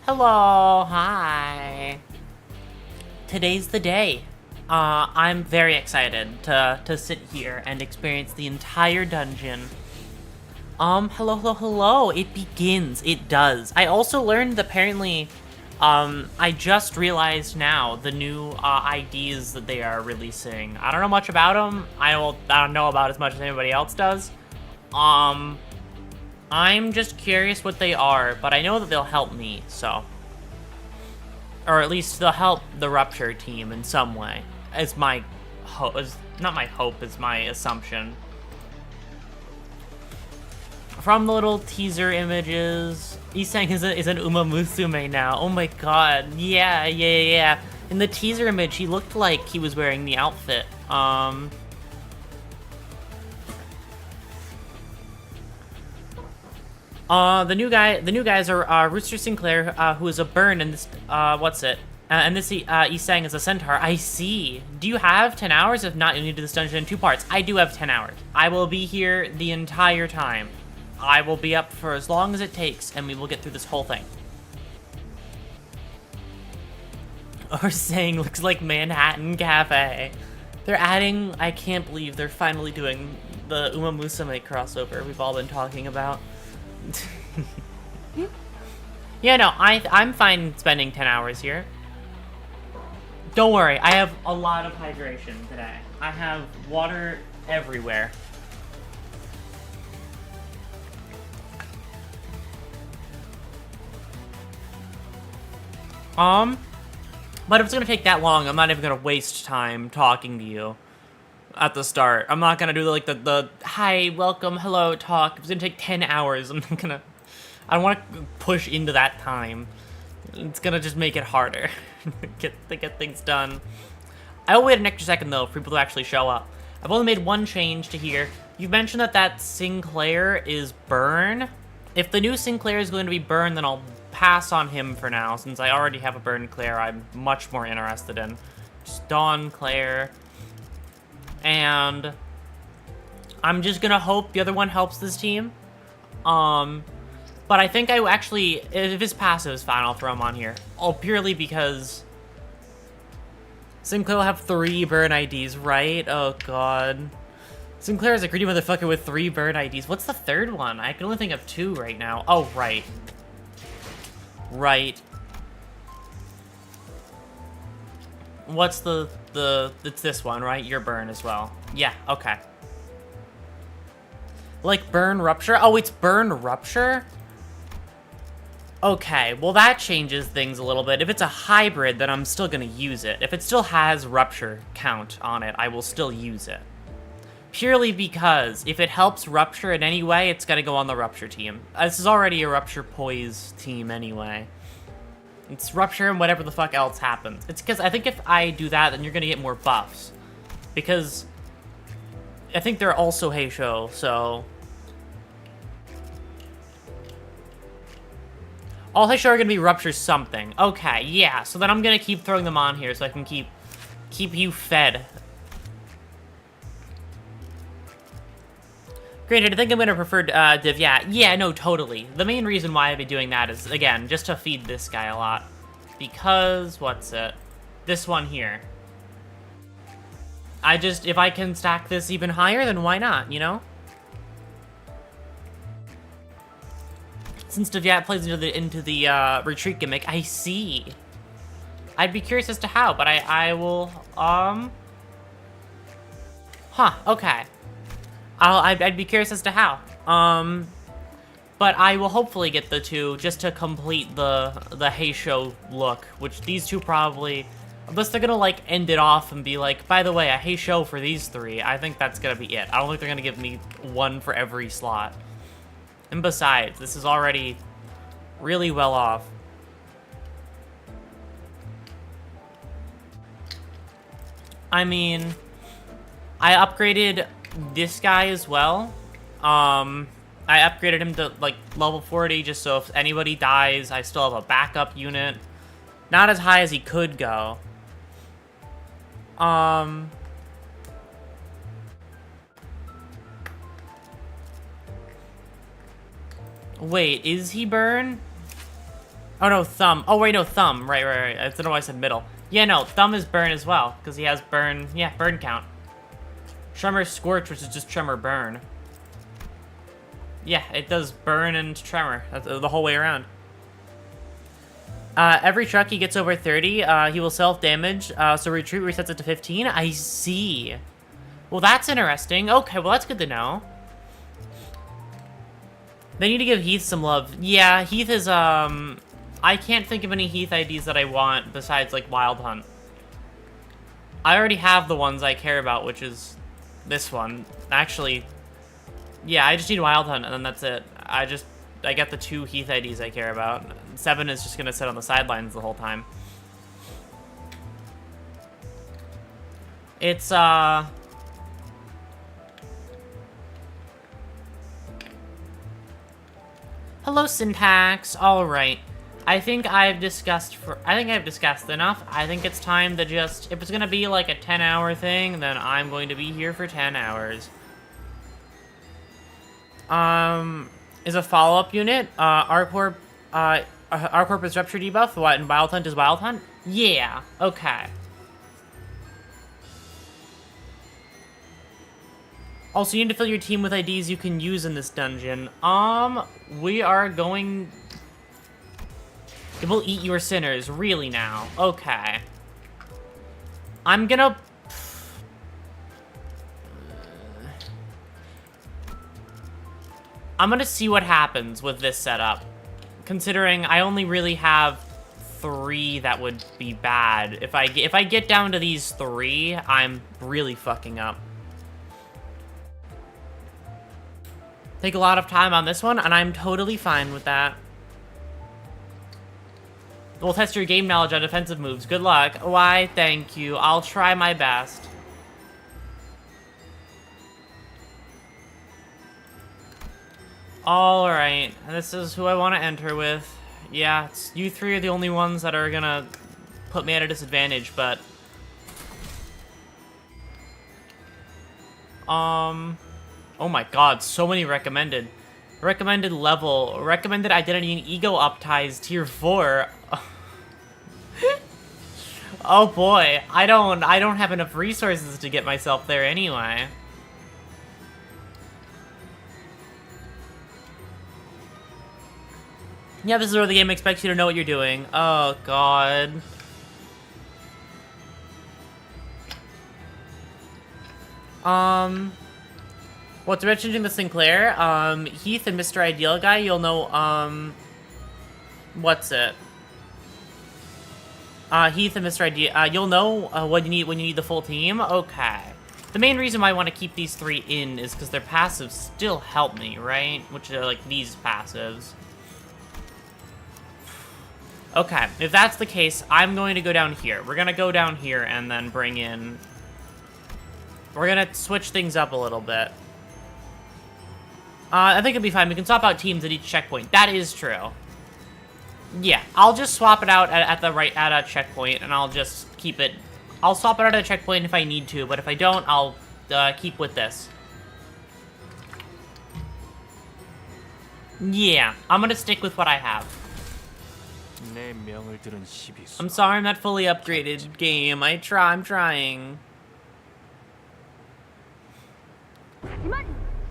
Hello, hi. Today's the day. I'm very excited to sit here and experience the entire dungeon. Hello. It begins. It does. I also learned that apparently, I just realized now the new IDs that they are releasing. I don't know much about them. I don't know about as much as anybody else does. I'm just curious what they are, but I know that they'll help me, so. Or at least they'll help the Rupture team in some way. Is my hope, not my hope, is my assumption. From the little teaser images, Isang is an Uma Musume now. Oh my god, yeah. In the teaser image, he looked like he was wearing the outfit. The new guys are Rooster Sinclair, who is a burn, and this, and this, Isang is a centaur. I see. Do you have 10 hours? If not, you'll need to do this dungeon in 2 parts. I do have 10 hours. I will be here the entire time. I will be up for as long as it takes, and we will get through this whole thing. Or saying looks like Manhattan Cafe. They're adding, I can't believe they're finally doing the Uma Musume crossover we've all been talking about. Yeah, no, I'm fine spending 10 hours here. Don't worry, I have a lot of hydration today. I have water everywhere. But if it's gonna take that long, I'm not even gonna waste time talking to you at the start. I'm not gonna do the hi, welcome, hello talk. It's gonna take 10 hours. I don't want to push into that time. It's gonna just make it harder to get things done. I will wait an extra second though for people to actually show up. I've only made one change to here. You've mentioned that Sinclair is burn. If the new Sinclair is going to be burn, then I'll pass on him for now, since I already have a burn Claire I'm much more interested in. Just Dawn Claire. And I'm just gonna hope the other one helps this team. But I think I actually, if his passive is fine, I'll throw him on here. Oh, purely because Sinclair will have 3 burn IDs, right? Oh god. Sinclair is a greedy motherfucker with 3 burn IDs. What's the 3rd one? I can only think of 2 right now. Oh, right. Right. What's it's this one, right? Your burn as well. Yeah, okay. Like burn rupture? Oh, it's burn rupture? Okay, well that changes things a little bit. If it's a hybrid, then I'm still gonna use it. If it still has rupture count on it, I will still use it. Purely because if it helps rupture in any way, it's gotta go on the rupture team. This is already a rupture poise team anyway. It's rupture and whatever the fuck else happens. It's because I think if I do that, then you're gonna get more buffs. Because I think they're also Heisho, so all Heisho are gonna be rupture something. Okay, yeah. So then I'm gonna keep throwing them on here so I can keep you fed. Granted, I think I'm gonna prefer Div. Yeah, no, totally. The main reason why I've been doing that is, again, just to feed this guy a lot. Because, what's it? This one here. If I can stack this even higher, then why not, you know? Since Deviat plays into the retreat gimmick, I see. I'd be curious as to how, but I will, Huh, okay. I'd be curious as to how. But I will hopefully get the 2 just to complete the Heisho look, which these 2 probably, unless they're gonna like end it off and be like, by the way, a Heisho for these 3, I think that's gonna be it. I don't think they're gonna give me 1 for every slot. And besides, this is already really well off. I mean, I upgraded this guy as well. I upgraded him to like level 40 just so if anybody dies, I still have a backup unit. Not as high as he could go. Wait, is he burn? Oh no, thumb. Oh wait, no, thumb. Right. I don't know why I said middle. Yeah, no, thumb is burn as well, because he has burn. Yeah, burn count. Tremor scorch, which is just tremor burn. Yeah, it does burn and tremor. That's the whole way around. Every truck he gets over 30, he will self-damage, so retreat resets it to 15. I see. Well, that's interesting. Okay, well, that's good to know. They need to give Heath some love. Yeah, Heath is, I can't think of any Heath IDs that I want besides, like, Wild Hunt. I already have the ones I care about, which is this one. Actually, yeah, I just need Wild Hunt, and then that's it. I got the 2 Heath IDs I care about. 7 is just gonna sit on the sidelines the whole time. It's, hello, Syntax. Alright. I think I've discussed enough. I think it's time to just... If it's gonna be like a 10-hour thing, then I'm going to be here for 10 hours. Is a follow-up unit. ARCorp is Rupture debuff. What, and Wild Hunt is Wild Hunt? Yeah. Okay. Also, you need to fill your team with IDs you can use in this dungeon. We are going... It will eat your sinners, really now. Okay. I'm gonna... I'm gonna see what happens with this setup. Considering I only really have 3 that would be bad. If I get down to these 3, I'm really fucking up. Take a lot of time on this one, and I'm totally fine with that. We'll test your game knowledge on defensive moves. Good luck. Why, thank you. I'll try my best. Alright, this is who I want to enter with. Yeah, you 3 are the only ones that are gonna put me at a disadvantage, but... Oh my god, so many recommended. Recommended level, recommended identity and ego up ties, tier 4. Oh boy, I don't have enough resources to get myself there anyway. Yeah, this is where the game expects you to know what you're doing. Oh god. What's mentioning the Sinclair? Heath and Mr. Ideal Guy, you'll know, what's it? Heath and Mr. Ideal, you'll know, what you need when you need the full team? Okay. The main reason why I want to keep these 3 in is because their passives still help me, right? Which are, like, these passives. Okay, if that's the case, I'm going to go down here. We're gonna go down here and then bring in... We're gonna switch things up a little bit. I think it'll be fine. We can swap out teams at each checkpoint. That is true. Yeah, I'll just swap it out at a checkpoint, and I'll just keep it... I'll swap it out at a checkpoint if I need to, but if I don't, I'll keep with this. Yeah, I'm gonna stick with what I have. I'm sorry I'm not fully upgraded, game. I'm trying.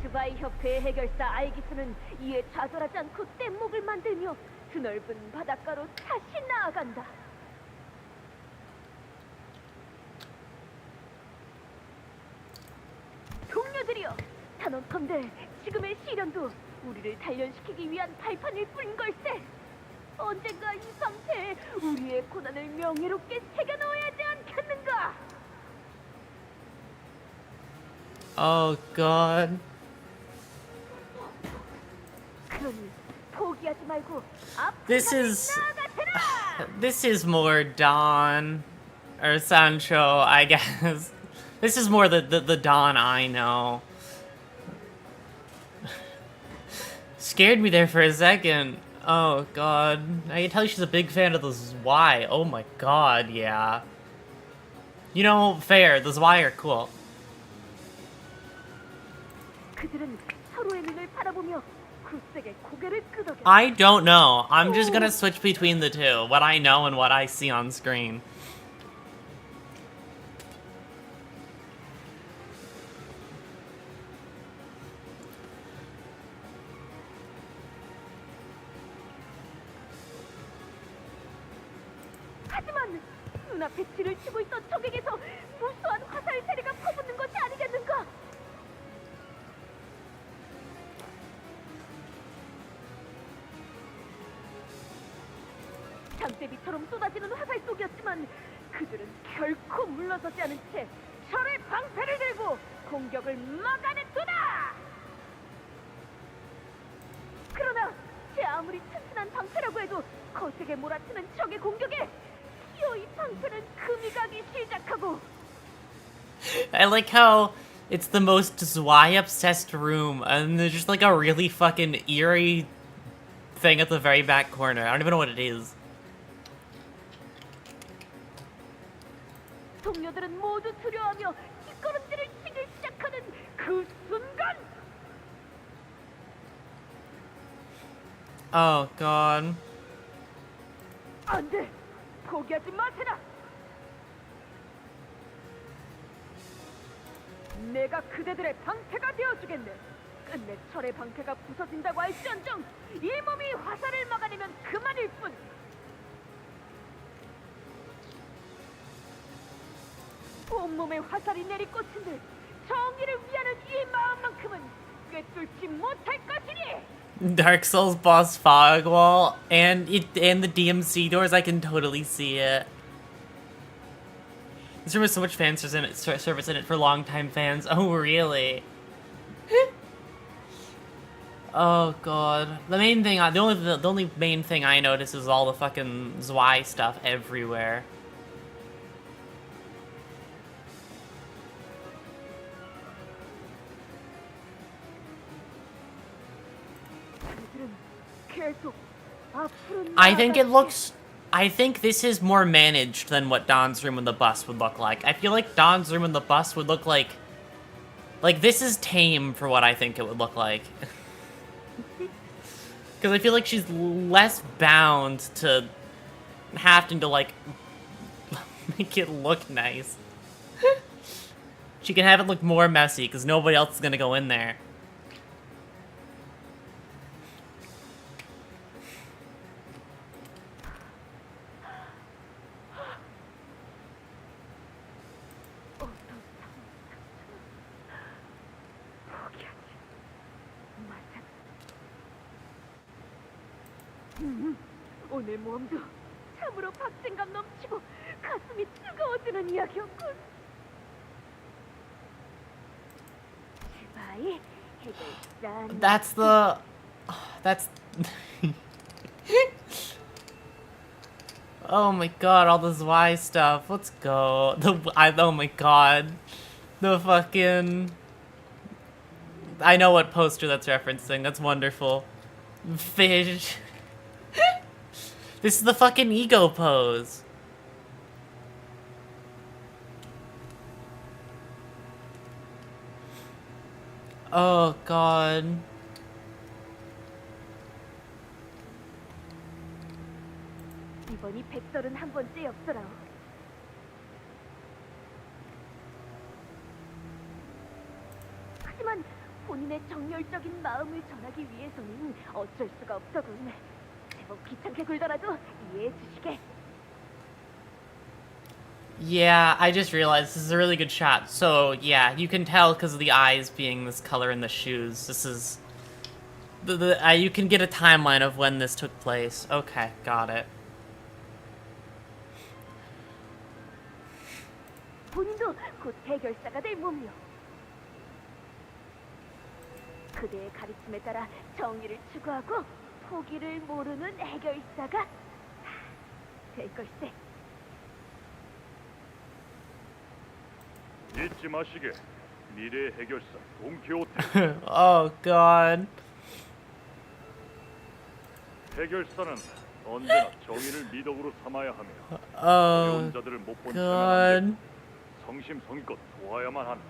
스바이협회 해결사 알기스는 이에 좌절하지 않고 뗏목을 만들며 드넓은 바닷가로 다시 나아간다. 동료들이여, 단언컨대 지금의 시련도 우리를 단련시키기 위한 발판일 뿐인 걸세. 언젠가 이 상태에 우리의 고난을 명예롭게 새겨넣어야 하지 않겠는가? Oh god. This is more Dawn or Sancho, I guess. This is more the Dawn I know. Scared me there for a second. Oh god. I can tell you she's a big fan of the Zwei. Oh my god, yeah. You know, fair, the Zwei are cool. 그들은 서로의 눈을 바라보며 굳세게 고개를 끄덕여. I don't know. I'm just gonna switch between the two. What I know and what I see on screen. 하지만 눈앞에 뒤를 치고 있던 적에게서 무수한 화살 세례가 퍼붓는 것이 아니겠는가? 장대비처럼 쏟아지는 화살 속이었지만 그들은 결코 물러서지 않은 채 철의 방패를 들고 공격을 막아냈구나! 그러나 제 아무리 튼튼한 방패라고 해도 거세게 몰아치는 적의 공격에 기어이 방패는 금이 가기 시작하고. I like how it's the most Zwei obsessed room, and there's just like a really fucking eerie thing at the very back corner. I don't even know what it is. 동료들은 모두 두려워하며 뒷걸음질을 치기 시작하는 그 순간, Oh god. 안 돼! 포기하지 마세라! 내가 그대들의 방패가 되어주겠네. 끝내 철의 방패가 부서진다고 할지언정 이 몸이 화살을 막아내면 그만일 뿐. 온몸에 화살이 내리꽂힌들 정의를 위하는 이 마음만큼은 꿰뚫지 못할 것이니. Dark Souls boss fog wall and the DMC doors. I can totally see it. This room has so much fan service in it for longtime fans. Oh really? Oh god. The main thing, the only main thing I notice is all the fucking Zwei stuff everywhere. I think this is more managed than what Don's room in the bus would look like. I feel like Don's room in the bus would look like this is tame for what I think it would look like. Because I feel like she's less bound to having to like make it look nice. She can have it look more messy because nobody else is gonna go in there. 오늘 몸도 참으로 박진감 넘치고 가슴이 뜨거워지는 이야기였군. 제발 해결단. That's Oh my god, all this Y stuff. Let's go. Oh my god. The fucking I know what poster that's referencing. That's wonderful. Fish. This is the fucking ego pose. Oh god. 이번이 131번째 엽서라. 하지만 본인의 정열적인 마음을 전하기 위해서는 어쩔 수가 없더군. 제법 귀찮게 굴더라도 이해해 주시게. Yeah, I just realized this is a really good shot. So, yeah, you can tell because of the eyes being this color in the shoes. This is... you can get a timeline of when this took place. Okay, got it. 본인도 곧 해결사가 될 몸이요. 그대의 가르침에 따라 정의를 추구하고 포기를 모르는 해결사가 될 걸세. 잊지 마시게. 미래의 해결사 돈키호테. Oh god. 해결사는 언제나 정의를 미덕으로 삼아야 하며 Oh 어려운 자들을 못 본 척은 안 god. 돼. 성심성의껏 도와야만 한다.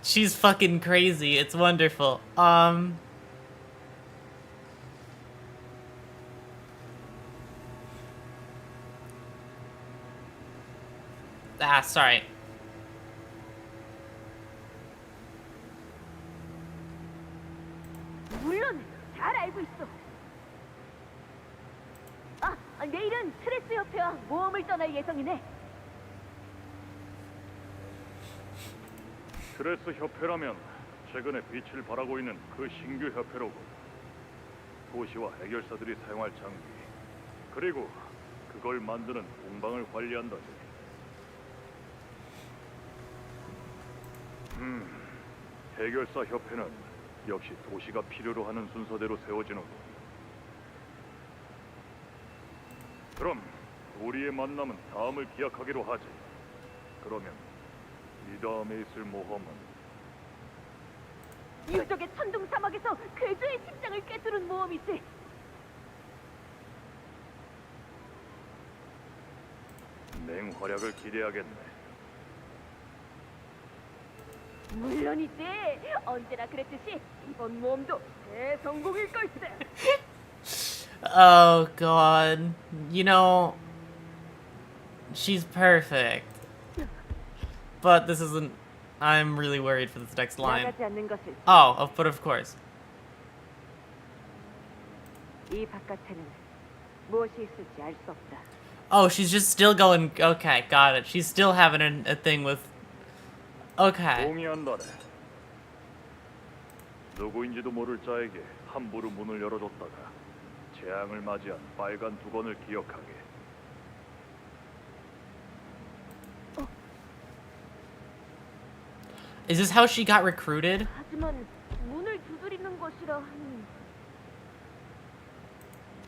She's fucking crazy. It's wonderful. Sorry. 물론 잘 알고 있어. 내일은 스트레스 협회와 모험을 떠날 예정이네. 스트레스 협회라면 최근에 빛을 발하고 있는 그 신규 협회로고 도시와 해결사들이 사용할 장비 그리고 그걸 만드는 공방을 관리한다지. 해결사 협회는 역시 도시가 필요로 하는 순서대로 세워지는군. 그럼 우리의 만남은 다음을 기약하기로 하지. 그러면 이 다음에 있을 모험은 유적의 천둥 사막에서 괴조의 심장을 꿰뚫은 모험이지. 맹활약을 기대하겠네. 물론이지. 언제나 그랬듯이 이번 모험도 대성공일 걸세. Oh god. You know, she's perfect. But this isn't. I'm really worried for this next line. 나가지 않는 것을 Oh, but of course. 이 바깥에는 무엇이 있을지 알 수 없다. Oh, she's just still going. Okay, got it. She's still having a thing with. Okay. 동의한다네. 누구인지도 모를 자에게 함부로 문을 열어줬다가 재앙을 맞이한 빨간 두건을 기억하게. Is this how she got recruited? 하지만 문을 두드리는 것이라 하니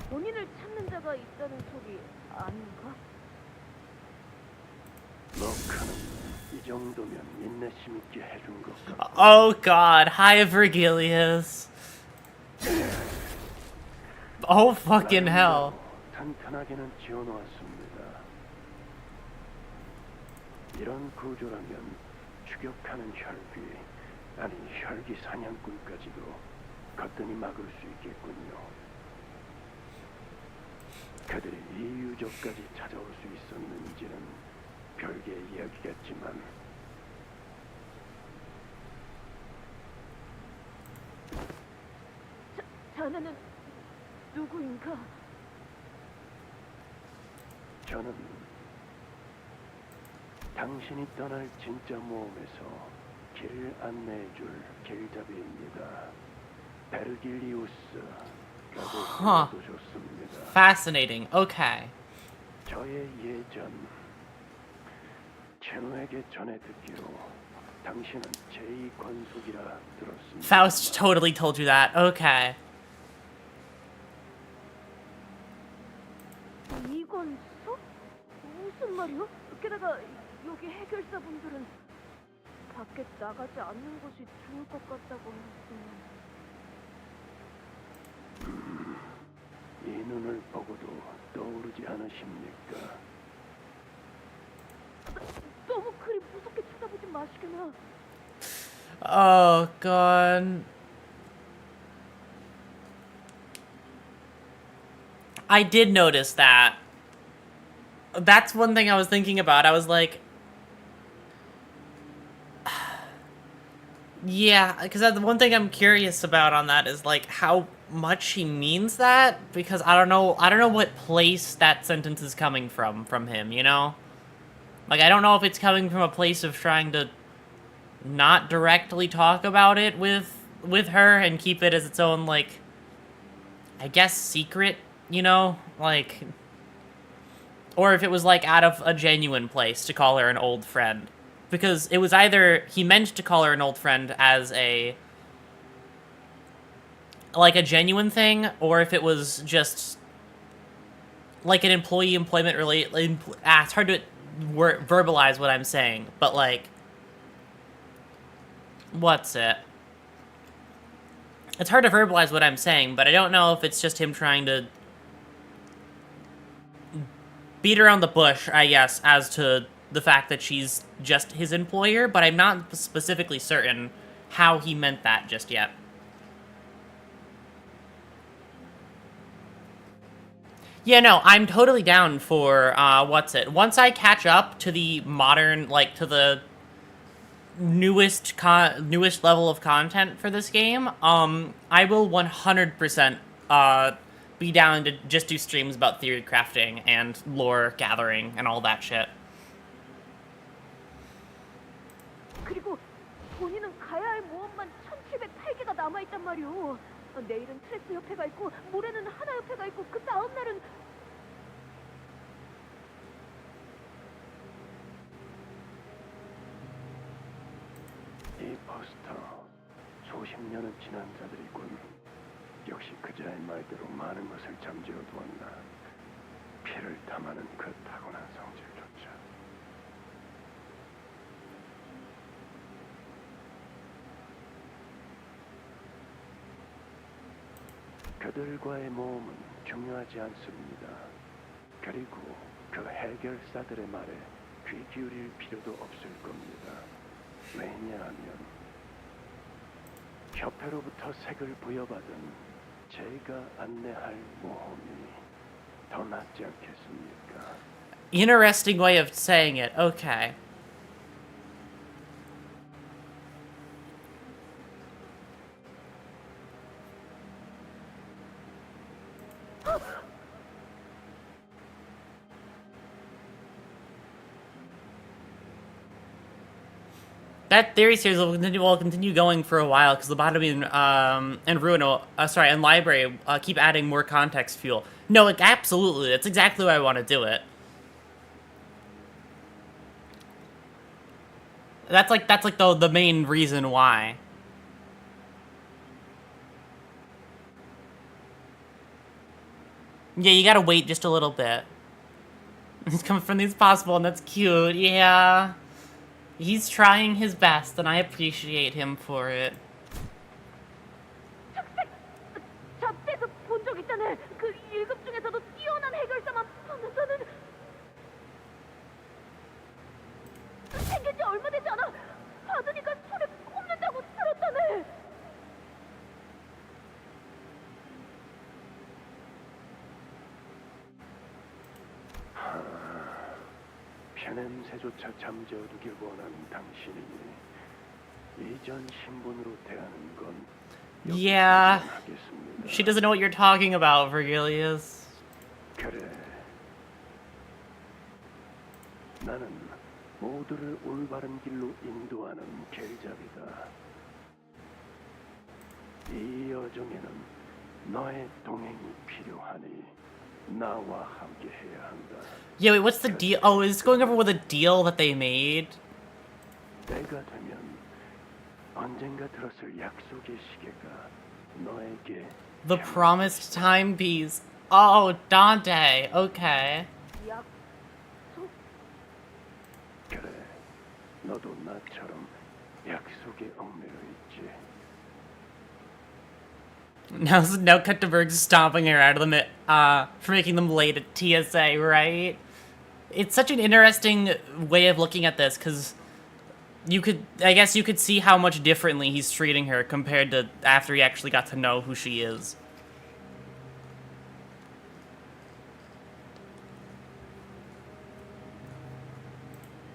본인을 찾는 자가 있다는 소리 아닌가? 너카는 이 정도면 인내심 있게 해준 것 같아. Oh god, hi Virgilius. Oh fucking hell. 탄탄하게는 지어놓았습니다. 이런 구조라면 추격하는 혈귀, 아니 혈기 사냥꾼까지도 거뜬히 막을 수 있겠군요. 그들이 이 유적까지 찾아올 수 있었는지는 별개의 이야기겠지만 자네는 누구인가? 저는 당신이 떠날 진짜 모험에서 길을 안내해줄 길잡이입니다. 베르길리우스라고 Huh. 불러주셨습니다. Fascinating. Okay. 저의 예전 첸우에게 전해 듣기로 당신은 제2관속이라 들었습니다. Faust totally told you that. Okay. 이건수? 무슨 말이요? 게다가 여기 해결사분들은 밖에 나가지 않는 것이 좋을 것 같다고 했으면 이 눈을 보고도 떠오르지 않으십니까? 너무 그리 무섭게 쳐다보지 마시게나. Oh god. I did notice that. That's one thing I was thinking about. I was like, yeah, because the one thing I'm curious about on that is like how much he means that, because I don't know what place that sentence is coming from him, you know? Like, I don't know if it's coming from a place of trying to not directly talk about it with her and keep it as its own, like, I guess secret, you know? Like, or if it was like out of a genuine place to call her an old friend. Because it was either he meant to call her an old friend as a genuine thing, or if it was just like an employment it's hard to verbalize what I'm saying, but like, what's it? It's hard to verbalize what I'm saying, but I don't know if it's just him trying to beat around the bush, I guess, as to the fact that she's just his employer, but I'm not specifically certain how he meant that just yet. Yeah, no, I'm totally down for, once I catch up to the modern, like, to the newest level of content for this game, I will 100%, be down to just do streams about theory crafting and lore gathering and all that shit. 그리고 본인은 가야 할 모험만 1708개가 남아있단 말이오. 내일은 트레스 협회가 있고 모레는 하나 협회가 있고 그 다음 날은 이 포스터 수십 년은 지난 자들이군. 역시 그자의 말대로 많은 것을 잠재워 두었나. 피를 탐하는 그 타고난 성질조차. 그들과의 모험은 중요하지 않습니다. 그리고 그 해결사들의 말에 귀 기울일 필요도 없을 겁니다. 왜냐하면 협회로부터 색을 부여받은 제가 안내할 모험이 더 낫지 않겠습니까? Interesting way of saying it. Okay. That theory series will continue going for a while because Lobotomy and Ruin, and Library keep adding more context fuel. No, like absolutely, that's exactly why I want to do it. That's like the main reason why. Yeah, you gotta wait just a little bit. He's coming from these possible, and that's cute. Yeah. He's trying his best, and I appreciate him for it. 잡지에서 본 적 있다네. 그 1급 중에서도 뛰어난 해결사만 만난다는. 생긴 지 얼마 되지 않아. 받으니까 손에 꼽는다고 들었다네. 피냄새조차 잠재워두길 원하는 당신이 이전 신분으로 대하는 건 Yeah. 하겠습니다. She doesn't know what you're talking about, Virgilius. 그래. 나는 모두를 올바른 길로 인도하는 길잡이다. 이 여정에는 너의 동행이 필요하니 나와 함께 해야 한다. Yeah, wait, what's the deal? Oh, is this going over with a deal that they made? 때가 되면 언젠가 들었을 약속의 시계가 너에게 The promised timepiece. Oh, Dante. Okay. 약속? 그래. 너도 나처럼 약속에 얽매여 있지. Now cut to Berg stomping her out of the for making them late at TSA, right? It's such an interesting way of looking at this, because I guess you could see how much differently he's treating her compared to after he actually got to know who she is.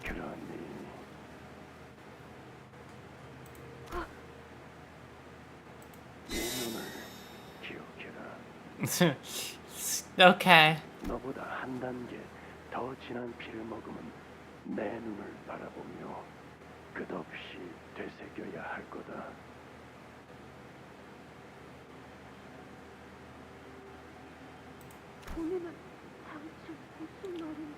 그러니 이 눈을 기억해라. Okay. 너보다 한 단계 더 진한 피를 머금은 내 눈을 바라보며 끝없이 되새겨야 할 거다. 본인은 당시 무슨 말인지.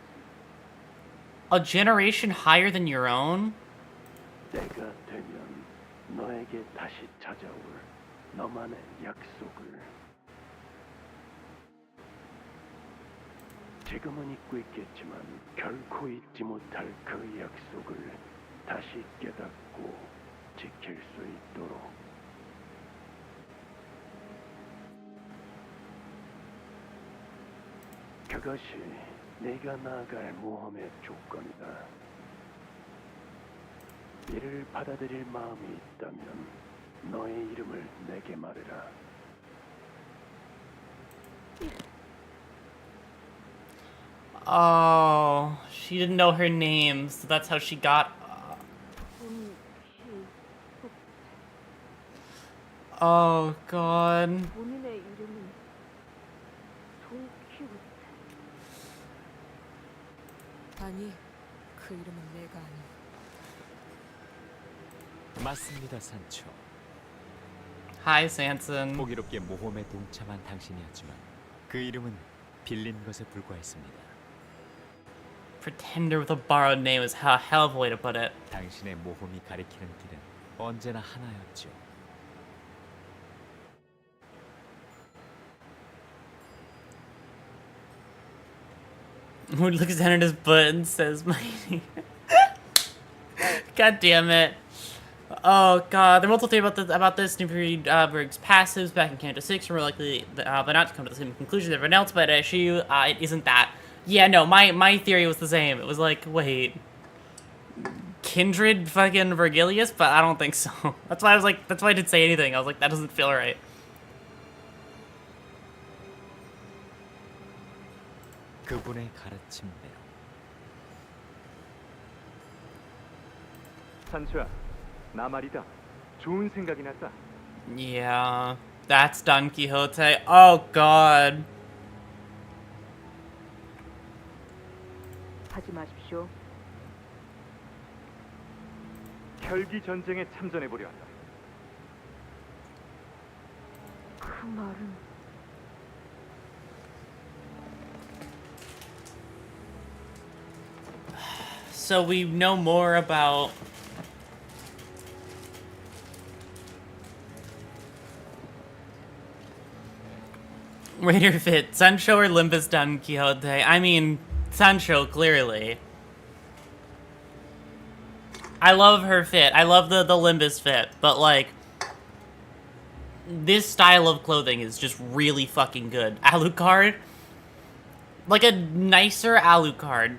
A generation higher than your own? 때가 되면 너에게 다시 찾아올 너만의 약속을 지금은 잊고 있겠지만 결코 잊지 못할 그 약속을 다시 깨닫고 지킬 수 있도록 그것이 내가 나아갈 모험의 조건이다. 이를 받아들일 마음이 있다면 너의 이름을 내게 말해라. Oh, she didn't know her name, so that's how she got. Oh God. 본인의 이름은 동키호테. 아니, 그 이름은 내가 아니. 맞습니다, 산초. Hi, Sanson. 호기롭게 모험에 동참한 당신이었지만 그 이름은 빌린 것에 불과했습니다. Pretender with a borrowed name is a hell of a way to put it. 당신의 모험이 가리키는 길은 언제나 하나였죠. Who looks down at his butt and says, "My name." God damn it. Oh God, there are multiple theories about this. Berg's passives back in Canto 6 are more likely, but not to come to the same conclusion as everyone else. But it isn't that. Yeah, no, my theory was the same. It was like, wait, kindred fucking Virgilius, but I don't think so. That's why I was like, that's why I didn't say anything. I was like, that doesn't feel right. 그분의 가르침대로. 산수야, 나 말이다. 좋은 생각이 났다. Yeah, that's Don Quixote. Oh God. 하지 마십시오. 혈기 전쟁에 참전해 보려 한다. 그 말은 So we know more about Raider fit, Sancho or Limbus Don Quixote? I mean, Sancho, clearly. I love her fit. I love the Limbus fit, but like this style of clothing is just really fucking good. Alucard? Like a nicer Alucard.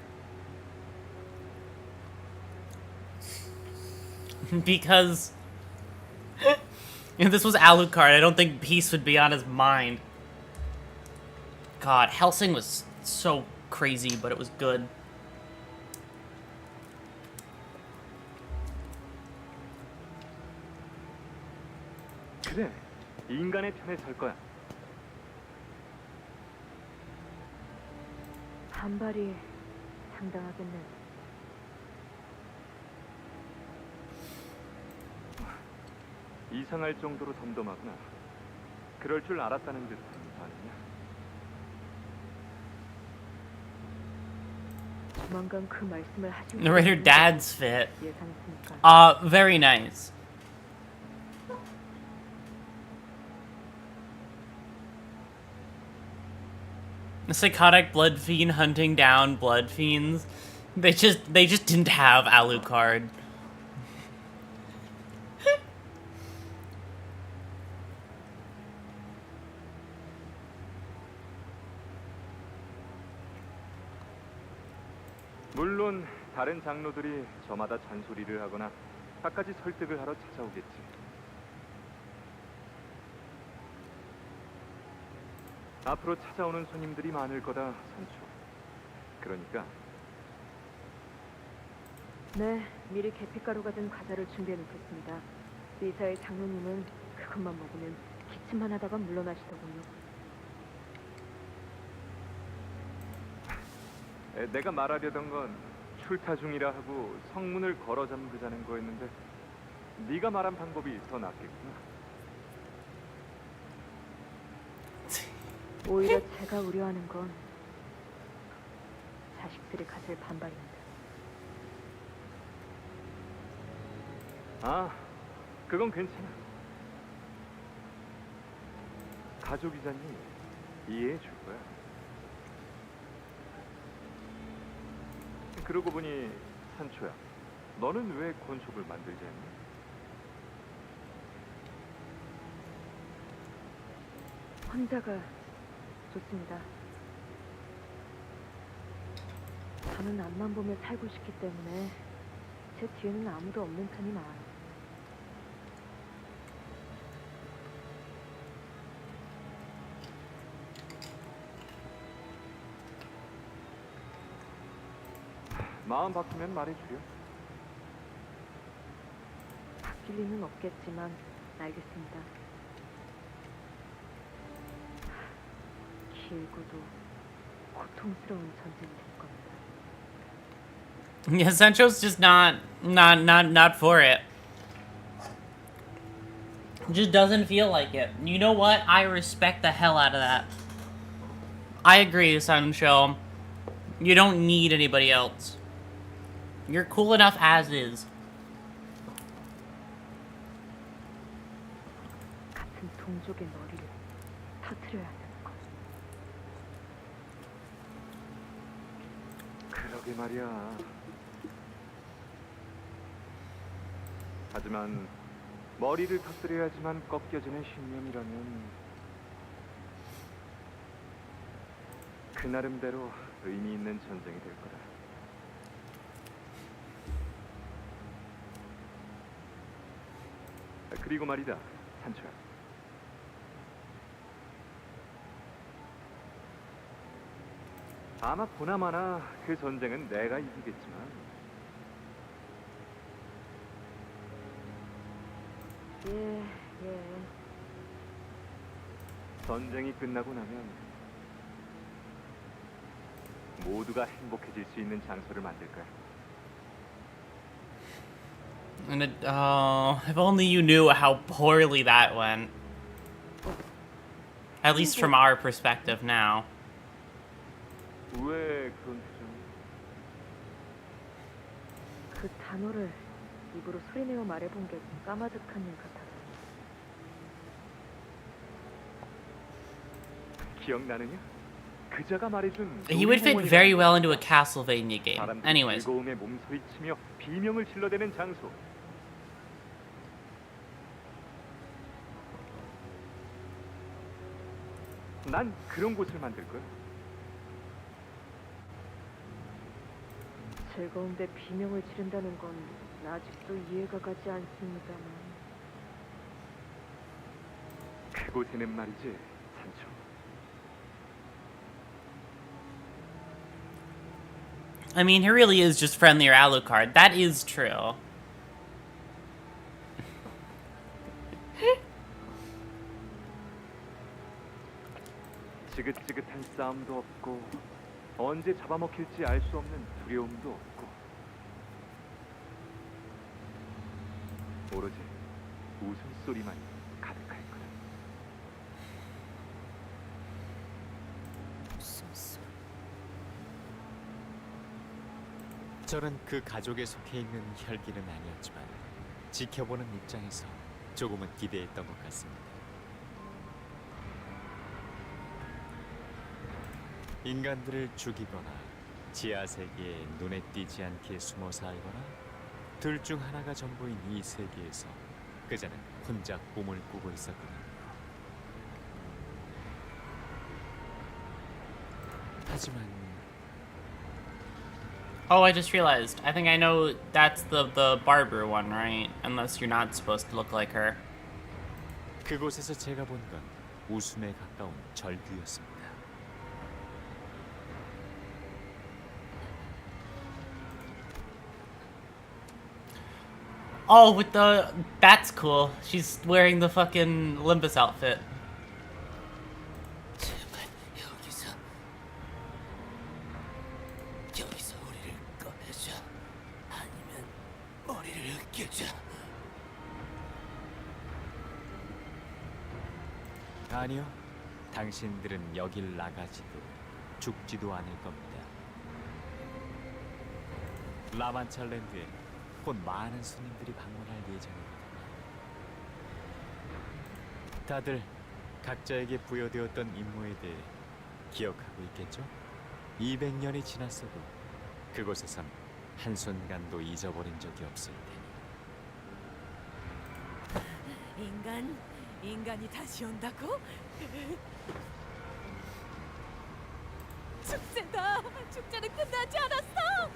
Because if this was Alucard, I don't think peace would be on his mind. God, Helsing was so crazy, but it was good. 그래, 인간의 편에 설 거야. 반발이 상당하겠네. 이상할 정도로 덤덤하구나. 그럴 줄 알았다는 듯 아니냐? 조만간 그 말씀을 하시고 The Raider dad's fit. 예상했으니까. Very nice. The psychotic blood fiend hunting down blood fiends. They just didn't have Alucard. 물론 다른 장로들이 저마다 잔소리를 하거나 갖가지 설득을 하러 찾아오겠지. 앞으로 찾아오는 손님들이 많을 거다, 산초. 그러니까 네, 미리 계피가루가 든 과자를 준비해 놓겠습니다. 의사의 장로님은 그것만 먹으면 기침만 하다가 물러나시더군요. 내가 말하려던 건 출타 중이라 하고 성문을 걸어 잠그자는 거였는데 네가 말한 방법이 더 낫겠구나. 오히려 제가 우려하는 건 자식들이 가질 반발입니다. 아, 그건 괜찮아. 가족이자니 이해해 줄 거야. 그러고 보니 산초야, 너는 왜 권속을 만들지 않니? 혼자가 좋습니다. 저는 앞만 보며 살고 싶기 때문에 제 뒤에는 아무도 없는 편이 나아요. 마음 바뀌면 말해주렴. 바뀔 리는 없겠지만 알겠습니다. 길고도 고통스러운 전쟁이 될 겁니다. Yeah, Sancho's just not for it. Just doesn't feel like it. You know what? I respect the hell out of that. I agree, Sancho. You don't need anybody else. You're cool enough as is. 같은 동족의 머리를 터뜨려야 하는 것. 그러게 말이야. 하지만 머리를 터뜨려야지만 꺾여지는 신념이라면 그 나름대로 의미 있는 전쟁이 될 거다. 그리고 말이다, 산초야. 아마 보나마나 그 전쟁은 내가 이기겠지만 예. 전쟁이 끝나고 나면 모두가 행복해질 수 있는 장소를 만들 거야. And if only you knew how poorly that went. At least from our perspective now. 왜 그런 표정? 그 단어를 입으로 소리내어 말해본 게 까마득한 일 같아서. 기억나느냐? 그자가 말해준 He would fit very well into a Castlevania game. 사람들이 Anyways. 즐거움에 몸소리치며 비명을 질러대는 장소. 난 그런 곳을 만들 거야. 즐거운데 비명을 지른다는 건 아직도 이해가 가지 않습니다만. 그곳에는 말이지, 산초. I mean, he really is just friendlier Alucard. That is true. 지긋지긋한 싸움도 없고 언제 잡아먹힐지 알 수 없는 두려움도 없고 오로지 웃음소리만 가득할 거다. 웃음소리. 저는 그 가족에 속해 있는 혈기는 아니었지만 지켜보는 입장에서 조금은 기대했던 것 같습니다. 인간들을 죽이거나 지하 세계에 눈에 띄지 않게 숨어 살거나 둘 중 하나가 전부인 이 세계에서 그자는 혼자 꿈을 꾸고 있었거든요. 하지만 Oh, I just realized. I think I know that's the barber one, right? Unless you're not supposed to look like her. 그곳에서 제가 본 건 웃음에 가까운 절규였습니다. Oh, with the... That's cool. She's wearing the fucking Limbus outfit. 아니요, 당신들은 여길 나가지도 죽지도 않을 겁니다. 라만찰랜드에 곧 많은 손님들이 방문할 예정입니다. 다들 각자에게 부여되었던 임무에 대해 기억하고 있겠죠? 200년이 지났어도 그곳에선 한순간도 잊어버린 적이 없을 테니. 인간이 다시 온다고? 축제다! 축제는 끝나지 않았어.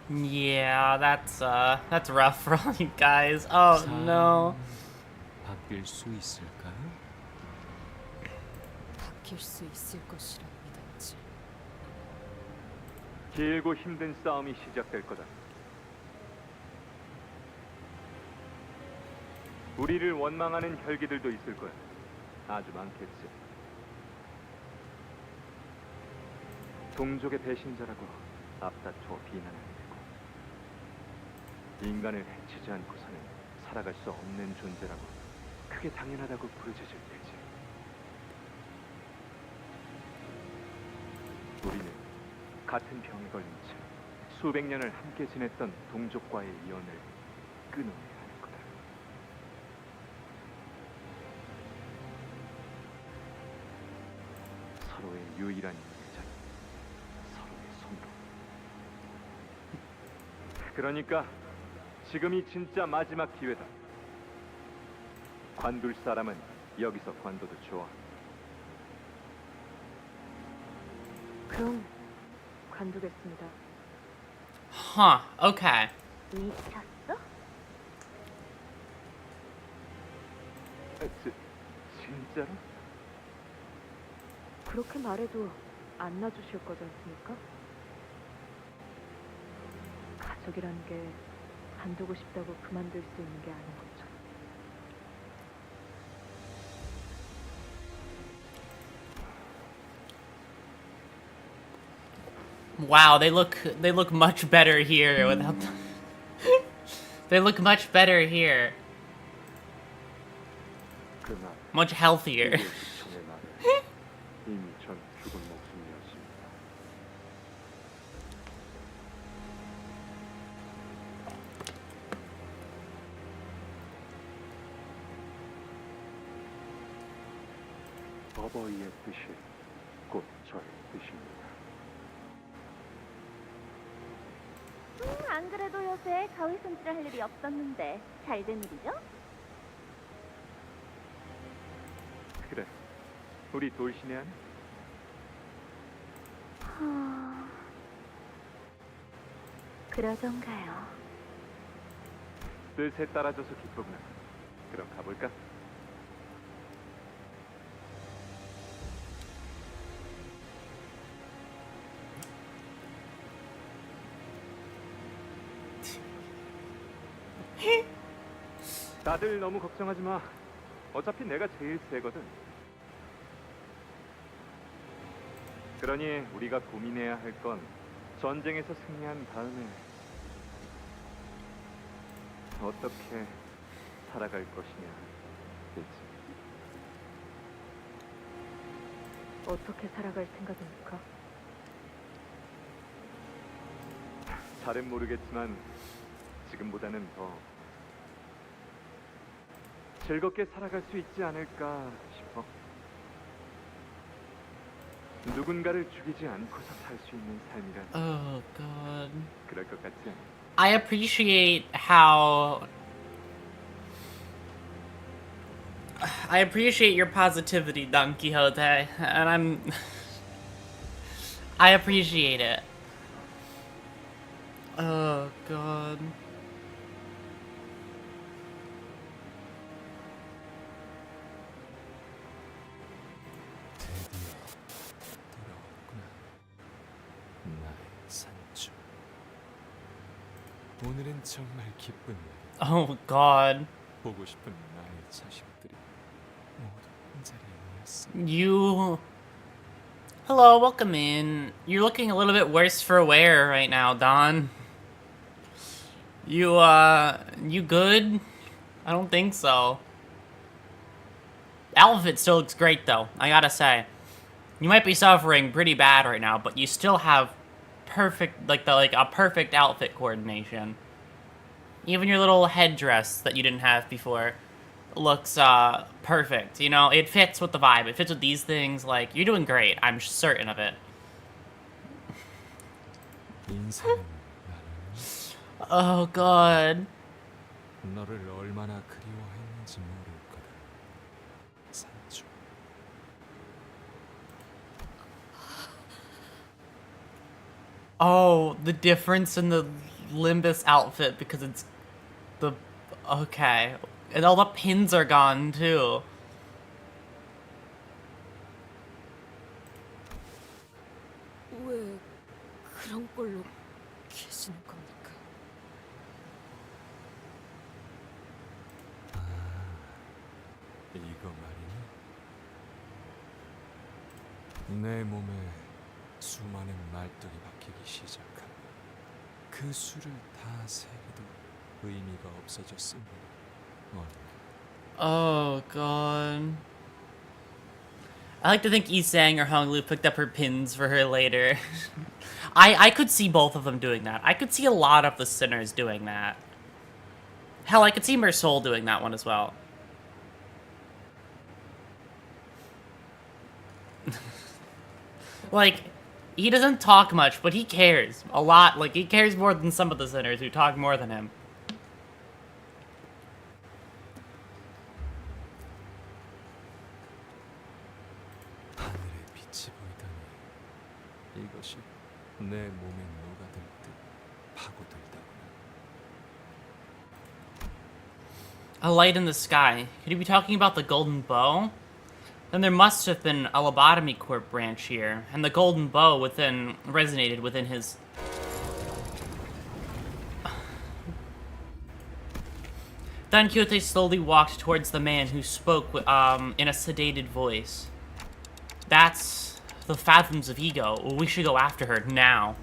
Yeah, that's rough for all you guys. Oh no. 바뀔 수 있을까요? 바뀔 수 있을 것이라 믿었지. 길고 힘든 싸움이 시작될 거다. 우리를 원망하는 혈기들도 있을 거야. 아주 많겠지. 동족의 배신자라고 앞다투어 비난을 내고 인간을 해치지 않고서는 살아갈 수 없는 존재라고 그게 당연하다고 부르짖을 테지. 우리는 같은 병에 걸린 채 수백 년을 함께 지냈던 동족과의 이연을 끊어내야 하는 거다. 서로의 유일한 인자는 서로의 손으로. 그러니까 지금이 진짜 마지막 기회다. 관둘 사람은 여기서 관둬도 좋아. 그럼 관두겠습니다. Huh. Okay. 미쳤어? 진짜로? 그렇게 말해도 안 놔주실 거지 않습니까? 가족이라는 게 관두고 싶다고 그만둘 수 있는 게 아닌 거죠. Wow, they look much better here without the They look much better here. 그날 Much healthier. 시청의 날에 이미 전 죽은 목숨이었습니다. 어버이의 뜻이 곧 저의 뜻입니다. 안 그래도 요새 가위 손질을 할 일이 없었는데 잘 된 일이죠? 그래. 우리 돌신해야 하네. 그러던가요. 뜻에 따라줘서 기쁘구나. 그럼 가볼까? 다들 너무 걱정하지 마. 어차피 내가 제일 세거든. 그러니 우리가 고민해야 할 건 전쟁에서 승리한 다음에 어떻게 살아갈 것이냐, 그치? 어떻게 살아갈 생각입니까? 잘은 모르겠지만 지금보다는 더 즐겁게 살아갈 수 있지 않을까 싶어. 누군가를 죽이지 않고서 살 수 있는 삶이란 Oh god. 그럴 것 같지 않아? I appreciate how I appreciate your positivity, Don Quixote, and I appreciate it. Oh god. 나의 산주. 오늘은 정말 기쁜 날. Oh god. 보고 싶은 나의 자식들이 모두 한 자리에 모였어. You Hello, welcome in. You're looking a little bit worse for wear right now, Don. You good? I don't think so. Outfit still looks great though, I gotta say. You might be suffering pretty bad right now, but you still have perfect, like a perfect outfit coordination. Even your little headdress that you didn't have before looks perfect. You know, it fits with the vibe. It fits with these things. Like, you're doing great. I'm certain of it. 인생은 나를 Oh god. 너를 얼마나 그리워했는지 모를 거다. 산주. Oh, the difference in the Limbus outfit because it's the... Okay. And all the pins are gone, too. 왜 그런 꼴로 계시는 겁니까? 이거 말이니? 내 몸에 수많은 말뚝이 박히기 시작하고 그 수를 다 세게도 의미가 없어졌으니 Oh, God. I like to think Isang or Honglu picked up her pins for her later. I could see both of them doing that. I could see a lot of the sinners doing that. Hell, I could see Mersol doing that one as well. Like, he doesn't talk much, but he cares a lot. Like, he cares more than some of the sinners who talk more than him. 하늘의 빛이 보이다니 이것이 내 몸에 녹아들 듯 파고들다구나. A light in the sky. Could he be talking about the golden bow? Then there must have been a lobotomy corp branch here, and the golden bow within resonated within his... Don Quixote slowly walked towards the man who spoke in a sedated voice. That's the fathoms of ego. We should go after her now.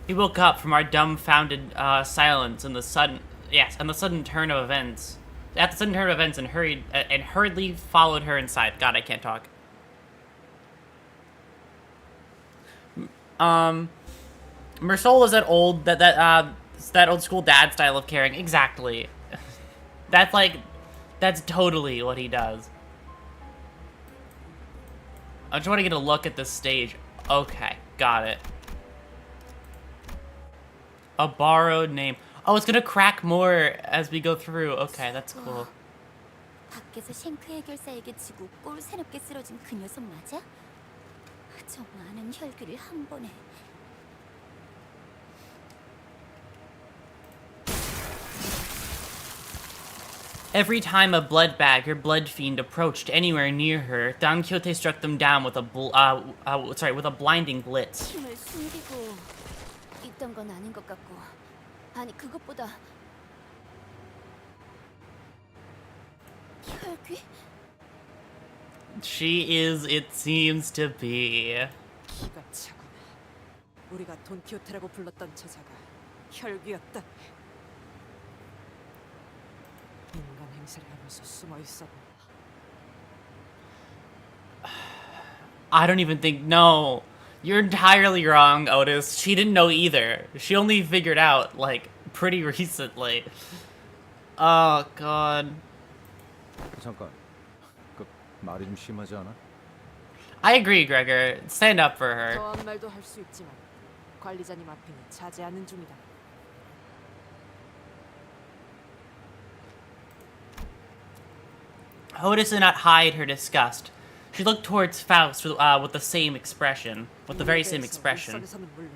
He woke up from our dumbfounded silence in the sudden... Yes, and the sudden turn of events. At the sudden turn of events and hurriedly followed her inside. God, I can't talk. Mersol is that old that old school dad style of caring. Exactly. That's totally what he does. I just want to get a look at this stage. Okay, got it. A borrowed name. Oh, it's gonna crack more as we go through. Okay, that's cool. 밖에서 쉔크 해결사에게 지고 꼴 새롭게 쓰러진 그 녀석 맞아? 저 많은 혈기를 한 번에. Every time a blood bag or blood fiend approached anywhere near her, Don Quixote struck them down with a blinding blitz. 힘을 숨기고 있던 건 아닌 것 같고, 아니 그것보다 혈귀? She is, it seems to be. 기가 차구나. 우리가 돈키호테라고 불렀던 저자가 혈귀였다. 인간 행세를 하면서 숨어 있었다. I don't even think, no. You're entirely wrong, Otis. She didn't know either. She only figured out, like, pretty recently. Oh, God. 잠깐, 그 말이 좀 심하지 않아? I agree, Gregor. Stand up for her. 더한 말도 할 수 있지만 관리자님 앞에는 자제하는 중이다. Otis did not hide her disgust. She looked towards Faust with the same expression. With the very same expression. 일선에서는 물론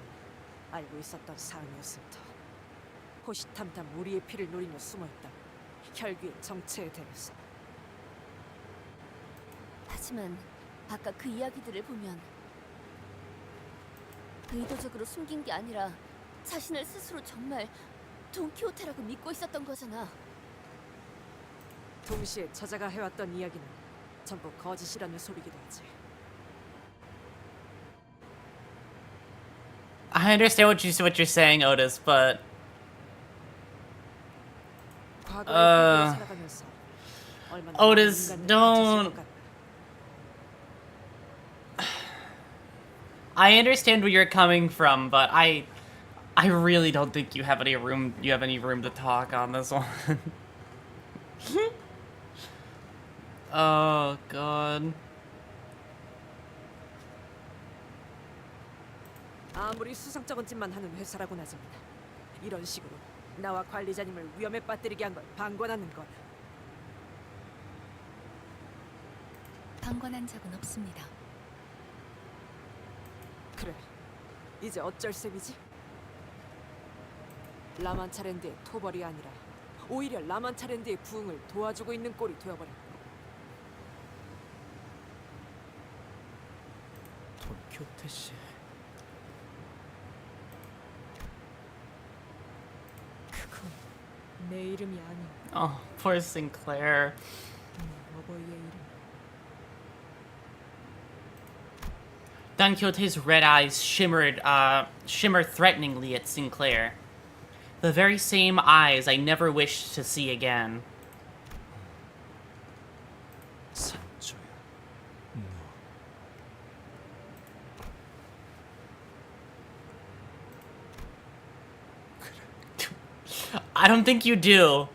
알고 있었던 사안이었을 터. 호시탐탐 우리의 피를 노리며 숨어있다. 혈귀의 정체에 대해서. 하지만 아까 그 이야기들을 보면 의도적으로 숨긴 게 아니라 자신을 스스로 정말 돈키호테라고 믿고 있었던 거잖아. 동시에 저자가 해왔던 이야기는 전부 거짓이라는 소리기도 하지. I understand what you're saying, Otis, but 과거의 살아가면서 얼마나 Otis, 많은 인간을 don't. 가르쳤을까? I understand where you're coming from, but I really don't think you have any room to talk on this one. Oh, God. 아무리 수상쩍은 짓만 하는 회사라고 나집니다. 이런 식으로 나와 관리자님을 위험에 빠뜨리게 한 걸 방관하는 건 방관한 적은 없습니다. 그래 이제 어쩔 셈이지? 라만차랜드의 토벌이 아니라 오히려 라만차랜드의 부흥을 도와주고 있는 꼴이 되어버렸고. 도쿄테시. 그건 내 이름이 아닌 Oh, poor Sinclair. 어버이의 이름. Don Quixote's red eyes shimmer threateningly at Sinclair. The very same eyes I never wished to see again. 산초야, 너 I don't think you do.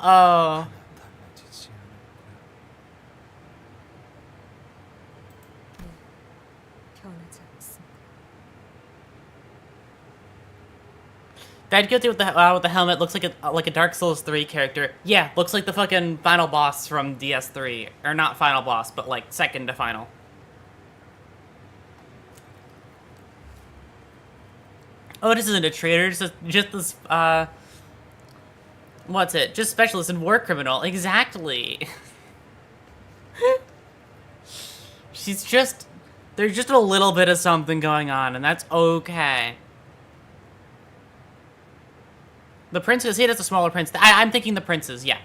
Oh. 달라지지 않을 거야. 변하지 않습니다. That Guilty with the helmet looks like a Dark Souls 3 character. Yeah, looks like the fucking final boss from DS3, or not final boss, but like second to final. Oh, this isn't a traitor. It's just this what's it? Just specialist in war criminal. Exactly. She's just there's just a little bit of something going on, and that's okay. The princess, he has a smaller prince. I'm thinking the princes, yeah.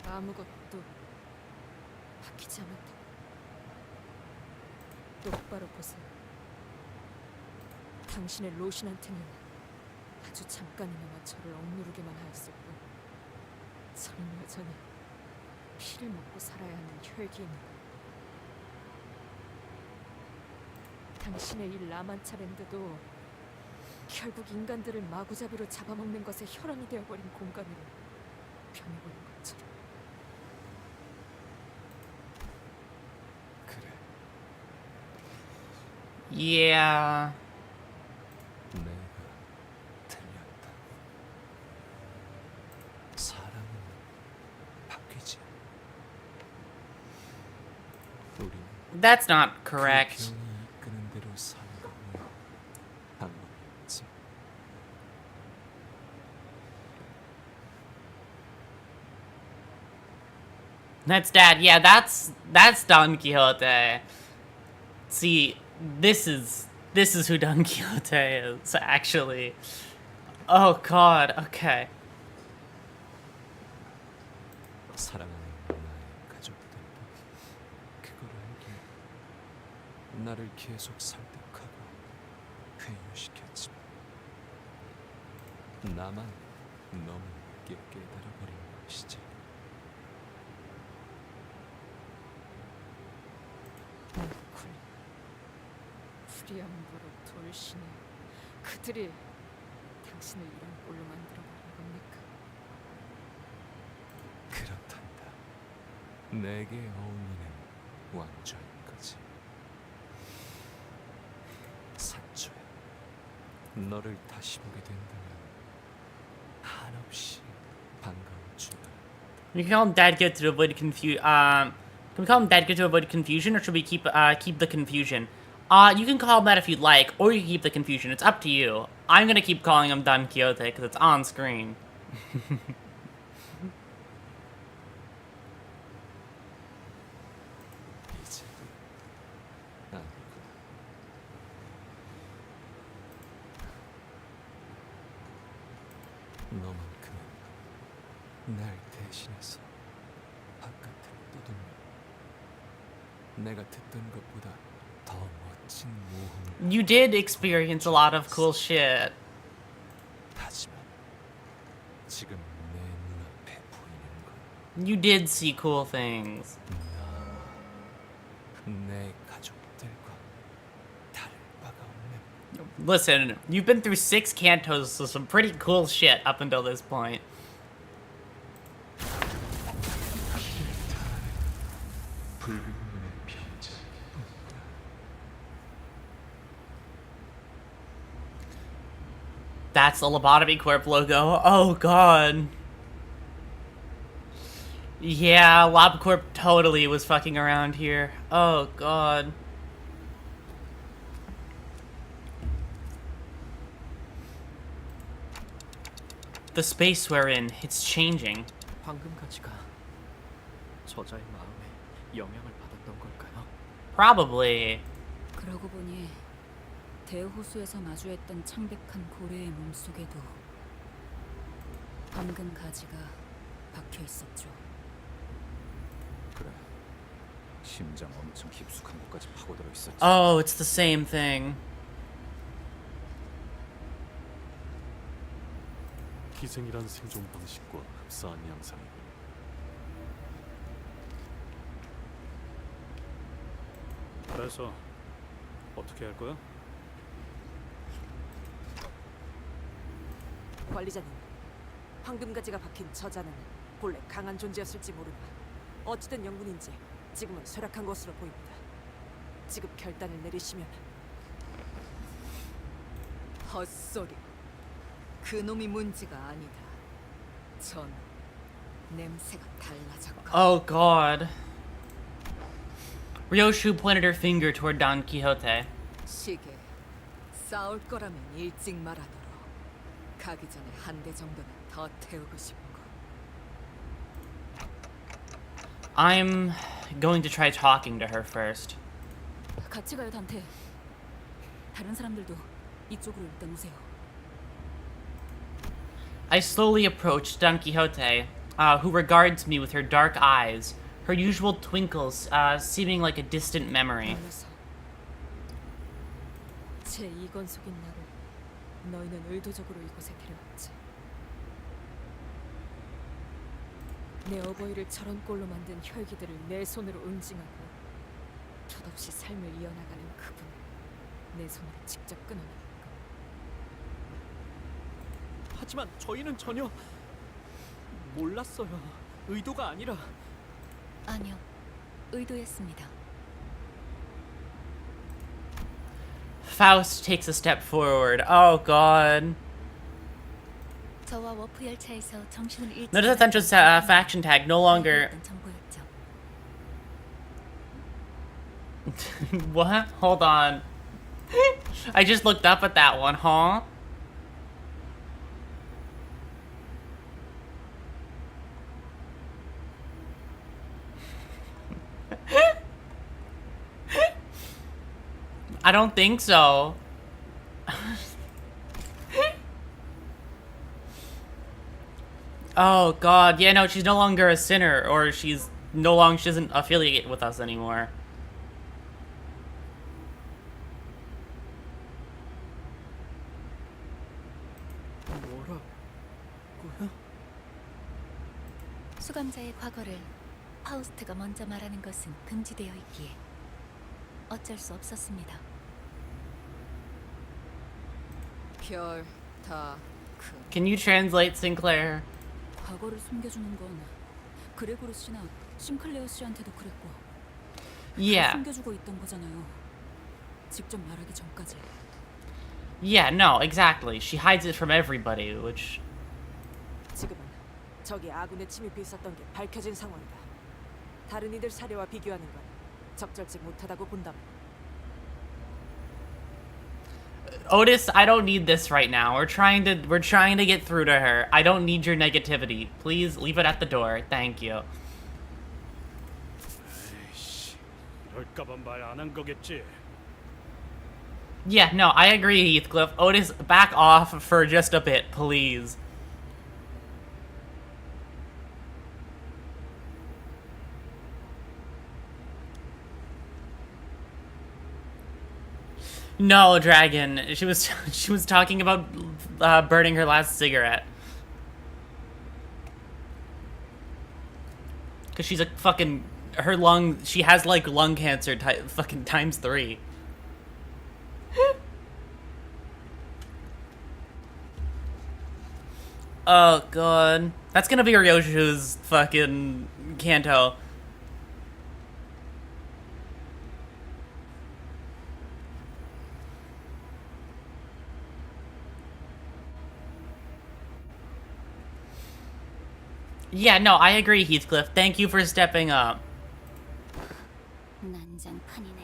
아무것도 바뀌지 않았다. 똑바로 보세요. 당신의 로신한테는 아주 잠깐이나마 저를 억누르기만 하였을 뿐, 저는 여전히 피를 먹고 살아야 하는 혈기입니다. 당신의 이 라만차랜드도 결국 인간들을 마구잡이로 잡아먹는 것에 혈안이 되어버린 공간으로 변해버린 것처럼. 그래, Yeah. 내가 틀렸다. 사람은 바뀌지. 우리는 That's not correct. 병이 이끄는 대로 사는 거야. 방법이었지. That's Dad. Yeah, that's Don Quixote. See, this is who Don Quixote is, actually. Oh god, okay. 사랑하는 나의 가족들도 그걸 알기에 나를 계속 설득하고 회유시켰지만 나만 너무 늦게 깨달아버린 것이지. 쿨, 프리암부로 돌신이 그들이 당신을 이런 꼴로 만들어버린 겁니까? 그렇단다. 내게 어울리는 왕좌인 거지. 산초야, 너를 다시 보게 된다면 한없이 반가울 줄 알아. We can call him Dad Good to avoid confusion. Can we call him Dad Good to avoid confusion, or should we keep the confusion? You can call him that if you'd like, or you can keep the confusion. It's up to you. I'm gonna keep calling him Don Quixote because it's on screen. 이제 아니구나. 너만큼은 날 대신해서 바깥을 떠돌며 내가 듣던 것보다 더 멋진 모험을. You did experience a lot of cool shit. 하지만 지금 내 눈앞에 보이는 건 You did see cool things. 내 가족들과 다를 바가 없는. Listen, you've been through 6 cantos, so some pretty cool shit up until this point. 붉은 눈의 병자. That's the Lobotomy Corp logo. Oh god. Yeah, LobCorp totally was fucking around here. Oh god. The space we're in, it's changing. 황금 가치가 저자의 마음에 영향을 받았던 걸까요? Probably. 그러고 보니 대호수에서 마주했던 창백한 고래의 몸속에도 황금 가지가 박혀 있었죠. 그래. 심장 엄청 깊숙한 곳까지 파고들어 있었지. Oh, it's the same thing. 희생이란 생존 방식과 흡사한 양상이군. 그래서 어떻게 할 거야? 관리자님, 황금 가지가 박힌 저자는 본래 강한 존재였을지 모르나 어찌된 영문인지 지금은 쇠락한 것으로 보입니다. 지금 결단을 내리시면 헛소리. 그놈이 문제가 아니다. 전 냄새가 달라졌고. Oh god. Ryoshu pointed her finger toward Don Quixote. 시계. 싸울 거라면 일찍 말하도록. 가기 전에 한 대 정도는 더 태우고 싶고. I'm going to try talking to her first. 같이 가요, 단테. 다른 사람들도 이쪽으로 일단 오세요. I slowly approached Don Quixote, who regards me with her dark eyes, her usual twinkles seeming like a distant memory. 놀라서 제 이건 속인 나를 너희는 의도적으로 이곳에 데려왔지. 내 어버이를 저런 꼴로 만든 혈기들을 내 손으로 응징하고 끝없이 삶을 이어나가는 그분을 내 손으로 직접 끊어내고. 하지만 저희는 전혀 몰랐어요. 의도가 아니라. 아니요, 의도했습니다. Faust takes a step forward. Oh god. 저와 워프 열차에서 정신을 잃지 Notice that Sancho's faction tag no longer. 정보였죠. What? Hold on. I just looked up at that one, huh? I don't think so. Oh god, yeah, no, she's no longer a sinner, or she doesn't affiliate with us anymore. 뭐라고요? 수감자의 과거를 파우스트가 먼저 말하는 것은 금지되어 있기에 어쩔 수 없었습니다. 별, 다, 큰. Can you translate, Sinclair? 과거를 숨겨주는 건 그레고르 씨나 심클레어 씨한테도 그랬고 다 Yeah. 숨겨주고 있던 거잖아요. 직접 말하기 전까지. Yeah, no, exactly. She hides it from everybody, which... 지금은 적이 아군의 침입이 있었던 게 밝혀진 상황이다. 다른 이들 사례와 비교하는 건 적절치 못하다고 본다면. Otis, I don't need this right now. We're trying to get through to her. I don't need your negativity. Please leave it at the door. Thank you. 에이씨, 이럴까봐 말 안 한 거겠지. Yeah, no, I agree, Heathcliff. Otis, back off for just a bit, please. No, Dragon. She was talking about burning her last cigarette. Cause she's a fucking she has like lung cancer fucking times 3. Oh god. That's gonna be Ryoshu's fucking Canto. Yeah, no, I agree, Heathcliff. Thank you for stepping up. 난장판이네.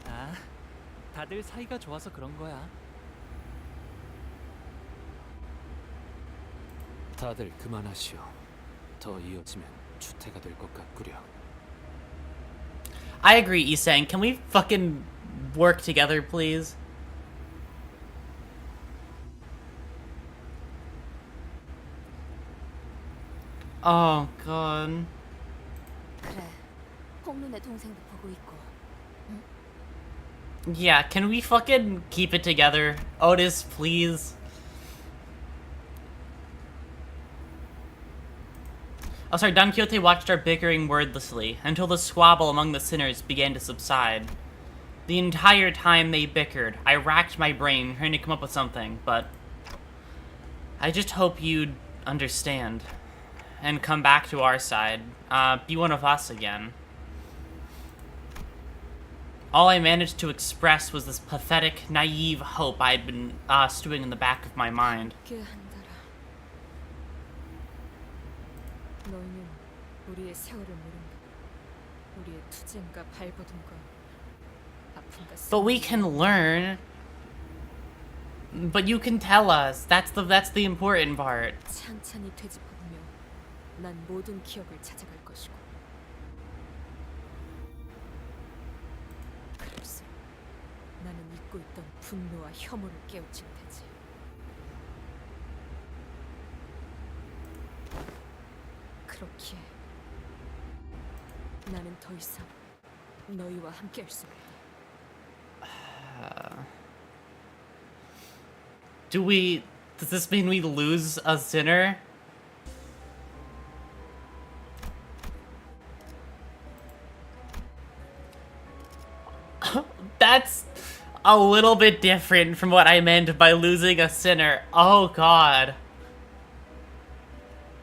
아, 다들 사이가 좋아서 그런 거야. 다들 그만하시오. 더 이어지면 추태가 될 것 같구려. I agree, Isang. Can we fucking work together, please? Oh, God. 그래. 홍눈의 동생도 보고 있고. Yeah, can we fucking keep it together? Otis, please. Oh, sorry, Don Quixote watched our bickering wordlessly until the squabble among the sinners began to subside. The entire time they bickered, I racked my brain trying to come up with something, but I just hope you'd understand and come back to our side. Be one of us again. All I managed to express was this pathetic, naive hope I had been stewing in the back of my mind. 함께 한다라. 너희는 우리의 세월을 모른다. 우리의 투쟁과 발버둥과 아픔과 But we can learn. But you can tell us. That's the important part. 찬찬히 되짚어보며 난 모든 기억을 찾아갈 것이고 그럴수록 나는 잊고 있던 분노와 혐오를 깨우칠 테지. 그렇기에 나는 더 이상 너희와 함께할 수 없다. Does this mean we lose a sinner? That's a little bit different from what I meant by losing a sinner. Oh, God.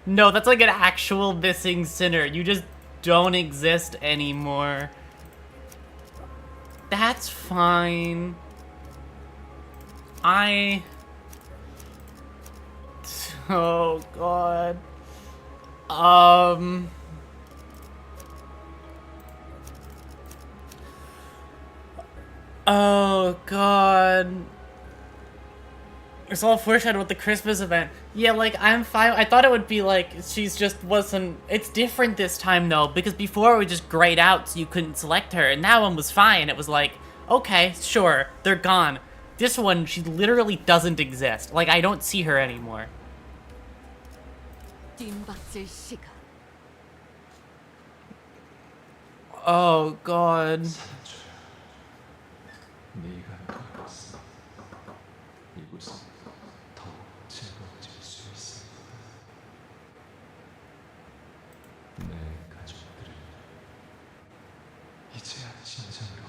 No, that's like an actual missing sinner. You just don't exist anymore. That's fine. Oh, God. Oh, God. It's all foreshadowed with the Christmas event. Yeah, like, I'm fine. I thought it would be like, she's just wasn't... It's different this time, though, because before it was just grayed out so you couldn't select her, and that one was fine. It was like, okay, sure, they're gone. This one, she literally doesn't exist. Like, I don't see her anymore. 뒷박질 시간. Oh, God. 네가 돌아왔어. 이곳은 더욱 즐거워질 수 있을 거야. 내 가족들은 이제야 진정으로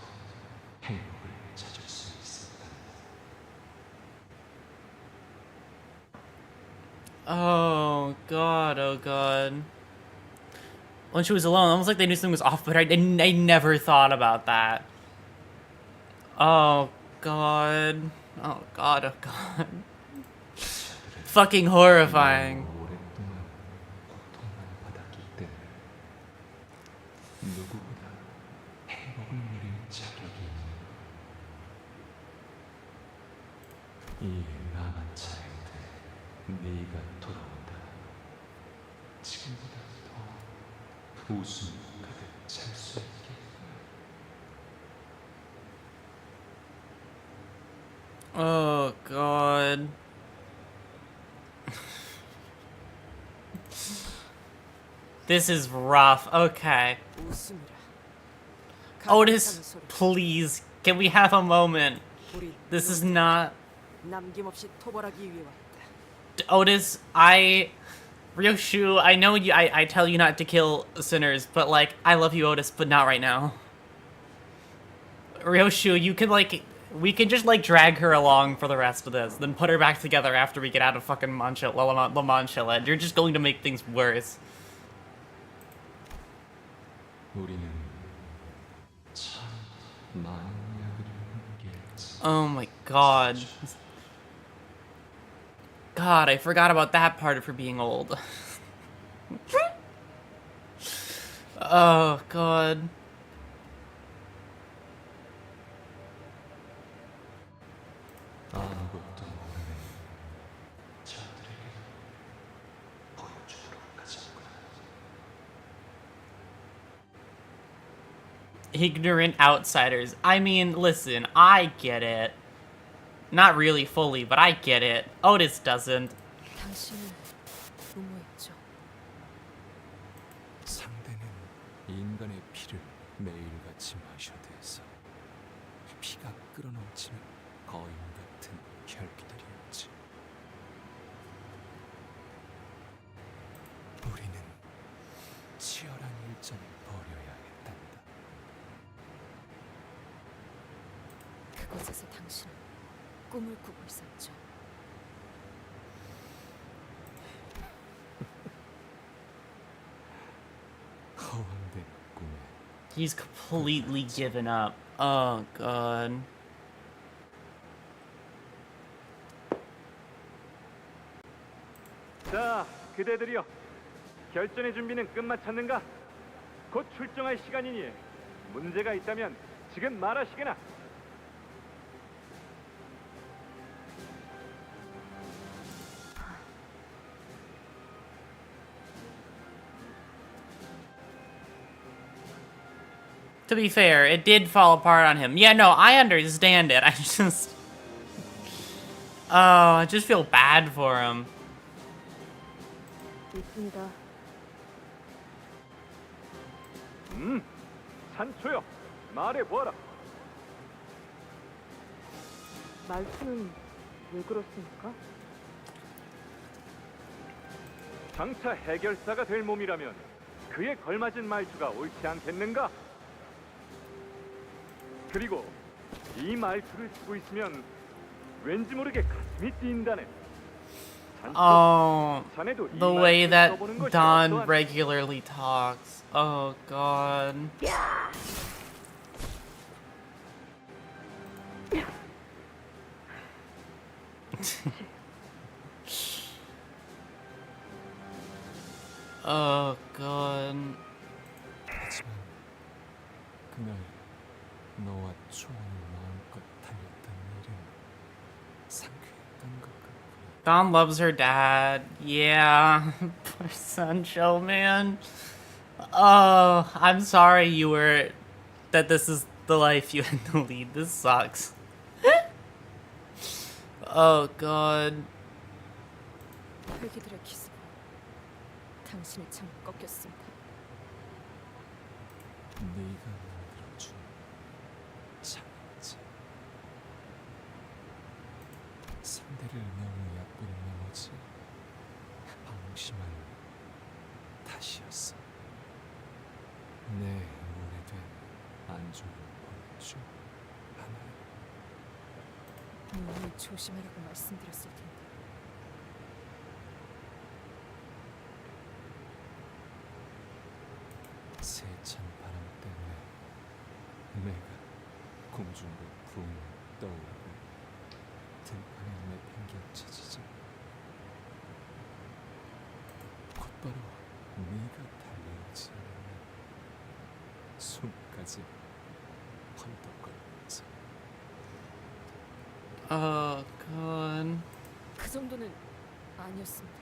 행복을 찾을 수 있었다. Oh, God, oh, God. When she was alone, almost like they knew something was off, but I never thought about that. Oh, God. Oh, God, oh, God. Fucking horrifying. 오랫동안 고통만 받았기 때문에 누구보다 행복을 누릴 자격이 있는 이 남은 차례때 네가 돌아온다. 지금보다 더 웃음이 가득 찰 수 있게. Oh, God. This is rough. Okay. 웃음이라. Otis, please, can we have a moment? 우리 This is not... 남김없이 토벌하기 위해 왔다. Otis, Ryoshu, I know I tell you not to kill sinners, but, like, I love you, Otis, but not right now. Ryoshu, you can, like... We can just, like, drag her along for the rest of this, then put her back together after we get out of fucking La Mancha. You're just going to make things worse. 우리는 참 많은 약을 함께했지. Oh my God. God, I forgot about that part of her being old. Oh, God. 아무것도 모르는 자들에게 보여주도록 하자꾸나. Ignorant outsiders. I mean, listen, I get it. Not really fully, but I get it. Otis doesn't. 당신은 무모했죠. 상대는 인간의 피를 매일같이 마셔대서 피가 끓어넘치는 거인 같은 혈기들이었지. 우리는 치열한 일전을 벌여야 했단다. 그곳에서 당신은 꿈을 꾸고 있었죠. 허황된 꿈에 He's completely given up. Oh, God. 자, 그대들이여. 결전의 준비는 끝마쳤는가? 곧 출정할 시간이니 문제가 있다면 지금 말하시게나. To be fair, it did fall apart on him. Yeah, no, I understand it. I just... Oh, I just feel bad for him. 있습니다. 산초여, 말해 보아라. 말투는 왜 그렇습니까? 장차 해결사가 될 몸이라면 그에 걸맞은 말투가 옳지 않겠는가? 그리고 이 말투를 쓰고 있으면 왠지 모르게 가슴이 뛴다네. Oh, 자네도 이 the way 말투를 that 써보는 것이 Don 어떠한- regularly talks. Oh, God. Oh, God. 하지만 그날 너와 초원을 마음껏 달렸던 일은 상쾌했던 것 같고 Don loves her dad. Yeah. Poor Sancho, man. Oh, I'm sorry you were... that this is the life you had to lead. This sucks. Oh, God. 회기들의 기습으로 당신의 창을 꺾였습니다. 네가 만들어준 창이지. 상대를 너무 얕보는 나머지 방심한 탓이었어. 내 오래된 안주를 보여줘 하나요. 몸을 조심하라고 말씀드렸을 텐데. 세찬 바람 때문에 내가 공중으로 붕 떠오르고 들판에 내팽개쳐지자 곧바로 네가 달려오지 않으면 숨까지 펄떡거리면서 Oh, God. 그 정도는 아니었습니다.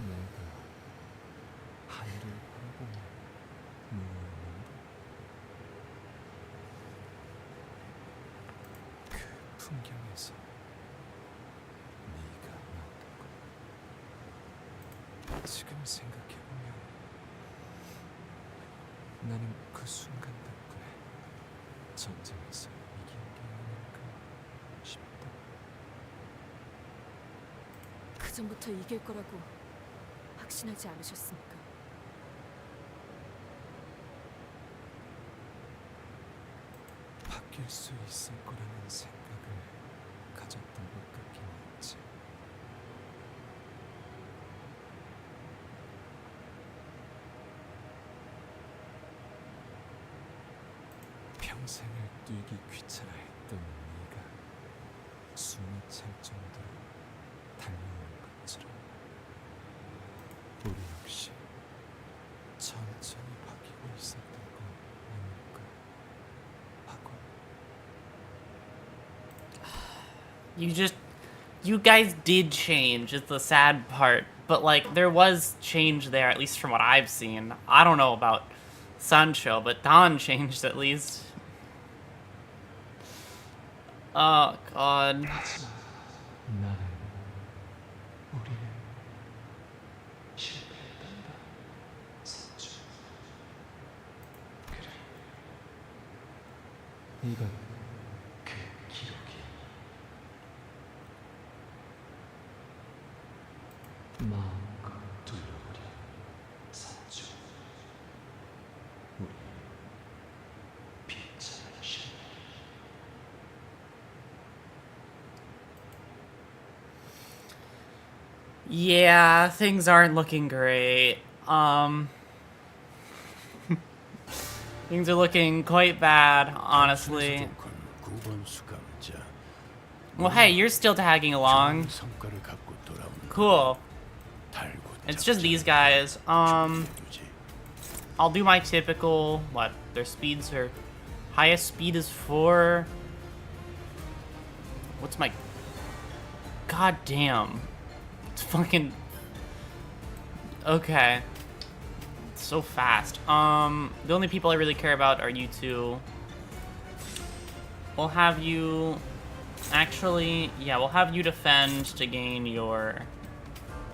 내가 하늘을 바라보며 누워있는데 그 풍경에서 네가 나왔던 것. 지금 생각해보면 나는 그 순간 덕분에 전쟁에서 이긴 게 아닌가 싶다. 그 전부터 이길 거라고 확신하지 않으셨습니까? 바뀔 수 있을 거라는 생각을 가졌던 것 같긴 했지. 평생을 뛰기 귀찮아 했던 네가 숨이 찰 정도로 달려오는 것처럼 우리 역시 천천히 바뀌고 있었던 거 아닐까 하고. You guys did change, is the sad part. But, like, there was change there, at least from what I've seen. I don't know about Sancho, but Don changed at least. Oh, God. 나는 우리는 실패했단다. 산주. 그래. 이건 그 기록이. 마음껏 돌려버려. 산주. 우리 비참한 신. Yeah, things aren't looking great. Things are looking quite bad, honestly. Well, hey, you're still tagging along. Cool. It's just these guys. I'll do my typical, what, their speeds are, highest speed is 4. What's my, god damn. It's fucking, okay. It's so fast. The only people I really care about are you two. We'll have you, actually, yeah, we'll have you defend to gain your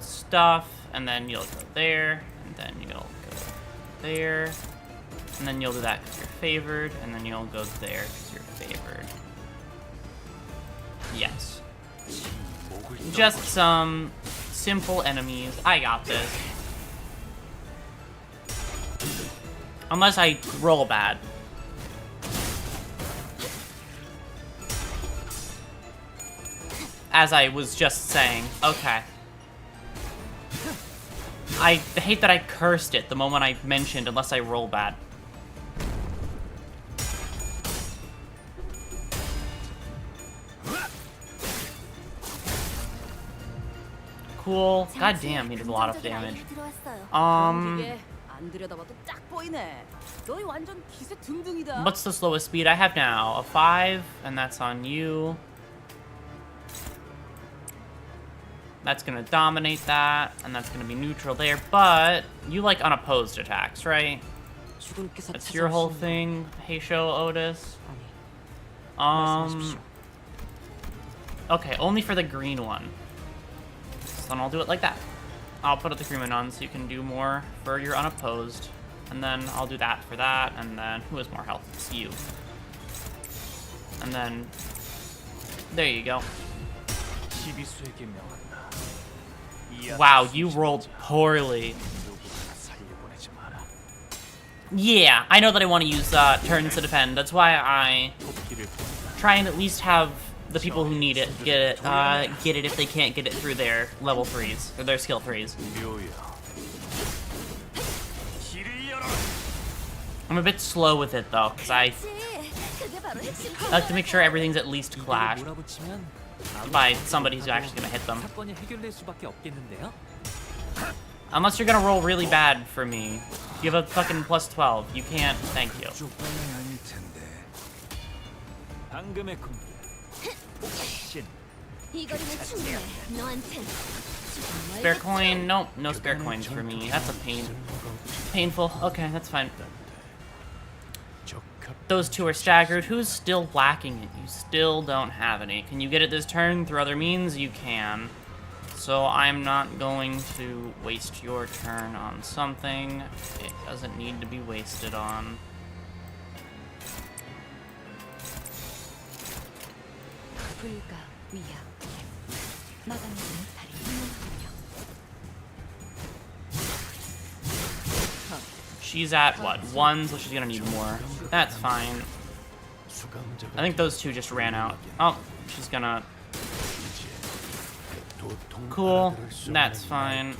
stuff, and then you'll go there, and then you'll go there, and then you'll do that because you're favored, and then you'll go there because you're favored. Yes. Just some simple enemies. I got this. Unless I roll bad. As I was just saying. Okay. I hate that I cursed it the moment I mentioned unless I roll bad. Cool. God damn, he did a lot of damage. What's the slowest speed I have now? A 5, and that's on you. That's gonna dominate that, and that's gonna be neutral there, but you like unopposed attacks, right? That's your whole thing, Heisho Otis. Okay, only for the green one. So then I'll do it like that. I'll put the agreement on so you can do more for your unopposed. And then I'll do that for that, and then who has more health? It's you. And then there you go. Wow, you rolled poorly. Yeah, I know that I want to use turns to defend. That's why I try and at least have the people who need it get it if they can't get it through their level 3s or their skill 3s. I'm a bit slow with it though, because I like to make sure everything's at least clashed by somebody who's actually gonna hit them. Unless you're gonna roll really bad for me. You have a fucking plus 12. You can't. Thank you. Spare coin? Nope, no spare coins for me. That's a pain. Painful. Okay, that's fine. Those two are staggered. Who's still lacking it? You still don't have any. Can you get it this turn through other means? You can. So I'm not going to waste your turn on something it doesn't need to be wasted on. She's at what? 1, so she's gonna need more. That's fine. I think those two just ran out. Oh, she's gonna... Cool, that's fine.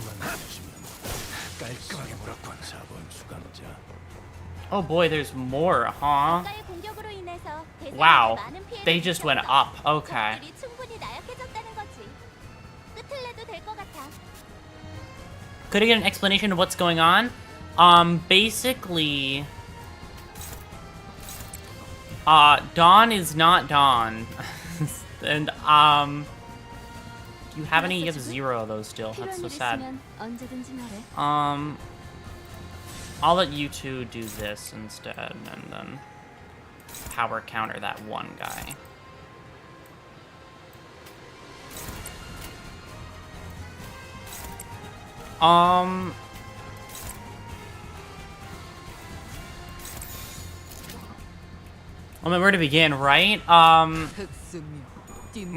Oh boy, there's more, huh? 국가의 공격으로 인해서 Wow. 대상에게 많은 피해를 They just went 입혔어. up. Okay. 적들이 충분히 나약해졌다는 거지. 끝을 내도 될 것 같아. Could I get an explanation of what's going on? Basically, Dawn is not Dawn. And, do you have any? You have 0 of those still. That's so sad. 언제든지 말해. I'll let you two do this instead, and then power counter that one guy. I mean, where to begin, right?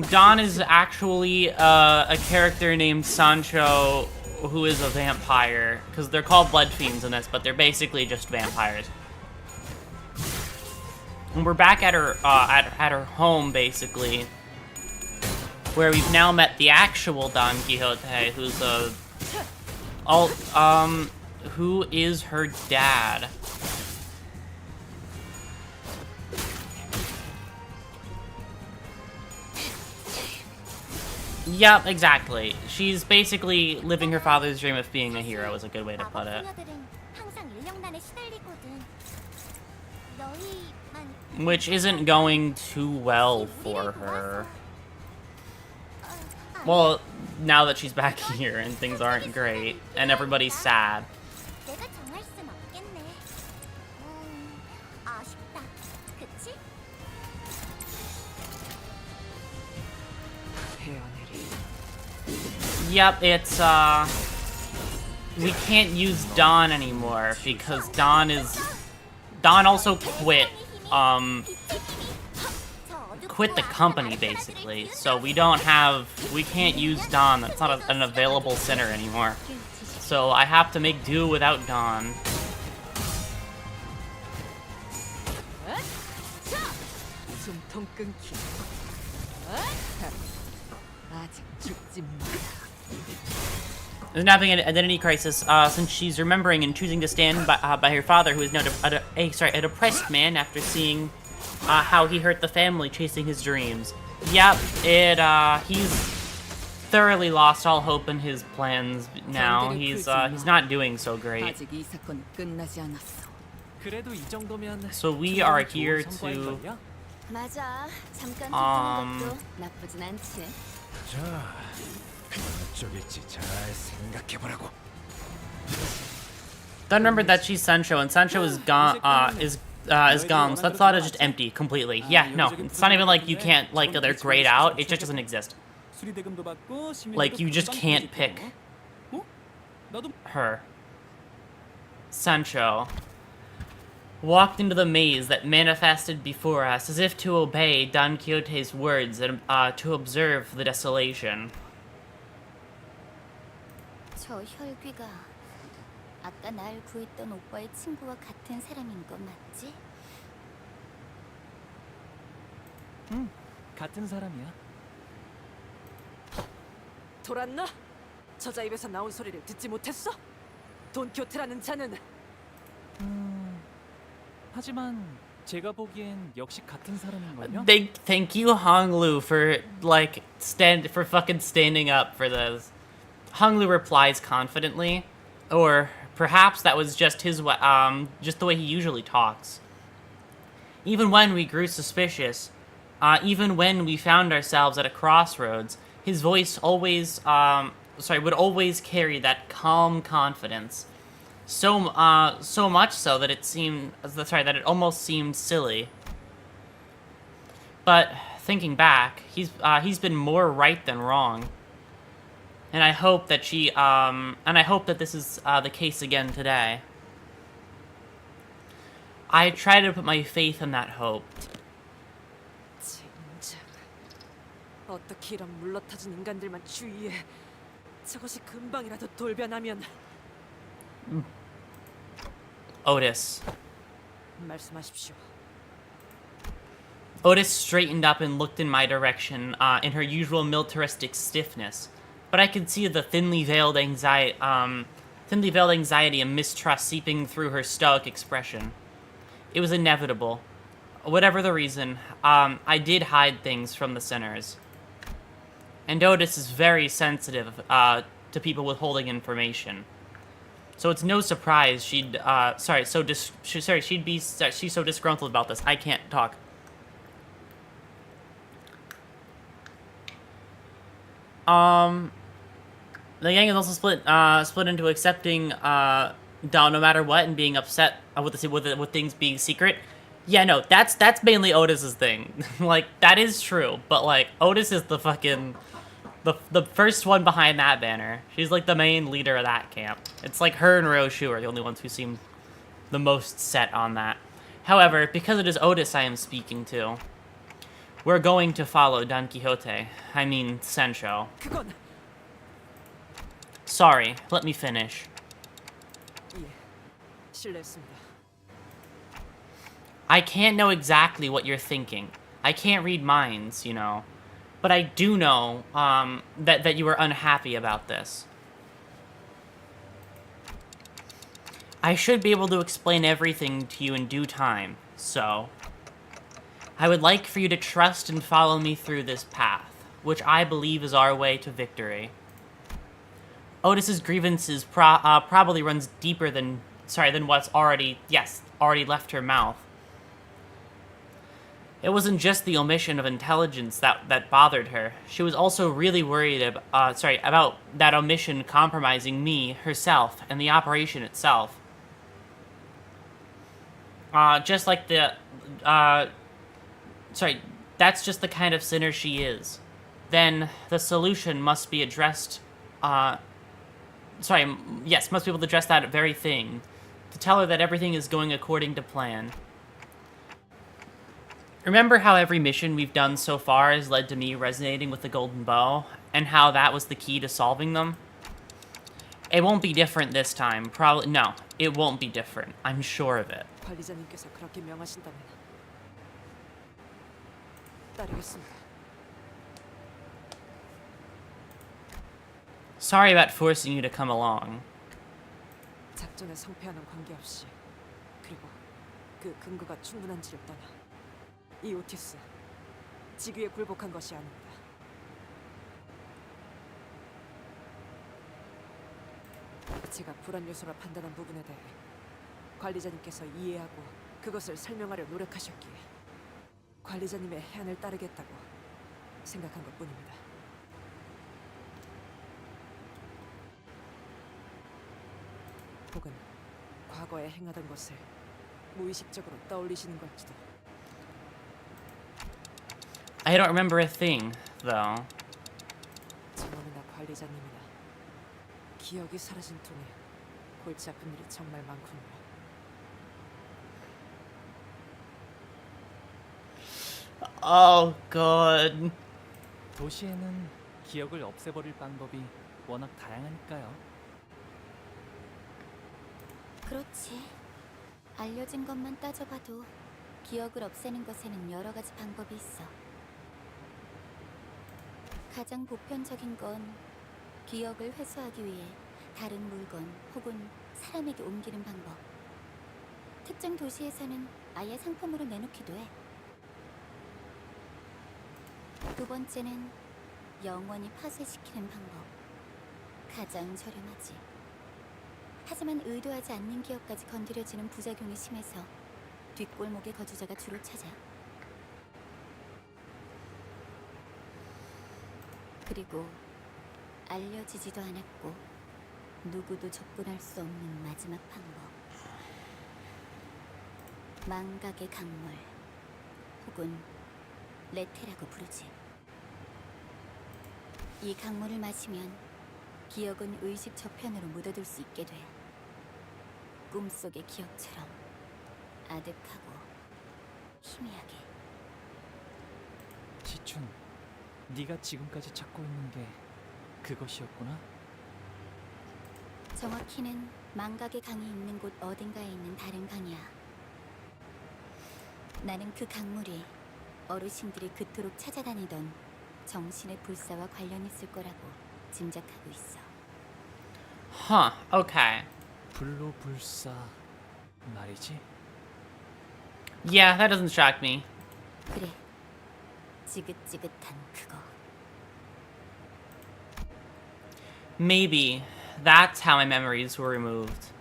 Don is actually a character named Sancho who is a vampire, because they're called blood fiends in this, but they're basically just vampires. And we're back at her at her home, basically, where we've now met the actual Don Quixote, who's who is her dad. Yep, exactly. She's basically living her father's dream of being a hero, is a good way to put it. Which isn't going too well for her. Well, now that she's back here and things aren't great, and everybody's sad. Yep, it's, we can't use Dawn anymore because Dawn also quit the company, basically. So we can't use Dawn. That's not an available center anymore. So I have to make do without Dawn. There's now being an identity crisis since she's remembering and choosing to stand by her father, who is now a depressed man after seeing how he hurt the family chasing his dreams. Yep, he's thoroughly lost all hope in his plans now. He's not doing so great. So we are here to 맞아. 잠깐 듣는 것도 나쁘진 않지. I remember that she's Sancho, and Sancho is gone. Is gone. So that thought is just empty completely. Yeah, no, it's not even like you can't they're grayed out. It just doesn't exist. Like you just can't pick her. Sancho walked into the maze that manifested before us, as if to obey Don Quixote's words and to observe the desolation. 저 혈귀가 아까 날 구했던 오빠의 친구와 같은 사람인 거 맞지? 응, 같은 사람이야. 돌았나? 저자 입에서 나온 소리를 듣지 못했어? 돈키호테라는 자는 하지만 제가 보기엔 역시 같은 사람인걸요? Thank you, Honglu, for fucking standing up for this. Honglu replies confidently, or perhaps that was just just the way he usually talks. Even when we grew suspicious, even when we found ourselves at a crossroads, his voice would always carry that calm confidence. So much so that that it almost seemed silly. But thinking back, he's been more right than wrong. And I hope that this is the case again today. I try to put my faith in that hope. 젠장. 어떻게 이런 물러터진 인간들만 주의해. 저것이 금방이라도 돌변하면. Otis. 말씀하십시오. Otis straightened up and looked in my direction in her usual militaristic stiffness, but I could see the thinly veiled anxiety and mistrust seeping through her stoic expression. It was inevitable. Whatever the reason, I did hide things from the sinners. And Otis is very sensitive to people withholding information. So it's no surprise she'd she's so disgruntled about this. I can't talk. The gang is also split into accepting down no matter what and being upset with things being secret. Yeah, no, that's mainly Otis's thing. Like, that is true, but like Otis is the fucking the first one behind that banner. She's like the main leader of that camp. It's like her and Roshu are the only ones who seem the most set on that. However, because it is Otis I am speaking to, we're going to follow Don Quixote. I mean, Sencho. 그건 Sorry, let me finish. 예, 실례했습니다. I can't know exactly what you're thinking. I can't read minds, you know. But I do know that you were unhappy about this. I should be able to explain everything to you in due time, so I would like for you to trust and follow me through this path, which I believe is our way to victory. Otis's grievances probably runs deeper than what's already left her mouth. It wasn't just the omission of intelligence that bothered her. She was also really worried about that omission compromising me, herself, and the operation itself. That's just the kind of sinner she is. Then the solution must be addressed, must be able to address that very thing. To tell her that everything is going according to plan. Remember how every mission we've done so far has led to me resonating with the Golden Bow, and how that was the key to solving them? It won't be different this time. No, it won't be different. I'm sure of it. 관리자님께서 그렇게 명하신다면 따르겠습니다. Sorry about forcing you to come along. 작전에 성패하는 관계없이 그리고 그 근거가 충분한지를 떠나 이 오티스 직위에 굴복한 것이 아닙니다. 제가 불안 요소라 판단한 부분에 대해 관리자님께서 이해하고 그것을 설명하려 노력하셨기에 관리자님의 해안을 따르겠다고 생각한 것뿐입니다. 혹은 과거에 행하던 것을 무의식적으로 떠올리시는 걸지도. I don't remember a thing, though. 전원이나 관리자님이나 기억이 사라진 통에 골치 아픈 일이 정말 많군요. Oh, God. 도시에는 기억을 없애버릴 방법이 워낙 다양하니까요. 그렇지. 알려진 것만 따져봐도 기억을 없애는 것에는 여러 가지 방법이 있어. 가장 보편적인 건 기억을 회수하기 위해 다른 물건 혹은 사람에게 옮기는 방법. 특정 도시에서는 아예 상품으로 내놓기도 해. 두 번째는 영원히 파쇄시키는 방법. 가장 저렴하지. 하지만 의도하지 않는 기억까지 건드려지는 부작용이 심해서 뒷골목의 거주자가 주로 찾아. 그리고 알려지지도 않았고 누구도 접근할 수 없는 마지막 방법. 망각의 강물 혹은 레테라고 부르지. 이 강물을 마시면 기억은 의식 저편으로 묻어둘 수 있게 돼. 꿈속의 기억처럼 아득하고 희미하게. 지춘, 네가 지금까지 찾고 있는 게 그것이었구나? 정확히는 망각의 강이 있는 곳 어딘가에 있는 다른 강이야. 나는 그 강물이 어르신들이 그토록 찾아다니던 정신의 불사와 관련있을 거라고 짐작하고 있어. Huh, okay. 불로불사 말이지? Yeah, that doesn't shock me. 그래. 지긋지긋한 그거. Maybe that's how my memories were removed.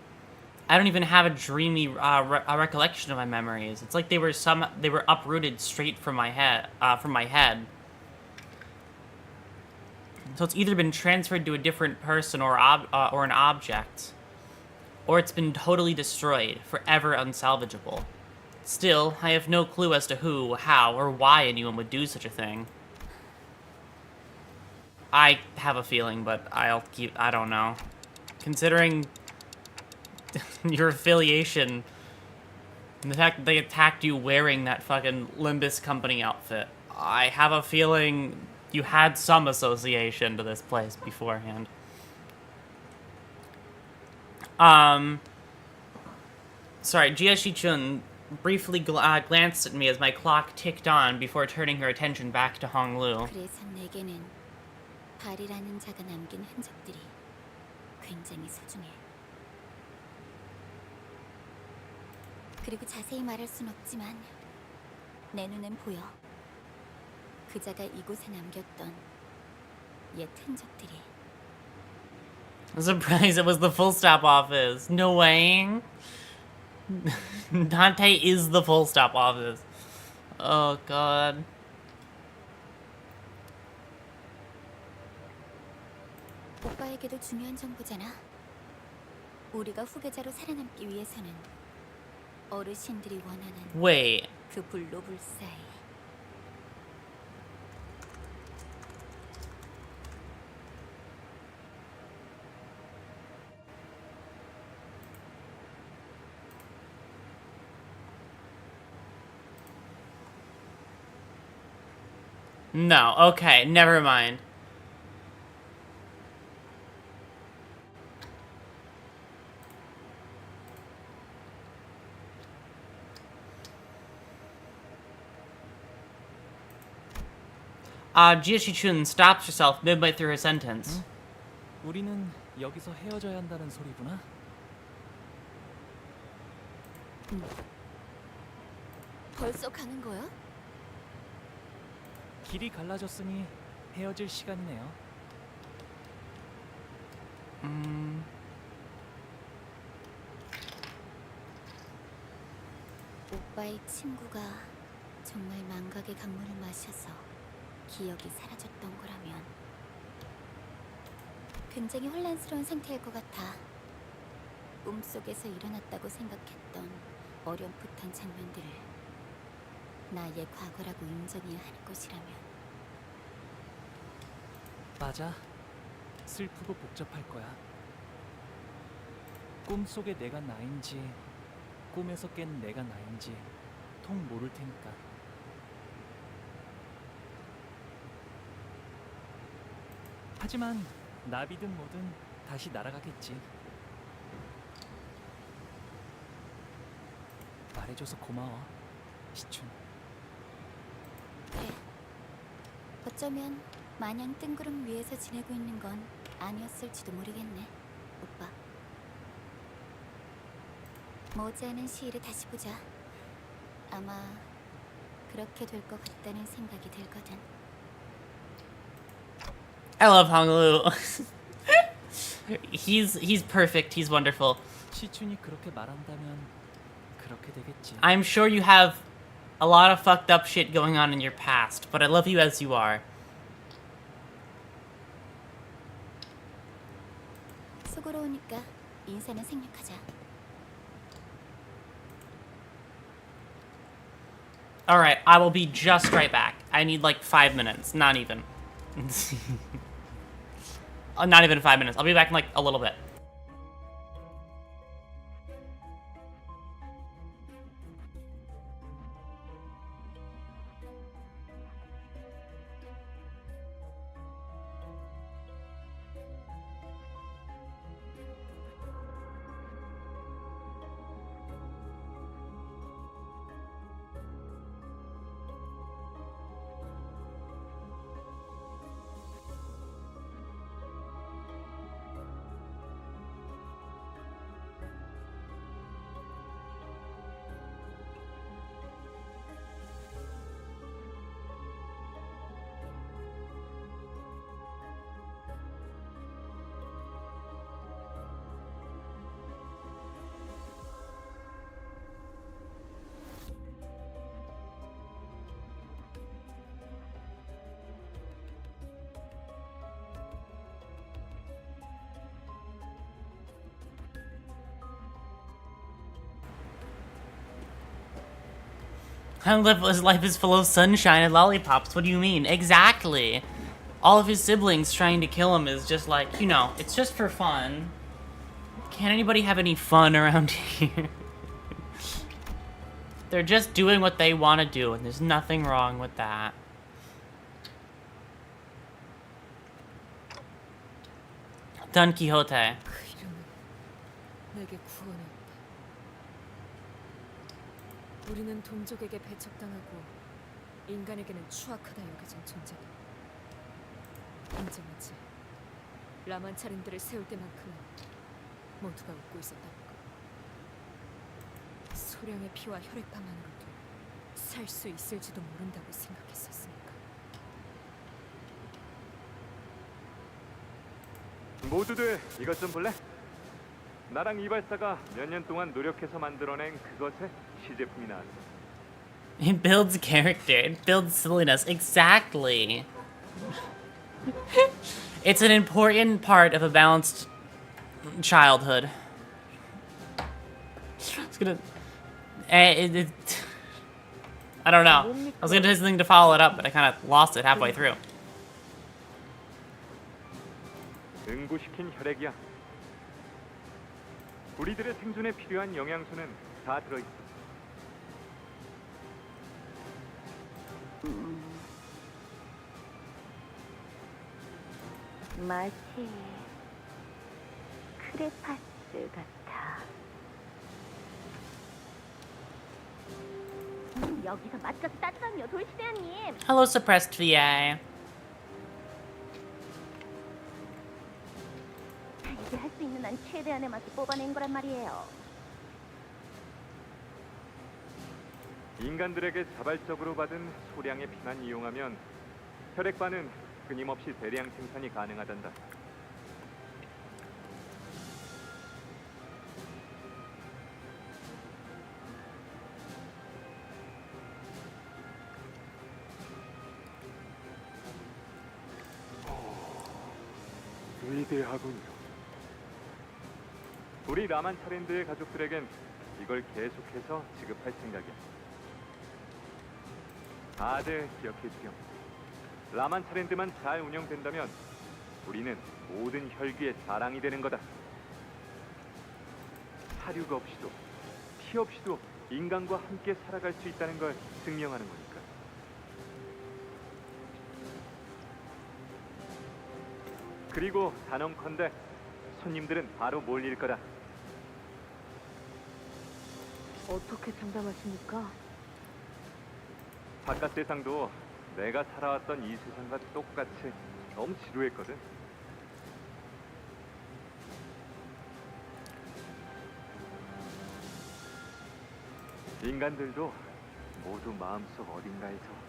I don't even have a dreamy a recollection of my memories. It's like they were uprooted straight from my head. So it's either been transferred to a different person or an object, or it's been totally destroyed, forever unsalvageable. Still, I have no clue as to who, how, or why anyone would do such a thing. I have a feeling, but I don't know. Considering your affiliation and the fact that they attacked you wearing that fucking LIMBUS Company outfit, I have a feeling you had some association to this place beforehand. Sorry, Jiashi-chun briefly glanced at me as my clock ticked on before turning her attention back to Honglu. 그래서 내게는 발이라는 자가 남긴 흔적들이 굉장히 소중해. 그리고 자세히 말할 순 없지만 내 눈엔 보여. 그자가 이곳에 남겼던 옛 흔적들이. I'm surprised it was the full stop office. No way. Dante is the full stop office. Oh god. 오빠에게도 중요한 정보잖아. 우리가 후계자로 살아남기 위해서는 어르신들이 원하는 Wait. 그 불로불사의 No, okay, never mind. Jiashi-chun stops herself midway through her sentence. 우리는 여기서 헤어져야 한다는 소리구나. 벌써 가는 거야? 길이 갈라졌으니 헤어질 시간이네요. 오빠의 친구가 정말 망각의 강물을 마셔서 기억이 사라졌던 거라면 굉장히 혼란스러운 상태일 것 같아. 꿈속에서 일어났다고 생각했던 어렴풋한 장면들을 나의 과거라고 인정해야 할 것이라면. 맞아. 슬프고 복잡할 거야. 꿈속의 내가 나인지 꿈에서 깬 내가 나인지 통 모를 테니까. 하지만 나비든 뭐든 다시 날아가겠지. 말해줘서 고마워, 시춘. 그래. 어쩌면 마냥 뜬구름 위에서 지내고 있는 건 아니었을지도 모르겠네, 오빠. 머지않은 시일에 다시 보자. 아마 그렇게 될 것 같다는 생각이 들거든. I love Honglu. he's perfect. He's wonderful. 시춘이 그렇게 말한다면 그렇게 되겠지. I'm sure you have a lot of fucked up shit going on in your past, but I love you as you are. 속으로 오니까 인사는 생략하자. Alright, I will be just right back. I need like 5 minutes. Not even. Not even 5 minutes. I'll be back in like a little bit. His life is full of sunshine and lollipops. What do you mean? Exactly. All of his siblings trying to kill him is just like, you know, it's just for fun. Can't anybody have any fun around here? They're just doing what they want to do, and there's nothing wrong with that. Don Quixote. 그 이름은 내게 구원이었다. 우리는 동족에게 배척당하고 인간에게는 추악하다 여겨진 존재다. 인정하지. 라만차린들을 세울 때만큼은 모두가 웃고 있었다는 것. 소량의 피와 혈액파만으로도 살 수 있을지도 모른다고 생각했었으니까. 모두들 이것 좀 볼래? 나랑 이발사가 몇 년 동안 노력해서 만들어낸 그것의 시제품이 나왔어. It builds character. It builds silliness. Exactly. It's an important part of a balanced childhood. It's gonna... I don't know. I was gonna do something to follow it up, but I kind of lost it halfway through. 응고시킨 혈액이야. 우리들의 생존에 필요한 영양소는 다 들어있어. 마치 크레파스 같아. 여기서 맛까지 따뜻하며 돌시대한님. Hello, suppressed VA. 이제 할 수 있는 한 최대한의 맛을 뽑아낸 거란 말이에요. 인간들에게 자발적으로 받은 소량의 피만 이용하면 혈액반은 끊임없이 대량 생산이 가능하단다. 위대하군요. 우리 라만차랜드의 가족들에겐 이걸 계속해서 지급할 생각이야. 다들 기억해주렴. 라만차랜드만 잘 운영된다면 우리는 모든 혈기의 자랑이 되는 거다. 사료가 없이도 피 없이도 인간과 함께 살아갈 수 있다는 걸 증명하는 거니까. 그리고 단언컨대 손님들은 바로 몰릴 거다. 어떻게 장담하십니까? 바깥 세상도 내가 살아왔던 이 세상과 똑같이 너무 지루했거든. 인간들도 모두 마음속 어딘가에서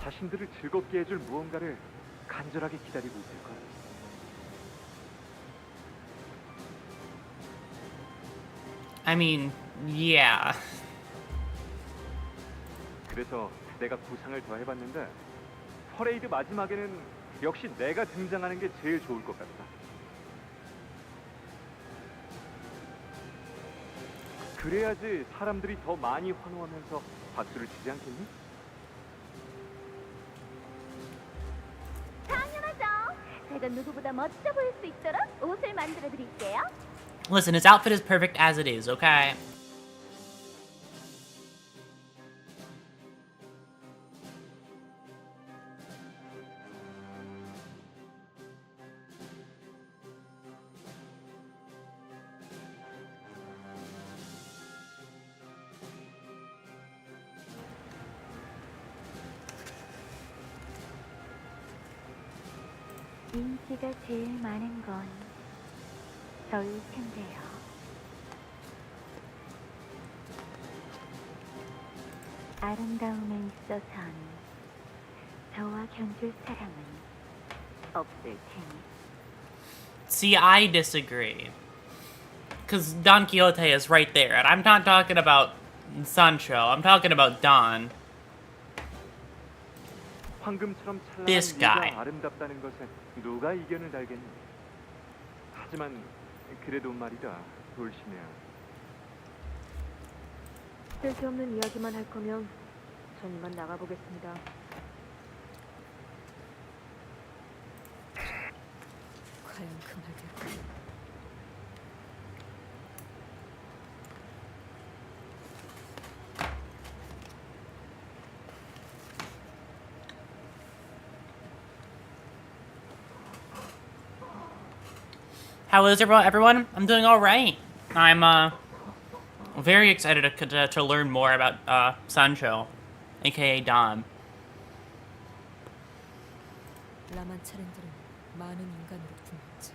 자신들을 즐겁게 해줄 무언가를 간절하게 기다리고 있을 거야. I mean, yeah. 그래서 내가 구상을 더 해봤는데 퍼레이드 마지막에는 역시 내가 등장하는 게 제일 좋을 것 같다. 그래야지 사람들이 더 많이 환호하면서 박수를 치지 않겠니? 당연하죠. 제가 누구보다 멋져 보일 수 있도록 옷을 만들어 드릴게요. Listen, his outfit is perfect as it is, okay? 인기가 제일 많은 건 저일 텐데요. 아름다움에 있어선 저와 견줄 사람은 없을 테니. See, I disagree. Because Don Quixote is right there, and I'm not talking about Sancho, I'm talking about Don. 황금처럼 This 찬란한 guy. 네가 아름답다는 것에 누가 이견을 달겠니? 하지만 그래도 말이다, 돌심이야. 쓸데없는 이야기만 할 거면 전 이만 나가보겠습니다. 과연 그 말대로. How is everyone? I'm doing all right. I'm very excited to learn more about Sancho, aka Dom. 라만 차량들은 많은 인간으로 굶었지.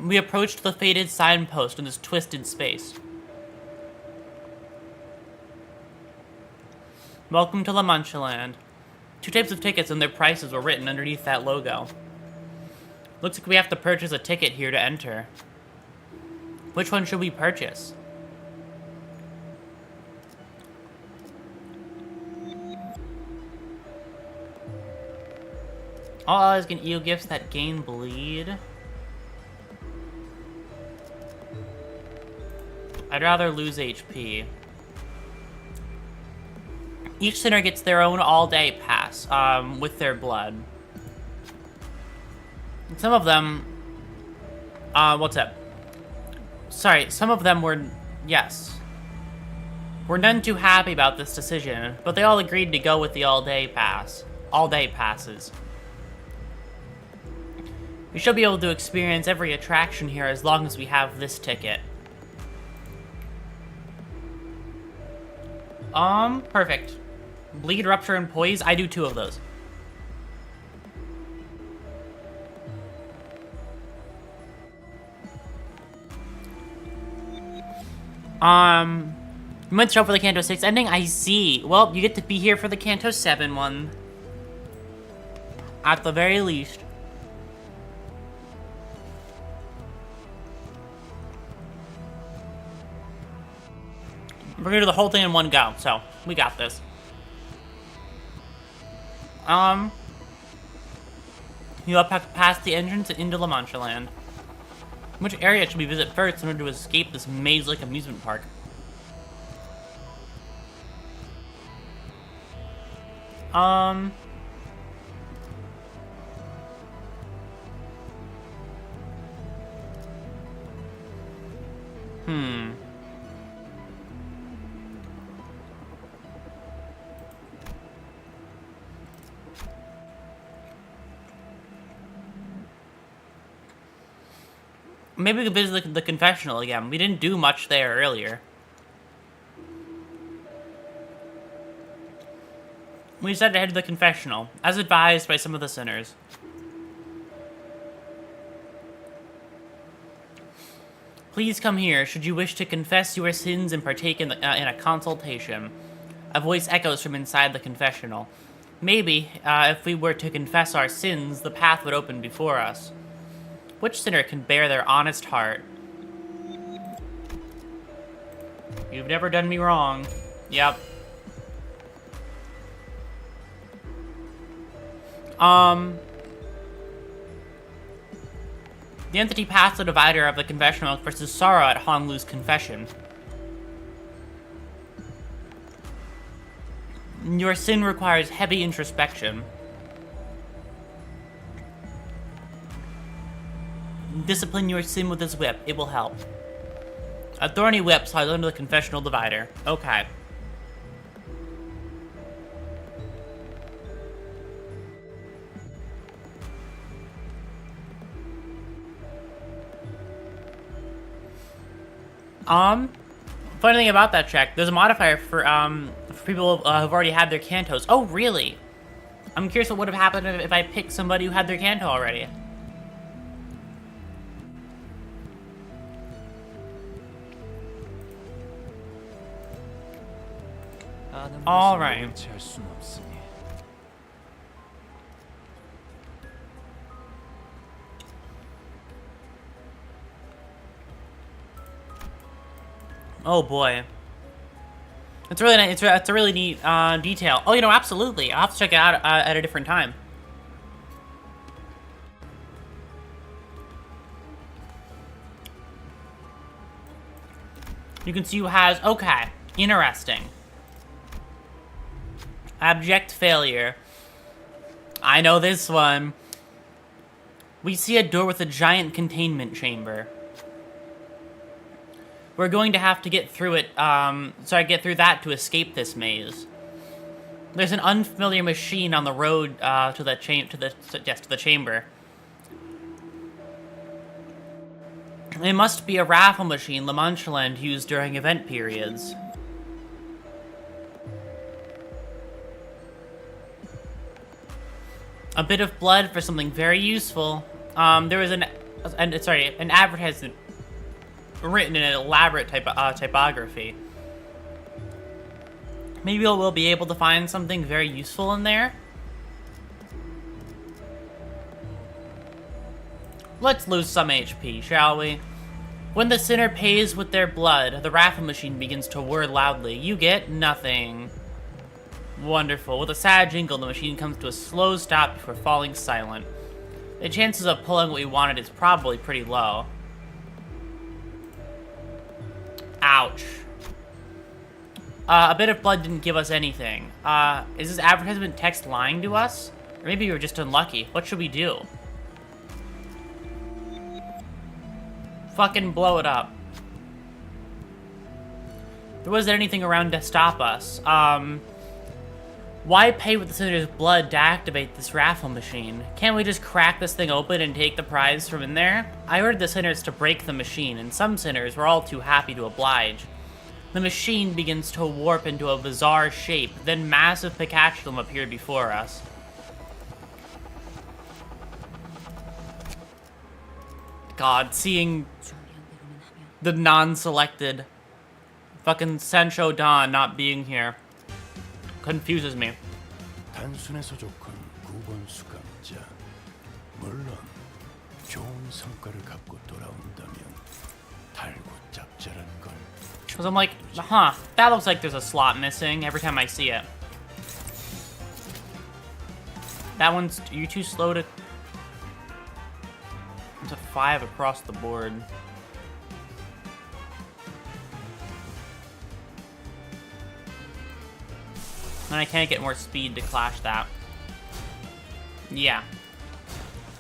We approached the faded signpost in this twisted space. Welcome to La Mancha Land. 2 types of tickets and their prices were written underneath that logo. Looks like we have to purchase a ticket here to enter. Which one should we purchase? All allies get EO gifts that gain bleed. I'd rather lose HP. Each sinner gets their own all-day pass, with their blood. Some of them... what's up? Sorry, some of them were... yes. Were none too happy about this decision, but they all agreed to go with the all-day pass. All-day passes. We should be able to experience every attraction here as long as we have this ticket. Perfect. Bleed, Rupture, and Poise. I do 2 of those. You went to show for the Canto 6 ending? I see. Well, you get to be here for the Canto 7 one. At the very least. We're gonna do the whole thing in one go, so we got this. You have to pass the entrance into La Mancha Land. Which area should we visit first in order to escape this maze-like amusement park? Maybe we could visit the confessional again. We didn't do much there earlier. We decided to head to the confessional, as advised by some of the sinners. Please come here should you wish to confess your sins and partake in a consultation. A voice echoes from inside the confessional. Maybe, if we were to confess our sins, the path would open before us. Which sinner can bear their honest heart? You've never done me wrong. Yep. The entity past the divider of the confessional expresses sorrow at Honglu's confession. Your sin requires heavy introspection. Discipline your sin with this whip. It will help. A thorny whip slides under the confessional divider. Okay. Funny thing about that check, there's a modifier for people who've already had their cantos. Oh, really? I'm curious what would have happened if I picked somebody who had their canto already. All right. Oh boy. It's really nice. It's a really neat detail. Oh, you know, absolutely. I'll have to check it out at a different time. You can see who has... Okay. Interesting. Abject failure. I know this one. We see a door with a giant containment chamber. We're going to have to get through it, get through that to escape this maze. There's an unfamiliar machine on the road to the chamber. It must be a raffle machine Lamanchaland used during event periods. A bit of blood for something very useful. There was an advertisement written in an elaborate typography. Maybe we'll be able to find something very useful in there. Let's lose some HP, shall we? When the sinner pays with their blood, the raffle machine begins to whir loudly. You get nothing. Wonderful. With a sad jingle, the machine comes to a slow stop before falling silent. The chances of pulling what we wanted is probably pretty low. Ouch. A bit of blood didn't give us anything. Is this advertisement text lying to us? Or maybe we were just unlucky. What should we do? Fucking blow it up. There wasn't anything around to stop us. Why pay with the sinner's blood to activate this raffle machine? Can't we just crack this thing open and take the prize from in there? I ordered the sinners to break the machine, and some sinners were all too happy to oblige. The machine begins to warp into a bizarre shape, then massive Pikachu appeared before us. God, seeing the non-selected fucking Sencho Don not being here confuses me. 단순해서 좋건 9번 수감자. 물론 좋은 성과를 갖고 돌아온다면 달고 짭짤한 건. Because I'm like, huh, that looks like there's a slot missing every time I see it. That one's, you're too slow to... It's a 5 across the board. And I can't get more speed to clash that. Yeah.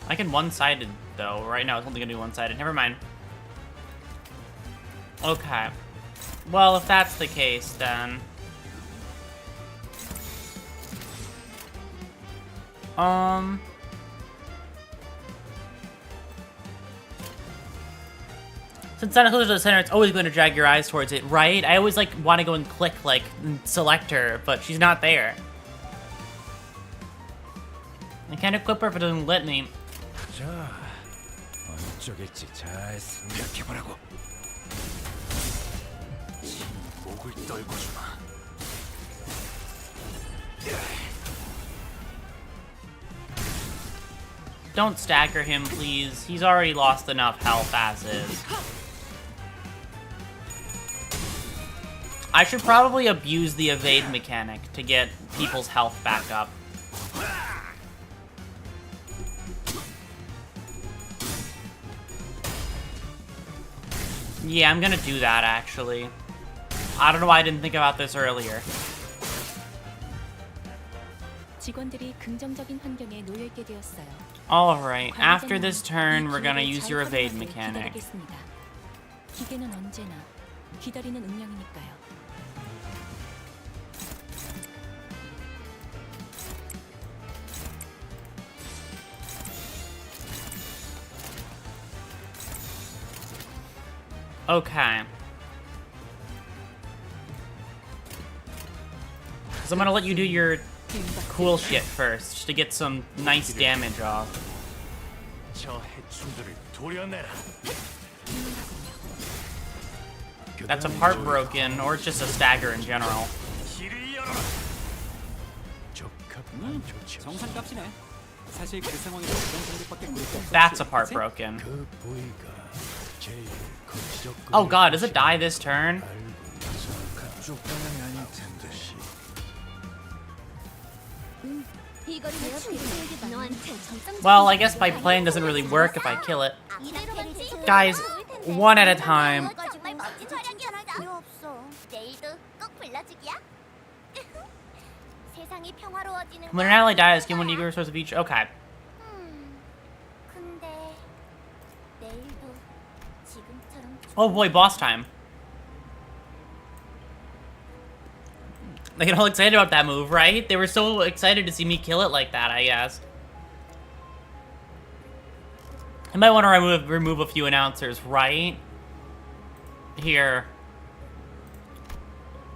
I can one-sided, though. Right now, it's only gonna be one-sided. Never mind. Okay. Well, if that's the case, then... Since Santa Claus is the center, it's always going to drag your eyes towards it, right? I always, like, want to go and click, like, and select her, but she's not there. I can't equip her if it doesn't let me. 자, 어느 쪽일지 잘 생각해보라고. 목을 떨고 주마. Don't stagger him, please. He's already lost enough health as is. I should probably abuse the evade mechanic to get people's health back up. Yeah, I'm gonna do that, actually. I don't know why I didn't think about this earlier. 직원들이 긍정적인 환경에 놓여 있게 되었어요. Alright, after this turn, we're gonna use your evade mechanic. 기계는 언제나 기다리는 운명이니까요. Okay. So I'm gonna let you do your cool shit first to get some nice damage off. That's a part broken, or it's just a stagger in general. 사실 그 상황에서 그런 공격밖에 구할 게 없었지. That's a part broken. 그 부위가 Oh god, does it die this turn? Well, I guess my plan doesn't really work if I kill it. Guys, one at a time. When an ally dies, give one eager resource of each. Okay. Oh boy, boss time. They get all excited about that move, right? They were so excited to see me kill it like that, I guess. I might want to remove a few announcers, right? Here.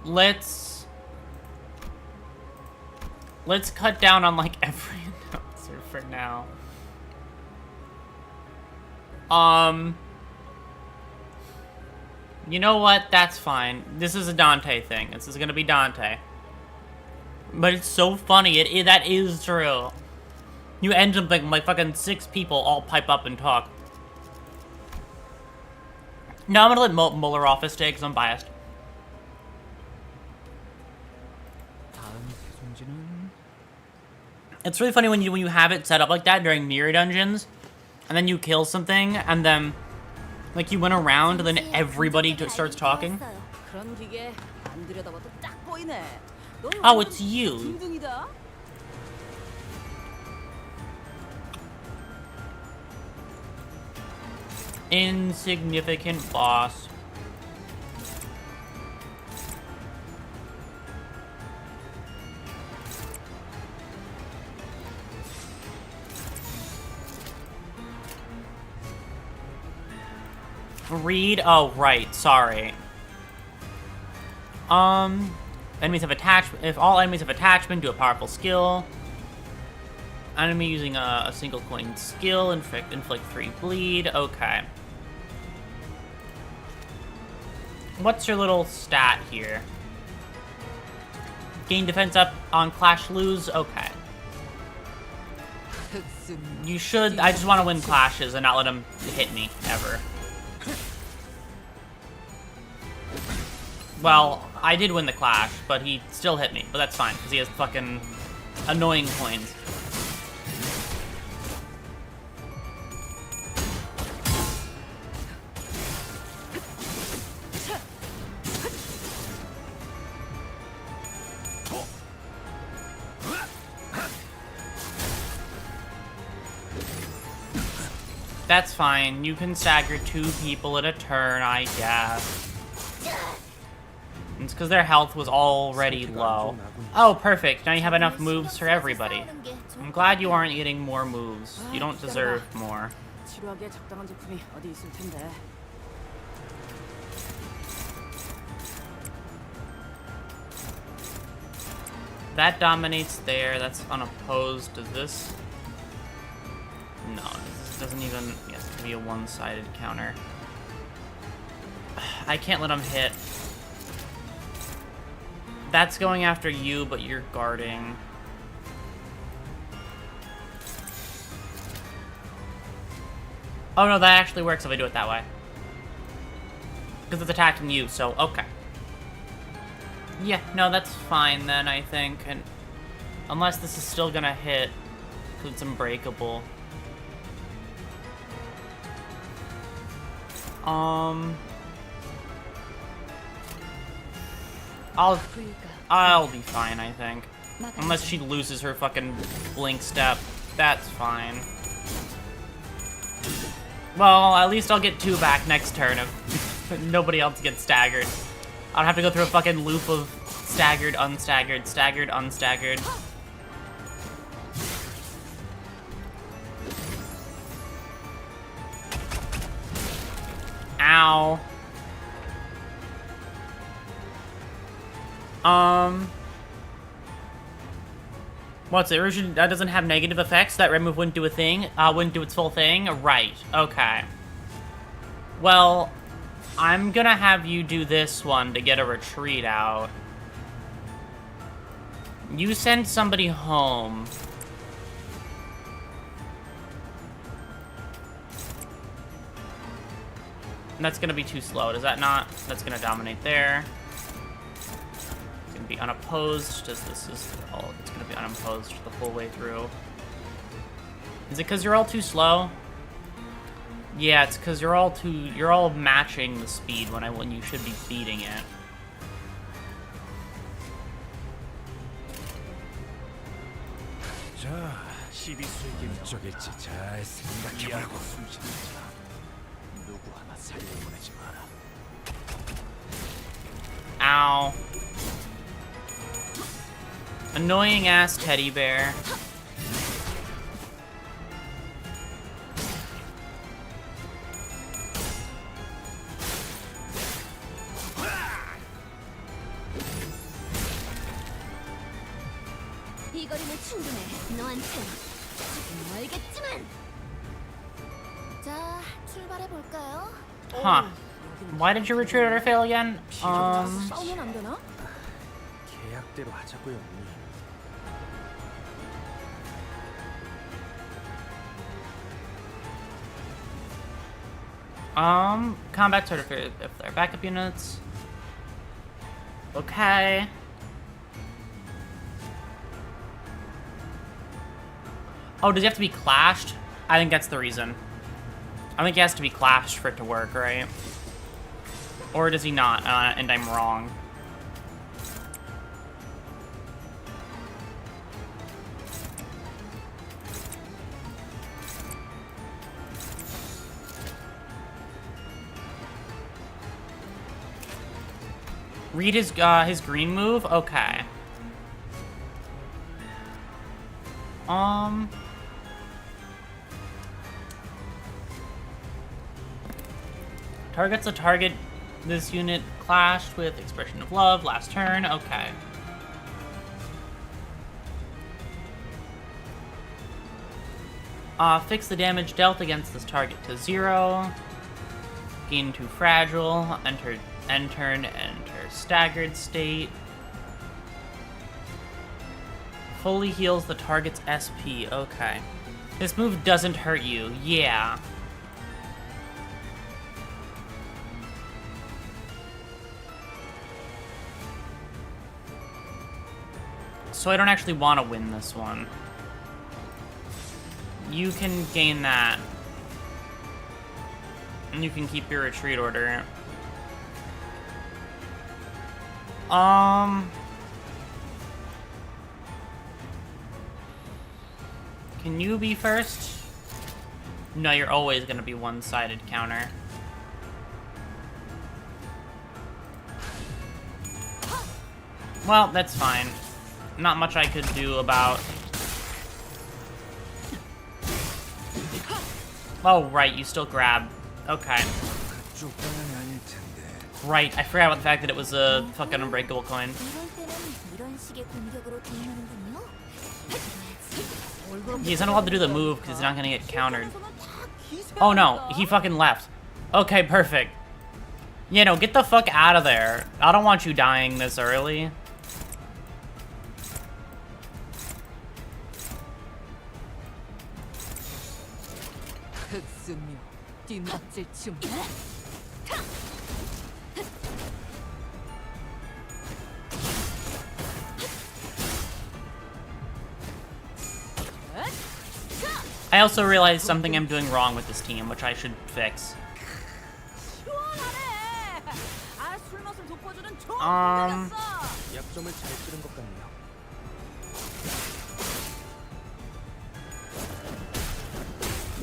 Let's cut down on, like, every announcer for now. You know what? That's fine. This is a Dante thing. This is gonna be Dante. But it's so funny. That is true. You end up like fucking 6 people all pipe up and talk. No, I'm gonna let Muller off his stay because I'm biased. It's really funny when you have it set up like that during mirror dungeons, and then you kill something, and then like you went around, and then everybody starts talking. Oh, it's you. Insignificant boss. Read? Oh, right. Sorry. Enemies have attachment. If all enemies have attachment, do a powerful skill. Enemy using a single coin skill, inflict 3 bleed. Okay. What's your little stat here? Gain defense up on clash lose. Okay. You should. I just want to win clashes and not let him hit me ever. Well, I did win the clash, but he still hit me. But that's fine, because he has fucking annoying coins. That's fine. You can stagger 2 people at a turn, I guess. It's because their health was already low. Oh, perfect. Now you have enough moves for everybody. I'm glad you aren't getting more moves. You don't deserve more. That dominates there. That's unopposed. Does this? No, this doesn't even... Yes, it can be a one-sided counter. I can't let him hit. That's going after you, but you're guarding. Oh no, that actually works if I do it that way. Because it's attacking you, so okay. Yeah, no, that's fine then, I think. And unless this is still gonna hit, because it's unbreakable. I'll be fine, I think. Unless she loses her fucking blink step. That's fine. Well, at least I'll get 2 back next turn if nobody else gets staggered. I don't have to go through a fucking loop of staggered, unstaggered, staggered, unstaggered. Ow. What's it? Erosion that doesn't have negative effects. That red move wouldn't do a thing. Wouldn't do its full thing. Right. Okay. Well, I'm gonna have you do this one to get a retreat out. You send somebody home. That's gonna be too slow, does that not? That's gonna dominate there. It's gonna be unopposed, as this is all, it's gonna be unopposed the whole way through. Is it because you're all too slow? Yeah, it's because you're all matching the speed when you should be beating it. 이쪽일지 잘 생각해보라고. 누구 하나 살려 보내지 마라. Ow. Annoying ass teddy bear. 이 거리는 충분해. 너한텐 조금 멀겠지만. 자, 출발해 볼까요? Huh. Why did your retreat order fail again? 싸우면 안 되나? 계약대로 하자고요. Combat sort of if they're backup units. Okay. Oh, does he have to be clashed? I think that's the reason. I think he has to be clashed for it to work, right? Or does he not? And I'm wrong. Read his green move? Okay. Targets a target this unit clashed with expression of love last turn. Okay. Fix the damage dealt against this target to 0. Gain 2 fragile. Enter staggered state. Fully heals the target's SP. Okay. This move doesn't hurt you. Yeah. So I don't actually want to win this one. You can gain that. And you can keep your retreat order. Can you be first? No, you're always gonna be one-sided counter. Well, that's fine. Not much I could do about... Oh, right, you still grab. Okay. Right, I forgot about the fact that it was a fucking unbreakable coin. He's not allowed to do the move because he's not gonna get countered. Oh no, he fucking left. Okay, perfect. Yeah, no, get the fuck out of there. I don't want you dying this early. I also realized something I'm doing wrong with this team, which I should fix.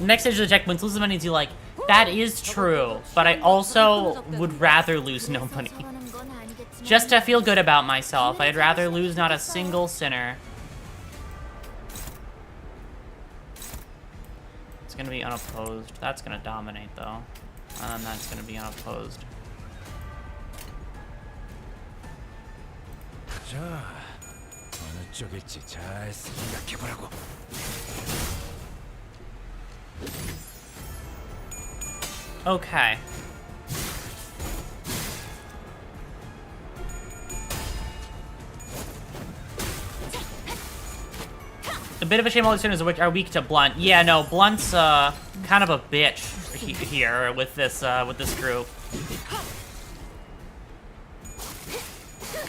Next stage of the deck, wins, loses money, you like, that is true, but I also would rather lose no money. Just to feel good about myself, I'd rather lose not a single sinner. It's gonna be unopposed. That's gonna dominate though. And then that's gonna be unopposed. Okay. bit of a shame all these tuners are weak to Blunt. Yeah, no, Blunt's kind of a bitch here with this group.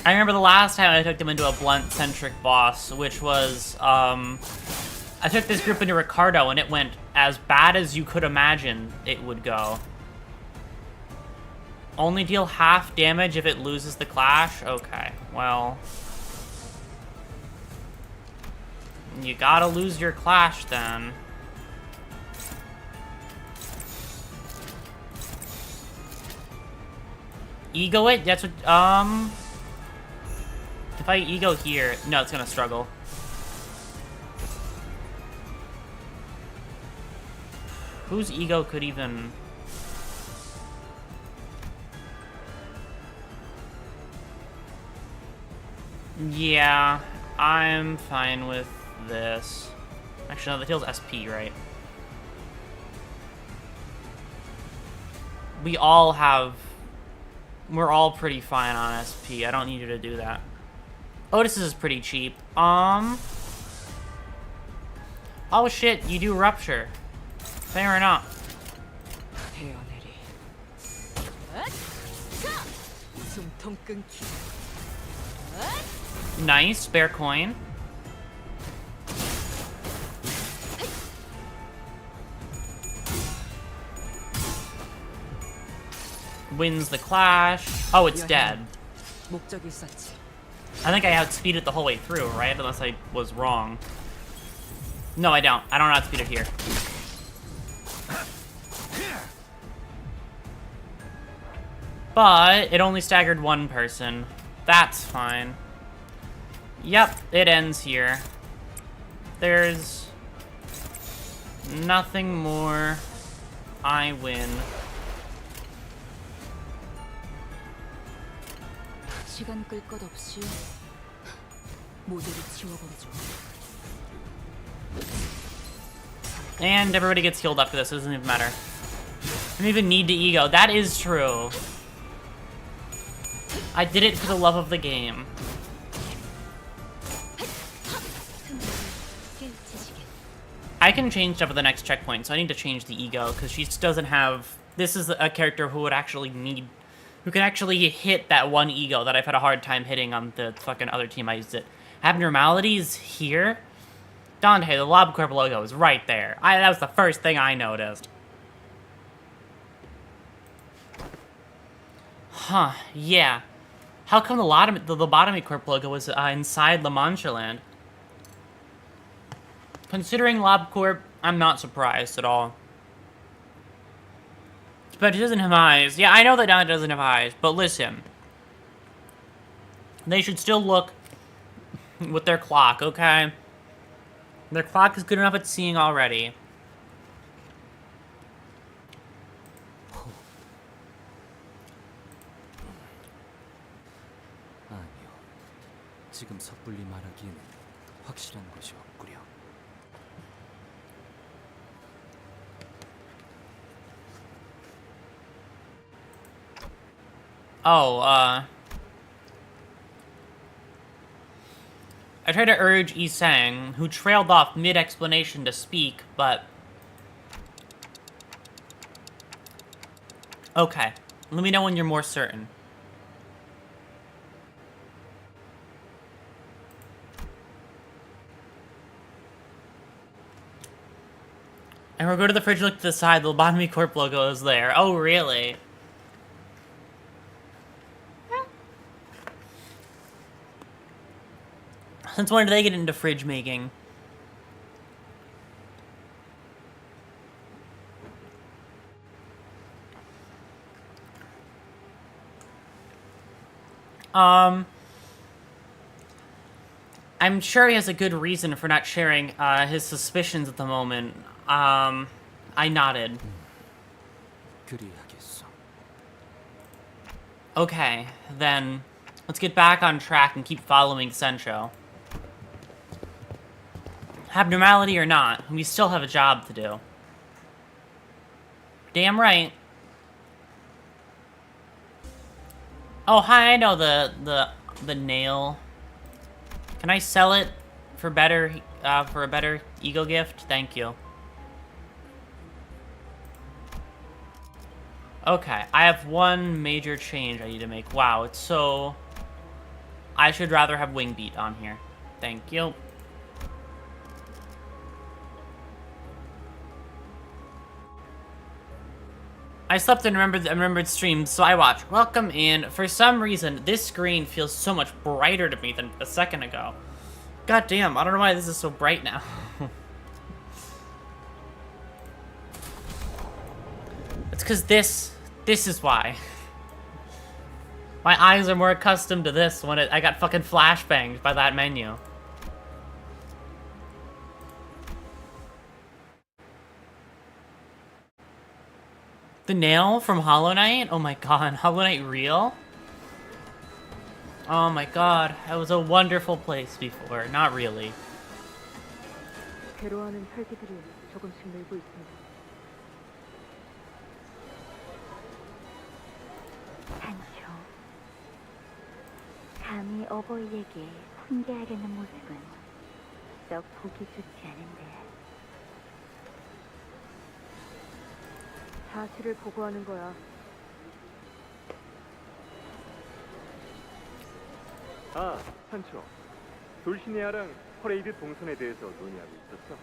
I remember the last time I took them into a Blunt-centric boss, which was, I took this group into Ricardo, and it went as bad as you could imagine it would go. Only deal half damage if it loses the clash? Okay, well... you gotta lose your clash, then. Ego it? That's what, if I ego here, no, it's gonna struggle. Whose ego could even... yeah, I'm fine with this. Actually, no, the tail's SP, right? We're all pretty fine on SP. I don't need you to do that. Otis is pretty cheap. Oh shit, you do Rupture. Fair enough. Nice, spare coin. Wins the clash. Oh, it's dead. I think I outspeed it the whole way through, right? Unless I was wrong. No, I don't. I don't outspeed it here. But it only staggered one person. That's fine. Yep, it ends here. There's nothing more. I win. 시간 끌 것 없이 모두를 지워버리죠. And everybody gets healed after this. It doesn't even matter. I don't even need to ego. That is true. I did it for the love of the game. I can change stuff at the next checkpoint, so I need to change the ego, because she doesn't have... this is a character who would actually need... who can actually hit that one ego that I've had a hard time hitting on the fucking other team I used it. Abnormalities here? Dante, the LobCorp logo is right there. That was the first thing I noticed. Huh, yeah. How come the Lobotomy Corp logo was inside La Mancha Land? Considering LobCorp, I'm not surprised at all. But it doesn't have eyes. Yeah, I know that Dante doesn't have eyes, but listen. They should still look with their clock, okay? Their clock is good enough at seeing already. 아니요. 지금 섣불리 말하기에는 확실한 것이 없구려. Oh, I tried to urge Yi-Sang, who trailed off mid-explanation to speak, but... okay. Let me know when you're more certain. And we'll go to the fridge, look to the side, the Lobotomy Corp logo is there. Oh, really? Since when did they get into fridge making? I'm sure he has a good reason for not sharing his suspicions at the moment. I nodded. 그리하겠소. Okay, then let's get back on track and keep following Sencho. Abnormality or not, we still have a job to do. Damn right. Oh, hi, I know the nail. Can I sell it for better? for a better ego gift? Thank you. Okay, I have one major change I need to make. Wow, it's so... I should rather have wing beat on here. Thank you. I slept and remembered streams, so I watched. Welcome in. For some reason, this screen feels so much brighter to me than a second ago. God damn, I don't know why this is so bright now. It's because this is why. My eyes are more accustomed to this when I got fucking flashbanged by that menu. The nail from Hollow Knight? Oh my god, Hollow Knight real? Oh my god, that was a wonderful place before. Not really. 괴로워하는 혈기들이 조금씩 늘고 있습니다. 산초, 감히 어버이에게 훈계하려는 모습은 썩 보기 좋지 않은데. 사실을 보고하는 거야. 아, 산초. 돌시네아랑 퍼레이드 동선에 대해서 논의하고 있었어.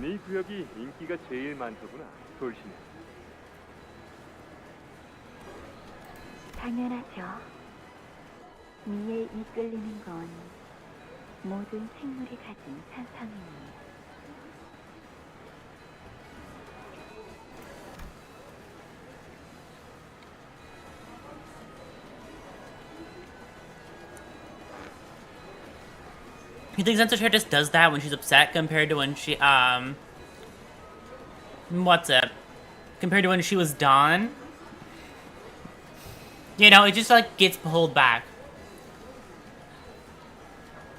네 구역이 인기가 제일 많더구나, 돌시네. 당연하죠. 미에 이끌리는 건 모든 생물이 가진 산성입니다. You think Censorship just does that when she's upset compared to when she, what's it? Compared to when she was Dawn? You know, it just, like, gets pulled back.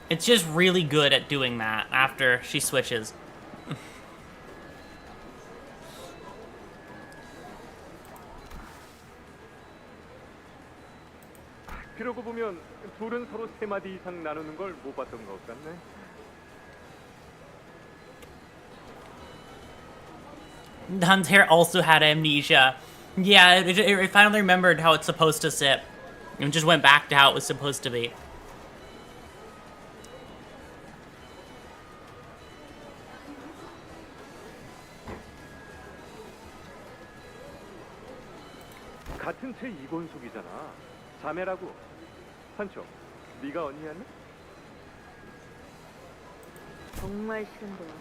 It's just really good at doing that after she switches. 그러고 보면 둘은 서로 3마디 이상 나누는 걸 못 봤던 것 같네. Dawn's hair also had amnesia. Yeah, it finally remembered how it's supposed to sit. And just went back to how it was supposed to be. 같은 체 이곤속이잖아. 자매라고. 산초, 네가 언니였나? 정말 싫은데요.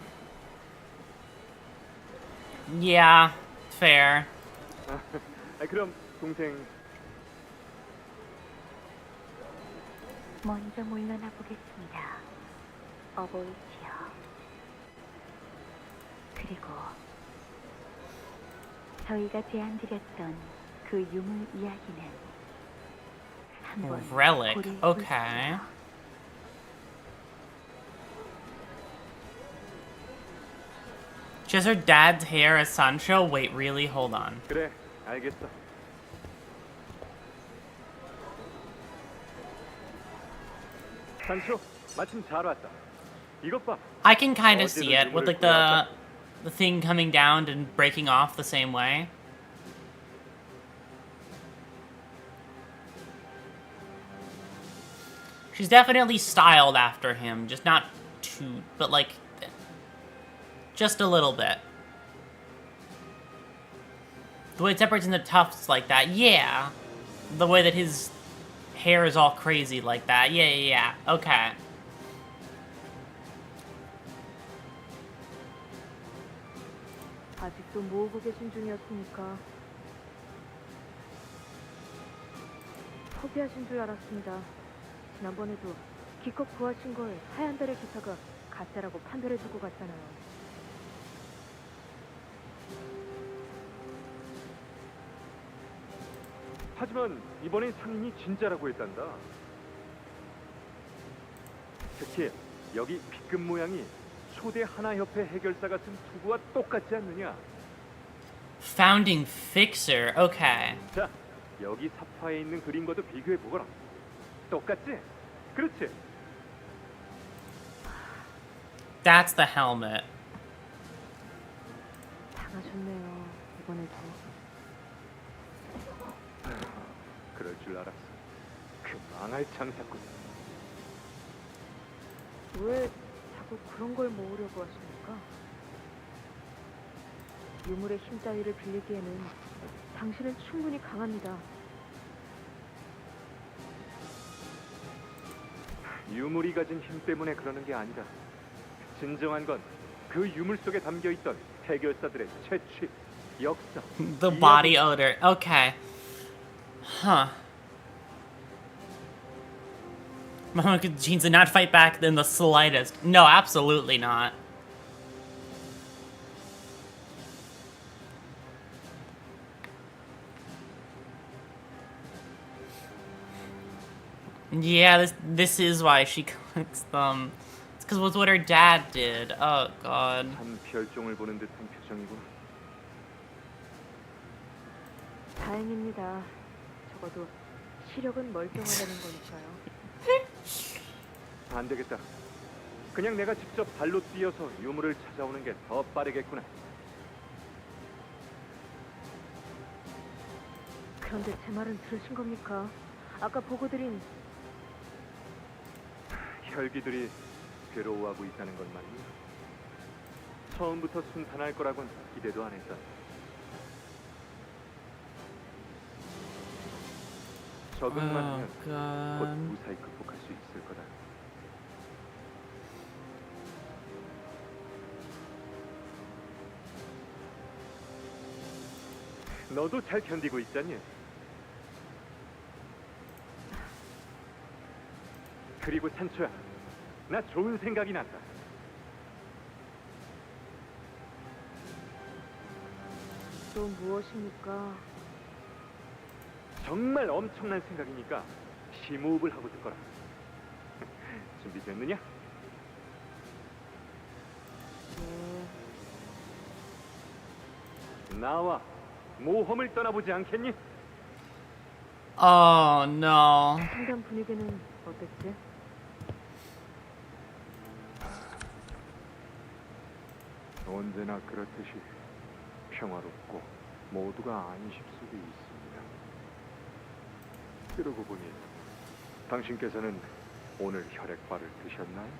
Yeah, fair. 그럼 동생. 먼저 물러나 보겠습니다. 어버이지요. 그리고 저희가 제안드렸던 그 유물 이야기는 Relic, okay. She has her dad's hair as Sancho? Wait, really? Hold on. 그래, 알겠어. 산초, 마침 잘 왔다. 이것 봐. I can kind of see it with like the thing coming down and breaking off the same way. She's definitely styled after him, just not too, but like, just a little bit. The way it separates in the tufts like that, yeah. The way that his hair is all crazy like that, yeah, okay. 아직도 모으고 계신 중이었으니까 포기하신 줄 알았습니다. 지난번에도 기껏 구하신 걸 하얀 달의 기사가 가짜라고 판별해주고 갔잖아요. 하지만 이번엔 상인이 진짜라고 했단다. 특히 여기 빗금 모양이 초대 하나협회 해결사가 쓴 투구와 똑같지 않느냐? Founding Fixer, okay. 자, 여기 사파에 있는 그림과도 비교해 보거라. 똑같지? 그렇지? That's the helmet. 작아졌네요. 이번에도. 그럴 줄 알았어. 그 망할 장사꾼. 왜 자꾸 그런 걸 모으려고 하십니까? 유물의 힘 따위를 빌리기에는 당신은 충분히 강합니다. 유물이 가진 힘 때문에 그러는 게 아니다. 진정한 건 그 유물 속에 담겨 있던 해결사들의 채취, 역사, The body odor. Okay. Huh. Mama Jeans did not fight back in the slightest. No, absolutely not. Yeah, this is why she collects them. It's because it was what her dad did. Oh god. 참 별종을 보는 듯한 표정이구나. 다행입니다. 적어도 시력은 멀쩡하다는 거니까요. 안 되겠다. 그냥 내가 직접 발로 뛰어서 유물을 찾아오는 게 더 빠르겠구나. 그런데 제 말은 들으신 겁니까? 아까 보고드린 혈기들이 괴로워하고 있다는 건 말이야. 처음부터 순탄할 거라곤 기대도 안 했다. 적응만 하면 곧 무사히 극복할 수 있을 거다. 너도 잘 견디고 있잖니? 그리고 산초야, 나 좋은 생각이 났다. 또 무엇입니까? 정말 엄청난 생각이니까 심호흡을 하고 듣거라. 준비됐느냐? 네. 나와 모험을 떠나보지 않겠니? Oh no. 상담 분위기는 어땠지? 언제나 그렇듯이 평화롭고 모두가 안식 속에 있습니다. 그러고 보니 당신께서는 오늘 혈액바를 드셨나요?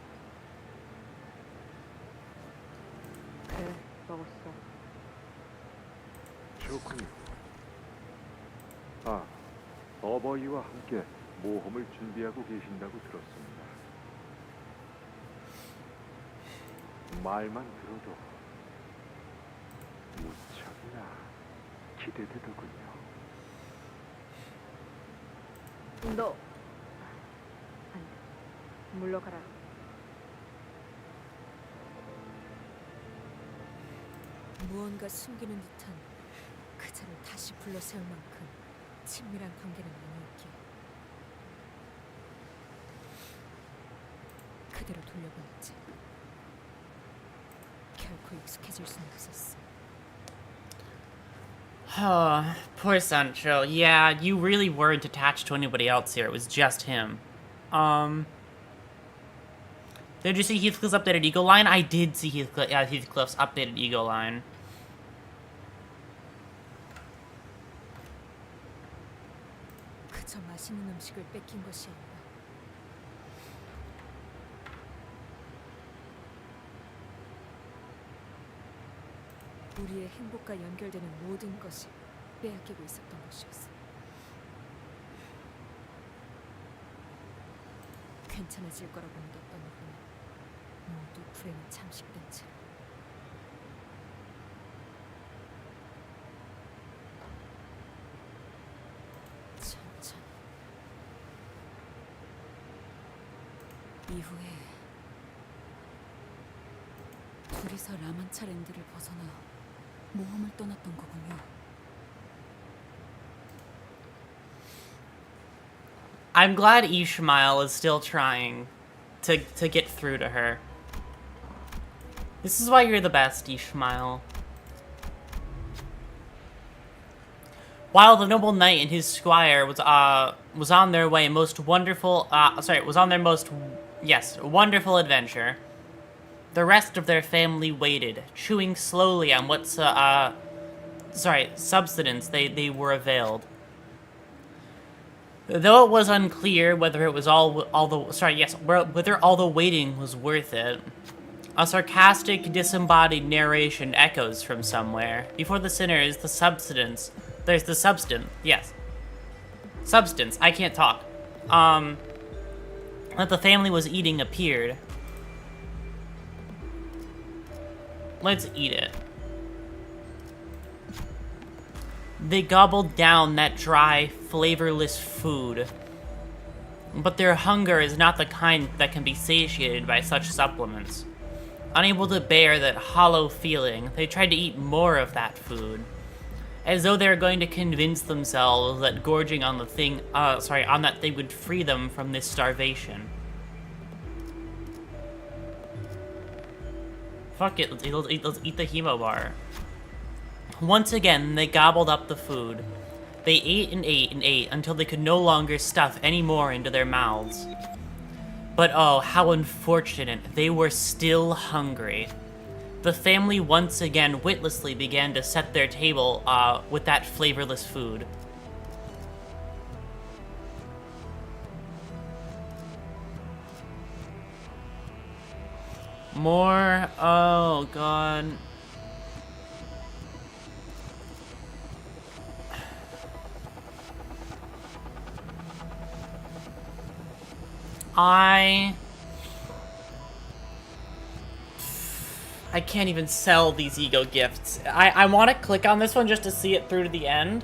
그래, 먹었어. 좋군요. 아, 어버이와 함께 모험을 준비하고 계신다고 들었습니다. 말만 들어도 무척이나 기대되더군요. 너 아니, 물러가라. 무언가 숨기는 듯한 그자를 다시 불러세울 만큼 친밀한 관계는 아니었기에 그대로 돌려보냈지. 결코 익숙해질 수는 없었어. Poor Sancho. Yeah, you really weren't attached to anybody else here. It was just him. Did you see Heathcliff's updated ego line? I did see Heathcliff's updated ego line. 그저 맛있는 음식을 뺏긴 것이 아니라 우리의 행복과 연결되는 모든 것이 빼앗기고 있었던 것이었어. 괜찮아질 거라고 믿었던 우리는 모두 불행에 잠식된 채 천천히 이후에 둘이서 라만차 랜드를 벗어나 모험을 떠났던 거군요. I'm glad Ishmael is still trying to get through to her. This is why you're the best, Ishmael. While the noble knight and his squire was on their way wonderful adventure, the rest of their family waited, chewing slowly on what substance they were availed. Though it was unclear whether it was whether all the waiting was worth it, a sarcastic, disembodied narration echoes from somewhere. Before the sinner is the substance. There's the substance. Yes. Substance. I can't talk. That the family was eating appeared. Let's eat it. They gobbled down that dry, flavorless food. But their hunger is not the kind that can be satiated by such supplements. Unable to bear that hollow feeling, they tried to eat more of that food. As though they were going to convince themselves that gorging on on that thing would free them from this starvation. Fuck it, let's eat the hemo bar. Once again, they gobbled up the food. They ate and ate and ate until they could no longer stuff any more into their mouths. But oh, how unfortunate, they were still hungry. The family once again witlessly began to set their table with that flavorless food. More, oh god. I can't even sell these ego gifts. I want to click on this one just to see it through to the end.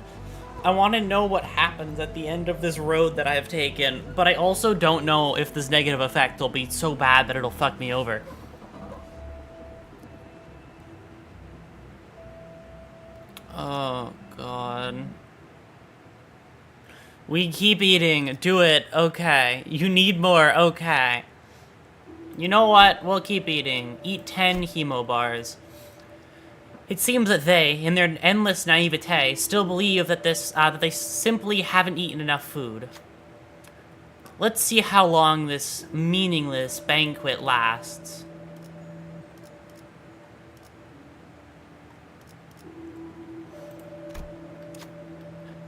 I want to know what happens at the end of this road that I have taken, but I also don't know if this negative effect will be so bad that it'll fuck me over. Oh, God. We keep eating. Do it. Okay. You need more. Okay. You know what? We'll keep eating. Eat 10 hemo bars. It seems that they, in their endless naivete, still believe that that they simply haven't eaten enough food. Let's see how long this meaningless banquet lasts.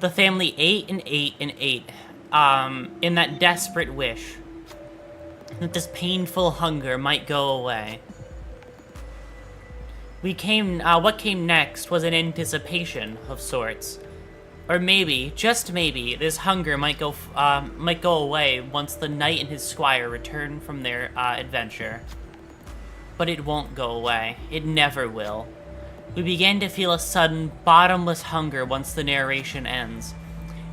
The family ate and ate and ate, in that desperate wish that this painful hunger might go away. What came next was an anticipation of sorts. Or maybe, just maybe, this hunger might go away once the knight and his squire return from their adventure. But it won't go away. It never will. We began to feel a sudden, bottomless hunger once the narration ends.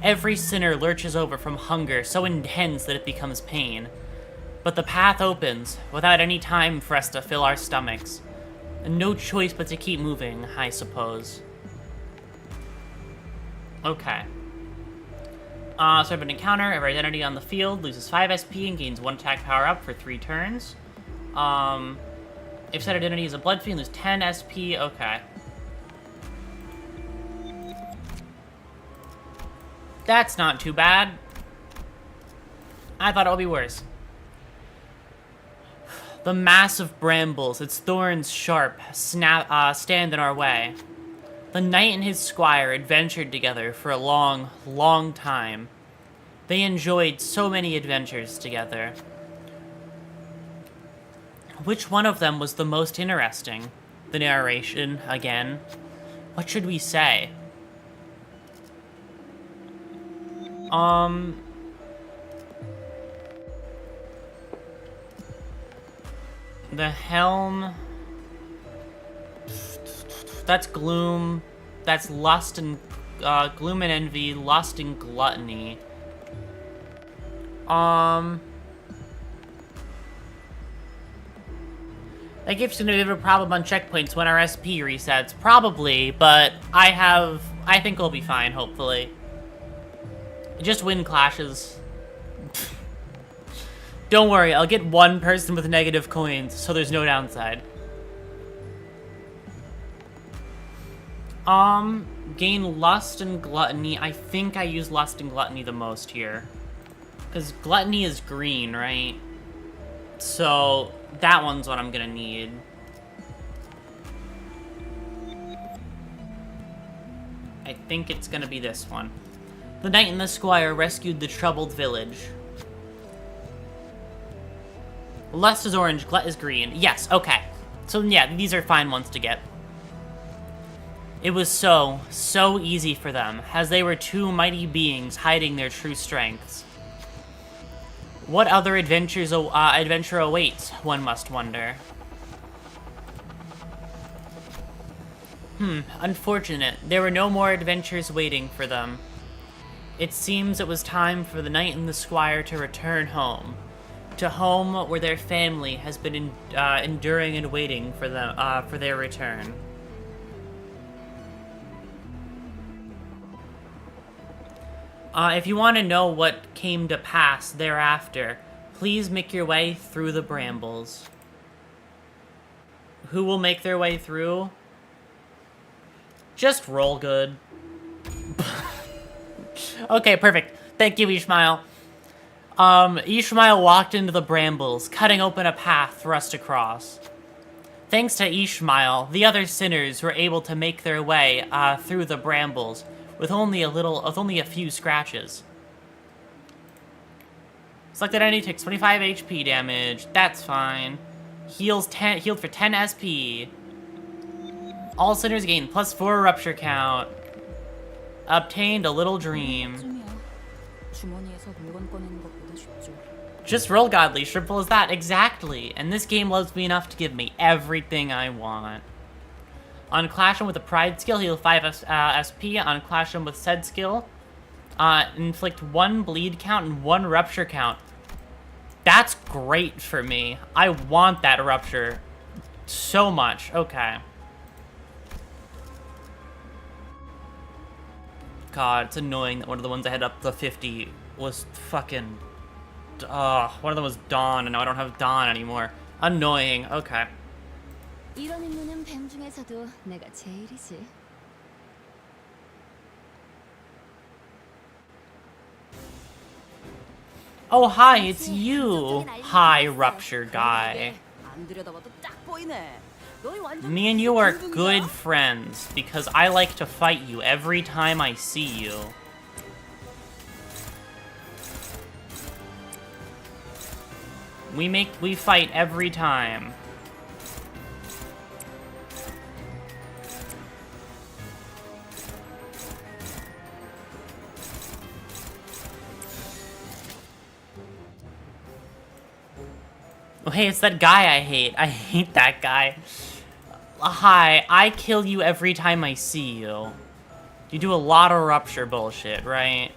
Every sinner lurches over from hunger so intense that it becomes pain. But the path opens, without any time for us to fill our stomachs. And no choice but to keep moving, I suppose. Okay. Start an encounter. Every identity on the field loses 5 SP and gains 1 attack power up for 3 turns. If said identity is a blood fiend, lose 10 SP. Okay. That's not too bad. I thought it would be worse. The mass of brambles, its thorns sharp, stand in our way. The knight and his squire adventured together for a long, long time. They enjoyed so many adventures together. Which one of them was the most interesting? The narration, again. What should we say? The helm. That's gloom. That's lust and gloom and envy, lust and gluttony. That gives you a problem on checkpoints when our SP resets. Probably, but I think we'll be fine, hopefully. Just wind clashes. Don't worry, I'll get one person with negative coins, so there's no downside. Gain lust and gluttony. I think I use lust and gluttony the most here. Because gluttony is green, right? So that one's what I'm gonna need. I think it's gonna be this one. The knight and the squire rescued the troubled village. Lust is orange, glut is green. Yes, okay. So yeah, these are fine ones to get. It was so easy for them, as they were two mighty beings hiding their true strengths. What other adventure awaits, one must wonder. Unfortunate. There were no more adventures waiting for them. It seems it was time for the knight and the squire to return home. To home where their family has been enduring and waiting for them for their return. If you want to know what came to pass thereafter, please make your way through the brambles. Who will make their way through? Just roll good. Okay, perfect. Thank you, Ishmael. Ishmael walked into the brambles, cutting open a path for us to cross. Thanks to Ishmael, the other sinners were able to make their way through the brambles with only a few scratches. Selected enemy takes 25 HP damage. That's fine. Healed for 10 SP. All sinners gain +4 rupture count. Obtained a little dream. Just roll godly, simple as that, exactly. And this game loves me enough to give me everything I want. On clashing with a pride skill, heal 5 SP. On clashing with said skill, inflict 1 bleed count and 1 rupture count. That's great for me. I want that rupture so much. Okay. God, it's annoying that one of the ones I had up to 50 was fucking... one of them was Dawn, and now I don't have Dawn anymore. Annoying. Okay. 이런 임무는 뱀 중에서도 내가 제일이지. Oh, hi, it's you. Hi, Rupture Guy. Me and you are good friends, because I like to fight you every time I see you. We fight every time. Oh, hey, it's that guy I hate. I hate that guy. Hi, I kill you every time I see you. You do a lot of rupture bullshit, right?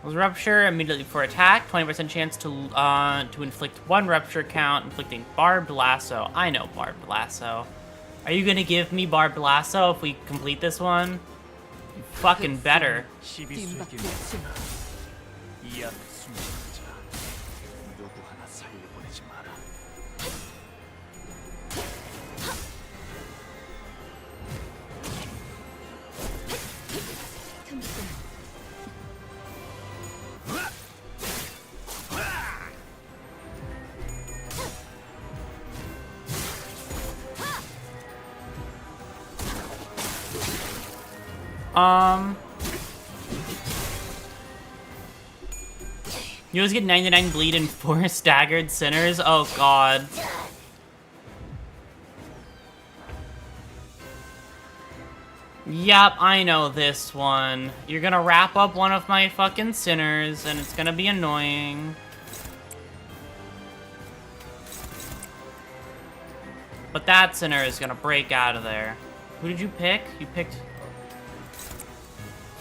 Rupture immediately before attack. 20% chance to inflict 1 rupture count, inflicting barbed lasso. I know barbed lasso. Are you gonna give me barbed lasso if we complete this one? You fucking better. You always get 99 bleed and 4 staggered sinners? Oh god. Yep, I know this one. You're gonna wrap up one of my fucking sinners, and it's gonna be annoying. But that sinner is gonna break out of there. Who did you pick? You picked...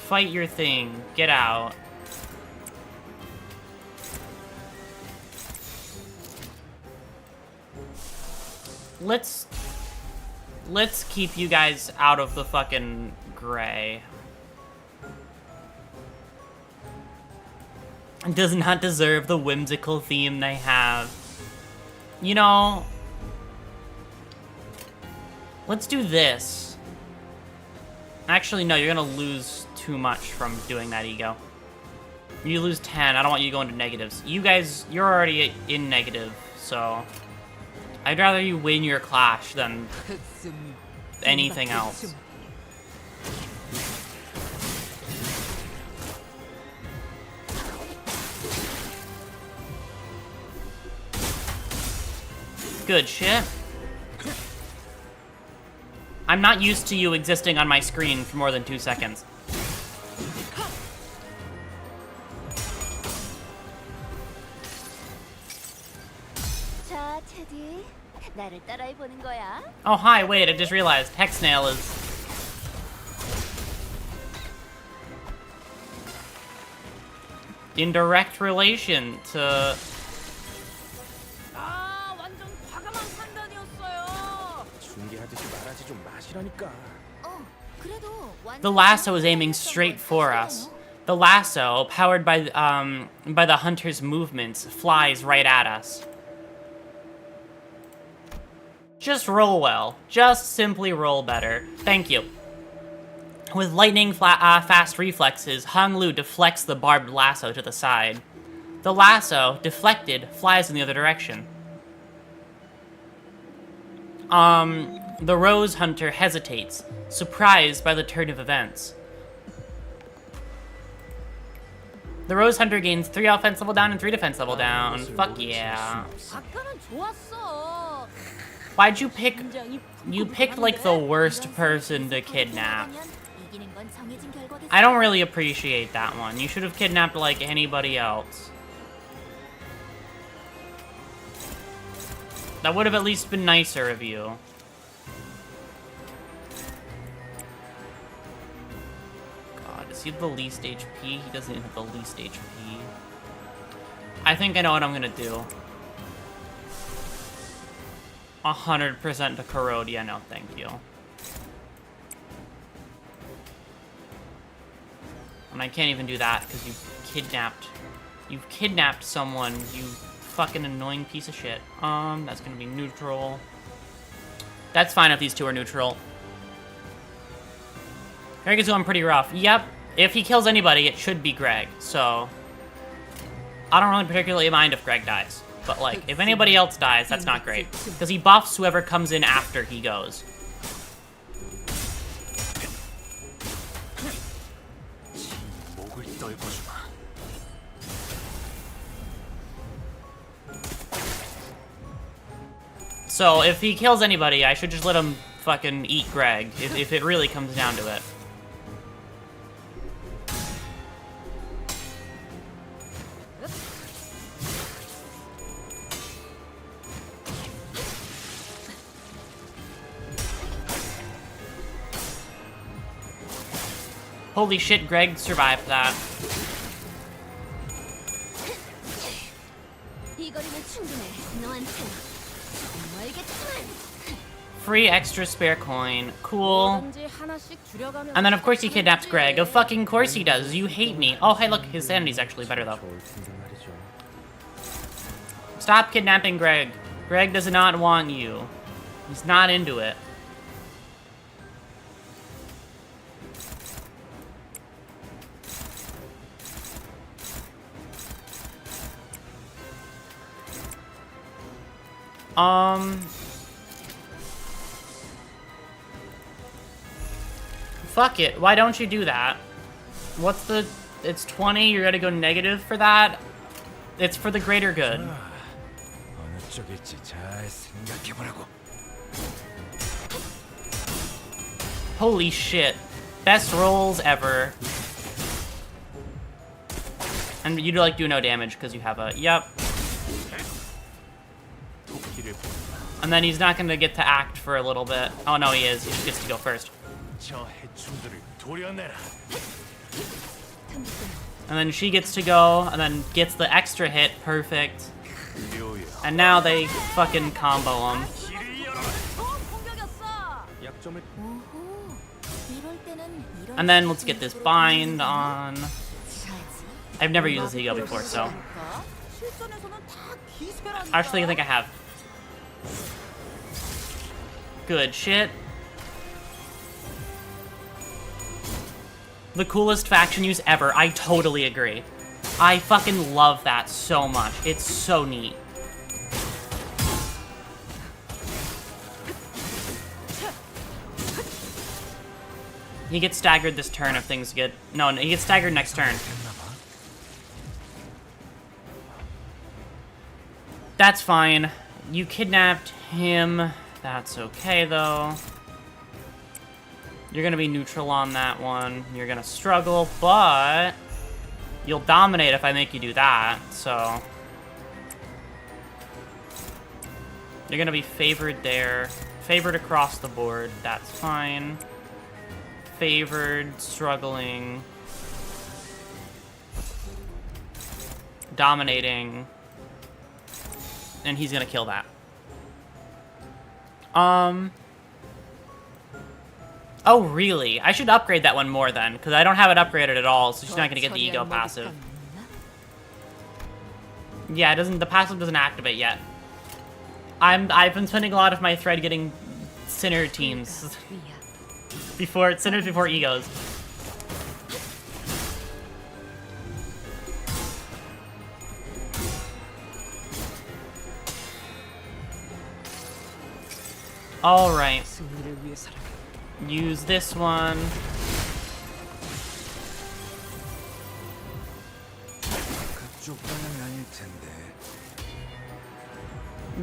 Fight your thing. Get out. Let's keep you guys out of the fucking gray. It does not deserve the whimsical theme they have. You know, let's do this. Actually, no, you're gonna lose too much from doing that, Ego. You lose 10. I don't want you to go into negatives. You guys, you're already in negative, so I'd rather you win your clash than anything else. Good shit. I'm not used to you existing on my screen for more than 2 seconds. 자, 테디. 나를 따라해 보는 거야. Oh, hi, wait, I just realized Hexnail is... in direct relation to... 아, 완전 과감한 판단이었어요. 중계하듯이 말하지 좀 마시라니까. The lasso is aiming straight for us. The lasso, powered by the hunter's movements, flies right at us. Just roll well. Just simply roll better. Thank you. With lightning fast reflexes, Hung Lu deflects the barbed lasso to the side. The lasso, deflected, flies in the other direction. The Rose Hunter hesitates, surprised by the turn of events. The Rose Hunter gains 3 offense level down and 3 defense level down. Fuck yeah. 아까는 좋았어. Why'd you pick... You picked, like, the worst person to kidnap. I don't really appreciate that one. You should have kidnapped, like, anybody else. That would have at least been nicer of you. God, does he have the least HP? He doesn't have the least HP. I think I know what I'm gonna do. 100% to corrode. Yeah, no, thank you. And I can't even do that because you've kidnapped someone, you fucking annoying piece of shit. That's gonna be neutral. That's fine if these two are neutral. Greg is going pretty rough. Yep, if he kills anybody, it should be Greg, so... I don't really particularly mind if Greg dies. But, like, if anybody else dies, that's not great. Because he buffs whoever comes in after he goes. So, if he kills anybody, I should just let him fucking eat Greg, if it really comes down to it. Holy shit, Greg survived that. Free extra spare coin. Cool. And then of course he kidnaps Greg. Of fucking course he does. You hate me. Oh, hey, look, his sanity's actually better though. Stop kidnapping Greg. Greg does not want you. He's not into it. Fuck it. Why don't you do that? What's the... It's 20, you're gonna go negative for that? It's for the greater good. Holy shit. Best rolls ever. And you like do no damage because you have a... Yep. And then he's not gonna get to act for a little bit. Oh no, he is. He just gets to go first. And then she gets to go, and then gets the extra hit. Perfect. And now they fucking combo him. And then let's get this bind on. I've never used this ego before, so. Actually, I think I have. Good shit. The coolest faction use ever. I totally agree. I fucking love that so much. It's so neat. He gets staggered this turn if things get... No, he gets staggered next turn. That's fine. You kidnapped him. That's okay, though. You're gonna be neutral on that one. You're gonna struggle, but... You'll dominate if I make you do that, so... You're gonna be favored there. Favored across the board. That's fine. Favored, struggling, dominating, and he's gonna kill that. Oh, really? I should upgrade that one more then, because I don't have it upgraded at all, so she's not gonna get the ego passive. Yeah, it doesn't. The passive doesn't activate yet. I've been spending a lot of my thread getting Sinner teams. Sinners before egos. Alright. Use this one.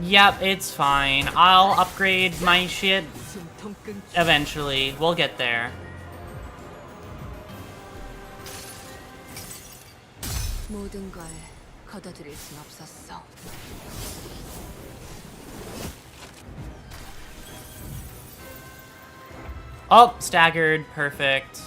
Yep, it's fine. I'll upgrade my shit eventually. We'll get there. 모든 걸 거둬들일 순 없었어. Oh, staggered. Perfect.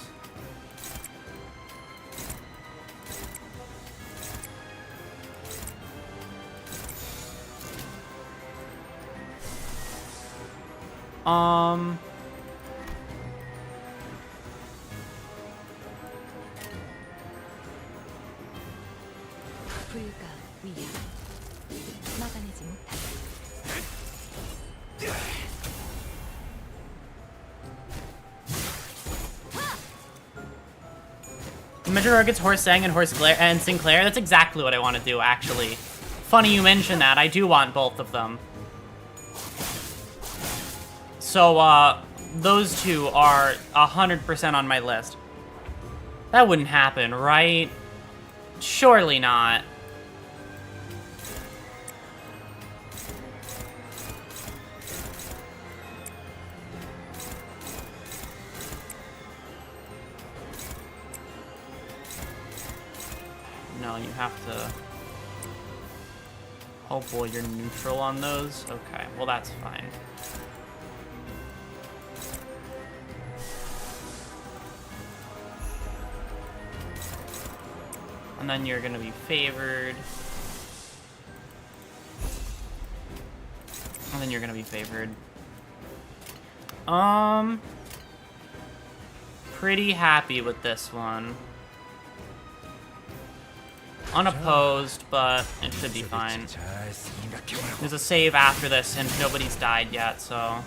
불가 위야. 막아내지 못하게. Majoror gets Horse Sang and Sinclair. That's exactly what I want to do, actually. Funny you mention that. I do want both of them. So, those two are 100% on my list. That wouldn't happen, right? Surely not. No, you have to... Oh boy, you're neutral on those? Okay, well that's fine. And then you're gonna be favored. And then you're gonna be favored. Pretty happy with this one. Unopposed, but it should be fine. There's a save after this, and nobody's died yet, so...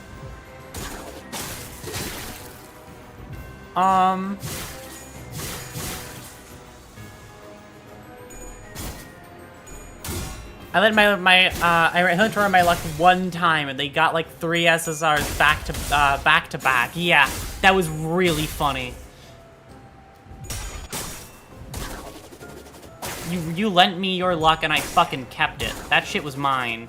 I let I went to my luck one time, and they got like 3 SSRs back to back. Yeah, that was really funny. You lent me your luck, and I fucking kept it. That shit was mine.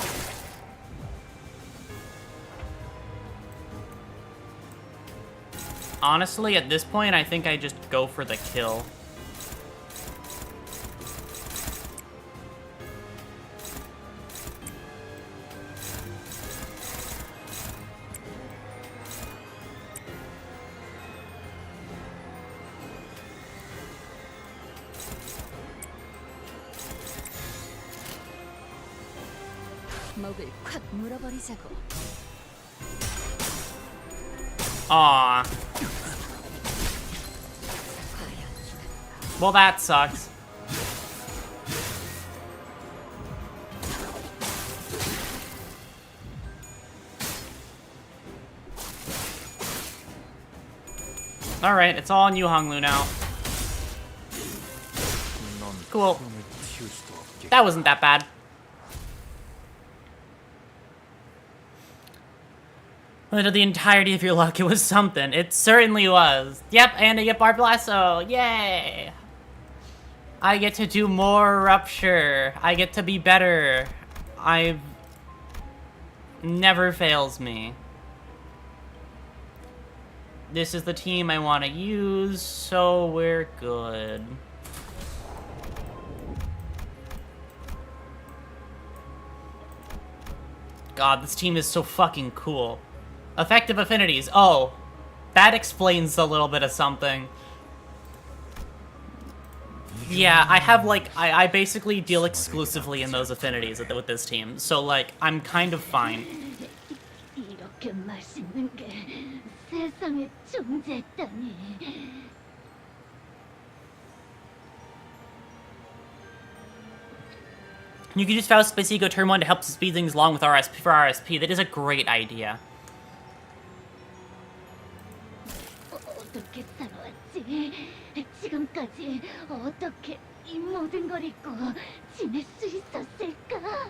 Honestly, at this point, I think I just go for the kill. 먹을 콱 물어버리자고. Aww. Well, that sucks. Alright, it's all on you, Honglu, now. Cool. 흐름을 틔울 수도 없게. That wasn't that bad. Out of the entirety of your luck, it was something. It certainly was. Yep, and I get Bar Blasto. Yay! I get to do more Rupture. I get to be better. I've... Never fails me. This is the team I want to use, so we're good. God, this team is so fucking cool. Effective affinities. Oh, that explains a little bit of something. Yeah, I have, like, I basically deal exclusively in those affinities with this team. So, like, I'm kind of fine. 이렇게 맛있는 게 세상에 존재했다니. You can use Faust Space Ego Turn 1 to help speed things along with RSP for RSP. That is a great idea. 어떻게 살아왔지? 지금까지 어떻게 이 모든 걸 잊고 지낼 수 있었을까?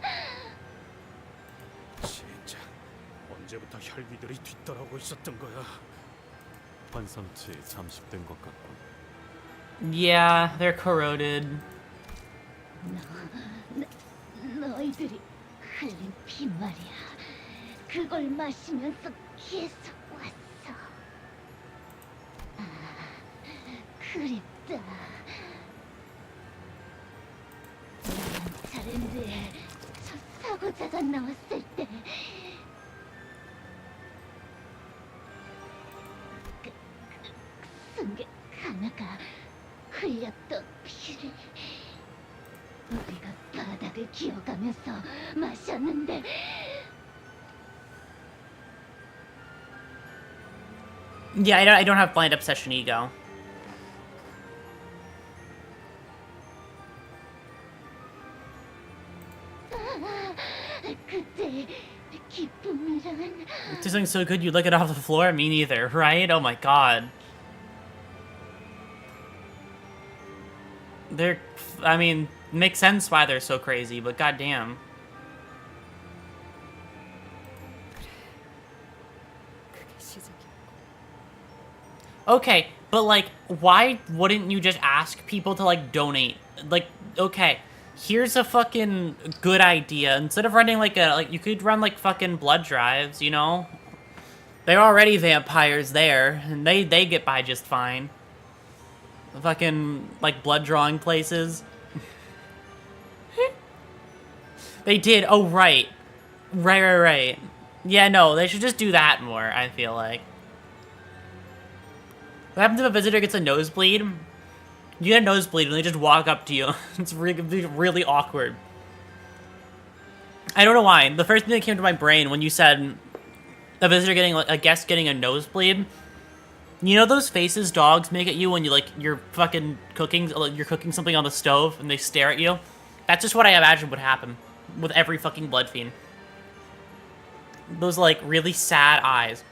진짜 언제부터 혈기들이 뒤따라오고 있었던 거야? 환상치 잠식된 것 같군. Yeah, they're corroded. 너희들이 흘린 피 말이야. 그걸 마시면서 계속 왔어. 아, 그립다. 차랜드에 첫 사고자가 나왔을 때 승객 하나가 흘렸던 피를 우리가 바닥을 기어가면서 마셨는데 Yeah, I don't have blind obsession ego. 그때 기쁨이란 If there's something so good you'd lick it off the floor? Me neither, right? Oh my god. They're... I mean, makes sense why they're so crazy, but goddamn. 그게 시작이야. Okay, but like, why wouldn't you just ask people to like donate? Like, okay, here's a fucking good idea. Instead of running like you could run like fucking blood drives, you know? They're already vampires there, and they get by just fine. Fucking like blood drawing places. They did. Oh right. Right. Yeah, no, they should just do that more, I feel like. What happens if a visitor gets a nosebleed? You get a nosebleed and they just walk up to you. It's really awkward. I don't know why. The first thing that came to my brain when you said a visitor getting, a guest getting a nosebleed, you know those faces dogs make at you when you're fucking cooking, you're cooking something on the stove and they stare at you? That's just what I imagine would happen with every fucking blood fiend. Those like really sad eyes.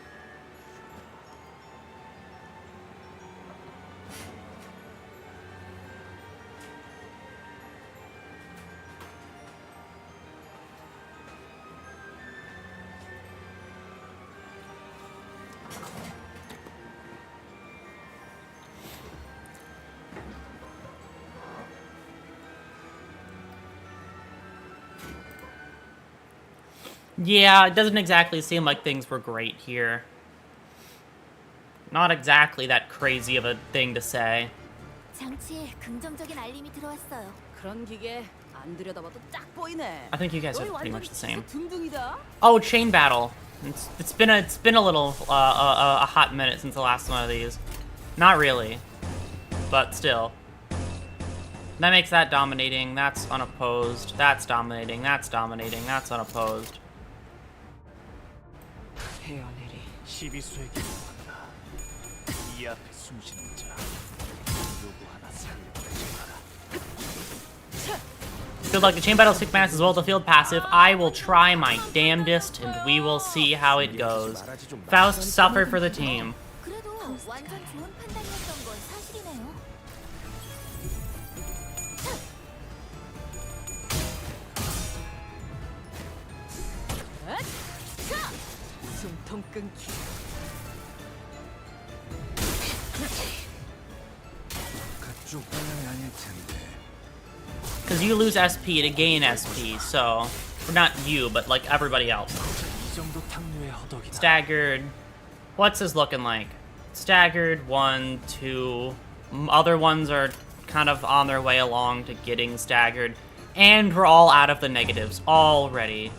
Yeah, it doesn't exactly seem like things were great here. Not exactly that crazy of a thing to say. 장치에 긍정적인 알림이 들어왔어요. 그런 기계 안 들여다봐도 딱 보이네. I think you guys are pretty much the same. 등등이다. Oh, chain battle. It's been a little a hot minute since the last one of these. Not really, but still. That makes that dominating. That's unopposed. That's dominating. That's dominating. That's unopposed. 해안일이 12수에게 모한다. 이 앞에 숨쉬는 자 누구 하나 살려내지 마라. Good luck. The chain battle 6 mass as well as the field passive. I will try my damnedest, and we will see how it goes. Faust, suffer for the team. 그래도 완전 좋은 판단이었던 건 사실이네요. 유통 끊기. 그쪽 방향이 아닐 텐데. Because you lose SP to gain SP, so not you, but like everybody else. 이 정도 탕류의 허덕이다. Staggered. What's this looking like? Staggered 1, 2. Other ones are kind of on their way along to getting staggered. And we're all out of the negatives already.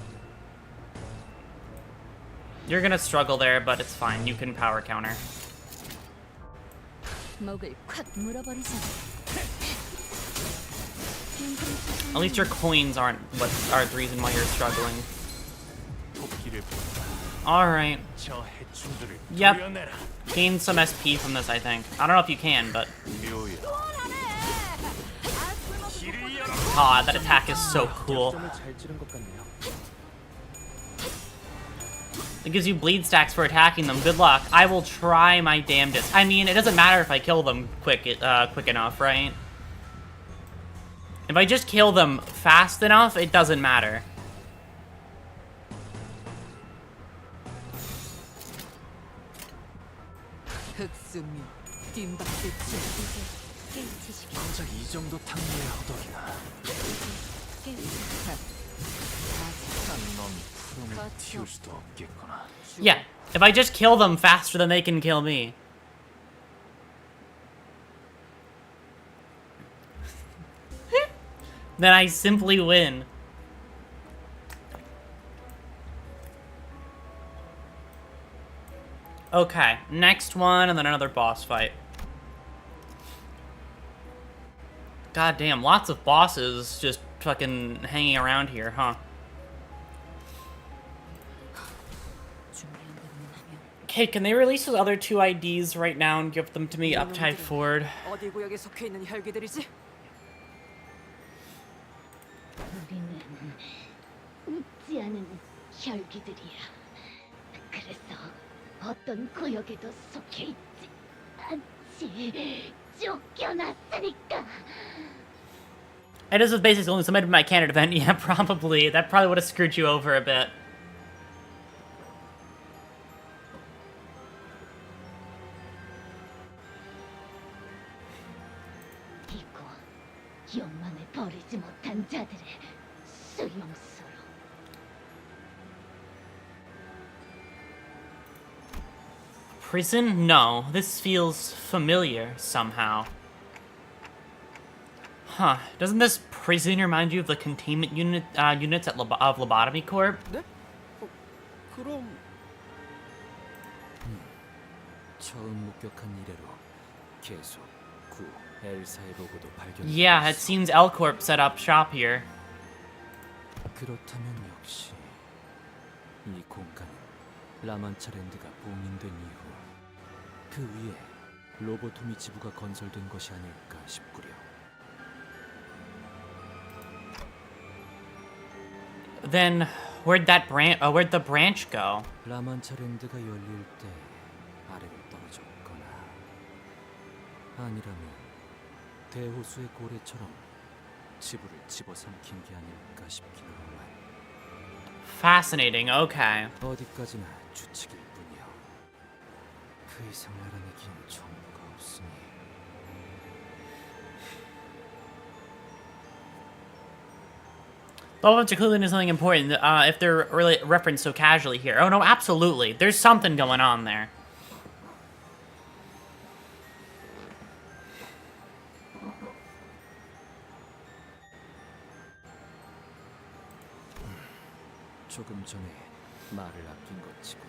You're gonna struggle there, but it's fine. You can power counter. 목을 콱 물어버리자. At least your coins aren't what are the reason why you're struggling. 토끼를 본다. Alright. 저 해충들을 Yep. 도려내라. Gain some SP from this, I think. I don't know if you can, but... 묘야. 길을 열어. God, that attack is so cool. 잘 찌른 것 같네요. It gives you bleed stacks for attacking them. Good luck. I will try my damnedest. I mean, it doesn't matter if I kill them quick enough, right? If I just kill them fast enough, it doesn't matter. 흑수미 뒷박스 깨우치시게. 정작 이 정도 탕류의 허덕이나. 넌 푸름을 틔울 수도 없겠구나. Yeah, if I just kill them faster than they can kill me. Then I simply win. Okay, next one, and then another boss fight. God damn, lots of bosses just fucking hanging around here, huh? Okay, can they release those other two IDs right now and give them to me uptight forward? 어디 구역에 속해 있는 혈기들이지? 우리는 웃지 않은 혈기들이야. 그래서 어떤 구역에도 속해 있지 않지. 쫓겨났으니까. It is basically only submitted my candidate event. Yeah, probably. That probably would have screwed you over a bit. 이고 욕망을 버리지 못한 자들의 수용소로. Prison? No. This feels familiar somehow. Huh. Doesn't this prison remind you of the containment units at of Lobotomy Corp? 네? 그럼 처음 목격한 이래로 계속 구 엘사의 로고도 발견. Yeah, it seems L Corp set up shop here. 그렇다면 역시 이 공간은 라만차랜드가 봉인된 이후 그 위에 로보토미 지부가 건설된 것이 아닐까 싶구려. Then where'd the branch go? 라만차랜드가 열릴 때 아래로 떨어졌거나 아니라면 대호수의 고래처럼 지부를 집어삼킨 게 아닐까 싶긴 하구만. Fascinating. Okay. 어디까지나 추측일 뿐이야. 그 이상 알아내긴 정보가 없으니. Well, to clearly something important if they're really referenced so casually here. Oh no, absolutely. There's something going on there. 조금 전에 말을 아낀 것 치고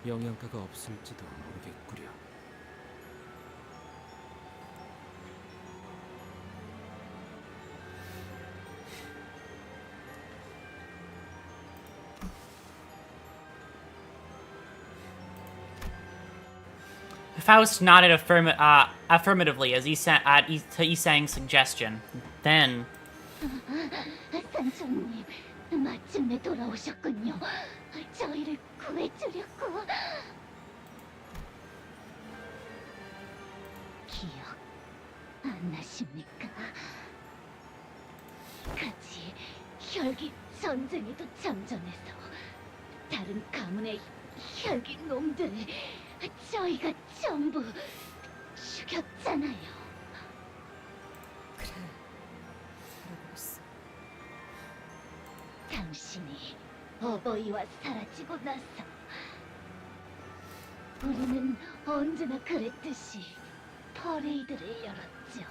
영양가가 없을지도 모르겠구려. Faust nodded affirmatively as to Isang's suggestion. Then... 산소님, 마침내 돌아오셨군요. 저희를 구해주려고. 기억 안 나십니까? 같이 혈기 전쟁에도 참전해서 다른 가문의 혈기 놈들, 저희가 전부 죽였잖아요. 그래, 알아보고 있어. 당신이 어버이와 사라지고 나서 우리는 언제나 그랬듯이 퍼레이드를 열었죠.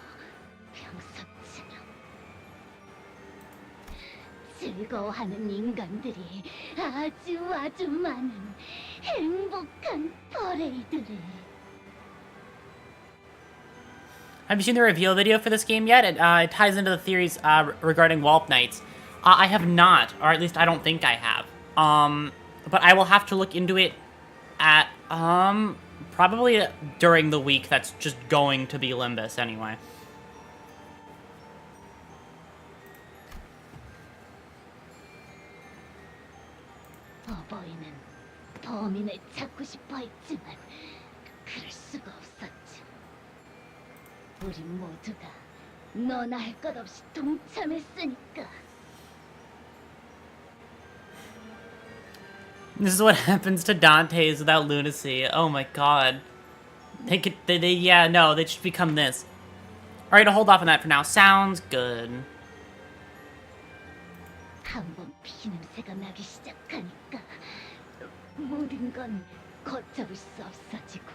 평소처럼. 즐거워하는 인간들이 아주 많은 행복한 퍼레이드를. Have you seen the reveal video for this game yet? It ties into the theories regarding Whelp Knights. I have not, or at least I don't think I have. But I will have to look into it at, probably during the week that's just going to be Limbus anyway. 어버이는 범인을 찾고 싶어 했지만 그럴 수가 없었죠. 우리 모두가 너나 할 것 없이 동참했으니까. This is what happens to Dante's without lunacy. Oh my god. They should become this. Alright, I'll hold off on that for now. Sounds good. 한번 피냄새가 나기 시작하니까 모든 건 걷잡을 수 없어지고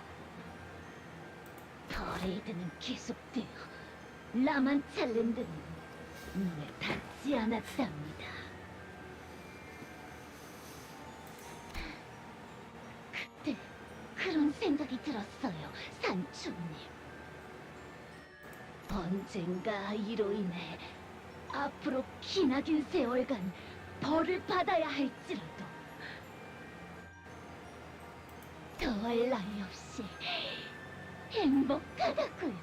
퍼레이드는 계속되어 라만찰랜드는 눈에 닿지 않았답니다. 그때 그런 생각이 들었어요, 산초님. 언젠가 이로 인해 앞으로 기나긴 세월간 벌을 받아야 할지라도 더할 나위 없이 행복하다고요.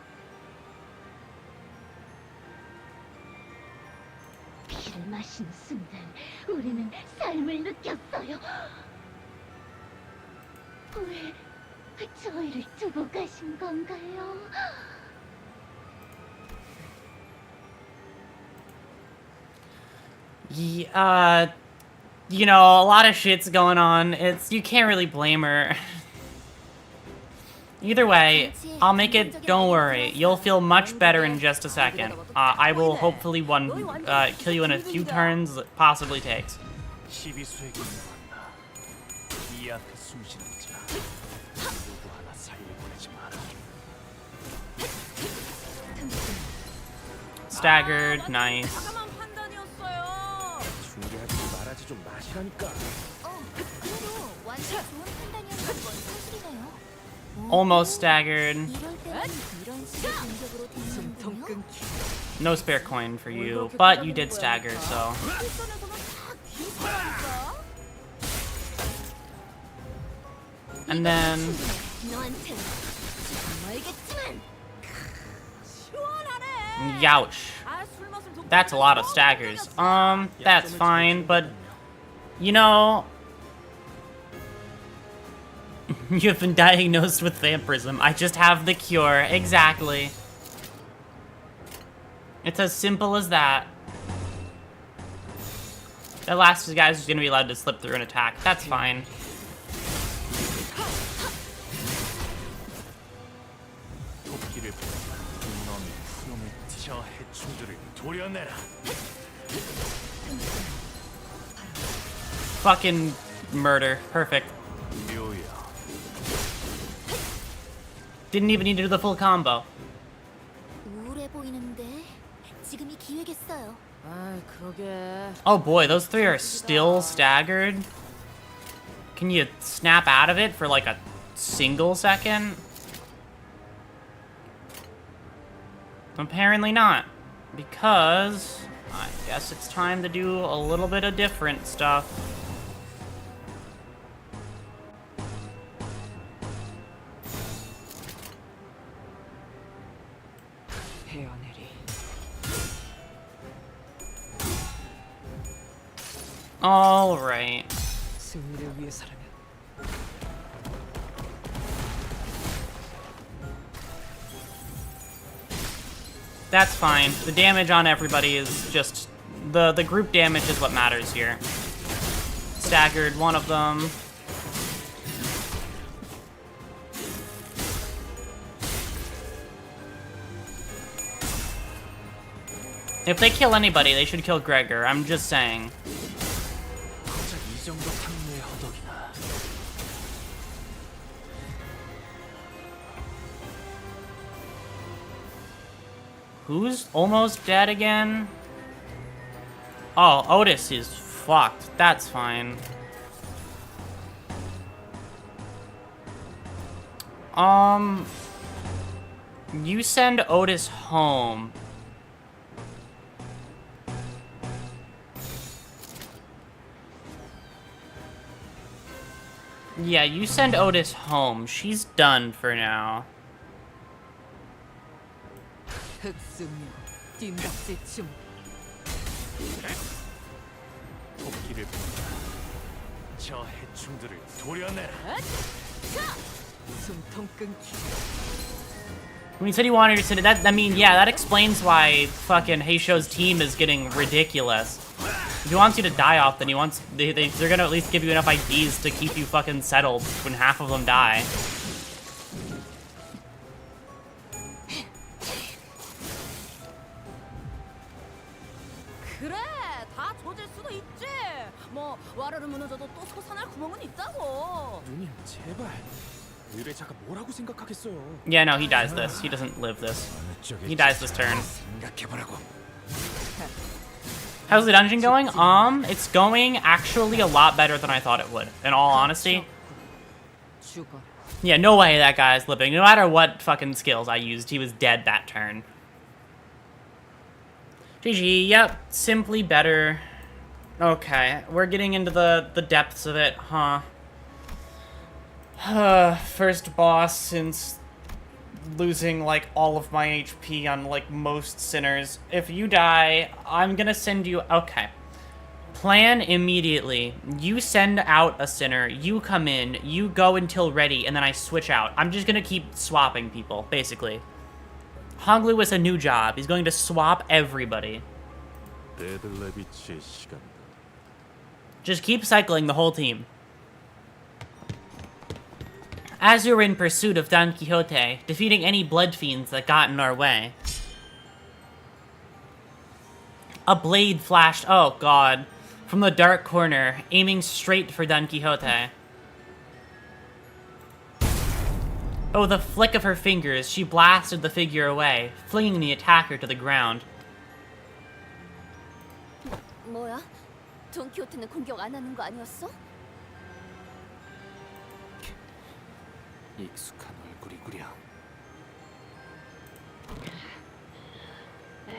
피를 마시는 순간 우리는 삶을 느꼈어요. 왜 저희를 두고 가신 건가요? You know, a lot of shit's going on. You can't really blame her. Either way, I'll make it, don't worry. You'll feel much better in just a second. I will hopefully kill you in a few turns, it possibly takes. Staggered, nice. Almost staggered. No spare coin for you, but you did stagger, so. And then... Youch. That's a lot of staggers. That's fine, but... You know... You've been diagnosed with vampirism. I just have the cure. Exactly. It's as simple as that. The last guy is gonna be allowed to slip through an attack. That's fine. Fucking murder. Perfect. Didn't even need to do the full combo. Oh boy, those three are still staggered. Can you snap out of it for like a single second? Apparently not. Because I guess it's time to do a little bit of different stuff. All right. That's fine. The damage on everybody is just... The group damage is what matters here. Staggered one of them. If they kill anybody, they should kill Gregor. I'm just saying. 고작 이 정도 탕후의 허덕이나. Who's almost dead again? Oh, Otis is fucked. That's fine. You send Otis home. Yeah, you send Otis home. She's done for now. 흑수며 뒷박질 춤. 토끼를 본다. 저 해충들을 도려내라. 숨통 끊기. When he said he wanted to send it, I mean, yeah, that explains why fucking Heisho's team is getting ridiculous. If he wants you to die off, then he wants, they're gonna at least give you enough IDs to keep you fucking settled when half of them die. 그래, 다 조질 수도 있지. 뭐 와르르 무너져도 또 솟아날 구멍은 있다고. 누님 제발. 의뢰자가 뭐라고 생각하겠어요? Yeah, no, he dies this. He doesn't live this. He dies this turn. 생각해보라고. How's the dungeon going? It's going actually a lot better than I thought it would, in all honesty. 죽어. Yeah, no way that guy's living. No matter what fucking skills I used, he was dead that turn. GG, yep, simply better. Okay, we're getting into the depths of it, huh? First boss since losing, like, all of my HP on, like, most sinners. If you die, I'm gonna send you... Okay. Plan immediately. You send out a sinner, you come in, you go until ready, and then I switch out. I'm just gonna keep swapping people, basically. Honglu was a new job. He's going to swap everybody. Just keep cycling the whole team. As we were in pursuit of Don Quixote, defeating any blood fiends that got in our way. A blade flashed, oh god, from the dark corner, aiming straight for Don Quixote. Oh, the flick of her fingers, she blasted the figure away, flinging the attacker to the ground. 뭐야? 돈키호테는 공격 안 하는 거 아니었어? 익숙한 얼굴이구려.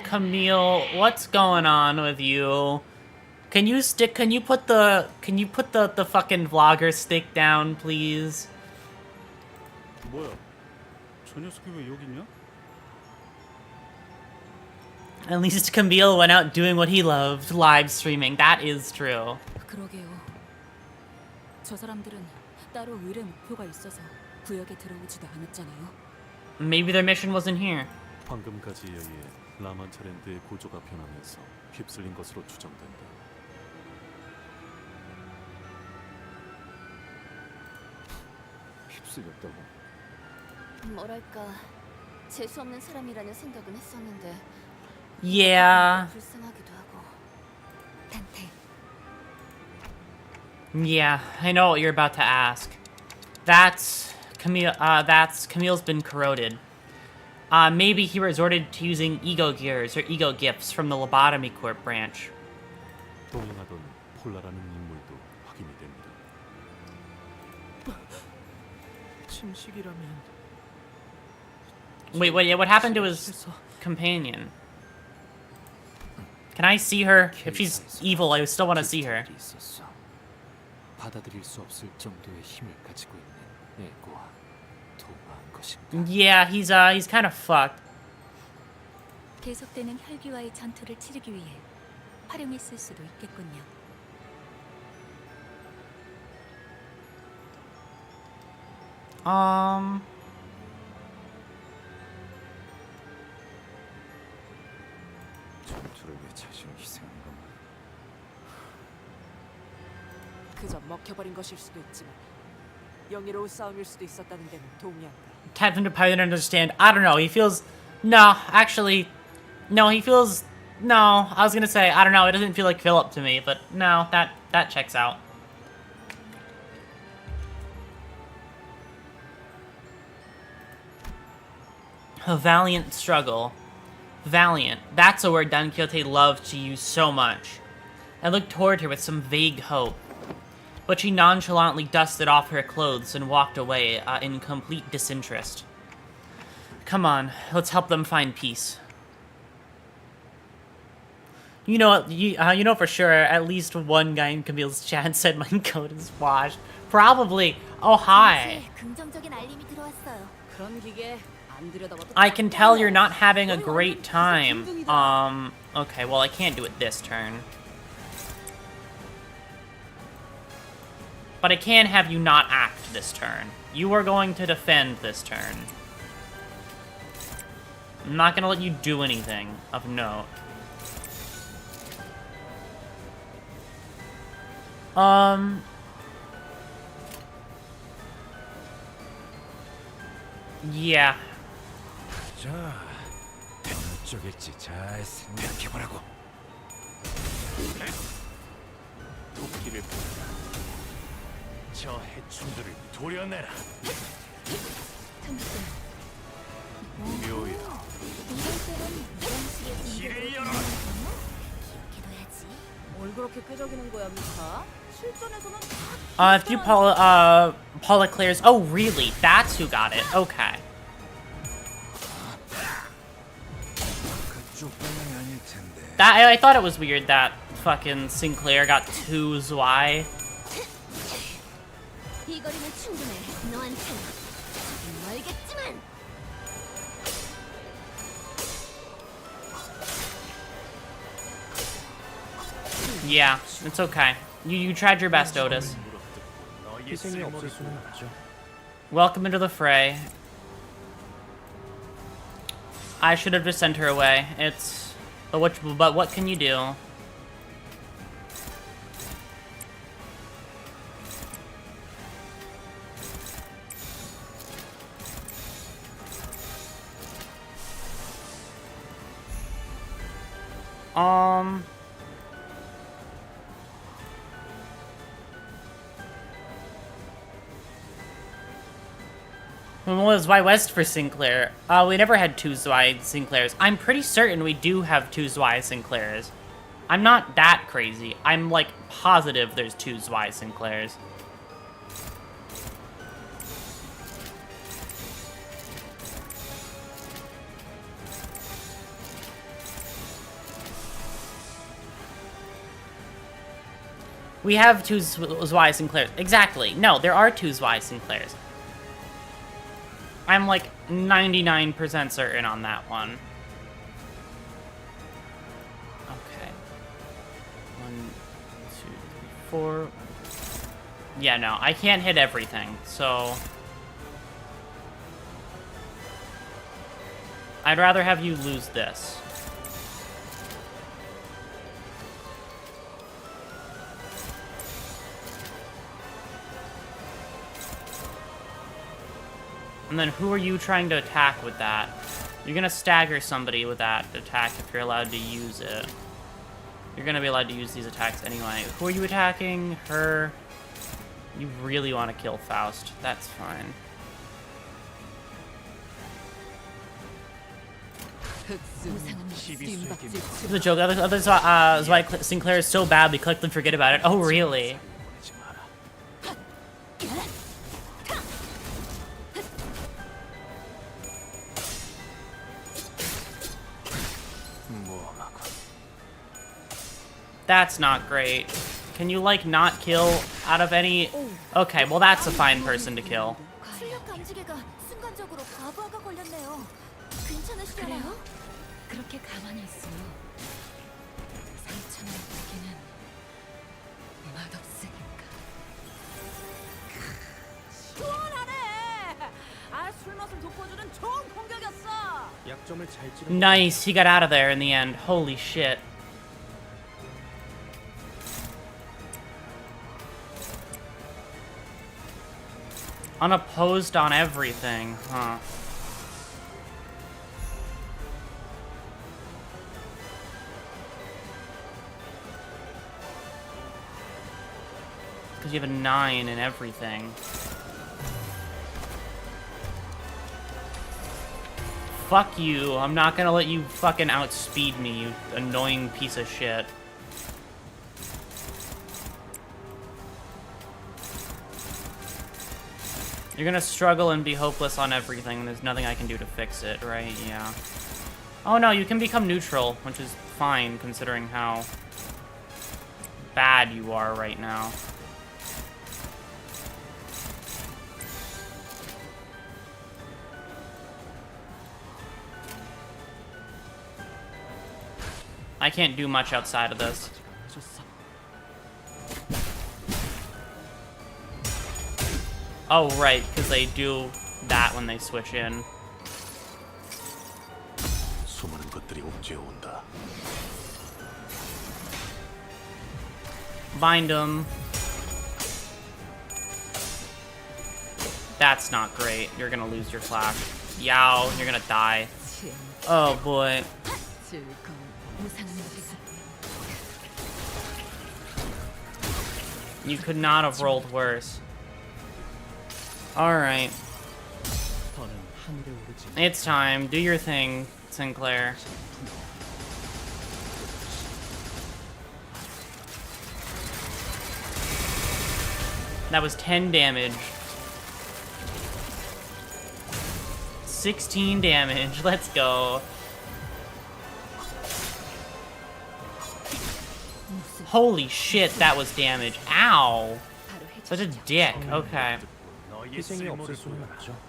Camille, what's going on with you? Can you put the fucking vlogger stick down, please? 뭐야? 저 녀석이 왜 여기 있냐? At least Camille went out doing what he loved, live streaming. That is true. 그러게요. 저 사람들은 따로 의뢰 목표가 있어서 구역에 들어오지도 않았잖아요. Maybe their mission wasn't here. 황금가지에 의해 라만차랜드의 고조가 변하면서 휩쓸린 것으로 추정된다. 휩쓸렸다고? 뭐랄까 재수 없는 사람이라는 생각은 했었는데. Yeah. 불쌍하기도 하고. 단테. Yeah, I know what you're about to ask. That's Camille's been corroded. Maybe he resorted to using ego gears or ego gifts from the Lobotomy Corp branch. 동행하던 폴라라는 인물도 확인이 됩니다. 침식이라면. Wait, what happened to his companion? Can I see her? If she's evil, I still want to see her. 받아들일 수 없을 정도의 힘을 가지고 있는 애고와 도마한 것인가? Yeah, he's kind of fucked. 계속되는 혈기와의 전투를 치르기 위해 활용했을 수도 있겠군요. 전투를 위해 자신을 희생하는 건가? 그저 먹혀버린 것일 수도 있지만 영예로운 싸움일 수도 있었다는 데는 동의한다. Tap him to probably understand. I don't know. He feels... No, actually... No, he feels No, I was gonna say, I don't know, it doesn't feel like Philip to me, but no, that checks out. A valiant struggle. Valiant. That's a word Don Quixote loved to use so much. I looked toward her with some vague hope. But she nonchalantly dusted off her clothes and walked away in complete disinterest. Come on, let's help them find peace. You know, you know for sure, at least one guy in Camille's chat said my code is washed. Probably. Oh, hi. I can tell you're not having a great time. Okay, well, I can't do it this turn. But I can have you not act this turn. You are going to defend this turn. I'm not gonna let you do anything of note. Yeah. 자, 어느 쪽일지 잘 생각해보라고. 토끼를 보라. 저 해충들을 도려내라. 묘야. 길을 열어라. 뭘 그렇게 끄적이는 거야, 미카? 실전에서는 If you Paula clears. Oh, really? That's who got it. Okay. 그쪽 방향이 아닐 텐데. That I thought it was weird that fucking Sinclair got 2 Zwei. 이 거리면 충분해. 너한테는 멀겠지만. Yeah, it's okay. You tried your best, Otis. 희생이 없을 수는 없죠. Welcome into the fray. I should have just sent her away. But what can you do? What was Zwei West for Sinclair? We never had 2 Zwei Sinclairs. I'm pretty certain we do have 2 Zwei Sinclairs. I'm not that crazy. I'm, like, positive there's 2 Zwei Sinclairs. We have 2 Zwei Sinclairs. Exactly. No, there are 2 Zwei Sinclairs. I'm like 99% certain on that one. Okay. 1, 2, 3, 4. Yeah, no, I can't hit everything, so I'd rather have you lose this. And then who are you trying to attack with that? You're gonna stagger somebody with that attack if you're allowed to use it. You're gonna be allowed to use these attacks anyway. Who are you attacking? Her. You really want to kill Faust. That's fine. This is a joke. Other Zwei Sinclair is so bad we collectively forget about it. Oh, really? That's not great. Can you, like, not kill out of any... Okay, well, that's a fine person to kill. Nice, he got out of there in the end. Holy shit. Unopposed on everything, huh? Because you have a 9 and everything. Fuck you. I'm not gonna let you fucking outspeed me, you annoying piece of shit. You're gonna struggle and be hopeless on everything, and there's nothing I can do to fix it, right? Yeah. Oh no, you can become neutral, which is fine considering how bad you are right now. I can't do much outside of this. Oh, right, because they do that when they switch in. 수많은 것들이 옥죄어 온다. Bind him. That's not great. You're gonna lose your flash. Yow, you're gonna die. Oh boy. You could not have rolled worse. Alright. It's time. Do your thing, Sinclair. That was 10 damage. 16 damage. Let's go. Holy shit, that was damage. Ow. Such a dick. Okay.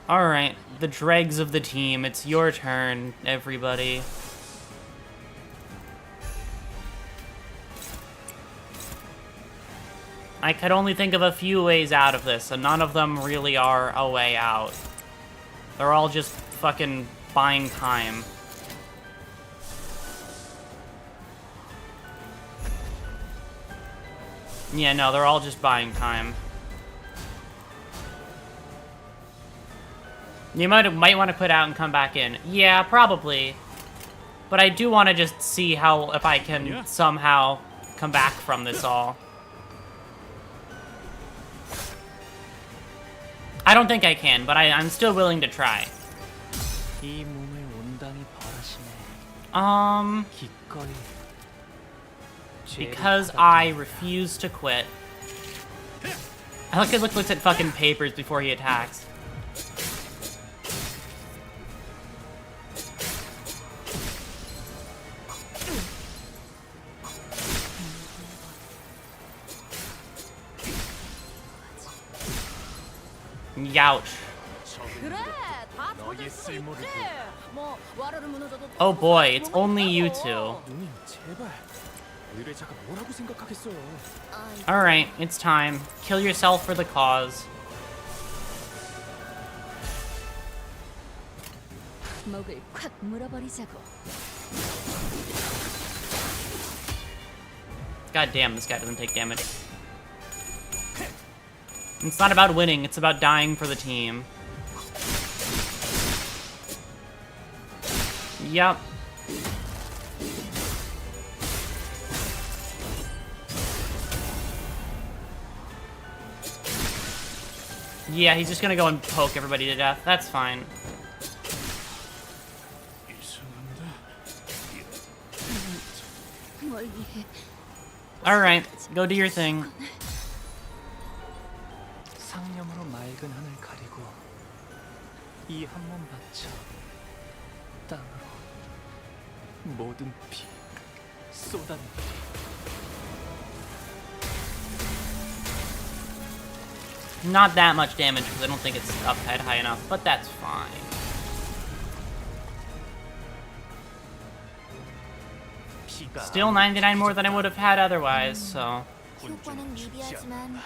Alright, the dregs of the team. It's your turn, everybody. I could only think of a few ways out of this, and none of them really are a way out. They're all just fucking buying time. Yeah, no, they're all just buying time. You might want to quit out and come back in. Yeah, probably. But I do want to just see if I can somehow come back from this all. I don't think I can, but I'm still willing to try. Because I refuse to quit. I like it looks at fucking papers before he attacks. Youch. Oh boy, it's only you two. Alright, it's time. Kill yourself for the cause. God damn, this guy doesn't take damage. It's not about winning, it's about dying for the team. Yep. Yeah, he's just gonna go and poke everybody to death. That's fine. Alright, go do your thing. 상념으로 맑은 하늘 가리고 이 한 몸 바쳐 땅으로 모든 피 쏟아내. Not that much damage because I don't think it's up high enough, but that's fine. Still 99 more than I would have had otherwise, so.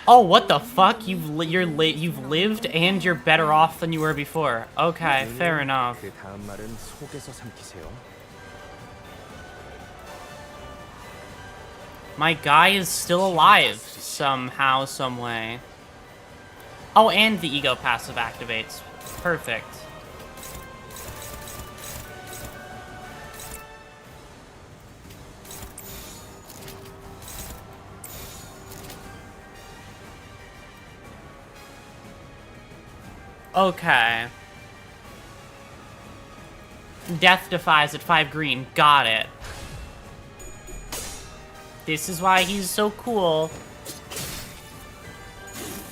Oh, what the fuck? You've lived and you're better off than you were before. Okay, fair enough. My guy is still alive somehow, some way. Oh, and the ego passive activates. Perfect. Okay. Death defies at 5 green. Got it. This is why he's so cool.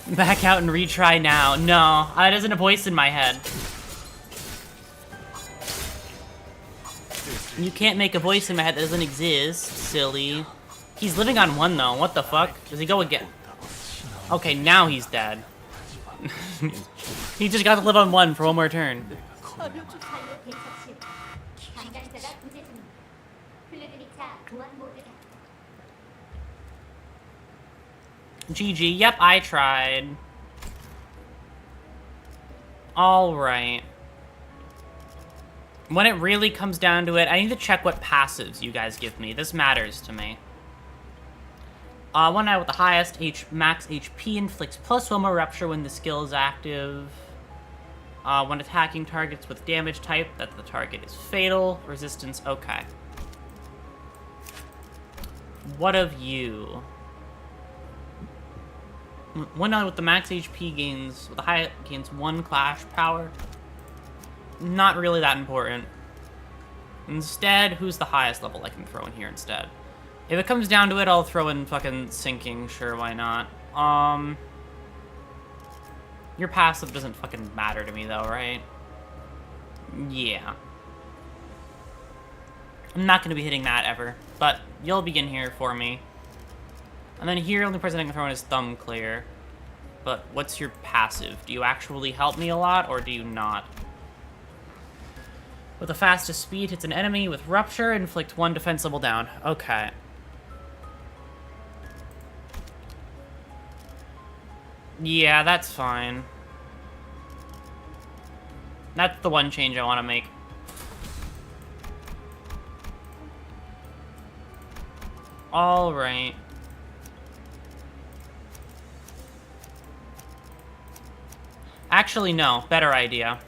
Back out and retry now. No, that isn't a voice in my head. You can't make a voice in my head that doesn't exist, silly. He's living on 1 though. What the fuck? Does he go again? Okay, now he's dead. He just got to live on 1 for 1 more turn. GG. Yep, I tried. Alright. When it really comes down to it, I need to check what passives you guys give me. This matters to me. One eye with the highest max HP inflicts +1 more rupture when the skill is active. When attacking targets with damage type, that the target is fatal. Resistance, okay. What of you? One eye with the max HP gains, with the high gains 1 clash power. Not really that important. Instead, who's the highest level I can throw in here instead? If it comes down to it, I'll throw in fucking sinking. Sure, why not? Your passive doesn't fucking matter to me though, right? Yeah. I'm not gonna be hitting that ever, but you'll begin here for me. And then here, only person I can throw in is Thumb Clear. But what's your passive? Do you actually help me a lot, or do you not? With the fastest speed, hits an enemy with Rupture, inflict 1 defense level down. Okay. Yeah, that's fine. That's the one change I want to make. Alright. Actually, no. Better idea.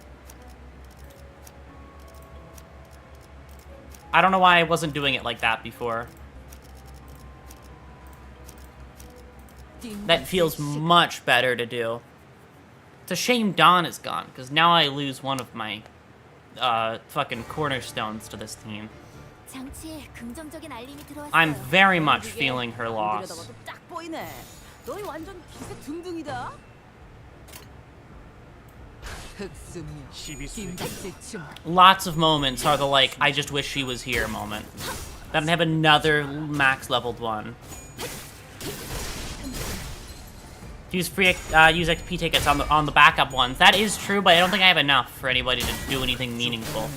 I don't know why I wasn't doing it like that before. That feels much better to do. It's a shame Dawn is gone, because now I lose one of my fucking cornerstones to this team. I'm very much feeling her loss. Lots of moments are the like, I just wish she was here moment. Then I have another max leveled one. Use free use XP tickets on the backup ones. That is true, but I don't think I have enough for anybody to do anything meaningful.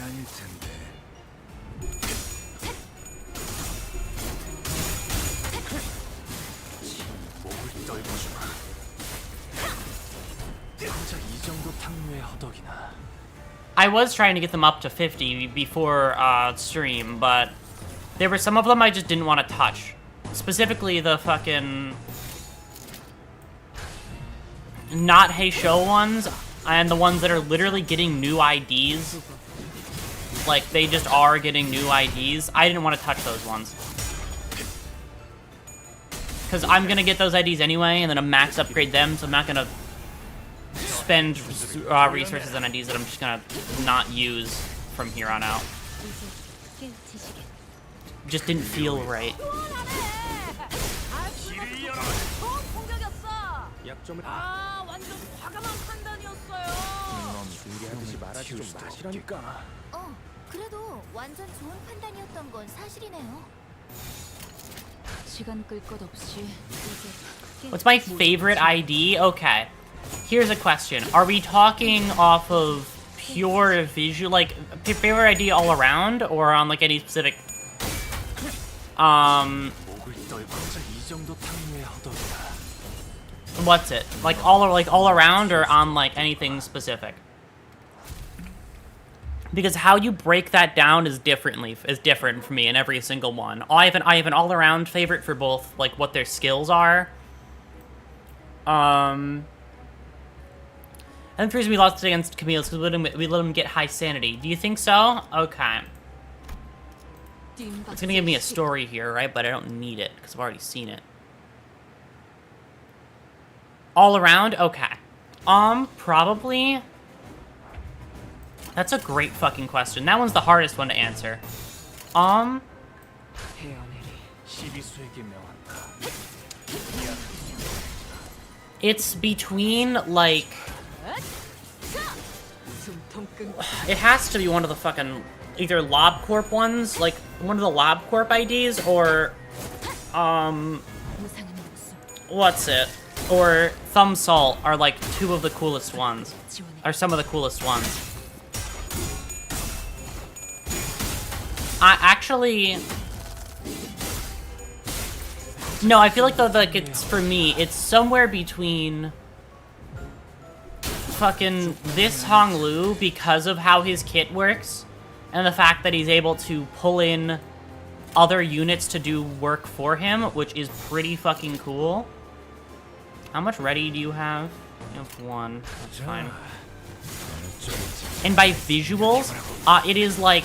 I was trying to get them up to 50 before stream, but there were some of them I just didn't want to touch. Specifically the fucking not Hey Show ones, and the ones that are literally getting new IDs. Like, they just are getting new IDs. I didn't want to touch those ones. Because I'm going to get those IDs anyway, and then a max upgrade them, so I'm not going to spend resources on IDs that I'm just going to not use from here on out. Just didn't feel right. 그래도 완전 좋은 판단이었던 건 사실이네요. 시간 끌 것 없이 What's my favorite ID? Okay. Here's a question. Are we talking off of pure visual, like, favorite ID all around, or on, like, any specific, what's it? Like, all around, or on, like, anything specific? Because how you break that down is different for me in every single one. I have an all-around favorite for both, like, what their skills are. And the reason we lost against Camille is because we let him get high sanity. Do you think so? Okay. It's gonna give me a story here, right? But I don't need it, because I've already seen it. All around? Okay. Probably That's a great fucking question. That one's the hardest one to answer. It's between, like... It has to be one of the fucking... Either LobCorp ones, like, one of the LobCorp IDs, or... What's it? Or Thumb Salt are, like, two of the coolest ones. Are some of the coolest ones. Actually... No, I feel like, it's, for me, it's somewhere between... Fucking this Hong Lu, because of how his kit works, and the fact that he's able to pull in other units to do work for him, which is pretty fucking cool. How much ready do you have? You have one. That's fine. And by visuals, it is like...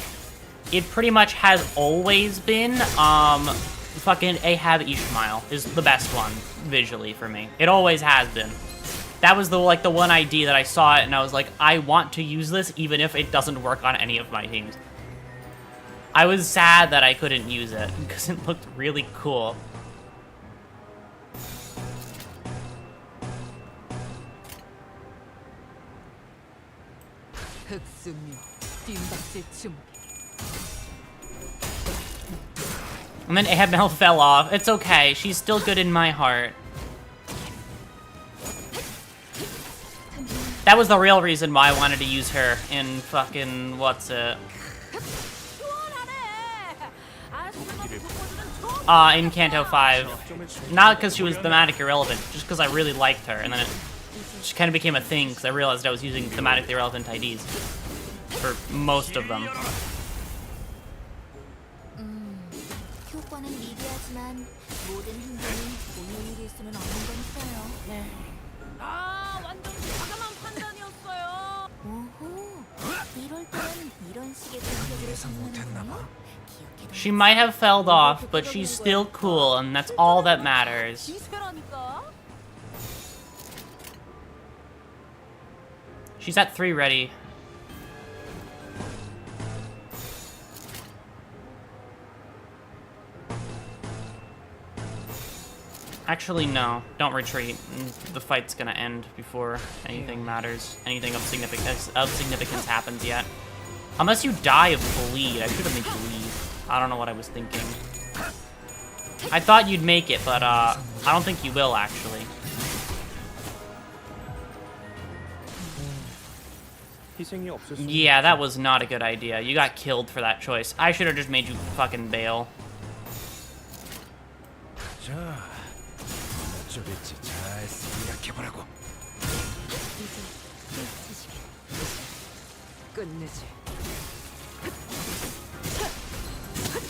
It pretty much has always been, fucking Ahab Ishmael is the best one, visually, for me. It always has been. That was the one ID that I saw it and I was like, I want to use this even if it doesn't work on any of my teams. I was sad that I couldn't use it because it looked really cool. And then Ahab Mel fell off. It's okay. She's still good in my heart. That was the real reason why I wanted to use her in fucking... What's it? In Canto 5. Not because she was thematically irrelevant, just because I really liked her. And then she kind of became a thing because I realized I was using thematically irrelevant IDs. For most of them. She might have felled off, but she's still cool, and that's all that matters. She's at 3 ready. Actually, no. Don't retreat. The fight's gonna end before anything matters. Anything of significance happens yet. Unless you die of bleed. I should have made you leave. I don't know what I was thinking. I thought you'd make it, but I don't think you will, actually. Yeah, that was not a good idea. You got killed for that choice. I should have just made you fucking bail.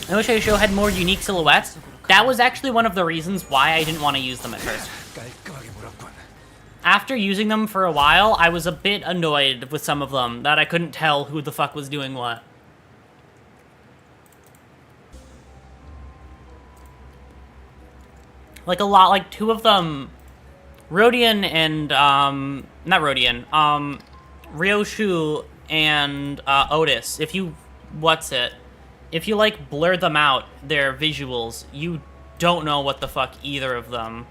I wish Aisho had more unique silhouettes. That was actually one of the reasons why I didn't want to use them at first. After using them for a while, I was a bit annoyed with some of them, that I couldn't tell who the fuck was doing what. Like a lot, like 2 of them, Rodian and, not Rodian, Ryoshu and, Otis, if you, if you, like, blur them out, their visuals, you don't know what the fuck either of them.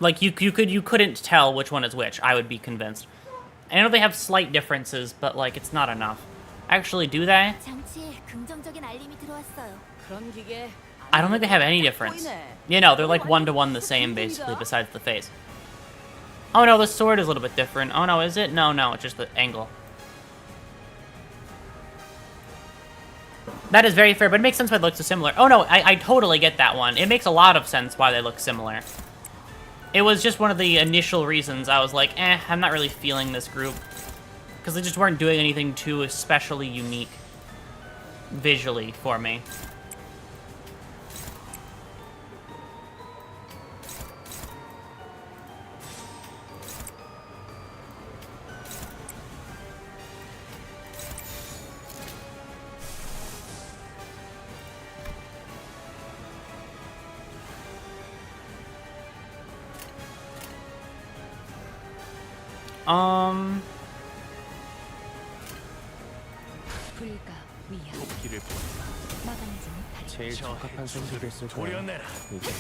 Like, you couldn't tell which one is which, I would be convinced. I know they have slight differences, but, like, it's not enough. Actually, do they? I don't think they have any difference. You know, they're like 1-to-1 the same, basically, besides the face. Oh no, the sword is a little bit different. Oh no, is it? No, it's just the angle. That is very fair, but it makes sense why they look so similar. Oh no, I totally get that one. It makes a lot of sense why they look similar. It was just one of the initial reasons I was like, I'm not really feeling this group. Because they just weren't doing anything too especially unique visually for me. 불가 위협 길을 막아내지 못할 제일 적합한 선택이었을 거야. 이게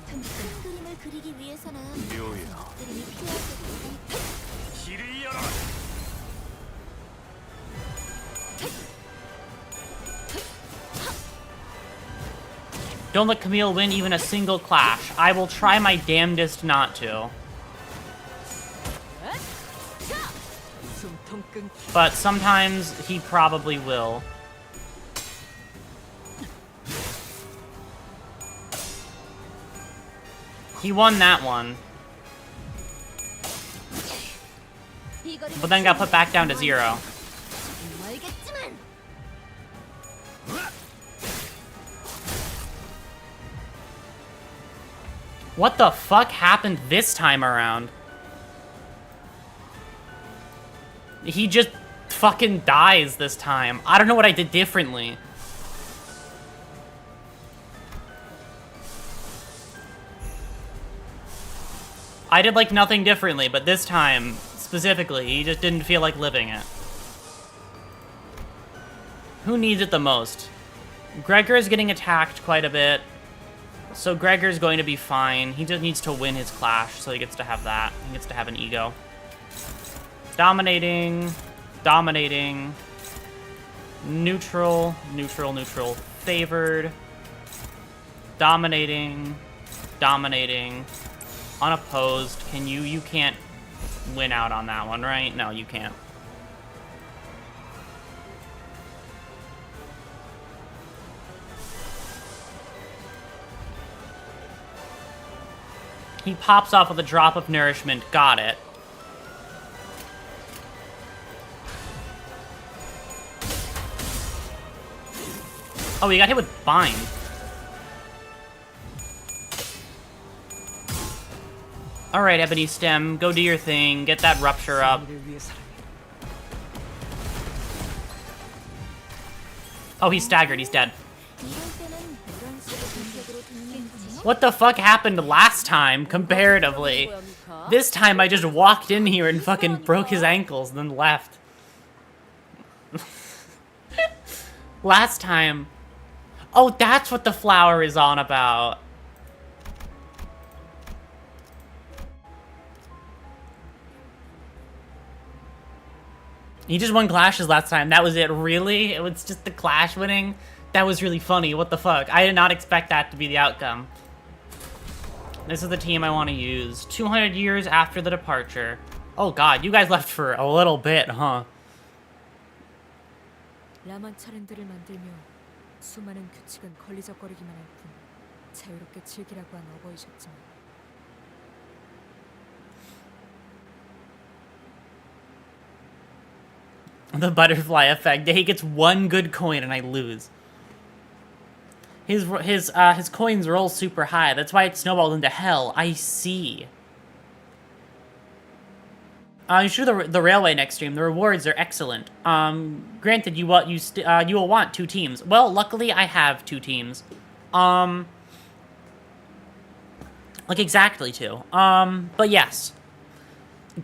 큰 그림을 그리기 위해서는 묘야. 그림이 필요하거든. 길을 열어. Don't let Camille win even a single clash. I will try my damnedest not to. But sometimes he probably will. He won that one. But then got put back down to 0. What the fuck happened this time around? He just fucking dies this time. I don't know what I did differently. I did like nothing differently, but this time, specifically, he just didn't feel like living it. Who needs it the most? Gregor is getting attacked quite a bit. So Gregor's going to be fine. He just needs to win his clash, so he gets to have that. He gets to have an ego. Dominating. Dominating. Neutral. Neutral, neutral. Favored. Dominating. Dominating. Unopposed. Can you? You can't win out on that one, right? No, you can't. He pops off with a drop of nourishment. Got it. Oh, he got hit with bind. Alright, Ebony Stem, go do your thing. Get that rupture up. Oh, he's staggered. He's dead. What the fuck happened last time, comparatively? This time I just walked in here and fucking broke his ankles and then left. Last time... Oh, that's what the flower is on about. He just won clashes last time. That was it. Really? It was just the clash winning? That was really funny. What the fuck? I did not expect that to be the outcome. This is the team I want to use. 200 years after the departure. Oh god, you guys left for a little bit, huh? 라만차랜드를 만들며 수많은 규칙은 걸리적거리기만 할 뿐 자유롭게 즐기라고 한 어버이셨지만 The butterfly effect. He gets one good coin and I lose. His coins roll super high. That's why it snowballed into hell. I see. You should do the railway next stream. The rewards are excellent. Granted, you will want 2 teams. Well, luckily I have 2 teams. Like exactly 2. But yes.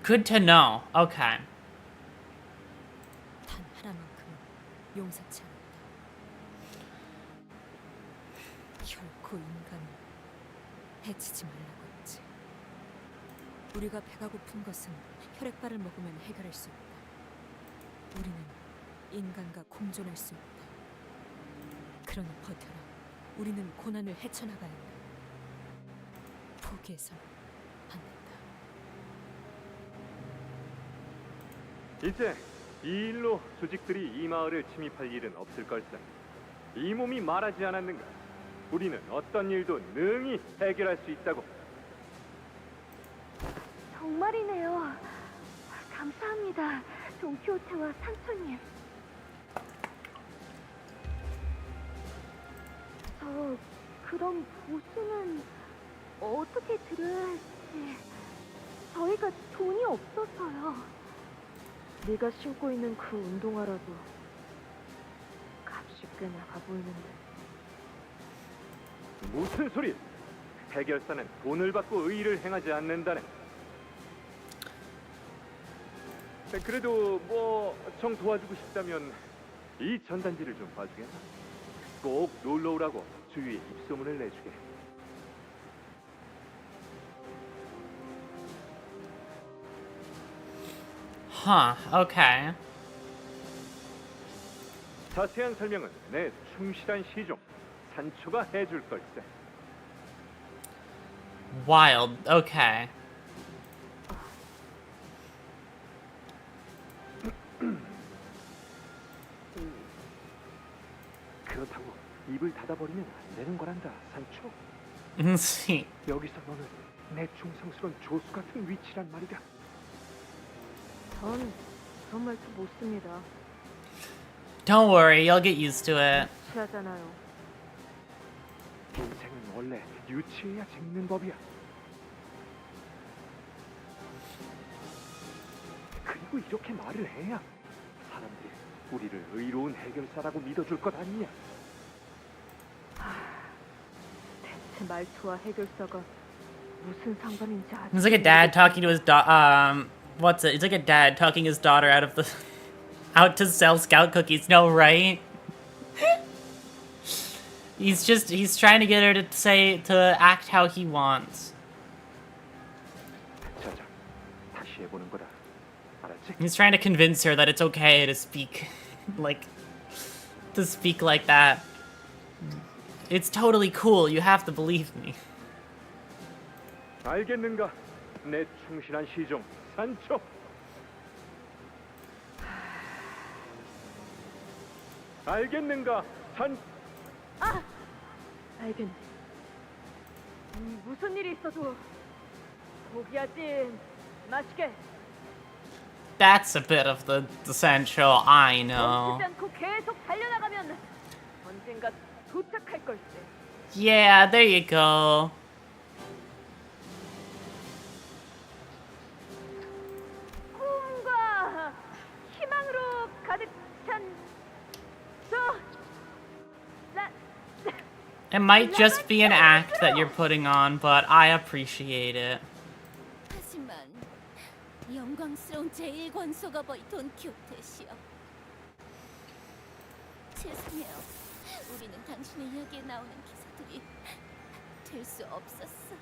Good to know. Okay. 단 하나만큼은 용서치 않았다. 결코 인간을 해치지 말라고 했지. 우리가 배가 고픈 것은 혈액발을 먹으면 해결할 수 있다. 우리는 인간과 공존할 수 있다. 그러니 버텨라. 우리는 고난을 헤쳐나가야 한다. 포기해서는 안 된다. 이제 이 일로 수직들이 이 마을을 침입할 일은 없을 걸세. 이 몸이 말하지 않았는가? 우리는 어떤 일도 능히 해결할 수 있다고. 정말이네요. 감사합니다, 동키호테와 산초님. 그럼 보수는 어떻게 드려야 할지. 저희가 돈이 없어서요. 네가 신고 있는 그 운동화라도 값이 꽤 나가 보이는데. 무슨 소리? 해결사는 돈을 받고 의의를 행하지 않는다네. 그래도 뭐 정 도와주고 싶다면 이 전단지를 좀 봐주겠나? 꼭 놀러 오라고 주위에 입소문을 내주게. Huh, okay. 자세한 설명은 내 충실한 시종 산초가 해줄 걸세. Wild, okay. 그렇다고 입을 닫아버리면 안 되는 거란다, 산초. See. 여기서 너는 내 충성스러운 조수 같은 위치란 말이다. 전 그런 말투 못 씁니다. Don't worry, you'll get used to it. 취하잖아요. 인생은 원래 유치해야 재밌는 법이야. 그리고 이렇게 말을 해야 사람들이 우리를 의로운 해결사라고 믿어줄 것 아니냐. 대체 말투와 해결사가 무슨 상관인지 아직 It's like a dad talking to his what's it? It's like a dad talking his daughter out to sell scout cookies. No, right? He's trying to get her to act how he wants. 자자, 다시 해보는 거다. 알았지? He's trying to convince her that it's okay to speak like that. It's totally cool. You have to believe me. 알겠는가? 내 충실한 시종 산초. 알겠는가? 알겠네. 무슨 일이 있어도 포기하지 마시게. That's a bit of the Sancho, I know. 멈추지 않고 계속 달려나가면 언젠가 도착할 걸세. Yeah, there you go. 꿈과 희망으로 가득 찬 It might just be an act that you're putting on, but I appreciate it. 하지만 영광스러운 제1권소가 보이 돈키호테시여. 죄송해요. 우리는 당신의 이야기에 나오는 기사들이 될 수 없었어요.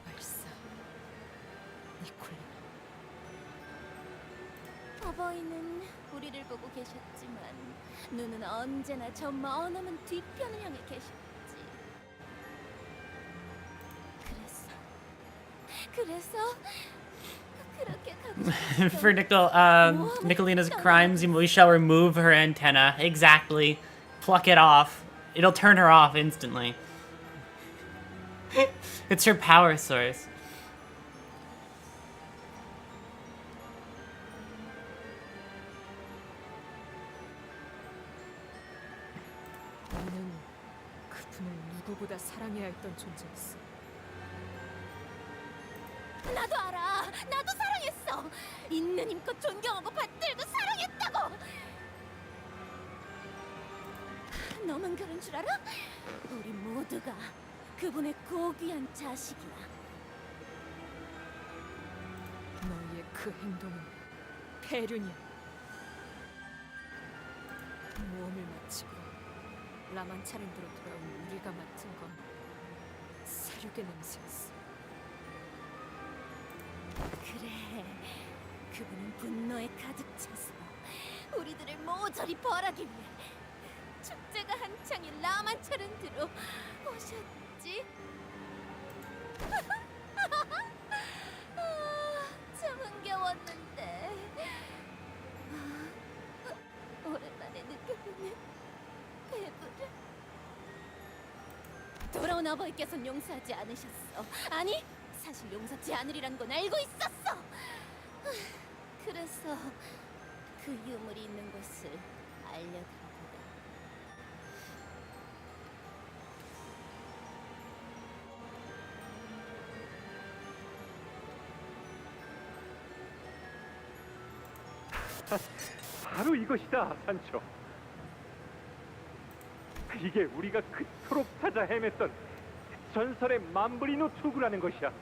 발사. 니콜리나. 어버이는 우리를 보고 계셨지만 눈은 언제나 저 머나먼 뒤편을 향해 계셨지. 그래서 그렇게 가고 싶었어. For Nicolina's crimes, we shall remove her antenna. Exactly. Pluck it off. It'll turn her off instantly. It's her power source. 나는 그분을 누구보다 사랑해야 했던 존재였어. 나도 알아. 나도 사랑했어. 있는 힘껏 존경하고 받들고 사랑했다고. 너만 그런 줄 알아? 우리 모두가 그분의 고귀한 자식이야. 너의 그 행동은 폐륜이야. 모험을 마치고 라만차렌드로 돌아온 우리가 맡은 건 사륙의 냄새였어. 그래, 그분은 분노에 가득 차서 우리들을 모조리 벌하기 위해 축제가 한창인 라만차렌드로 오셨지. 참 흥겨웠는데 오랜만에 느껴보는 배부름. 돌아온 아버지께서는 용서하지 않으셨어. 아니, 사실 용서치 않으리란 건 알고 있었어. 그래서 그 유물이 있는 곳을 알려드린 거다. 바로 이것이다, 산초. 이게 우리가 그토록 찾아 헤맸던 전설의 맘브리노 투구라는 것이야.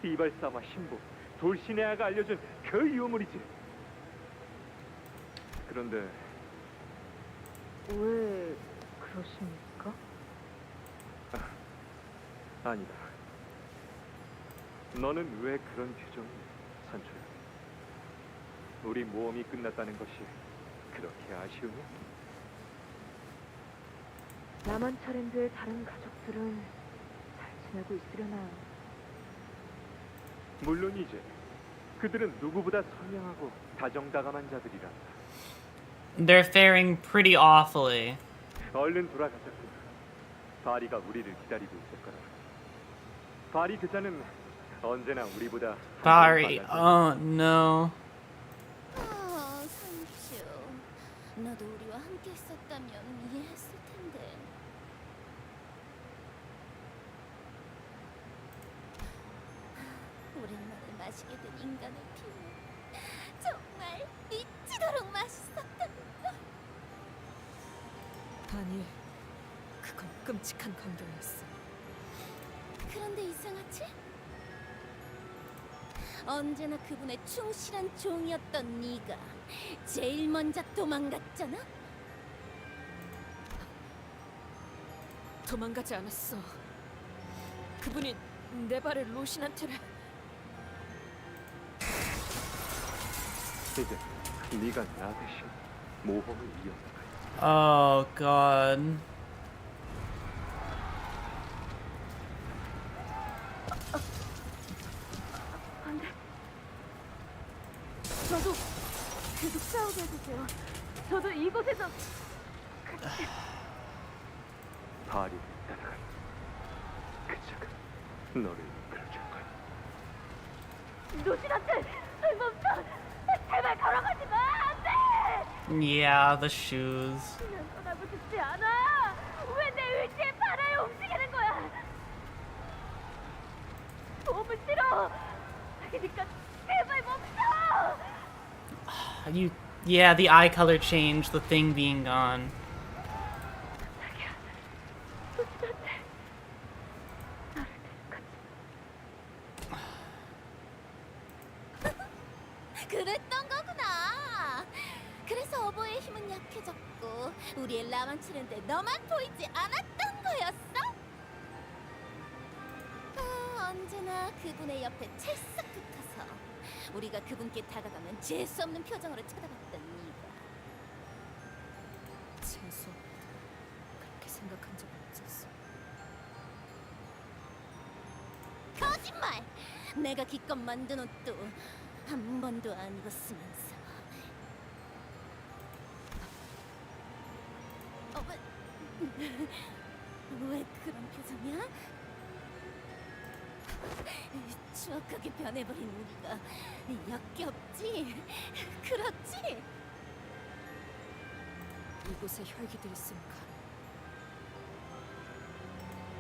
시발사마 신부 돌시네아가 알려준 그 유물이지. 그런데 왜 그러십니까? 아니다. 너는 왜 그런 규정이, 산초야? 우리 모험이 끝났다는 것이 그렇게 아쉬우냐? 라만차랜드의 다른 가족들은 잘 지내고 있으려나요? 물론이지. 그들은 누구보다 선량하고 다정다감한 자들이란다. They're faring pretty awfully. 얼른 돌아가자꾸나. 바리가 우리를 기다리고 있을 거라. 바리 그자는 언제나 우리보다 Barry, oh no. 산슈. 너도 우리와 함께 있었다면 이해했을 텐데. 오랜만에 마시게 된 인간의 피는 정말 미치도록 맛있었던 걸. 아니, 그건 끔찍한 광경이었어. 그런데 이상하지? 언제나 그분의 충실한 종이었던 네가 제일 먼저 도망갔잖아? 도망가지 않았어. 그분이 내 발을 로신한테를. 이제 네가 나 대신 모험을 이어나가. Oh god. 안 돼. 저도 계속 싸우게 해주세요. 저도 이곳에서 바리를 따라가. 그자가 너를 이끌어줄 거야. 노신한테 멈춰! 제발 걸어가지 마! 안 돼! Yeah, the shoes. 그냥 떠나고 싶지 않아! 왜 내 의지에 반하여 움직이는 거야! 도움을 싫어! 그러니까 제발 멈춰! Yeah, the eye color change, the thing being gone. 노신한테 나를 데려가지. 그랬던 거구나. 그래서 어버이의 힘은 약해졌고 우리의 라만치는데 너만 보이지 않았던 거였어? 언제나 그분의 옆에 찰싹 붙어서 우리가 그분께 다가가면 재수 없는 표정으로 쳐다봤던 네가. 재수 없다. 그렇게 생각한 적은 없었어. 거짓말! 내가 기껏 만든 옷도 한 번도 안 입었으면서. 왜 그런 표정이야? 추악하게 변해버린 우리가 역겹지? 그렇지? 이곳에 혈기들이 있으니까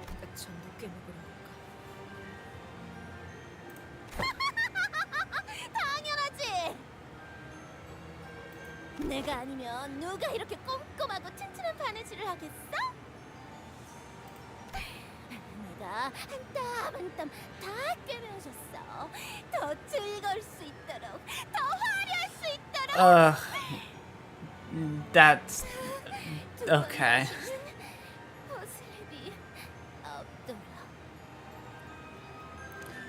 내가 전부 깨먹으려 할까? 당연하지! 내가 아니면 누가 이렇게 꼼꼼하고 튼튼한 바느질을 하겠어? 내가 한 땀 한 땀 다 꿰매어줬어. 더 즐거울 수 있도록, 더 화려할 수 있도록. That's okay.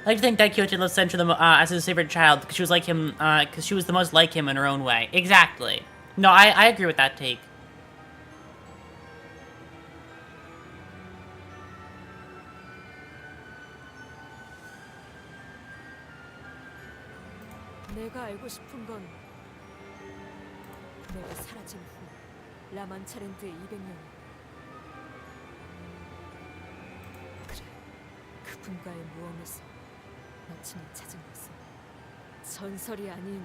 I like to think that Kyoto loved Sentra as his favorite child because she was like him, because she was the most like him in her own way. Exactly. No, I agree with that take. 내가 알고 싶은 건 내가 사라진 후 라만차랜드의 200년. 그래, 그분과의 모험에서 마침내 찾은 것은 전설이 아닌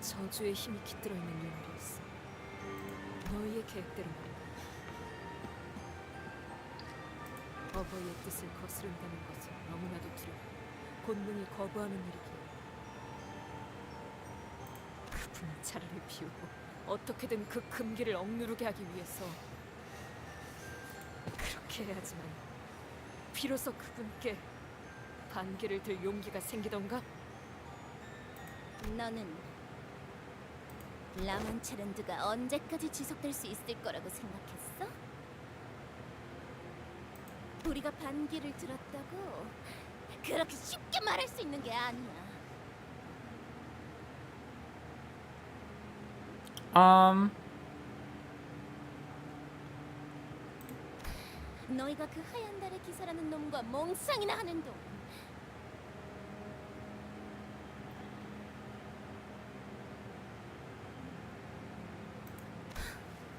저주의 힘이 깃들어 있는 유물이었어. 너희의 계획대로 말이야. 어버이의 뜻을 거스른다는 것은 너무나도 두려워. 본능이 거부하는 일이기에. 그분이 자리를 비우고 어떻게든 그 금기를 억누르게 하기 위해서 그렇게 해야지만 비로소 그분께 반기를 들 용기가 생기던가? 너는 라몬차랜드가 언제까지 지속될 수 있을 거라고 생각했어? 우리가 반기를 들었다고 그렇게 쉽게 말할 수 있는 게 아니야. 너희가 그 하얀 달의 기사라는 놈과 몽상이나 하는 동안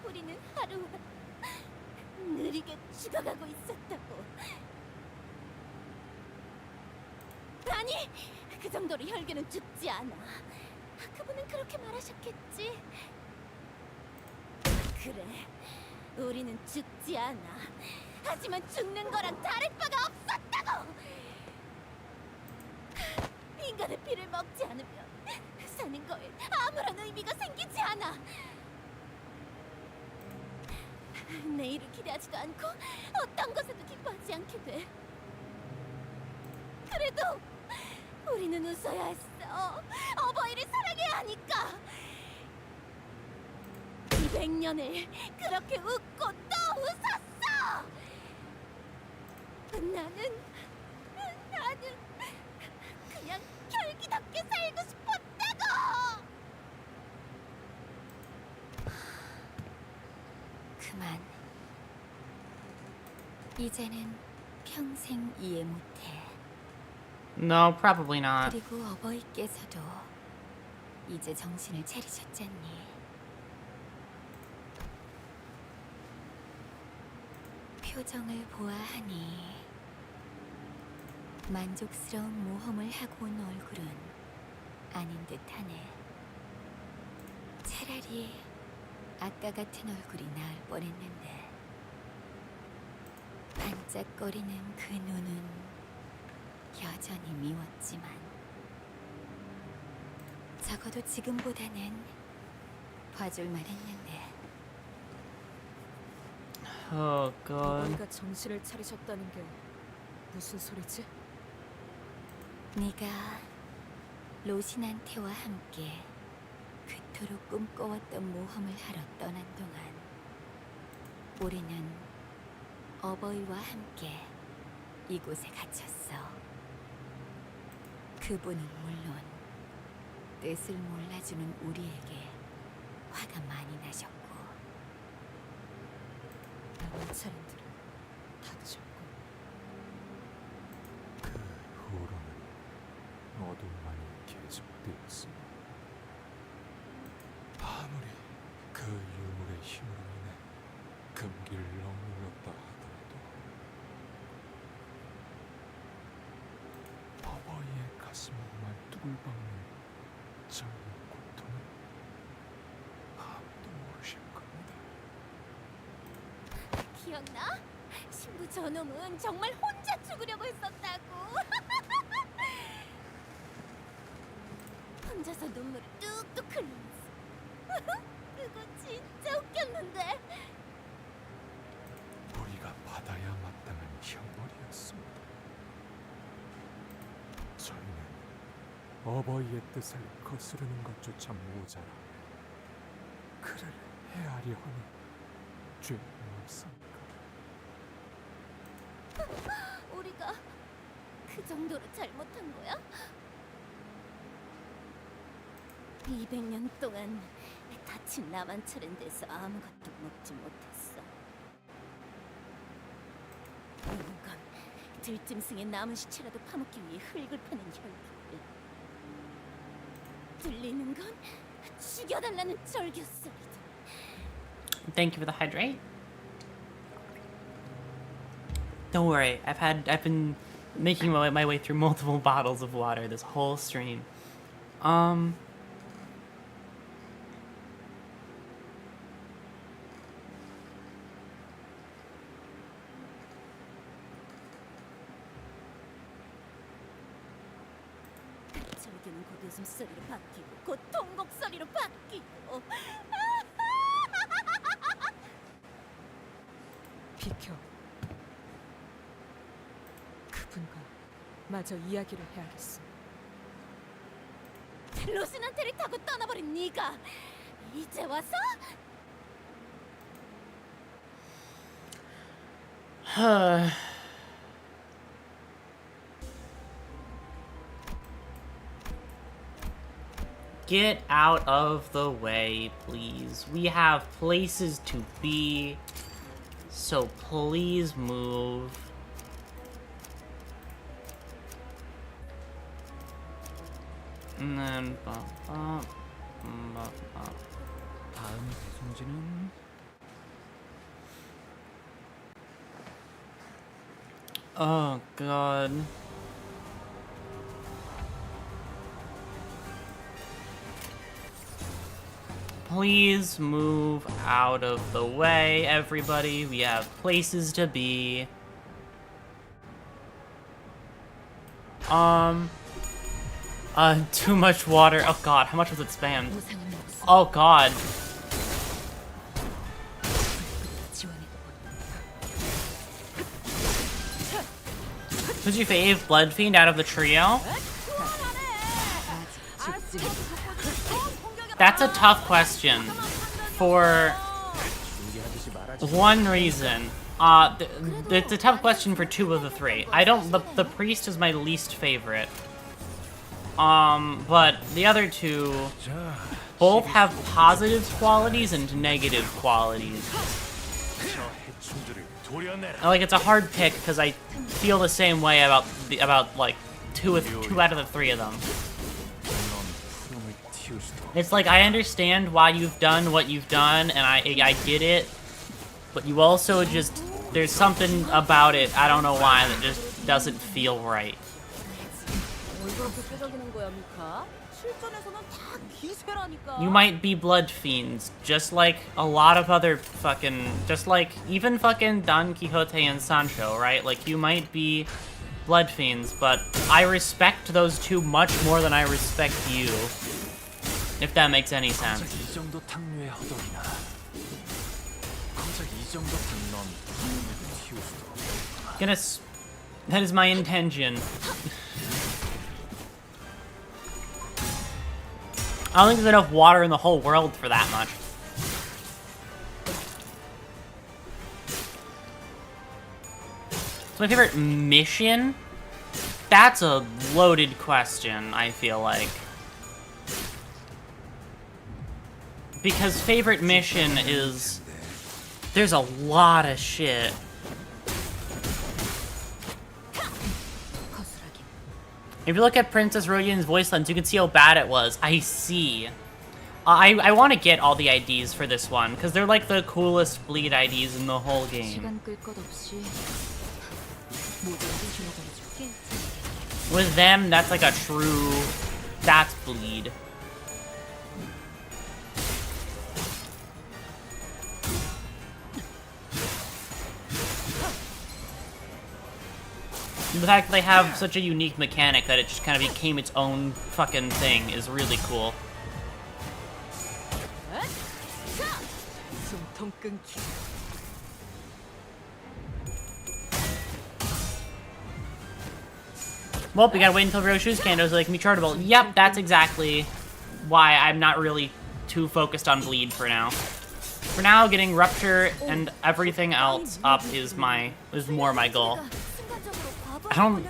우리는 하루하루 느리게 죽어가고 있었다고. 아니, 그 정도로 혈계는 죽지 않아. 그분은 그렇게 말하셨겠지. 그래, 우리는 죽지 않아. 하지만 죽는 거랑 다를 바가 없었다고. 인간의 피를 먹지 않으면 사는 거에 아무런 의미가 생기지 않아. 내일을 기대하지도 않고 어떤 것에도 기뻐하지 않게 돼. 그래도 우리는 웃어야 했어. 어버이를 사랑해야 하니까. 200년을 그렇게 웃고 또 웃었어. 나는 그냥 혈기답게 살고 싶었다고. 그만. 이제는 평생 이해 못해. No, probably not. 그리고 어버이께서도 이제 정신을 차리셨잖니. 표정을 보아하니 만족스러운 모험을 하고 온 얼굴은 아닌 듯하네. 차라리 아까 같은 얼굴이 나을 뻔했는데. 반짝거리는 그 눈은 여전히 미웠지만 적어도 지금보다는 봐줄만 했는데. Oh god. 어버이가 정신을 차리셨다는 게 무슨 소리지? 네가 로신한테와 함께 그토록 꿈꿔왔던 모험을 하러 떠난 동안 우리는 어버이와 함께 이곳에 갇혔어. 그분은 물론 뜻을 몰라주는 우리에게 화가 많이 나셨고. 라몬차랜드를 닫으셨고. 그 후로는 어둠만이 계속되었습니다. 아무리 그 유물의 힘으로 인해 금기를 억눌렀다 하더라도 어버이의 가슴만 뚜글박는 젊은 고통은 아무도 모르실 겁니다. 기억나? 신부 저놈은 정말 혼자 죽으려고 했었다고. 혼자서 눈물을 뚝뚝 흘리면서. 그거 진짜 웃겼는데. 우리가 받아야 마땅한 형벌이었습니다. 저희는 어버이의 뜻을 거스르는 것조차 모자라 그를 헤아려 하는 죄는 없습니까? 우리가 그 정도로 잘못한 거야? 200년 동안 다친 라만차랜드에서 아무것도 먹지 못했어. 보는 건 들짐승의 남은 시체라도 파먹기 위해 흙을 파는 혈기를, 들리는 건 죽여달라는 절규 소리들. Thank you for the hydrate. Don't worry, I've been making my way through multiple bottles of water this whole stream. 절규는 곧 웃음소리로 바뀌고 곧 통곡소리로 바뀌고. 비켜. 그분과 마저 이야기를 해야겠어. 로스난테를 타고 떠나버린 네가 이제 와서? Get out of the way, please. We have places to be, so please move. And then, 다음 배송지는 oh god. Please move out of the way, everybody. We have places to be. Too much water. Oh god, how much was it spammed? Oh god. Who's your fave blood fiend out of the trio? That's a tough question for one reason. It's a tough question for two of the three. I don't. The priest is my least favorite. But the other two both have positive qualities and negative qualities. Like, it's a hard pick because I feel the same way about like two out of the three of them. It's like, I understand why you've done what you've done, and I get it, but you also just, there's something about it, I don't know why, that just doesn't feel right. You might be blood fiends, just like a lot of other fucking, just like even fucking Don Quixote and Sancho, right? Like, you might be blood fiends, but I respect those two much more than I respect you. If that makes any sense. That is my intention. I don't think there's enough water in the whole world for that much. So my favorite mission? That's a loaded question, I feel like. Because favorite mission is... There's a lot of shit. If you look at Princess Rodian's voice lens, you can see how bad it was. I see. I want to get all the IDs for this one, because they're like the coolest bleed IDs in the whole game. With them, that's like a true... That's bleed. The fact that they have such a unique mechanic that it just kind of became its own fucking thing is really cool. Well, we gotta wait until Roshu's Canto so they can be chartable. Yep, that's exactly why I'm not really too focused on bleed for now. For now, getting Rupture and everything else up is more my goal. I don't...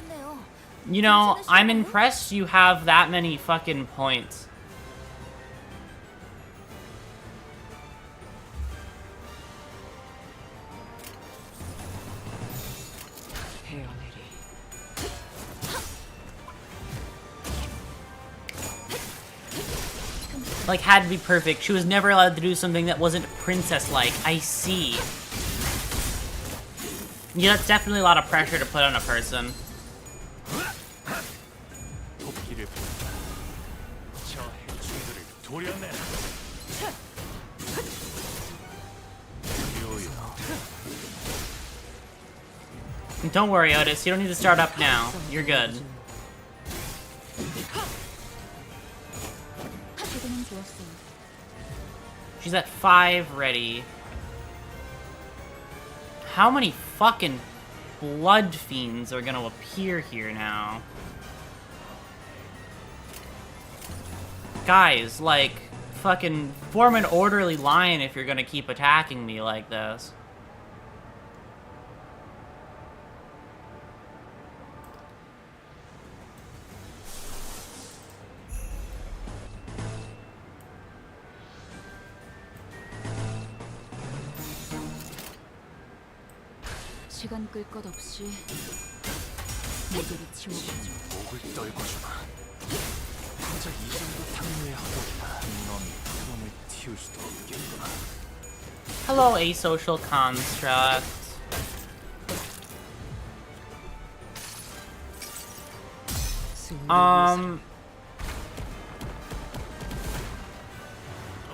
You know, I'm impressed you have that many fucking points. Like, had to be perfect. She was never allowed to do something that wasn't princess-like. I see. Yeah, that's definitely a lot of pressure to put on a person. Don't worry, Otis. You don't need to start up now. You're good. She's at 5 ready. How many fucking blood fiends are gonna appear here now. Guys, like, fucking form an orderly line if you're gonna keep attacking me like this. 시간 끌 것 없이 모조리 지워버려. 목을 떨궈주마. 고작 이 정도 탕류의 허덕이다. 놈이 흐름을 틔울 수도 없겠구나. Hello, asocial construct.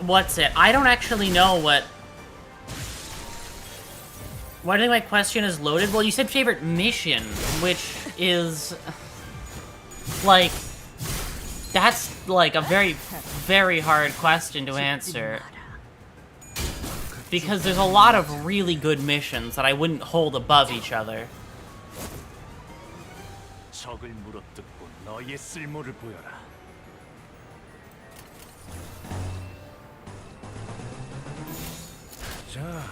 What's it? I don't actually know what... Why do you think my question is loaded? Well, you said favorite mission, which is... Like... That's, like, a very, very hard question to answer. Because there's a lot of really good missions that I wouldn't hold above each other. 적을 물어뜯고 너의 쓸모를 보여라. 자,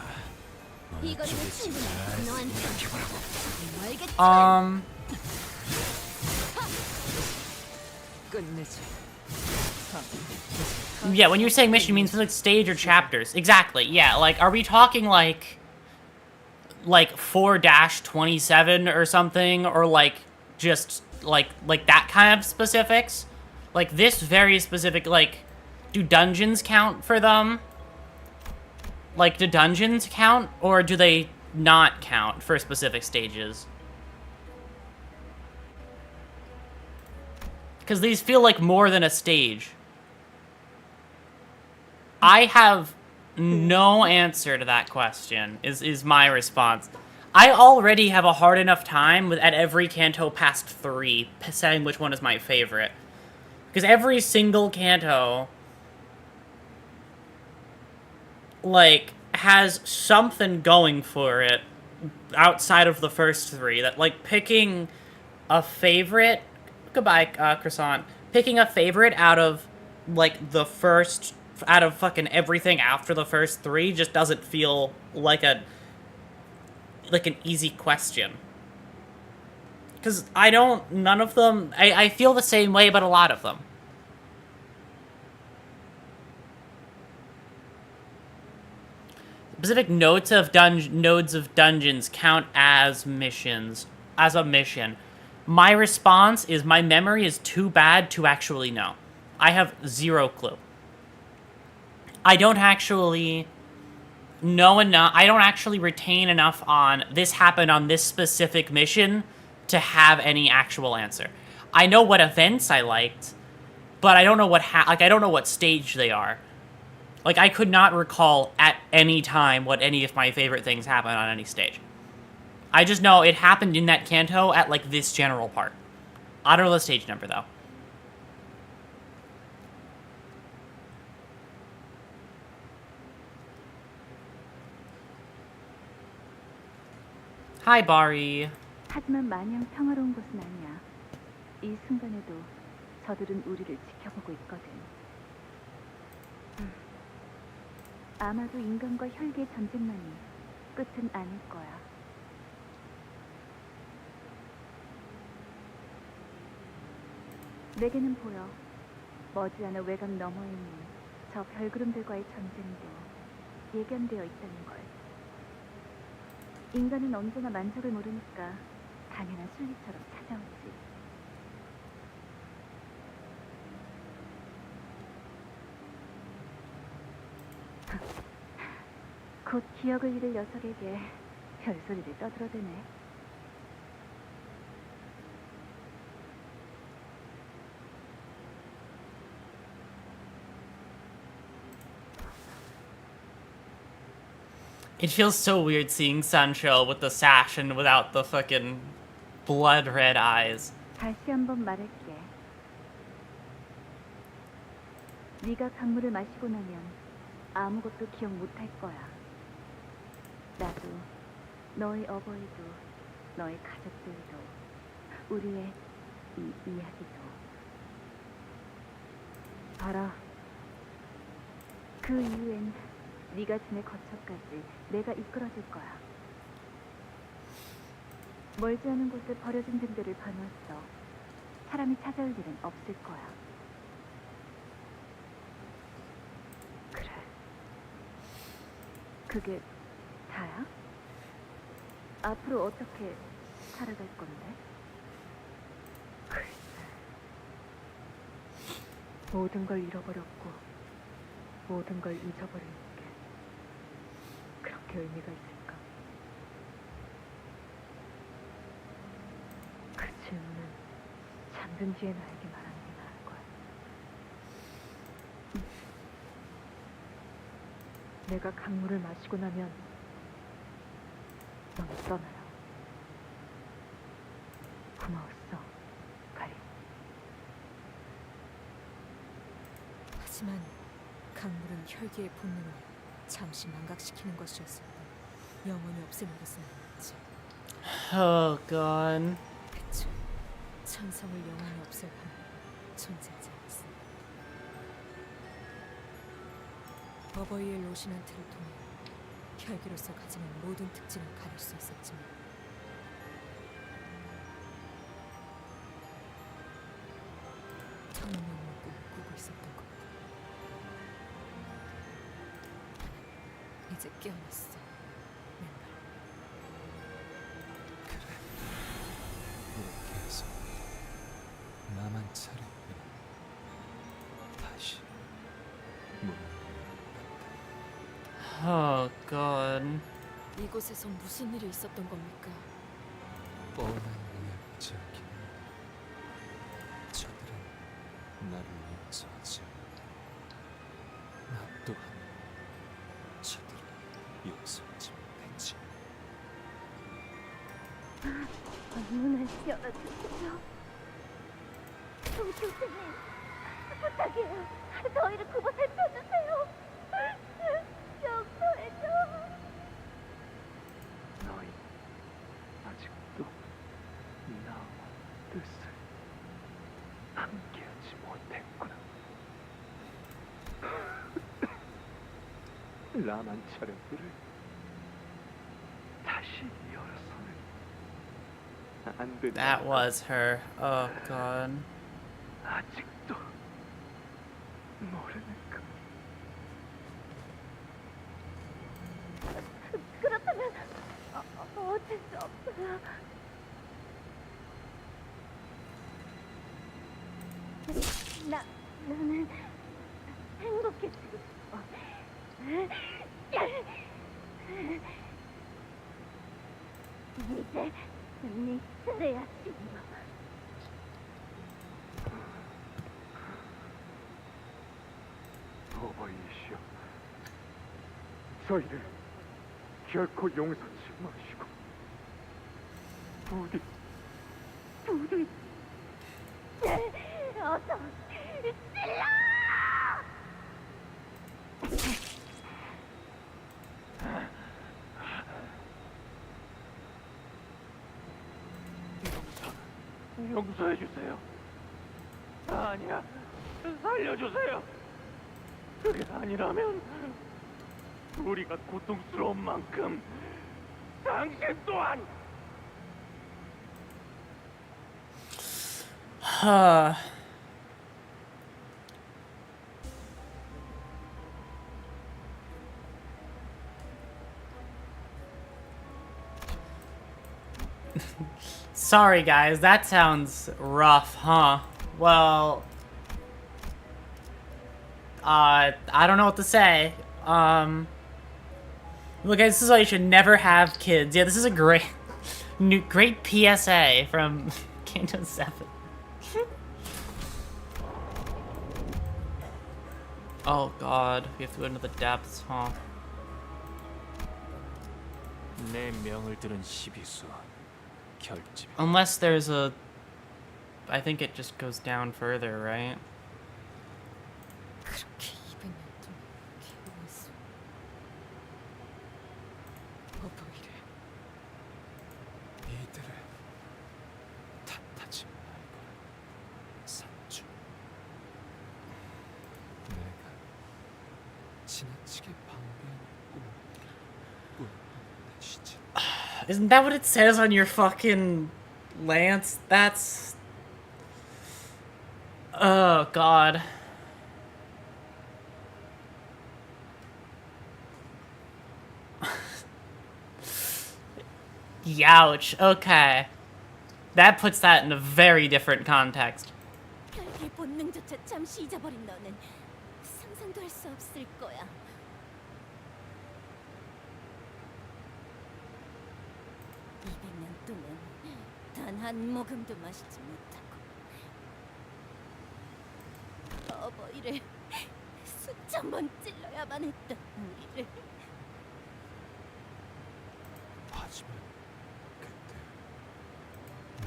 이건 충분해. 너한테 알겠지? Yeah, when you're saying mission, you mean specific stage or chapters. Exactly, yeah, like, are we talking, like 4-27 or something? Or, like, just, like that kind of specifics? Like, this very specific, like, do dungeons count for them? Like, do dungeons count? Or do they not count for specific stages? Because these feel like more than a stage. I have no answer to that question, is my response. I already have a hard enough time with at every Canto past 3, saying which one is my favorite. Because every single Canto, like, has something going for it outside of the first 3. That, like, picking a favorite... Goodbye, Croissant. Picking a favorite out of, like, the first... out of fucking everything after the first 3 just doesn't feel like a... like an easy question. Because I don't... none of them... I feel the same way about a lot of them. Specific nodes of dungeons count as missions. As a mission. My response is my memory is too bad to actually know. I have zero clue. I don't actually know enough. I don't actually retain enough on this happened on this specific mission to have any actual answer. I know what events I liked, but I don't know what I don't know what stage they are. Like, I could not recall at any time what any of my favorite things happened on any stage. I just know it happened in that Canto at, like, this general part. I don't know the stage number, though. Hi, Bari. 하지만 마냥 평화로운 곳은 아니야. 이 순간에도 저들은 우리를 지켜보고 있거든. 아마도 인간과 혈기의 전쟁만이 끝은 아닐 거야. 내게는 보여. 머지않아 외곽 너머에 있는 저 별구름들과의 전쟁도 예견되어 있다는 걸. 인간은 언제나 만족을 모르니까 당연한 순리처럼 찾아오지. 곧 기억을 잃을 녀석에게 별소리를 떠들어대네. It feels so weird seeing Sancho with the sash and without the fucking blood red eyes. 다시 한번 말할게. 네가 강물을 마시고 나면 아무것도 기억 못할 거야. 나도 너의 어버이도 너의 가족들도 우리의 이 이야기도 알아. 그 이후엔 네가 지낼 거처까지 내가 이끌어줄 거야. 멀지 않은 곳에 버려진 등들을 봐놨어. 사람이 찾아올 일은 없을 거야. 그래. 그게 다야? 앞으로 어떻게 살아갈 건데? 글쎄. 모든 걸 잃어버렸고 모든 걸 잊어버리는 게 그렇게 의미가 있을까? 그 질문은 잠든 뒤에 나에게 말하는 게 나을 거야. 내가 강물을 마시고 나면 넌 떠나라. 고마웠어, 가리. 하지만 강물은 혈기의 본능을 잠시 망각시키는 것이었을 뿐 영원히 없애는 것은 아니었지. Oh god. 그쵸. 천성을 영원히 없앨 힘은 존재하지 않았습니다. 어버이의 로신한테를 통해 혈기로서 가지는 모든 특징을 가릴 수 있었지만 천년 영혼의 꿈을 꾸고 있었던 것. 이제 깨어났어, 맨날. 이렇게 해서 나만 차례면 다시 문을 Oh god. 이곳에서 무슨 일이 있었던 겁니까? 뻔한 이야기적인 저들은 나를 용서하지 않아. 나 또한 저들을 용서하지 못했지. 문을 열어주세요. 교수님, 부탁이에요. 저희를 그곳에 펴주세요. 용서해줘. 너희 아직도 나와 뜻을 함께하지 못했구나. 라만 차량들을 다시 열어서는 안 된다. That was her. Oh god. 아직도 모르는가? 그렇다면 어쩔 수 없어요. 나는 행복해지고 싶어. 이제 네 차례야, 신마. 어버이시여, 저희를 결코 용서치 마시고 부디 어서 찔러! 용서해 주세요. 아니야, 살려주세요. 그게 아니라면 우리가 고통스러운 만큼 당신 또한. Sorry guys, that sounds rough, huh? Well, I don't know what to say. Look, this is why you should never have kids. Yeah, this is a great PSA from Canto 7. Oh god, we have to go into the depths, huh? 내 명을 들은 시비수 결집. Unless there's a... I think it just goes down further, right? 그렇게 200년 동안 키워왔어. 어버이를. 이들은 지나치게 방대한 꿈 시지. Isn't that what it says on your fucking lance? That's... Oh, God. Youch. Okay. That puts that in a very different context. 혈기의 본능조차 잠시 잊어버린 너는 상상도 할 수 없을 거야. 동안 단 한 모금도 마시지 못하고 어버이를 수천 번 찔러야만 했던 우리를. 하지만 그때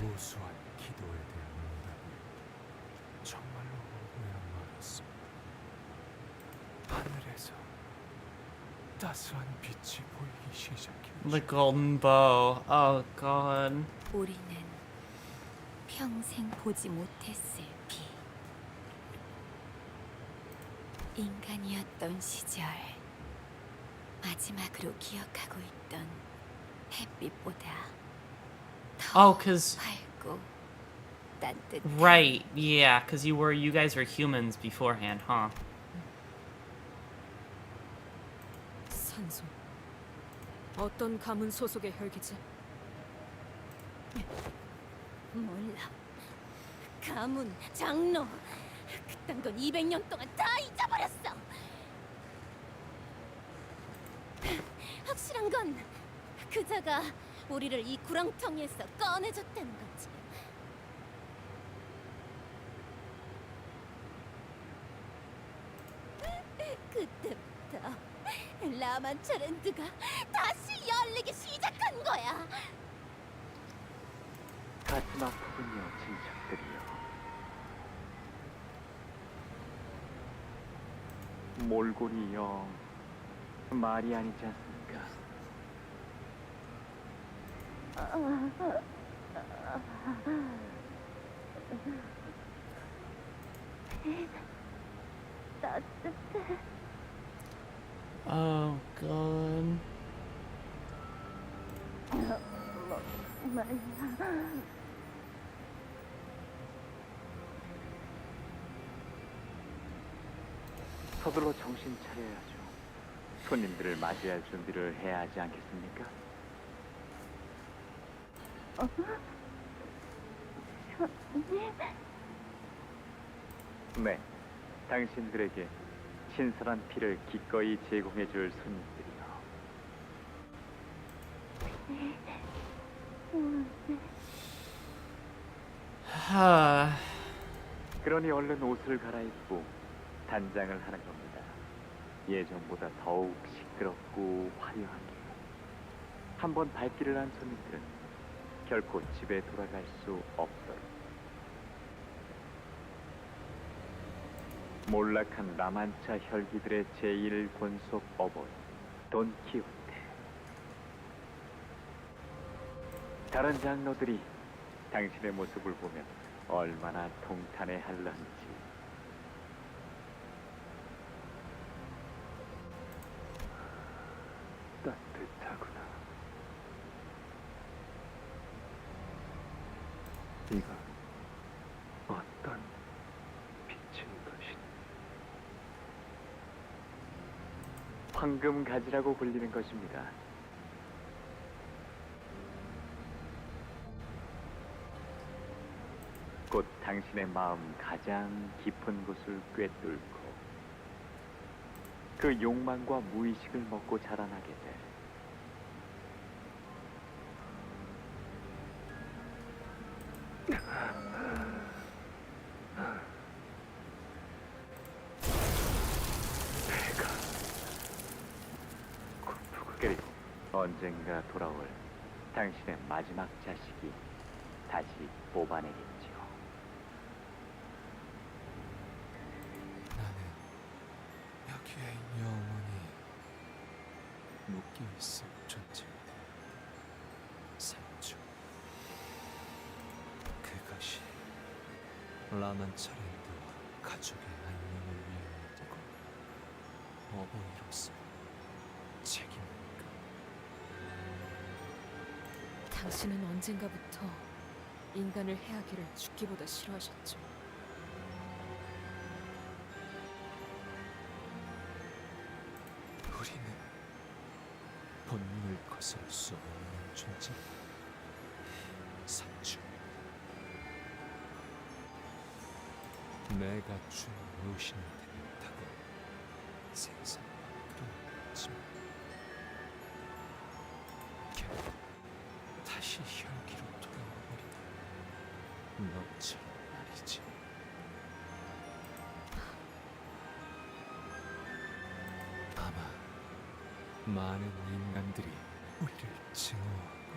무수한 기도에 대한 응답이 정말로 오고야 말았습니다. 하늘에서 따스한 빛이 보이기 시작했죠. The golden bow. Oh, God. 우리는 평생 보지 못했을 빛. 인간이었던 시절 마지막으로 기억하고 있던 햇빛보다 Oh, 더 cause... 밝고 따뜻한. Right, yeah, cause you guys were humans beforehand, huh? 산소. 어떤 가문 소속의 혈기지? 몰라. 가문, 장로, 그딴 건 200년 동안 다 잊어버렸어. 확실한 건 그자가 우리를 이 구렁텅이에서 꺼내줬다는 거지. 그때부터 라만차랜드가 다시 열리기 시작한 거야. 가슴 아프군요, 친척들이요. 몰골이 영 말이 아니지 않습니까? 따뜻해. Oh, God. 서둘러 정신 차려야죠. 손님들을 맞이할 준비를 해야 하지 않겠습니까? 손님? 네, 당신들에게 신선한 피를 기꺼이 제공해줄 손님들이요. 그러니 얼른 옷을 갈아입고 단장을 하는 겁니다. 예전보다 더욱 시끄럽고 화려하게. 한번 발길을 한 손님들은 결코 집에 돌아갈 수 없도록. 몰락한 라만차 혈기들의 제1권속 어버이 돈키호테. 다른 장로들이 당신의 모습을 보면 얼마나 통탄해 할런지. 따뜻하구나. 이가 어떤 빛인 것이니? 황금 가지라고 불리는 것입니다. 곧 당신의 마음 가장 깊은 곳을 꿰뚫고 그 욕망과 무의식을 먹고 자라나게 돼. 내가 그리고 언젠가 돌아올 당신의 마지막 자식이 다시 뽑아내겠지요. 나는 여기에 영원히 묶여 있을 존재다. 산주. 그것이 라만차랜드와 가족의 안녕을 위한 일이고 어머니로서 책임을까? 당신은 언젠가부터 인간을 해하기를 죽기보다 싫어하셨죠. 우리는 본능을 거스를 수 없는 존재. 산주. 내가 준 무신이 된다고 세상을 끌어냈지만 결국 다시 혈기로 돌아와버리다. 너처럼 말이지. 아마 많은 인간들이 우리를 증오하고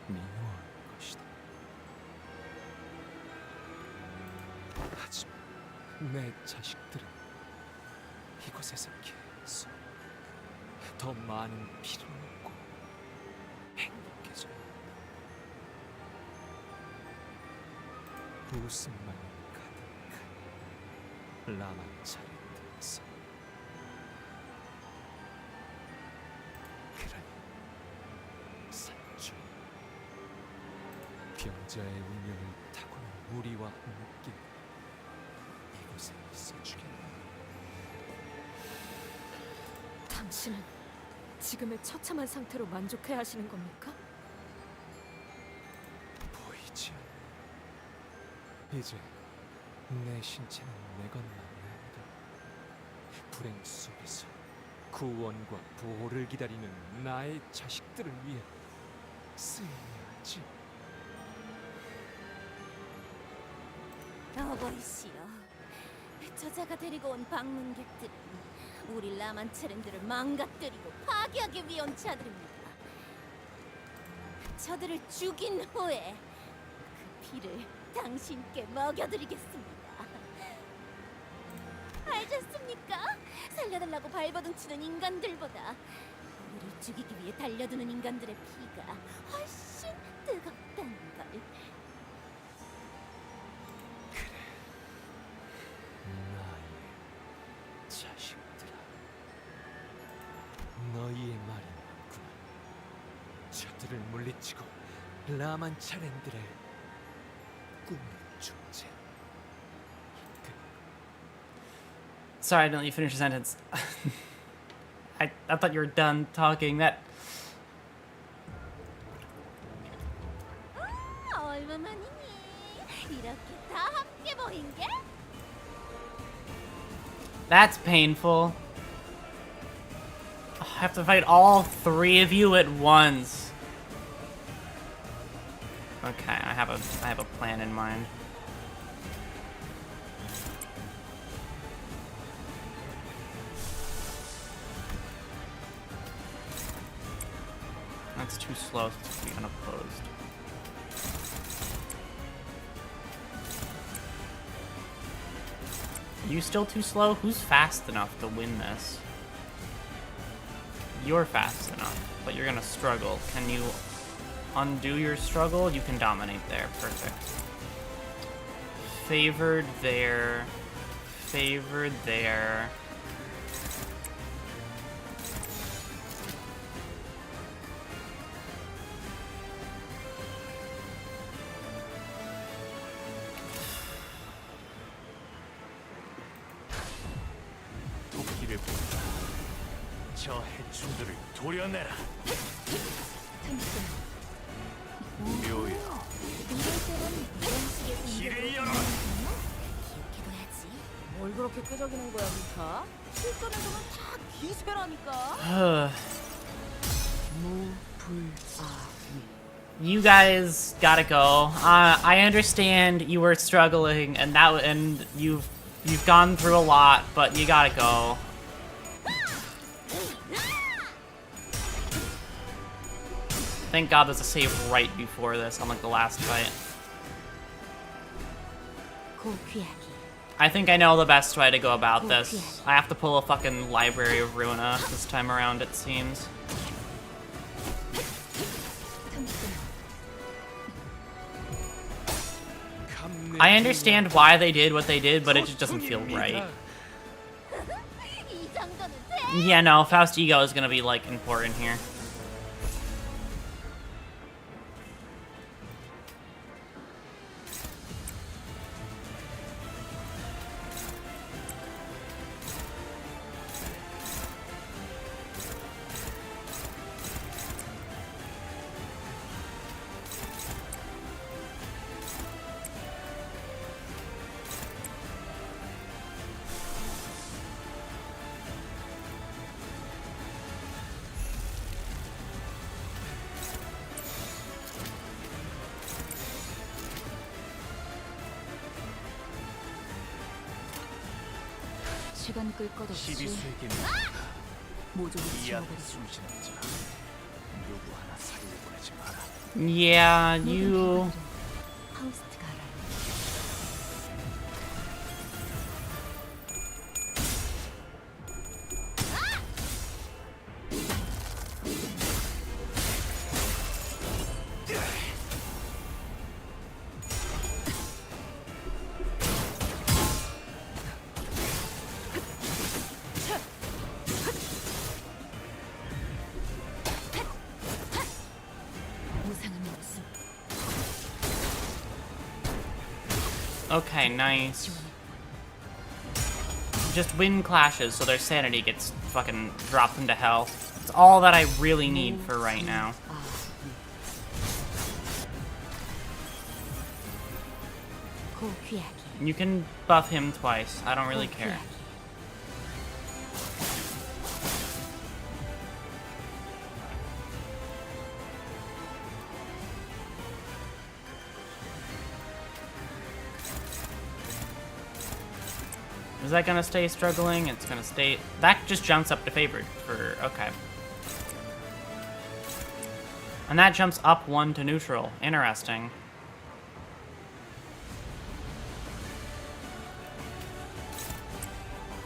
미워할 것이다. 하지만 내 자식들은 이곳에서 계속 더 많은 피를 먹고 행복해져야 한다. 웃음만 가득한 라마차렌드에서. 그러니 산주, 병자의 운명을 타고난 우리와 함께 이곳에 있어주겠다. 당신은 지금의 처참한 상태로 만족해야 하시는 겁니까? 보이지 않나? 이제 내 신체는 내 것만 아니다. 불행 속에서 구원과 보호를 기다리는 나의 자식들을 위해 쓰여야지. 어버이시여, 저자가 데리고 온 방문객들은 우리 라만체렌드를 망가뜨리고 파괴하기 위한 자들입니다. 저들을 죽인 후에 그 피를 당신께 먹여드리겠습니다. 알겠습니까? 살려달라고 발버둥치는 인간들보다 우리를 죽이기 위해 달려드는 인간들의 피가 훨씬 뜨겁다는 걸. 나의 자식들아, 너희의 말이 맞구나. 저들을 물리치고 라만차렌드를 꿈의 존재. Sorry, I didn't let you finish your sentence. I thought you were done talking. That. 얼마만이니? 이렇게 다 함께 모인 게? That's painful. I have to fight all three of you at once. Okay, I have a plan in mind. That's too slow to be unopposed. Are you still too slow? Who's fast enough to win this? You're fast enough, but you're gonna struggle. Can you undo your struggle? You can dominate there. Perfect. Favored there. Favored there. 도끼를 본다. 저 해충들을 도려내라. 묘야. 길을 열어라. 뭘 그렇게 끄적이는 거야, 미카? 실전에서는 다 기세라니까. You guys gotta go. I understand you were struggling, and you've gone through a lot, but you gotta go. Thank God there's a save right before this, unlike the last fight. I think I know the best way to go about this. I have to pull a fucking Library of Ruina this time around, it seems. I understand why they did what they did, but it just doesn't feel right. 이 Yeah, no, Faust ego is gonna be, like, important here. 시간 끌 것 없이 시비수에게 모조리 이 앞에 지워버리죠. 숨쉬는 자 누구 하나 살려 보내지 마라. Yeah, you... 파우스트가 알아요. 무상함이 없음. Okay, nice. Just wind clashes, so their sanity gets fucking dropped into hell. That's all that I really need for right now. 고귀하기. You can buff him twice. I don't really care. Is that gonna stay struggling? It's gonna stay... That just jumps up to favored for... Okay. And that jumps up 1 to neutral. Interesting.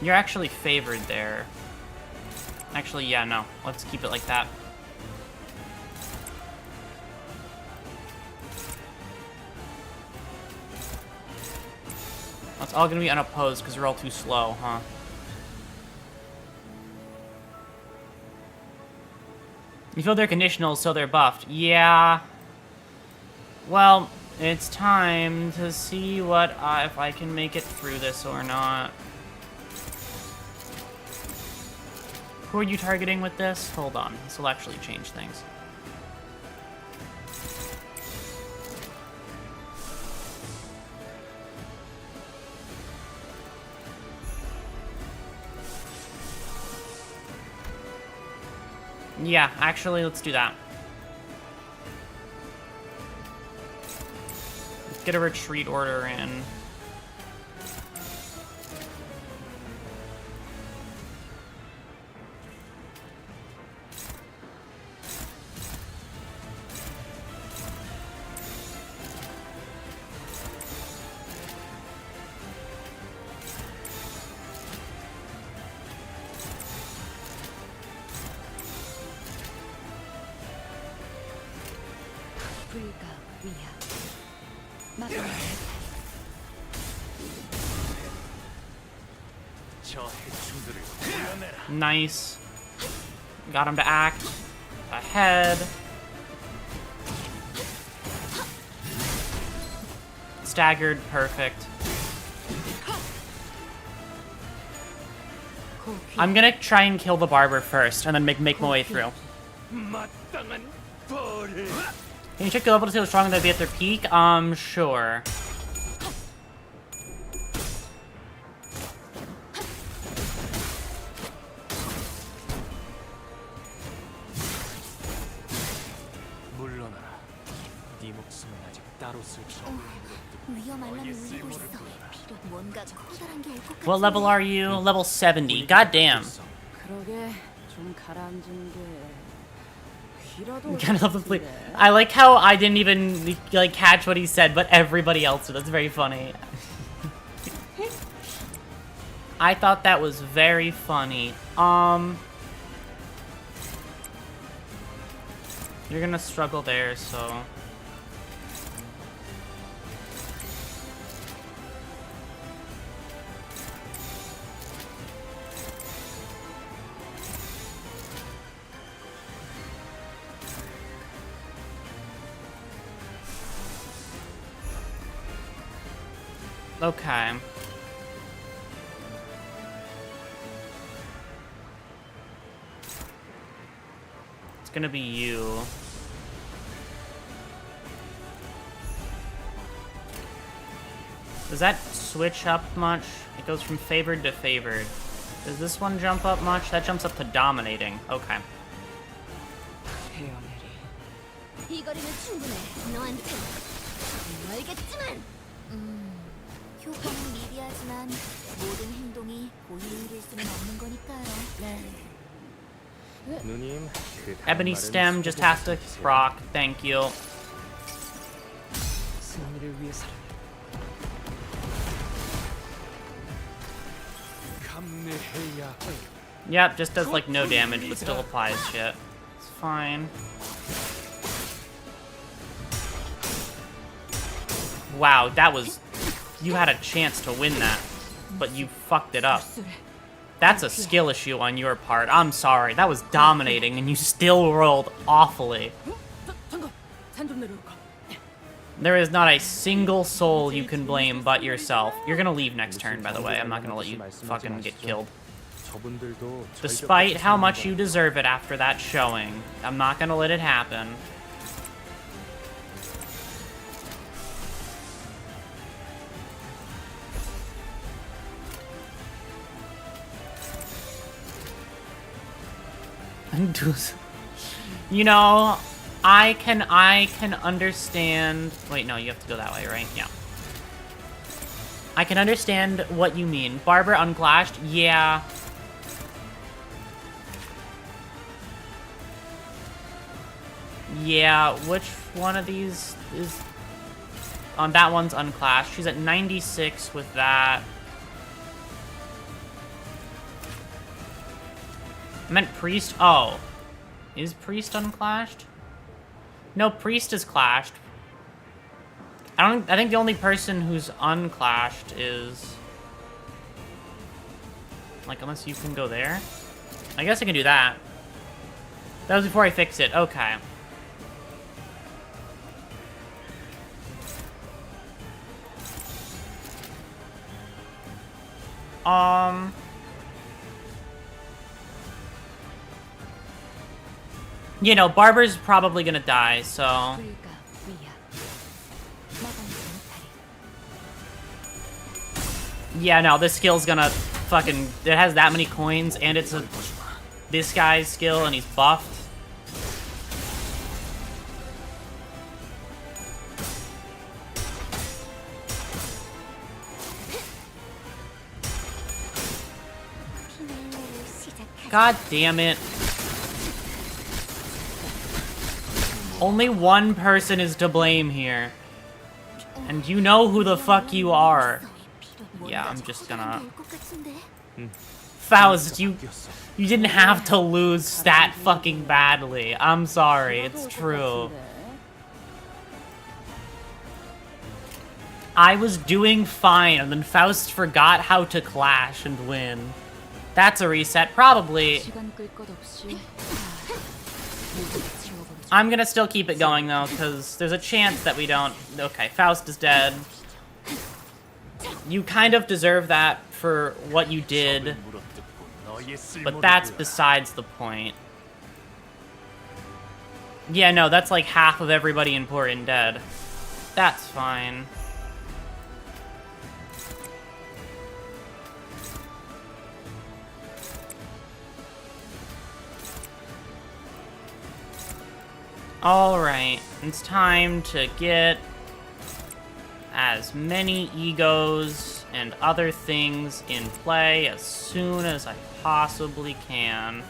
You're actually favored there. Actually, yeah, no. Let's keep it like that. It's all gonna be unopposed because we're all too slow, huh? You feel they're conditional, so they're buffed. Yeah. Well, it's time to see what if I can make it through this or not. Who are you targeting with this? Hold on. This will actually change things. Yeah, actually, let's do that. Let's get a retreat order in. 불가 위하. 막아내. 저 해충들을 풀어내라. Nice. Got him to act. Ahead. Staggered. Perfect. I'm gonna try and kill the barber first, and then make my way through. 마땅한 벌을. Can you check the level to see how strong they'd be at their peak? Sure. 물러나라. 네 목숨은 아직 따로 쓸 수 없는 위험 알람이 울리고 있어. 필요 뭔가 커다란 게 올 것 같아. What level are you? Level 70. God damn. 그러게 좀 가라앉은 게 귀라도 Kind of I like how I didn't even like catch what he said, but everybody else did. That's very funny. I thought that was very funny. You're gonna struggle there, so. Okay. It's gonna be you. Does that switch up much? It goes from favored to favored. Does this one jump up much? That jumps up to dominating. Okay. 이 거리는 충분해. 너한테. 알겠지만. 효과는 미비하지만 모든 행동이 본인일 수는 없는 거니까요. 누님, 그 다음 Ebony 말은 stem just has to 소개시키세요. proc. Thank you. 승리를 위해서라면 감내해야 할. Yep, just does like no damage, but still applies shit. It's fine. Wow, that was... You had a chance to win that, but you fucked it up. That's a skill issue on your part. I'm sorry. That was dominating, and you still rolled awfully. There is not a single soul you can blame but yourself. You're gonna leave next turn, by the way. I'm not gonna let you fucking get killed. 저분들도 Despite how much you deserve it after that showing, I'm not gonna let it happen. You know, I can understand. Wait, no, you have to go that way, right? Yeah. I can understand what you mean. Barber unclashed? Yeah. Yeah, which one of these is... that one's unclashed. She's at 96 with that. I meant Priest. Oh. Is Priest unclashed? No, Priest is clashed. I think the only person who's unclashed is... Like, unless you can go there? I guess I can do that. That was before I fix it. Okay. You know, Barber's probably gonna die, so... Yeah, no, this skill's gonna fucking... It has that many coins, and it's this guy's skill, and he's buffed. God damn it. Only one person is to blame here. And you know who the fuck you are. Yeah, I'm just gonna... Faust, you didn't have to lose that fucking badly. I'm sorry, it's true. I was doing fine, and then Faust forgot how to clash and win. That's a reset, probably. I'm gonna still keep it going, though, because there's a chance that we don't... Okay, Faust is dead. You kind of deserve that for what you did, but that's besides the point. Yeah, no, that's like half of everybody important dead. That's fine. Alright, it's time to get as many egos and other things in play as soon as I possibly can.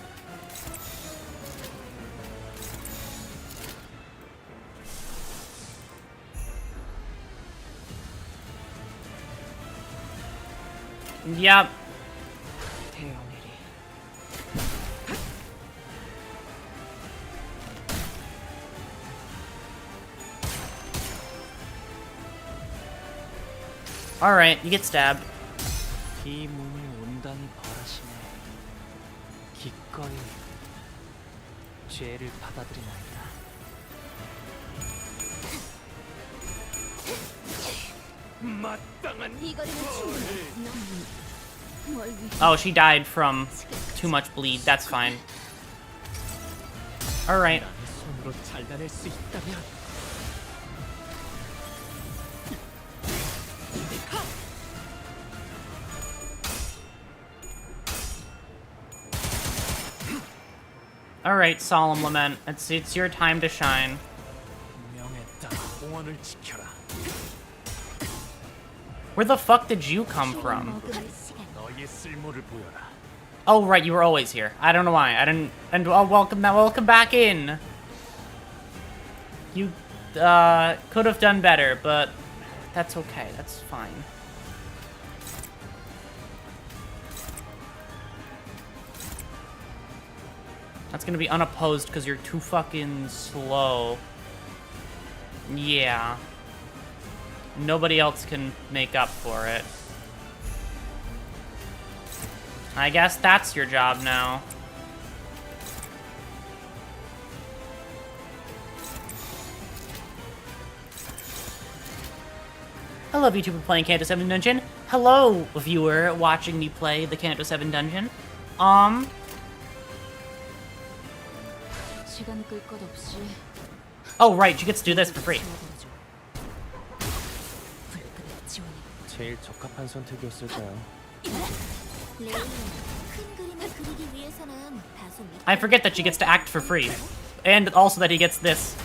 Yep. Alright, you get stabbed. 이 몸을 온당히 벌하시네. 기꺼이 죄를 받아들이나이다. 이 거리는 충분해. 널 위해 Oh, she died from too much bleed. That's fine. Alright. 손으로 잘라낼 수 있다면 Alright, Solemn Lament. It's your time to shine. 명에 따라 공원을 지켜라. Where the fuck did you come from? 너의 쓸모를 보여라. Oh, right, you were always here. I don't know why. I didn't... And welcome back in. You, could have done better, but that's okay. That's fine. That's gonna be unopposed because you're too fucking slow. Yeah. Nobody else can make up for it. I guess that's your job now. Hello, VTuber playing Canto 7 Dungeon. Hello, viewer watching me play the Canto 7 Dungeon. 시간 끌 것 없이 Oh, right, she gets to do this for free. 제일 적합한 선택이었을까요? 레이는 큰 그림을 그리기 위해서는 다소 I forget that she gets to act for free. And also that he gets this.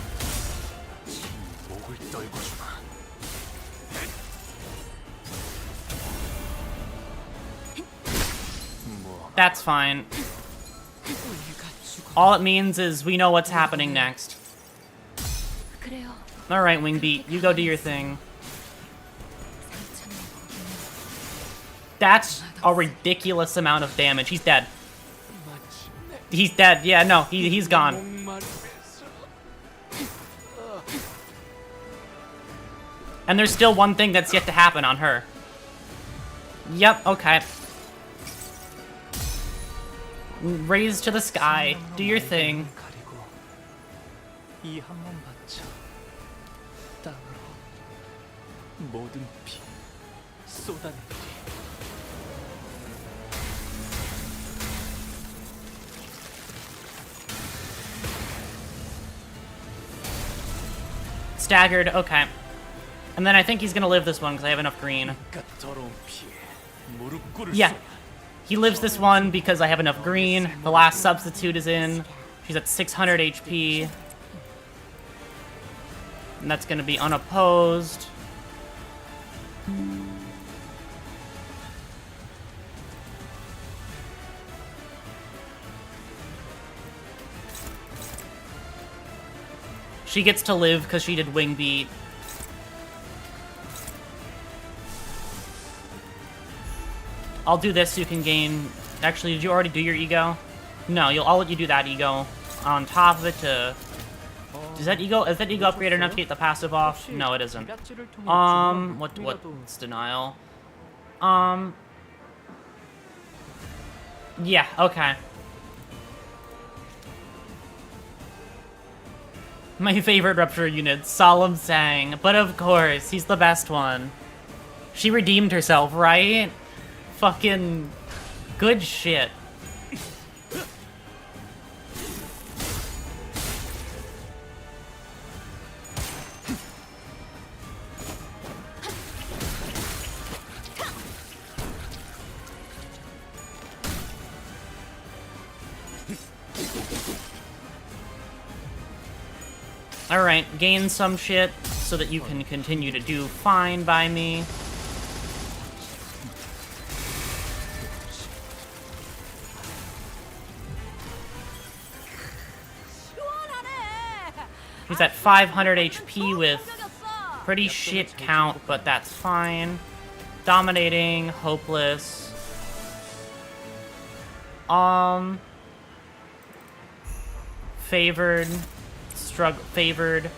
목을 떨고 주마. That's fine. All it means is we know what's happening next. 그래요. Alright, Wingbeat, you go do your thing. That's a ridiculous amount of damage. He's dead. He's dead. Yeah, no, he's gone. And there's still one thing that's yet to happen on her. Yep, okay. Raise to the sky. Do your thing. 이 한 번 바쳐 땅으로 모든 피 쏟아내리. Staggered, okay. And then I think he's gonna live this one because I have enough green. 더러운 피에 무릎 꿇을 Yeah. 수 He lives this one because I have enough green. The last substitute is in. She's at 600 HP. And that's gonna be unopposed. She gets to live because she did Wing Beat. I'll do this so you can gain... Actually, did you already do your ego? No, I'll let you do that ego. On top of it to... Is that ego upgrade enough to get the passive off? No, it isn't. What's denial? Yeah, okay. My favorite Rupture unit, Solemn Sang. But of course, he's the best one. She redeemed herself, right? Fucking good shit. Alright, gain some shit so that you can continue to do fine by me. He's at 500 HP with pretty shit count, but that's fine. Dominating, hopeless. Favored. Favored.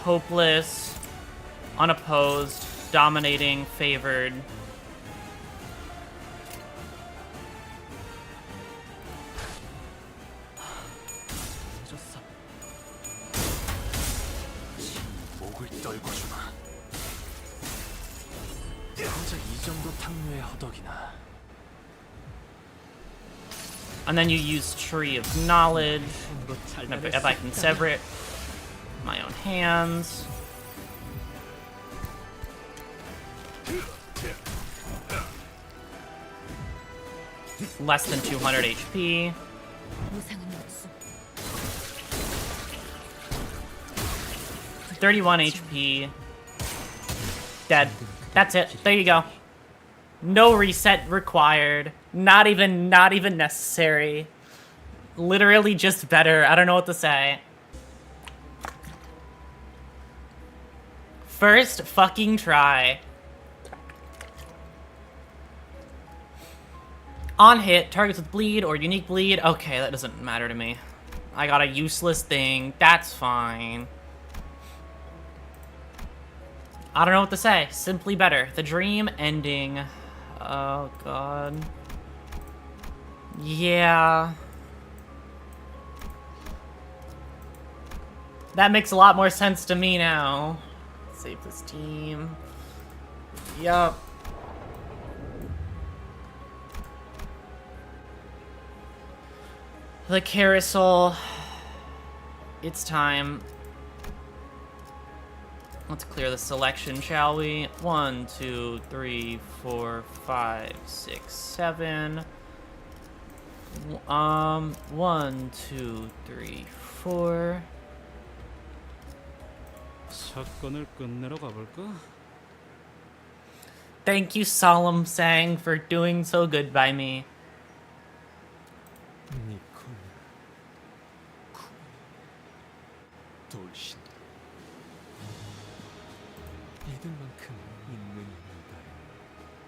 Hopeless. Unopposed. Dominating, favored. 목을 떨궈주마. 고작 이 정도 탕류의 허덕이나. And then you use Tree of Knowledge. If I can sever it, my own hands. Less than 200 HP. 31 HP. Dead. That's it. There you go. No reset required. Not even necessary. Literally just better. I don't know what to say. First fucking try. On hit, targets with bleed or unique bleed. Okay, that doesn't matter to me. I got a useless thing. That's fine. I don't know what to say. Simply better. The dream ending. Oh, God. Yeah. That makes a lot more sense to me now. Save this team. Yup. The carousel. It's time. Let's clear the selection, shall we? 1, 2, 3, 4, 5, 6, 7. 1, 2, 3, 4. 사건을 끝내러 가볼까? Thank you, Solemn Sang, for doing so good by me. 니콜, 돌신. 이들만큼 있는 이달에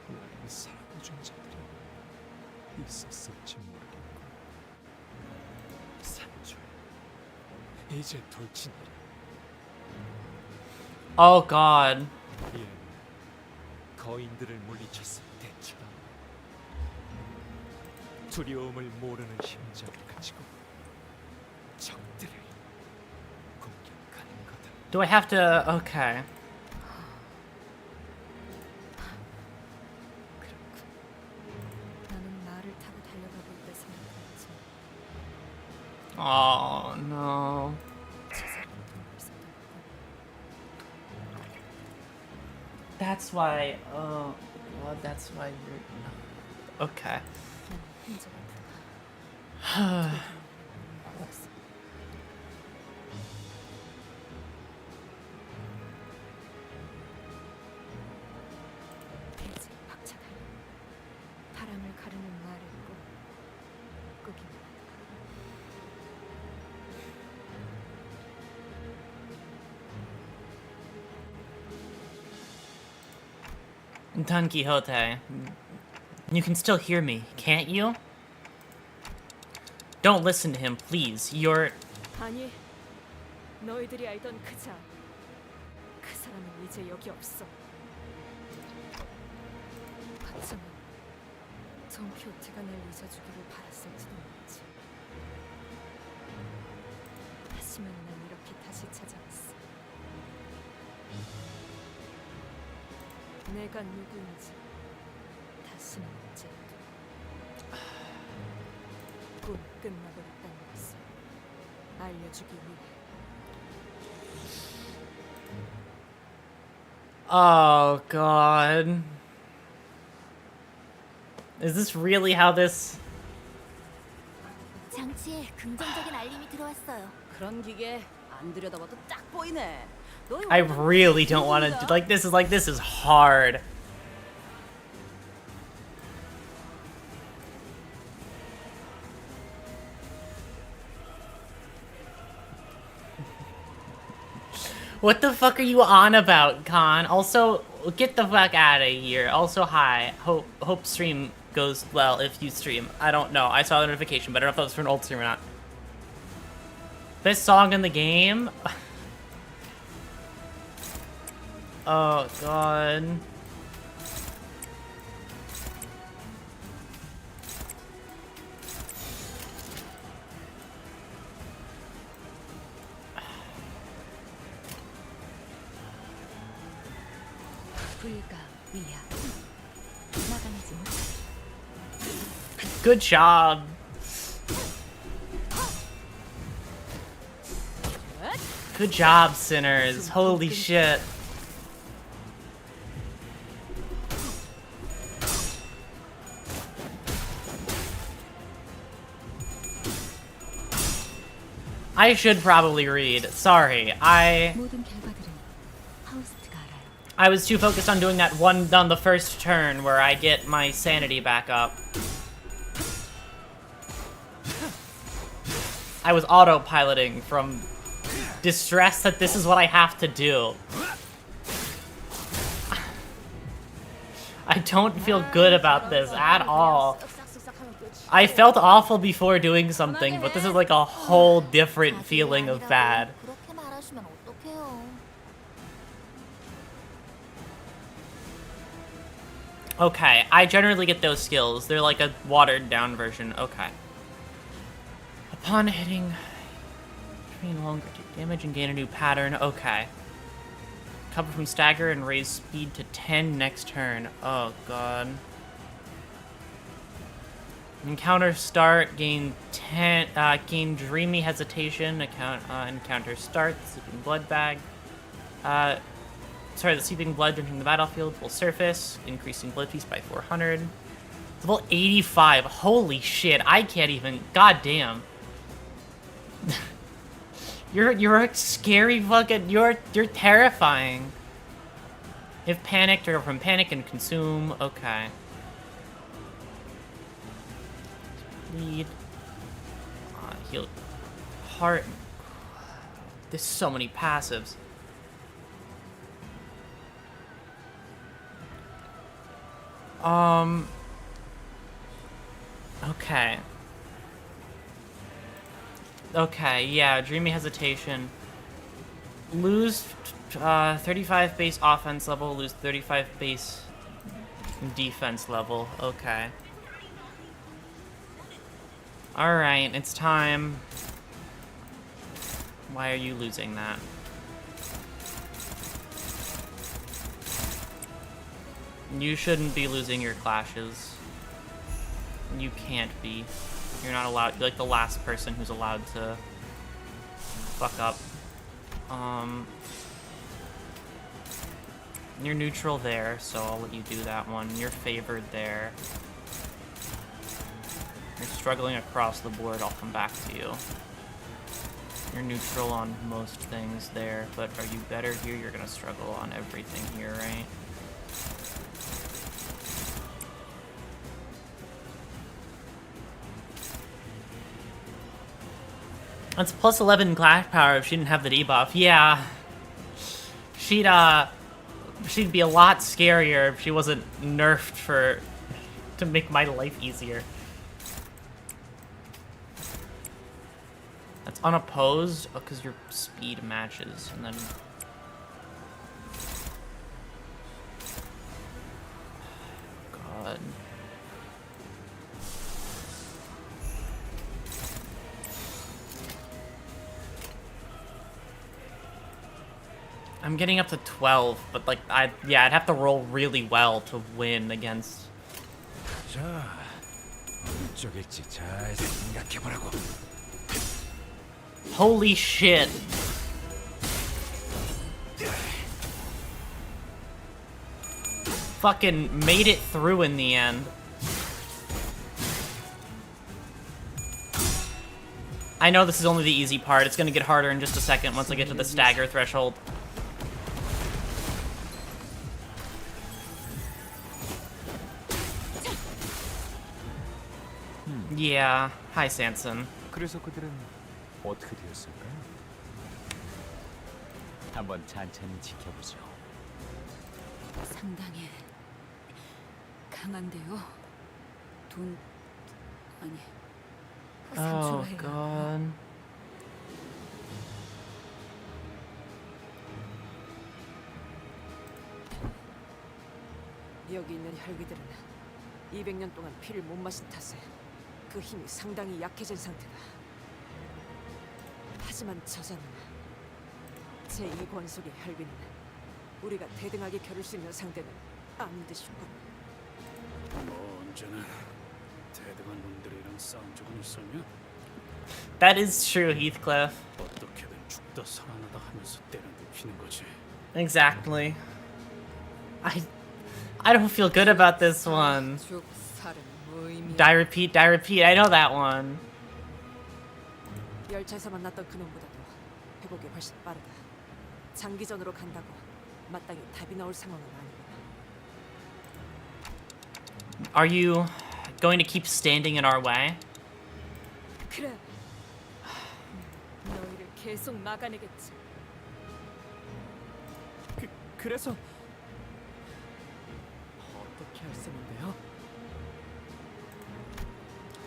나에게 살아준 자들이 있었을지 모르겠고 산줄 이제 돌진이라. Oh God. 예, 거인들을 물리쳤을 때처럼 두려움을 모르는 심장을 가지고 적들을 공격하는 거다. Do I have to? Okay. 나는 말을 타고 달려가고 있다 생각했지. Oh no. That's why. Oh God, that's why you're. Okay. 바람을 가르는 말을 끄기만. Don Quixote, you can still hear me, can't you? Don't listen to him, please. You're... 아니, 너희들이 알던 그자. 그 사람은 이제 여기 없어. 어쩌면 돈키호테가 날 잊어주기를 바랐을지도 모르지. 하지만 난 이렇게 다시 찾아왔어. 내가 누구인지 다시는 묻지 않게. 꿈 끝나버렸다는 것을 알려주기 위해. Oh God. Is this really how this... 장치에 긍정적인 알림이 들어왔어요. 그런 기계 안 들여다봐도 딱 보이네. I really don't want to... This is hard. What the fuck are you on about, Khan? Also, get the fuck out of here. Also, hi. Hope stream goes well if you stream. I don't know. I saw the notification, but I don't know if that was for an old stream or not. Best song in the game? Oh, God. 불가 위야 나가지 못해. Good job. Good job, sinners. Holy shit. I should probably read. Sorry, 모든 결과들은 하우스트가 알아요. I was too focused on doing that one on the first turn where I get my sanity back up. I was autopiloting from distress that this is what I have to do. I don't feel good about this at all. I felt awful before doing something, but this is like a whole different feeling of bad. 그렇게 말하시면 어떡해요? Okay, I generally get those skills. They're like a watered down version. Okay. Upon hitting, you no longer take damage and gain a new pattern. Okay. Cover from stagger and raise speed to 10 next turn. Oh god. Encounter start, gain 10, gain dreamy hesitation. Encounter start, sleeping blood bag. Sorry, the seeping blood entering the battlefield, full surface, increasing blood piece by 400. Level 85. Holy shit, I can't even. God damn. You're a scary fucking. You're terrifying. If panicked, or from panic and consume. Okay. Bleed. Heal. Heart. There's so many passives. Okay. Okay, yeah, dreamy hesitation. Lose 35 base offense level, lose 35 base defense level. Okay. Alright, it's time. Why are you losing that? You shouldn't be losing your clashes. You can't be. You're not allowed. You're like the last person who's allowed to fuck up. You're neutral there, so I'll let you do that one. You're favored there. You're struggling across the board, I'll come back to you. You're neutral on most things there, but are you better here? You're gonna struggle on everything here, right? That's plus 11 clash power if she didn't have the debuff. Yeah. She'd be a lot scarier if she wasn't nerfed to make my life easier. That's unopposed? Oh, because your speed matches, and then... God. I'm getting up to 12, but like, I'd have to roll really well to win against... 자, 어쩌겠지. 잘 생각해보라고. Holy shit. Fucking made it through in the end. I know this is only the easy part. It's gonna get harder in just a second once I get to the stagger threshold. Yeah. Hi, Sanson. 그래서 그들은 어떻게 되었을까요? 한번 찬찬히 지켜보죠. 상당히 강한데요. 돈 아니 Oh 상처해요. god. 여기 있는 혈기들은 200년 동안 피를 못 마신 탓에 그 힘이 상당히 약해진 상태다. 하지만 저자는 제2권속의 혈기는 우리가 대등하게 겨룰 수 있는 상대는 아닌 듯이군. 뭐 언제나 대등한 놈들이랑 싸운 적은 있었냐? That is true, Heathcliff. 어떻게든 죽다 살아나다 하면서 때를 눕히는 거지. Exactly. I don't feel good about this one. Die repeat, die repeat. I know that one. 열차에서 만났던 그놈보다도 회복이 훨씬 빠르다. 장기전으로 간다고 마땅히 답이 나올 상황은 아니구나. Are you going to keep standing in our way? 그래. 너희를 계속 막아내겠지. 그래서 어떻게 할 셈인데요?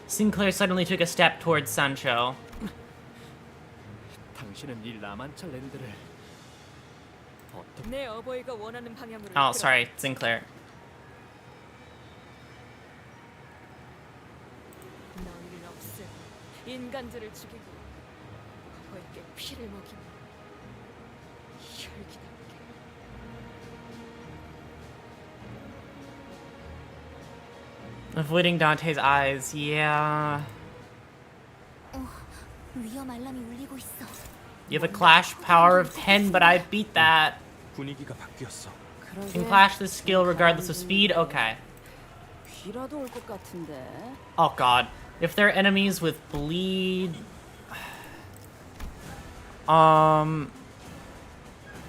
Sinclair suddenly took a step towards Sancho. 당신은 이 라만차 랜드를 어떻게? 내 어버이가 원하는 방향으로. Oh, sorry, Sinclair. 너희를 없애고 인간들을 죽이고 어버이께 피를 먹이는 혈기답게. Avoiding Dante's eyes, yeah. 위험 알람이 울리고 있어. You have a clash power of 10, but I beat that. 분위기가 바뀌었어. Can clash this skill regardless of speed? Okay. 비라도 올 것 같은데. Oh god. If they're enemies with bleed...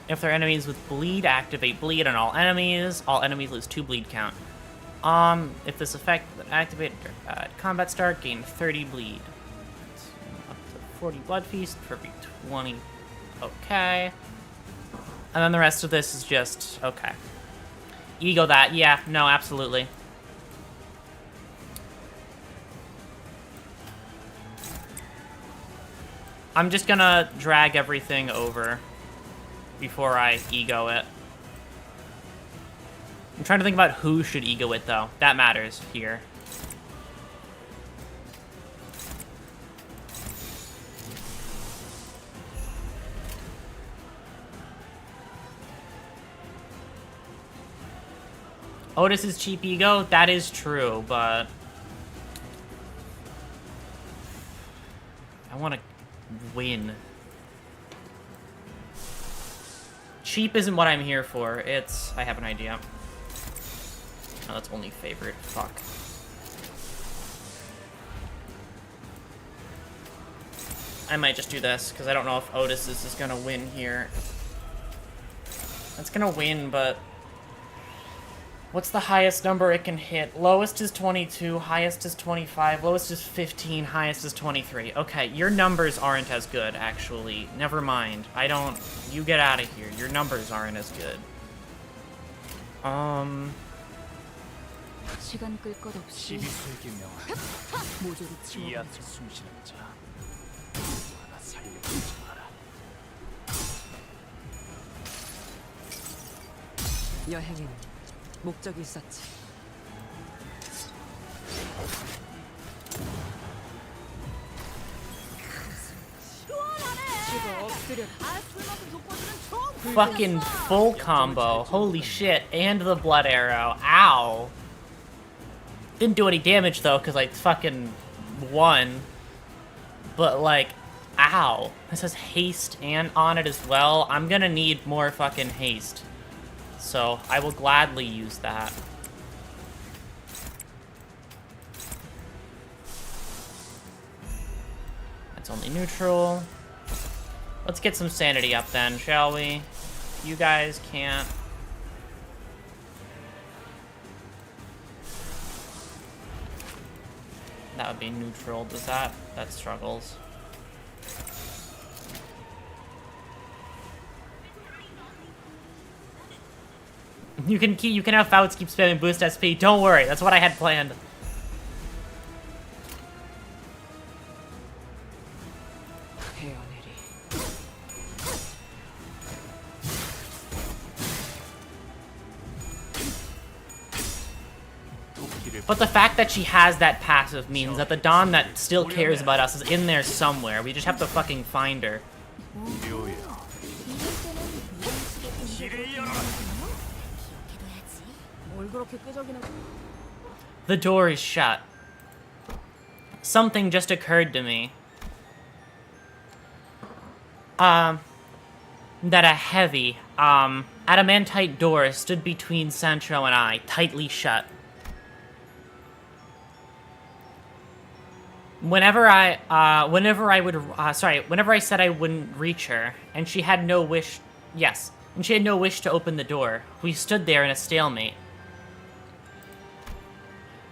If they're enemies with bleed, activate bleed on all enemies. All enemies lose 2 bleed count. If this effect activated at combat start, gain 30 bleed. Up to 40 blood feast for every 20. Okay. And then the rest of this is just, okay. Ego that, yeah, no, absolutely. I'm just gonna drag everything over before I ego it. I'm trying to think about who should ego it, though. That matters here. Otis is cheap ego? That is true, but... I want to win. Cheap isn't what I'm here for. It's... I have an idea. Oh, that's only favorite. Fuck. I might just do this, because I don't know if Otis is gonna win here. It's gonna win, but... What's the highest number it can hit? Lowest is 22, highest is 25, lowest is 15, highest is 23. Okay, your numbers aren't as good, actually. Never mind. I don't... You get out of here. Your numbers aren't as good. 시간 끌 것 없이 시비수에게 명하라. 모조리 이 치워. 앞에 숨쉬는 자 하나 살려보지 마라. 여행에는 목적이 있었지. Fucking full combo. Holy shit. And the blood arrow. Ow. Didn't do any damage, though, because I fucking won. But, like, ow. This has haste and on it as well. I'm gonna need more fucking haste. So, I will gladly use that. That's only neutral. Let's get some sanity up then, shall we? You guys can't. That would be neutral. Does that? That struggles. You can have Fouts keep spamming boost SP. Don't worry, that's what I had planned. But the fact that she has that passive means that the Dawn that still cares about us is in there somewhere. We just have to fucking find her. 뭘 그렇게 끄적이나? The door is shut. Something just occurred to me. That a heavy, adamantite door stood between Sancho and I, tightly shut. Whenever I said I wouldn't reach her, and she had no wish, and she had no wish to open the door, we stood there in a stalemate.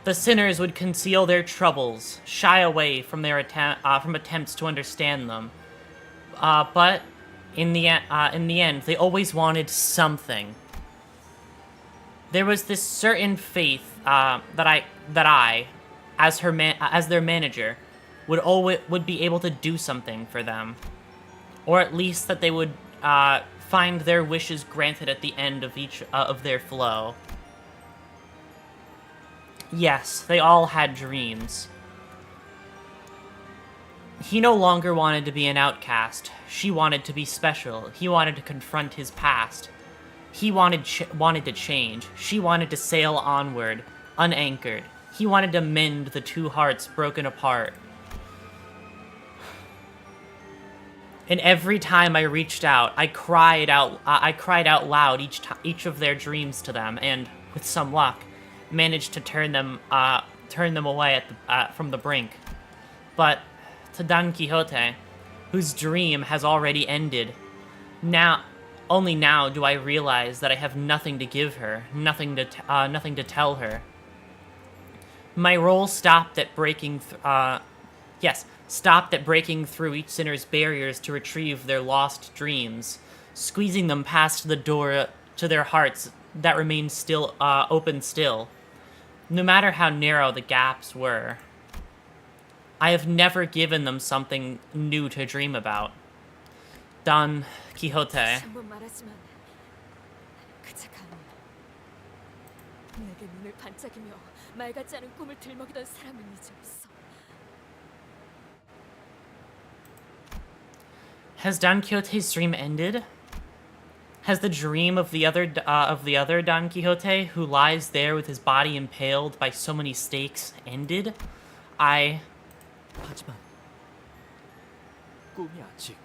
The sinners would conceal their troubles, shy away from their attempts to understand them. But in the end, they always wanted something. There was this certain faith that I, as their manager, would be able to do something for them, or at least that they would find their wishes granted at the end of each of their flow. Yes, they all had dreams. He no longer wanted to be an outcast. She wanted to be special. He wanted to confront his past. He wanted to change. She wanted to sail onward, unanchored. He wanted to mend the two hearts broken apart. And every time I reached out, I cried out loud each of their dreams to them, and with some luck, managed to turn them away from the brink. But to Don Quixote, whose dream has already ended, only now do I realize that I have nothing to give her, nothing to tell her. My role stopped at breaking through each sinner's barriers to retrieve their lost dreams, squeezing them past the door to their hearts that remained still open still. No matter how narrow the gaps were, I have never given them something new to dream about. Don Quixote. 한번 말하지만 그자가 내게 눈을 반짝이며 말 같지 않은 꿈을 들먹이던 사람은 이제 없어. Has Don Quixote's dream ended? Has the dream of the other Don Quixote, who lies there with his body impaled by so many stakes, ended? 하지만 꿈이 아직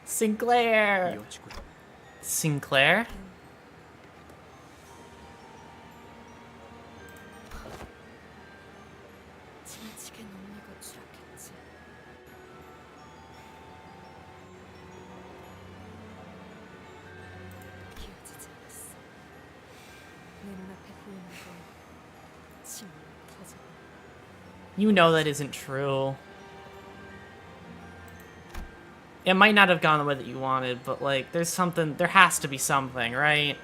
Sinclair. 이어지고 있다. Sinclair? 지나치게 논리가 추락했지. 이어지지 않았어. 내 눈앞에 보이는 건 침이 터져. You know that isn't true. It might not have gone the way that you wanted, but like, there has to be something, right?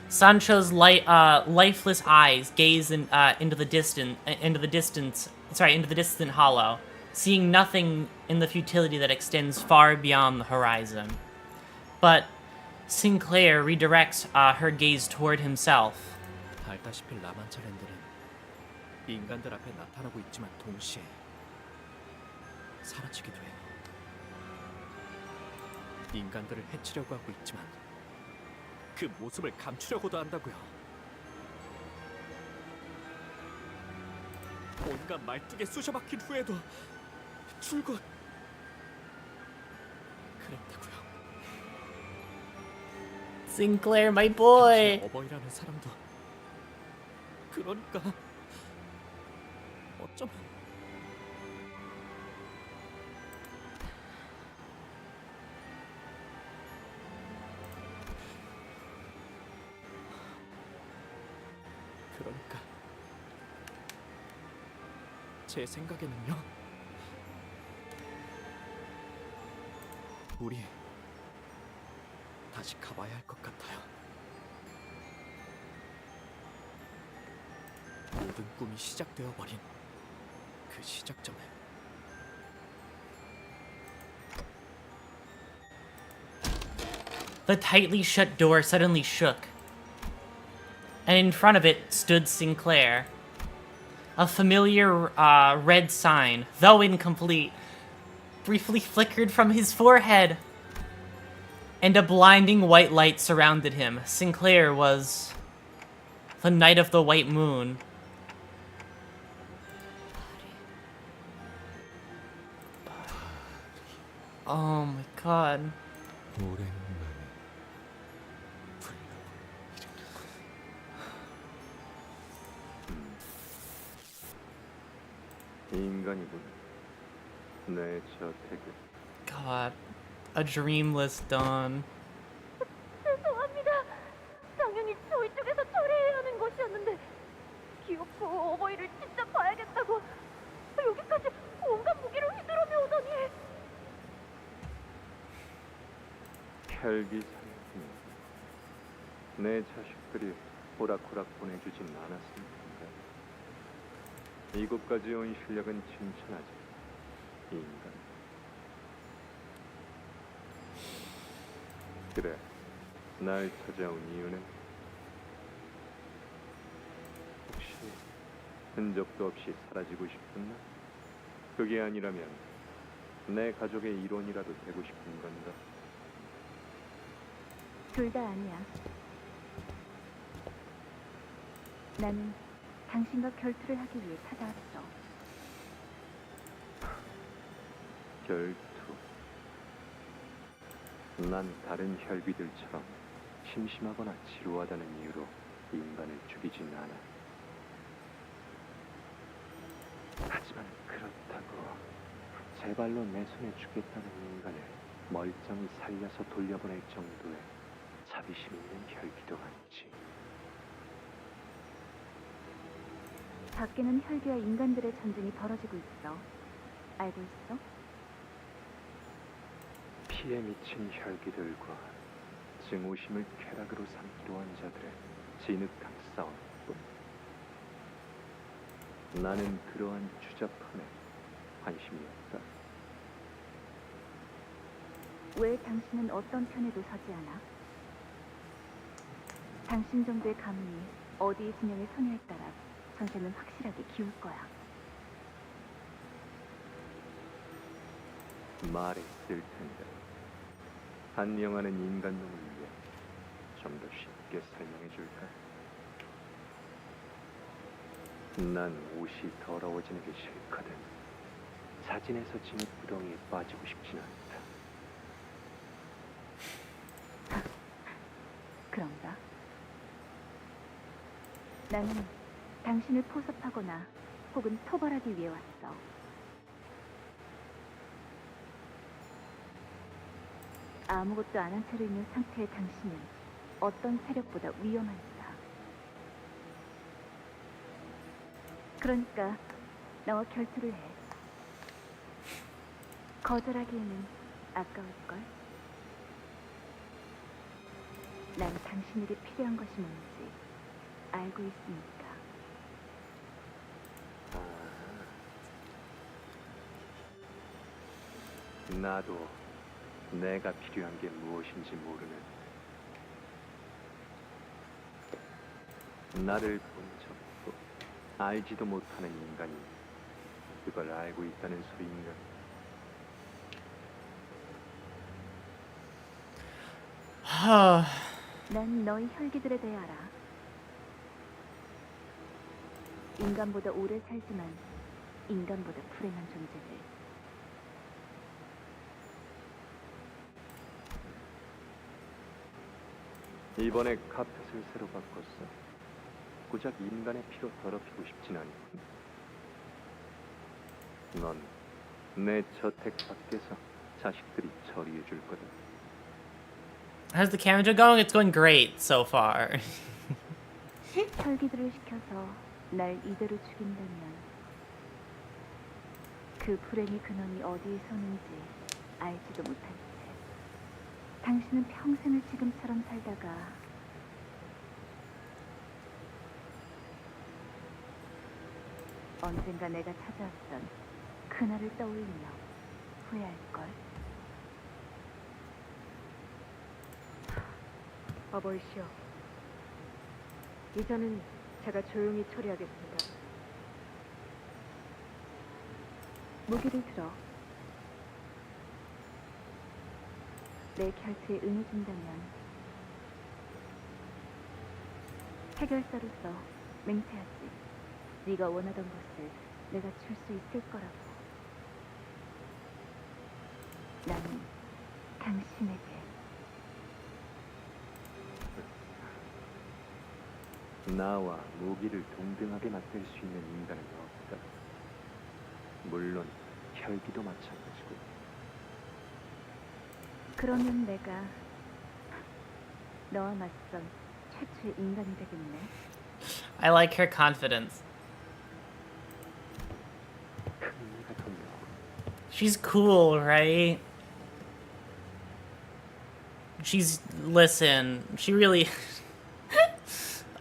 Sancho's lifeless eyes gaze into the distant hollow, seeing nothing in the futility that extends far beyond the horizon. But Sinclair redirects her gaze toward himself. 알다시피 라만차랜드는 인간들 앞에 나타나고 있지만 동시에 사라지기도 해. 인간들을 해치려고 하고 있지만 그 모습을 감추려고도 한다고요. 온갖 말뚝에 쑤셔박힌 후에도 줄곧 그랬다고요. Sinclair, my boy. 어버이라는 사람도 그러니까 어쩌면 그러니까 제 생각에는요, 우리 다시 가봐야 할 것 같아요. 모든 꿈이 시작되어 버린 그 시작점에. The tightly shut door suddenly shook, and in front of it stood Sinclair. A familiar red sign, though incomplete, briefly flickered from his forehead. and a blinding white light surrounded him. Sinclair was the Knight of the White Moon. Oh my god. 인간이군. 내 저택을. God. A dreamless dawn. 죄송합니다. 당연히 저희 쪽에서 처리해야 하는 것이었는데 귀엽고 어버이를 진짜 봐야겠다고 여기까지 온갖 무기를 휘두르며 오더니 혈기사였군요. 내 자식들이 호락호락 보내주진 않았을 텐데 이곳까지 온 실력은 칭찬하지. 인간. 그래, 날 찾아온 이유는 혹시 흔적도 없이 사라지고 싶었나? 그게 아니라면 내 가족의 일원이라도 되고 싶은 건가? 둘 다 아니야. 나는 당신과 결투를 하기 위해 찾아왔어. 결투. 난 다른 혈비들처럼 심심하거나 지루하다는 이유로 인간을 죽이진 않아. 하지만 그렇다고 제 발로 내 손에 죽겠다는 인간을 멀쩡히 살려서 돌려보낼 정도의 자비심 있는 혈기도 아니지. 밖에는 혈기와 인간들의 전쟁이 벌어지고 있어. 알고 있어? 피에 미친 혈기들과 증오심을 쾌락으로 삼기로 한 자들의 진흙탕 싸움뿐. 나는 그러한 추잡함에 관심이 없다. 왜 당신은 어떤 편에도 서지 않아? 당신 정도의 가문이 어디의 진영에 서냐에 따라 전세는 확실하게 기울 거야. 말했을 텐데 한영하는 인간놈을 위해 좀 더 쉽게 설명해 줄까? 난 옷이 더러워지는 게 싫거든. 사진에서 진흙구덩이에 빠지고 싶진 않다. 그런가? 나는 당신을 포섭하거나 혹은 토벌하기 위해 왔어. 아무것도 안 한 채로 있는 상태의 당신은 어떤 세력보다 위험하니까. 그러니까 나와 결투를 해. 거절하기에는 아까울걸? 난 당신에게 필요한 것이 뭔지 알고 있으니까. 나도 내가 필요한 게 무엇인지 모르는, 나를 본 적도 알지도 못하는 인간이 그걸 알고 있다는 소리인가? 난 너희 혈기들에 대해 알아. 인간보다 오래 살지만 인간보다 불행한 존재들. 이번에 카펫을 새로 바꿨어. 고작 인간의 피로 더럽히고 싶진 않군. 넌 내 저택 밖에서 자식들이 처리해 줄 거다. How's the camera going? It's going great so far. 혈기들을 시켜서 날 이대로 죽인다면 그 불행의 근원이 어디에 서는지 알지도 못할 채 당신은 평생을 지금처럼 살다가 언젠가 내가 찾아왔던 그날을 떠올리며 후회할걸. 어버이시여, 이전은 제가 조용히 처리하겠습니다. 무기를 들어. 내 결투에 응해준다면 해결사로서 맹세하지. 네가 원하던 것을 내가 줄 수 있을 거라고. 나는 당신에게 나와 무기를 동등하게 맞댈 수 있는 인간은 없다. 물론 혈기도 마찬가지고. 그러면 내가 너와 맞선 최초의 인간이 되겠네. I like her confidence. She's cool, right? Listen, she really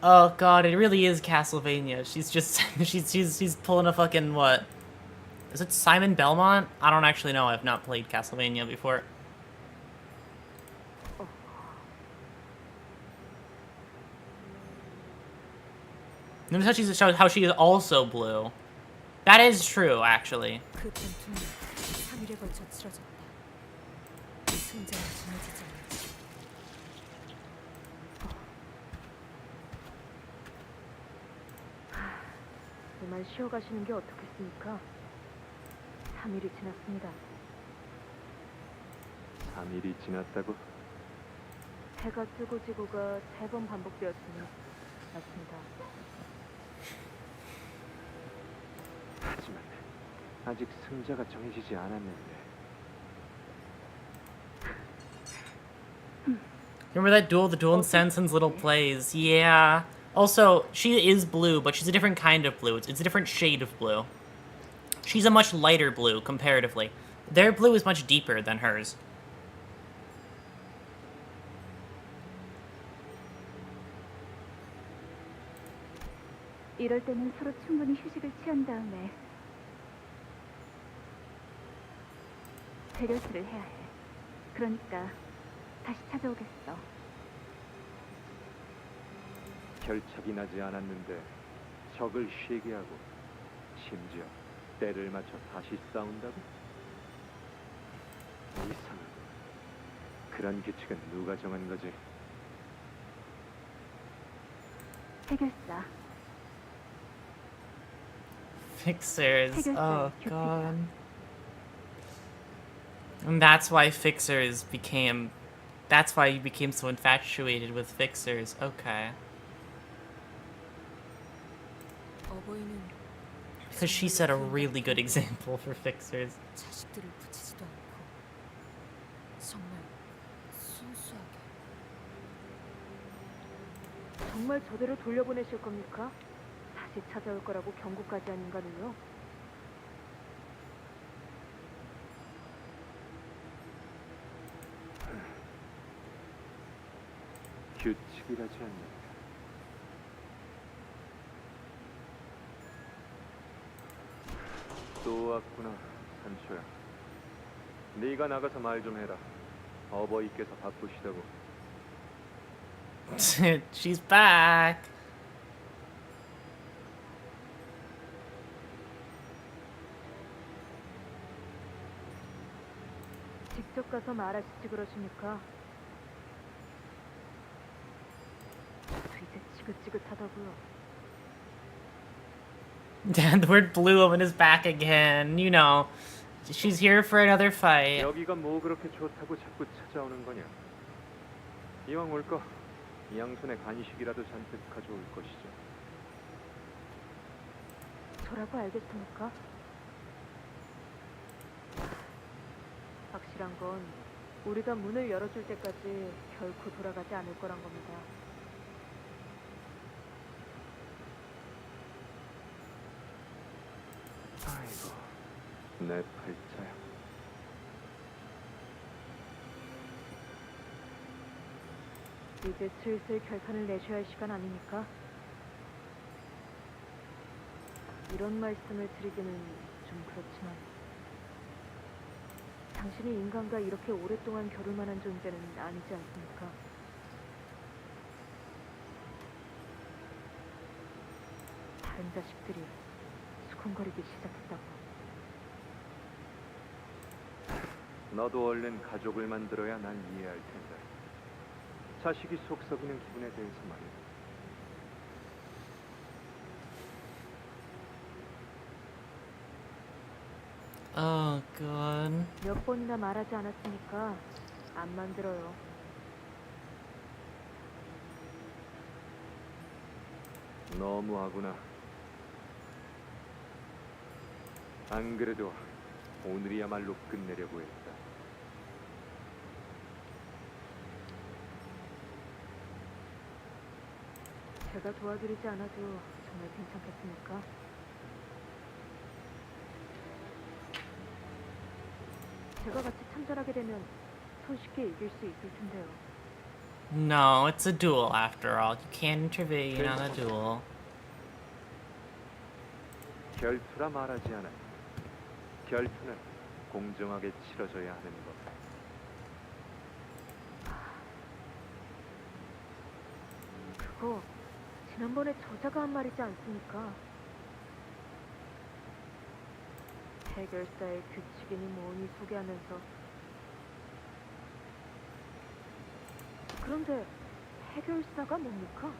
oh god, it really is Castlevania. She's just she's pulling a fucking what? Is it Simon Belmont? I don't actually know. I've not played Castlevania before. Notice how she is also blue. That is true, actually. 그 전투는 3일에 걸쳐 치러졌다. 승자는 정해지지 않았지. 그만 쉬어가시는 게 어떻겠습니까? 3일이 지났습니다. 3일이 지났다고? 해가 뜨고 지고가 3번 반복되었으니 맞습니다. 하지만 아직 승자가 정해지지 않았는데. Remember that duel, the duel in Sensen's little plays? Yeah. Also, she is blue, but she's a different kind of blue. It's a different shade of blue. She's a much lighter blue, comparatively. Their blue is much deeper than hers. 이럴 때는 서로 충분히 휴식을 취한 다음에 재결투를 해야 해. 그러니까 다시 찾아오겠어. 결착이 나지 않았는데 적을 쉬게 하고 심지어 때를 맞춰 다시 싸운다고? 이상하고. 그런 규칙은 누가 정한 거지? 해결사. Fixers. Oh god. And that's why Fixers became... That's why you became so infatuated with Fixers. Okay. Because she set a really good example for Fixers. 자식들을 붙이지도 않고 정말 순수하게. 정말 저대로 돌려보내실 겁니까? 다시 찾아올 거라고 경고까지 한 인간을요? 규칙이라지 않냐? 또 왔구나, 산초야. 네가 나가서 말 좀 해라. 어버이께서 바쁘시다고. She's back. 직접 가서 말하시지 그러십니까? 저도 이제 지긋지긋하다고요. Dan, the word blue woman is back again. You know, she's here for another fight. 여기가 뭐 그렇게 좋다고 자꾸 찾아오는 거냐? 이왕 올 거 양손에 간식이라도 잔뜩 가져올 것이죠. 저라고 알겠습니까? 확실한 건 우리가 문을 열어줄 때까지 결코 돌아가지 않을 거란 겁니다. 아이고, 내 팔자야. 이제 슬슬 결판을 내셔야 할 시간 아닙니까? 이런 말씀을 드리기는 좀 그렇지만 당신이 인간과 이렇게 오랫동안 겨룰 만한 존재는 아니지 않습니까? 다른 자식들이 수군거리기 시작했다고. 너도 얼른 가족을 만들어야 난 이해할 텐데. 자식이 속 썩이는 기분에 대해서 말이야. Oh god. 몇 번이나 말하지 않았습니까? 안 만들어요. 너무하구나. 안 그래도 오늘이야말로 끝내려고 했다. 제가 도와드리지 않아도 정말 괜찮겠습니까? 제가 같이 참전하게 되면 손쉽게 이길 수 있을 텐데요. No, it's a duel after all. You can't intervene on a duel. 결투라 말하지 않아. 결투는 공정하게 치러져야 하는 것. 그거 지난번에 저자가 한 말이지 않습니까? 해결사의 규칙이니 뭐니 소개하면서 그런데 해결사가 뭡니까?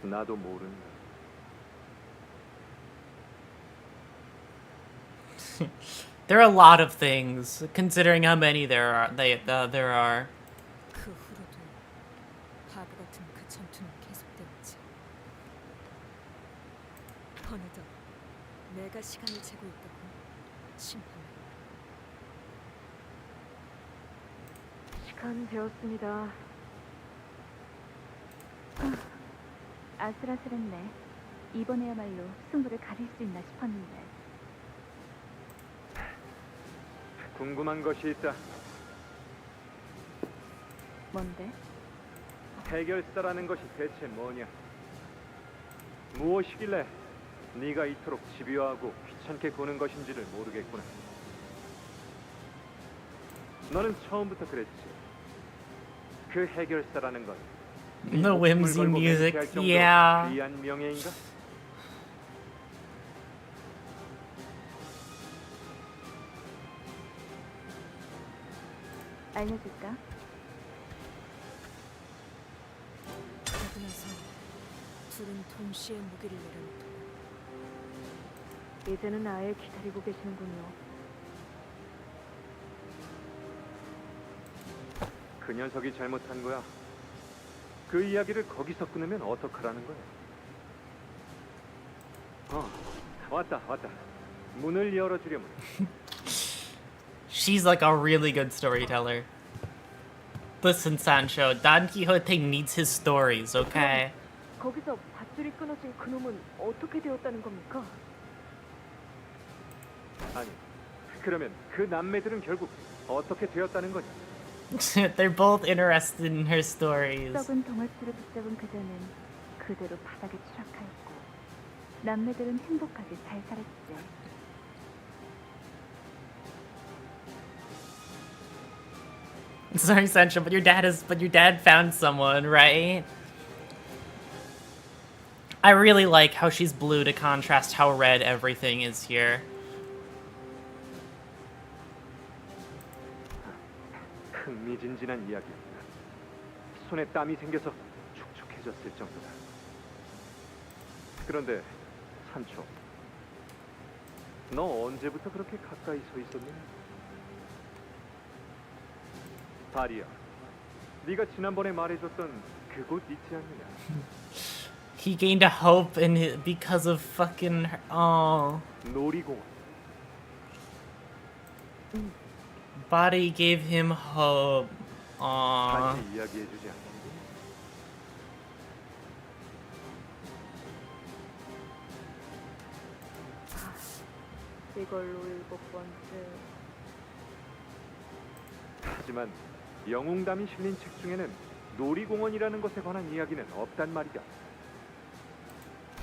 나도 모른다. There are a lot of things, considering how many there are. There are. 그 후로도 바보 같은 그 전투는 계속되었지. 어느덧 내가 시간을 재고 있다고 심판을. 시간 되었습니다. 아슬아슬했네. 이번에야말로 승부를 가릴 수 있나 싶었는데. 궁금한 것이 있다. 뭔데? 해결사라는 것이 대체 뭐냐? 무엇이길래 네가 이토록 집요하고 귀찮게 구는 것인지를 모르겠구나. 너는 처음부터 그랬지. 그 해결사라는 건 The whimsy music, yeah. 귀한 명예인가? 알려줄까? 그러고 나서 둘은 동시에 무기를 내려놓고 이제는 아예 기다리고 계시는군요. 그 녀석이 잘못한 거야. 그 이야기를 거기서 끊으면 어떡하라는 거야? 왔다. 문을 열어주려면. She's like a really good storyteller. Listen, Sancho, Don Quixote needs his stories, okay? 거기서 밧줄이 끊어진 그놈은 어떻게 되었다는 겁니까? 아니, 그러면 그 남매들은 결국 어떻게 되었다는 거냐? They're both interested in her stories. 썩은 동아줄을 붙잡은 그자는 그대로 바닥에 추락하였고 남매들은 행복하게 잘 살았지. Sorry, Sancho, but your dad found someone, right? I really like how she's blue to contrast how red everything is here. 흥미진진한 이야기입니다. 손에 땀이 생겨서 축축해졌을 정도다. 그런데 산초, 너 언제부터 그렇게 가까이 서 있었니? 바리야, 네가 지난번에 말해줬던 그곳 있지 않느냐? He gained a hope in it because of fucking her. Oh. 놀이공원. Body gave him hope. Aww. 다시 이야기해주지 않겠니? 이걸로 7번째. 하지만 영웅담이 실린 책 중에는 놀이공원이라는 것에 관한 이야기는 없단 말이다.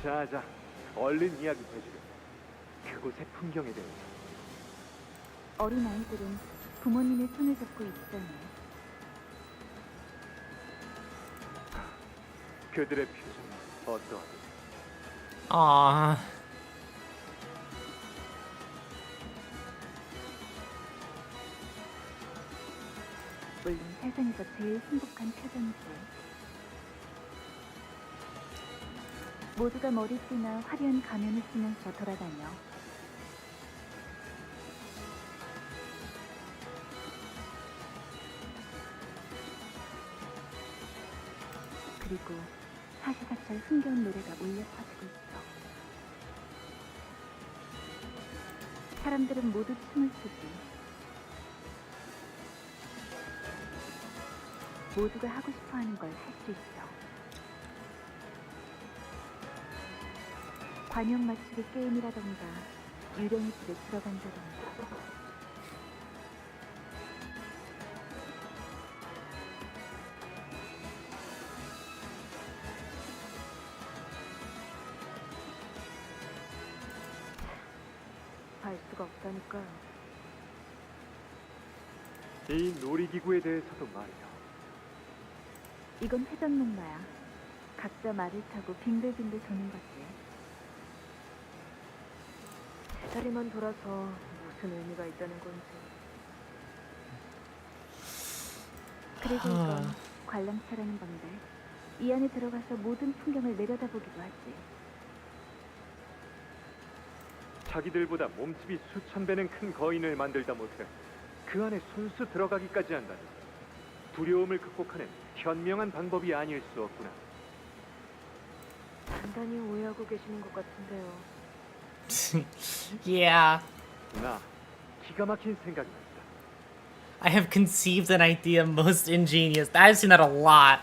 자, 얼른 이야기해주렴. 그곳의 풍경에 대해서. 어린 아이들은 부모님의 손을 잡고 있잖아. 그들의 표정은 어떠하니? Aww. 물론 세상에서 제일 행복한 표정이지. 모두가 머리띠나 화려한 가면을 쓰면서 돌아다녀. 그리고 사시사철 흥겨운 노래가 울려 퍼지고 있어. 사람들은 모두 춤을 추지. 모두가 하고 싶어하는 걸 할 수 있어. 관용 맞추기 게임이라던가 유령의 집에 들어간다던가. 알 수가 없다니까요. 이 놀이기구에 대해서도 말이야. 이건 회전목마야. 각자 말을 타고 빙글빙글 도는 거지. 제자리만 돌아서 무슨 의미가 있다는 건지. 그리고 이건 관람차라는 건데 이 안에 들어가서 모든 풍경을 내려다보기도 하지. 자기들보다 몸집이 수천 배는 큰 거인을 만들다 못해 그 안에 손수 들어가기까지 한다니. 두려움을 극복하는 현명한 방법이 아닐 수 없구나. 단단히 오해하고 계시는 것 같은데요. Yeah. 나 기가 막힌 생각이 났다. I have conceived an idea most ingenious. I've seen that a lot.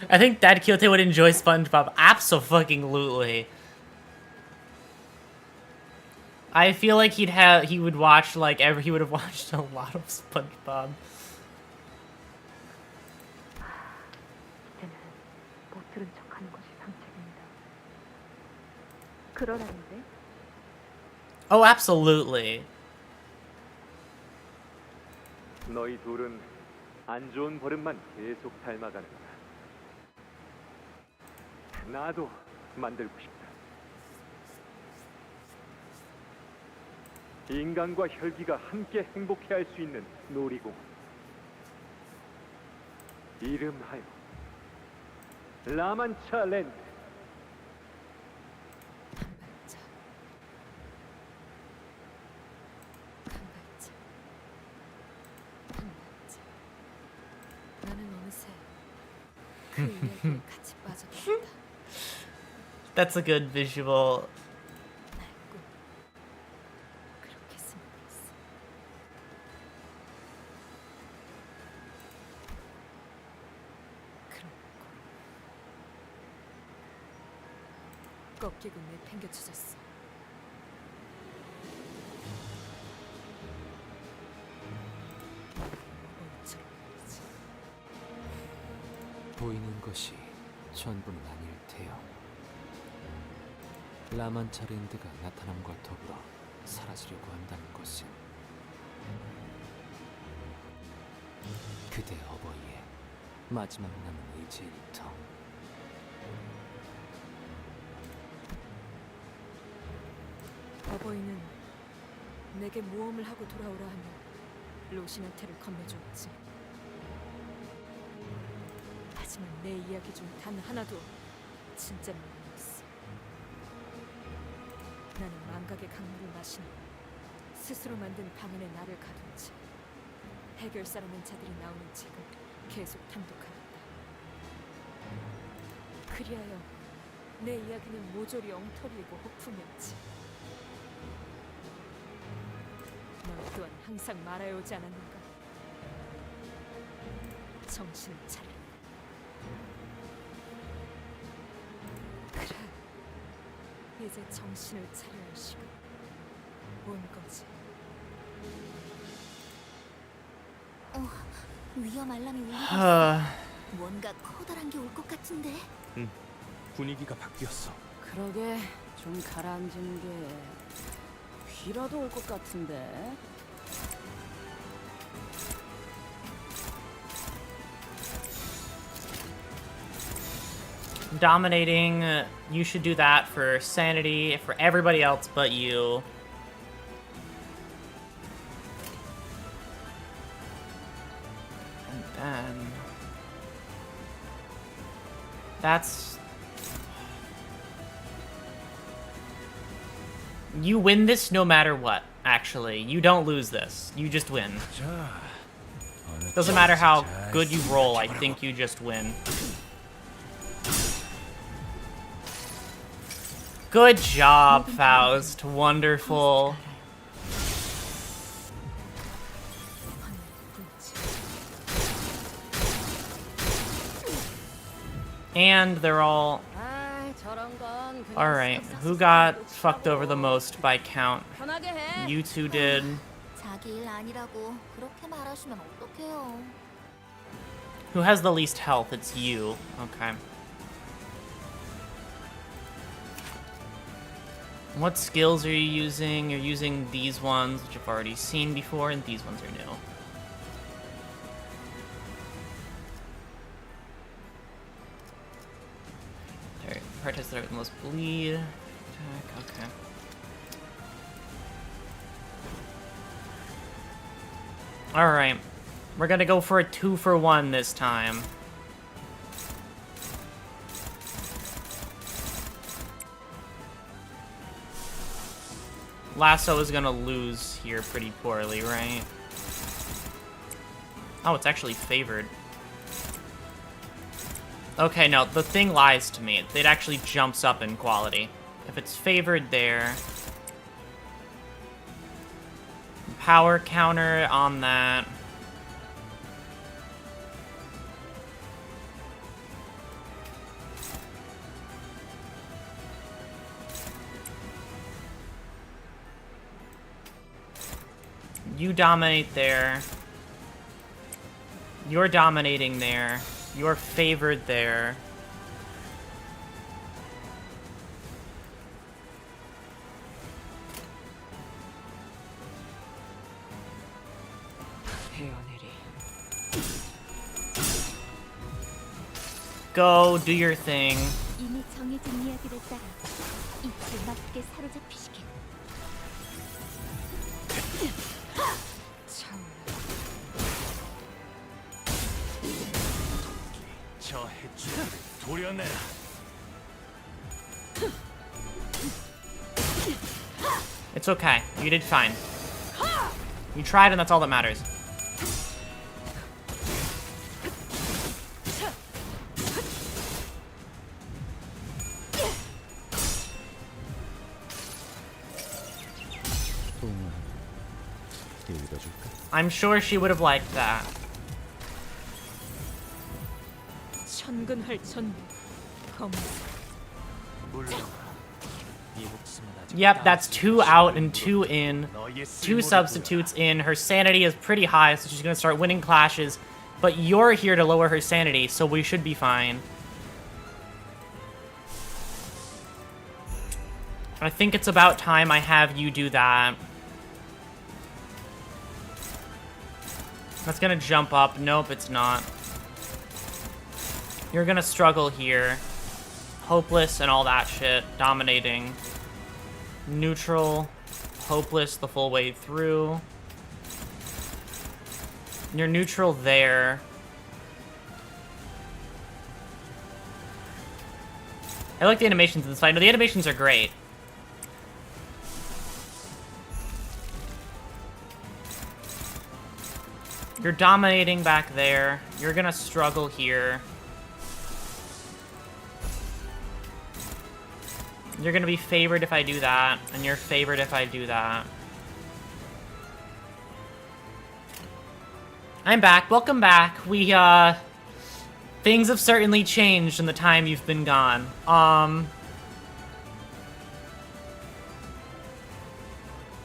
I think Dad Quixote would enjoy SpongeBob. Abso-fucking-lutely. I feel like he would watch like he would have watched a lot of SpongeBob. 이제는 못 들은 척하는 것이 상책입니다. 그러라는데? Oh, absolutely. 너희 둘은 안 좋은 버릇만 계속 닮아가는 거야. 나도 만들고 싶다. 인간과 혈기가 함께 행복해할 수 있는 놀이공원. 이름하여 라만차 랜드. 나는 어느새 그 이야기에 같이 빠져들었다. That's a good visual. 그렇게 스며들었어. 그렇고 꺾이고 내팽개쳐졌어. 보이는 것이 전부는 아닐 테요. 라만차랜드가 나타남과 더불어 사라지려고 한다는 것은 그대 어버이의 마지막 남은 의지일 터. 어버이는 내게 모험을 하고 돌아오라 하며 로신한테를 건네주었지. 하지만 내 이야기 중 단 하나도 진짜는 아니었어. 나는 망각의 강물을 마시니 스스로 만든 방안에 나를 가둔 채 해결사라는 자들이 나오는 책을 계속 탐독하였다. 그리하여 내 이야기는 모조리 엉터리이고 허풍이었지. 너 또한 항상 말해오지 않았는가? 정신을 차려. 그래, 이제 정신을 차려야 할 시간 온 거지. 위험 알람이 울리고 있어. 뭔가 커다란 게 올 것 같은데. 분위기가 바뀌었어. 그러게 좀 가라앉은 게 비라도 올 것 같은데. Dominating, you should do that for sanity, for everybody else but you. That's... You win this no matter what, actually. You don't lose this. You just win. Doesn't matter how good you roll, I think you just win. Good job, Faust. Wonderful. And they're all... Alright, who got fucked over the most by count? You two did. 자기 일 아니라고 그렇게 말하시면 어떡해요? Who has the least health? It's you. Okay. What skills are you using? You're using these ones, which I've already seen before, and these ones are new. Alright, prioritize that with the most bleed. Attack, okay. Alright. We're gonna go for a 2-for-1 this time. Lasso is gonna lose here pretty poorly, right? Oh, it's actually favored. Okay, no, the thing lies to me. It actually jumps up in quality. If it's favored there... Power counter on that. You dominate there. You're dominating there. You're favored there. Go, do your thing. 이미 정해진 이야기를 따라 이틀 맞게 사로잡히시길. 저 해초를 도려내라. It's okay. You did fine. You tried, and that's all that matters. I'm sure she would have liked that. 천근할 천부. Yep, that's 2 out and 2 in. 2 substitutes in. Her sanity is pretty high, so she's gonna start winning clashes. But you're here to lower her sanity, so we should be fine. I think it's about time I have you do that. That's gonna jump up. Nope, it's not. You're gonna struggle here. Hopeless and all that shit. Dominating. Neutral. Hopeless the full way through. You're neutral there. I like the animations in this fight. No, the animations are great. You're dominating back there. You're gonna struggle here. You're gonna be favored if I do that, and you're favored if I do that. I'm back. Welcome back. We, things have certainly changed in the time you've been gone.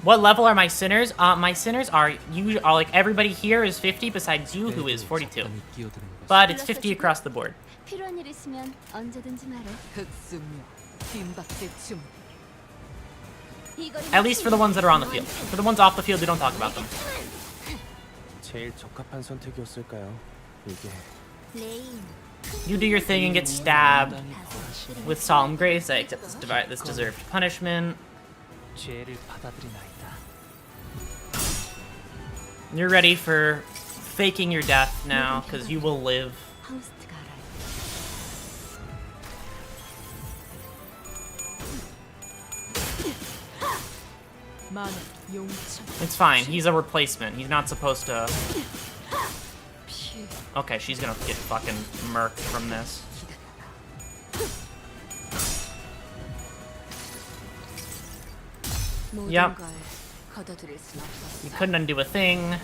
What level are my sinners? My sinners are, like, everybody here is 50 besides you, who is 42. But it's 50 across the board. 필요한 일 있으면 언제든지 말해. At least for the ones that are on the field. For the ones off the field, we don't talk about them. 제일 적합한 선택이었을까요? 이게 You do your thing and get stabbed with solemn grace. I accept this deserved punishment. 죄를 받아들이나이다. You're ready for faking your death now, because you will live. It's fine. He's a replacement. He's not supposed to... Okay, she's gonna get fucking murked from this. Yep. You couldn't undo a thing.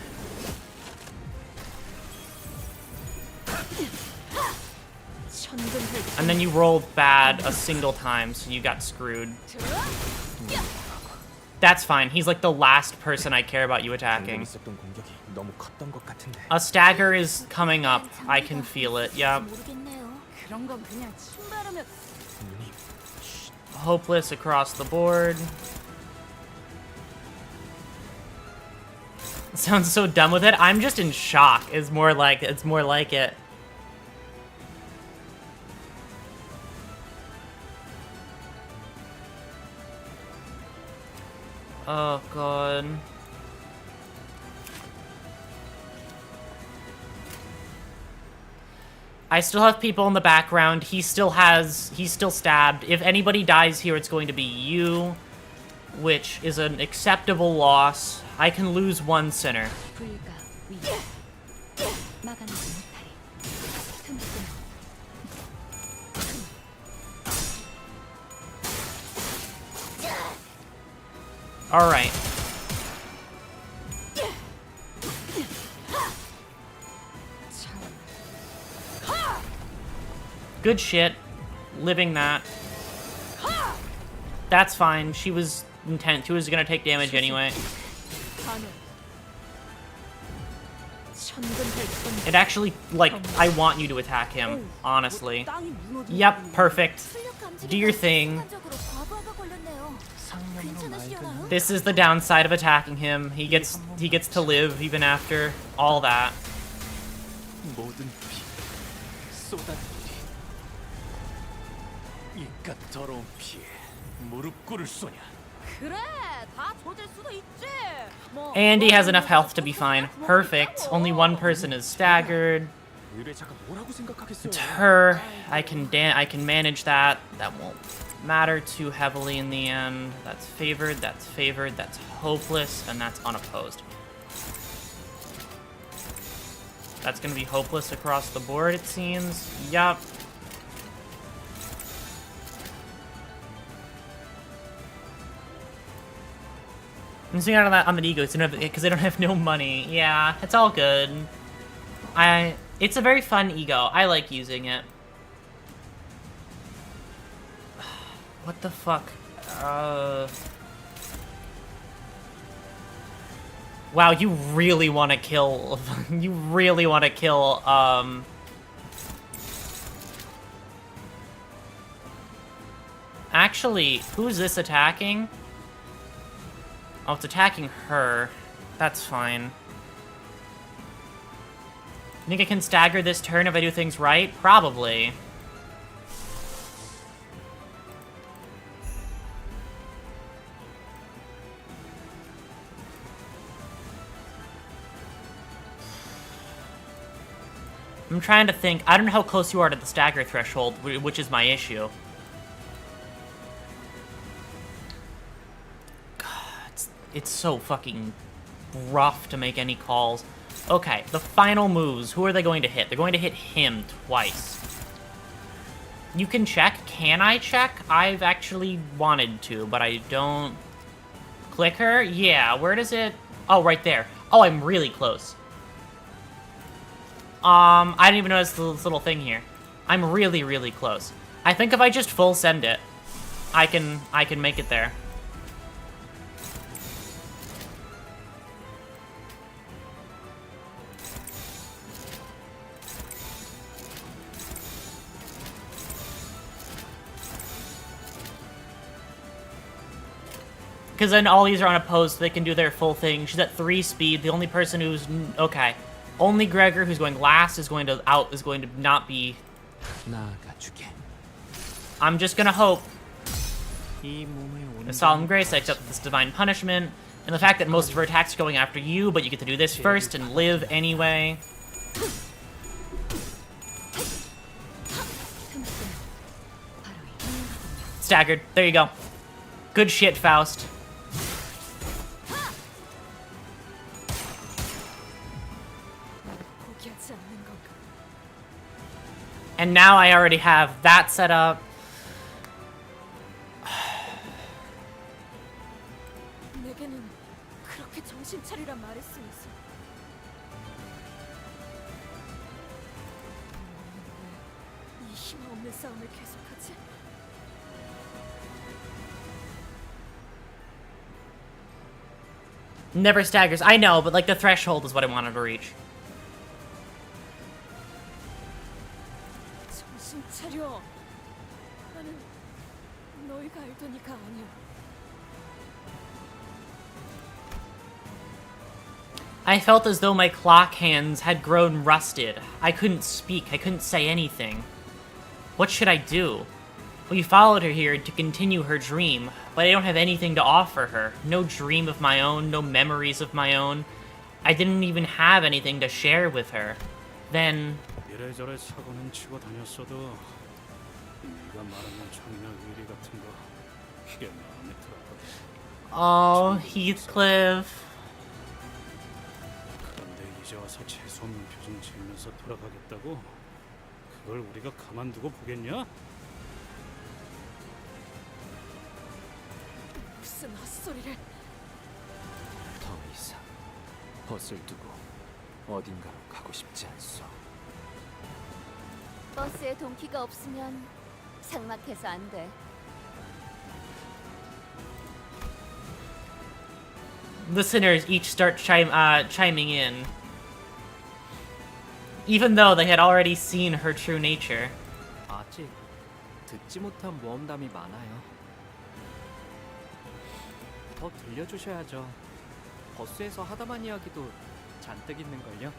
And then you rolled bad a single time, so you got screwed. That's fine. He's like the last person I care about you attacking. A stagger is coming up. I can feel it. Yep. Hopeless across the board. Sounds so dumb with it. I'm just in shock. It's more like it. Oh god. I still have people in the background. He's still stabbed. If anybody dies here, it's going to be you, which is an acceptable loss. I can lose one sinner. All right. Good shit. Living that. That's fine. She was intent. She was gonna take damage anyway. It actually, like, I want you to attack him, honestly. Yep, perfect. Do your thing. This is the downside of attacking him. He gets to live even after all that. And he has enough health to be fine. Perfect. Only one person is staggered. It's her. I can manage that. That won't matter too heavily in the end. That's favored, that's hopeless, and that's unopposed. That's gonna be hopeless across the board, it seems. Yup. I'm seeing out on that ego because they don't have no money. Yeah, it's all good. It's a very fun ego. I like using it. What the fuck? Wow, you really want to kill... you really want to kill, Actually, who's this attacking? Oh, it's attacking her. That's fine. You think I can stagger this turn if I do things right? Probably. I'm trying to think. I don't know how close you are to the stagger threshold, which is my issue. God, it's so fucking rough to make any calls. Okay, the final moves. Who are they going to hit? They're going to hit him twice. You can check. Can I check? I've actually wanted to, but I don't... Click her? Yeah, where does it... Oh, right there. Oh, I'm really close. I didn't even notice this little thing here. I'm really, really close. I think if I just full send it, I can make it there. Because then all these are unopposed, so they can do their full thing. She's at 3 speed. The only person who's... Okay. Only Gregor, who's going last, is going to not be... I'm just gonna hope. The Solemn Grace, I accept this divine punishment. And the fact that most of her attacks are going after you, but you get to do this first and live anyway. Staggered. There you go. Good shit, Faust. And now I already have that set up. 내게는 그렇게 정신 차리란 말했으면서 이 희망 없는 싸움을 계속하지? Never staggers. I know, but like the threshold is what I wanted to reach. 정신 차려. 나는 너희가 알던 이가 아니야. I felt as though my clock hands had grown rusted. I couldn't speak. I couldn't say anything. What should I do? We followed her here to continue her dream, but I don't have anything to offer her. No dream of my own, no memories of my own. I didn't even have anything to share with her. Then... 이래저래 사고는 치고 다녔어도 네가 말하는 정이나 의리 같은 거 꽤 마음에 들었거든. Oh, Heathcliff. 그런데 이제 와서 재수없는 표정 지으면서 돌아가겠다고? 그걸 우리가 가만두고 보겠냐? 무슨 헛소리를. 더 이상 버스를 두고 어딘가로 가고 싶지 않소. 버스에 동키가 없으면 삭막해서 안 돼. Listeners each start chiming in. Even though they had already seen her true nature. 아직 듣지 못한 모험담이 많아요. 더 들려주셔야죠. 버스에서 하다만 이야기도 잔뜩 있는걸요.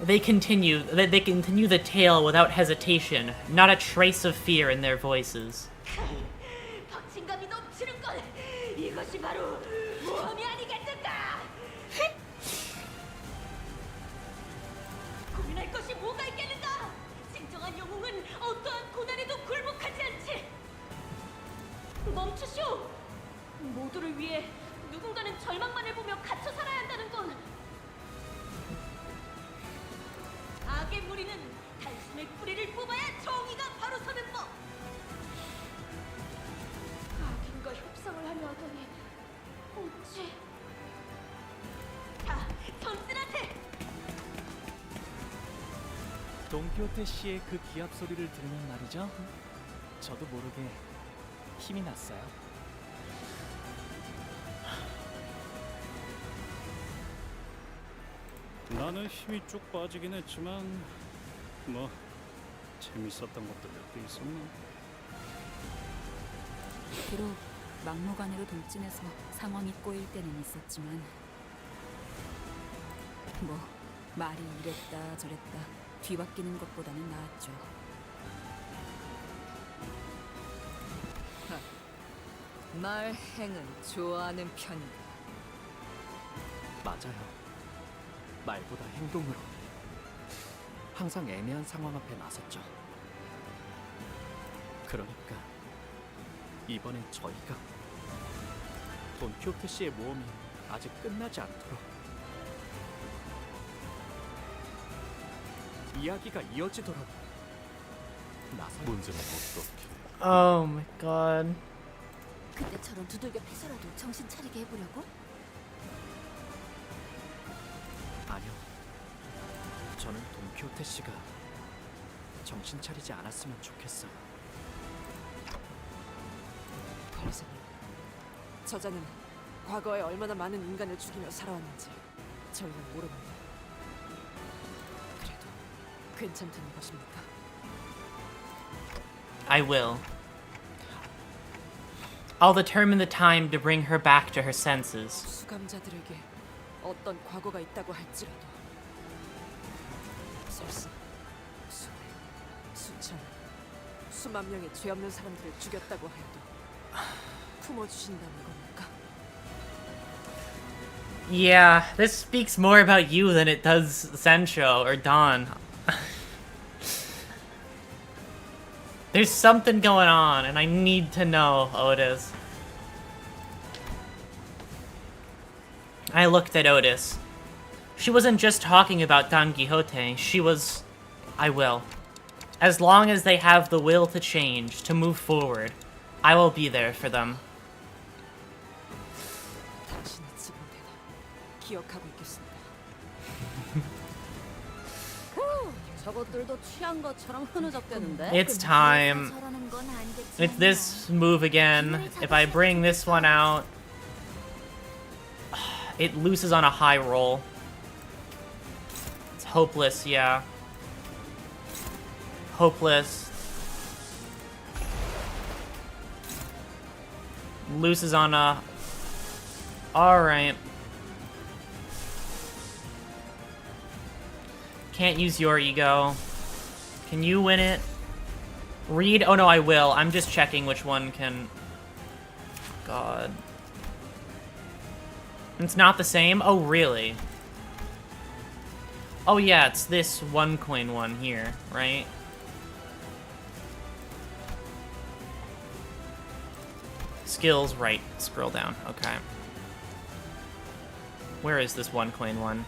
They continue the tale without hesitation, not a trace of fear in their voices. 박진감이 넘치는 걸. 이것이 바로 모험이 아니겠는가? 고민할 것이 뭐가 있겠는가? 진정한 영웅은 어떠한 고난에도 굴복하지 않지. 멈추시오. 모두를 위해 누군가는 절망만을 보며 갇혀 살아야 한다는 건 악의 무리는 단숨에 뿌리를 뽑아야 정의가 바로 서는 법. 악인과 협상을 하려 하더니 어찌 다 전진한테. 돈키호테 씨의 그 기합 소리를 들으면 말이죠. 저도 모르게 힘이 났어요. 나는 힘이 쭉 빠지긴 했지만 뭐 재밌었던 것도 몇 개 있었나? 비록 막무가내로 돌진해서 상황이 꼬일 때는 있었지만 뭐 말이 이랬다 저랬다 뒤바뀌는 것보다는 나았죠. 말 행은 좋아하는 편이다. 맞아요. 말보다 행동으로 항상 애매한 상황 앞에 나섰죠. 그러니까 이번엔 저희가 돈키호테 씨의 모험이 아직 끝나지 않도록 이야기가 이어지도록 나설 문제는 어떻게? Oh my god. 그때처럼 두들겨 패서라도 정신 차리게 해보려고? 아니요. 저는 돈키호테 씨가 정신 차리지 않았으면 좋겠어요. 관리자님, 저자는 과거에 얼마나 많은 인간을 죽이며 살아왔는지 저희는 모릅니다. 그래도 괜찮다는 것입니까? I will. I'll determine the time to bring her back to her senses. 수감자들에게 어떤 과거가 있다고 할지라도 설사 수백, 수천, 수만 명의 죄 없는 사람들을 죽였다고 해도 품어주신다는 겁니까? Yeah, this speaks more about you than it does Sencho or Dawn. There's something going on, and I need to know, Otis. I looked at Otis. She wasn't just talking about Don Quixote. She was... I will. As long as they have the will to change, to move forward, I will be there for them. 당신의 지금 내가 기억하고 있겠습니다. 저것들도 취한 것처럼 흐느적대는데. It's time. It's this move again. If I bring this one out, it loses on a high roll. It's hopeless, yeah. Hopeless. Loses on a... Alright. Can't use your ego. Can you win it? Read? Oh no, I will. I'm just checking which one can... God. It's not the same? Oh, really? Oh yeah, it's this 1 coin one here, right? Skills, right. Scroll down. Okay. Where is this 1 coin one?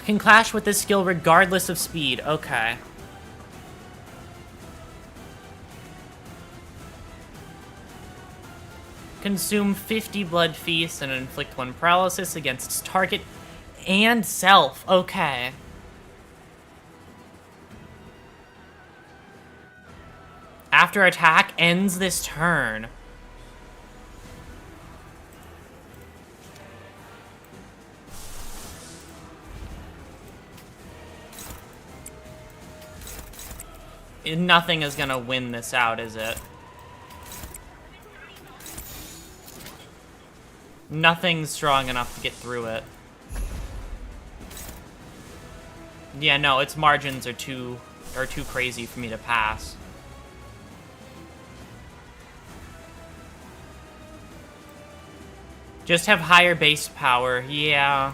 Can clash with this skill regardless of speed. Okay. Consume 50 blood feast and inflict 1 paralysis against its target and self. Okay. After attack ends this turn. Nothing is gonna win this out, is it? Nothing's strong enough to get through it. Yeah, no, its margins are too crazy for me to pass. Just have higher base power, yeah.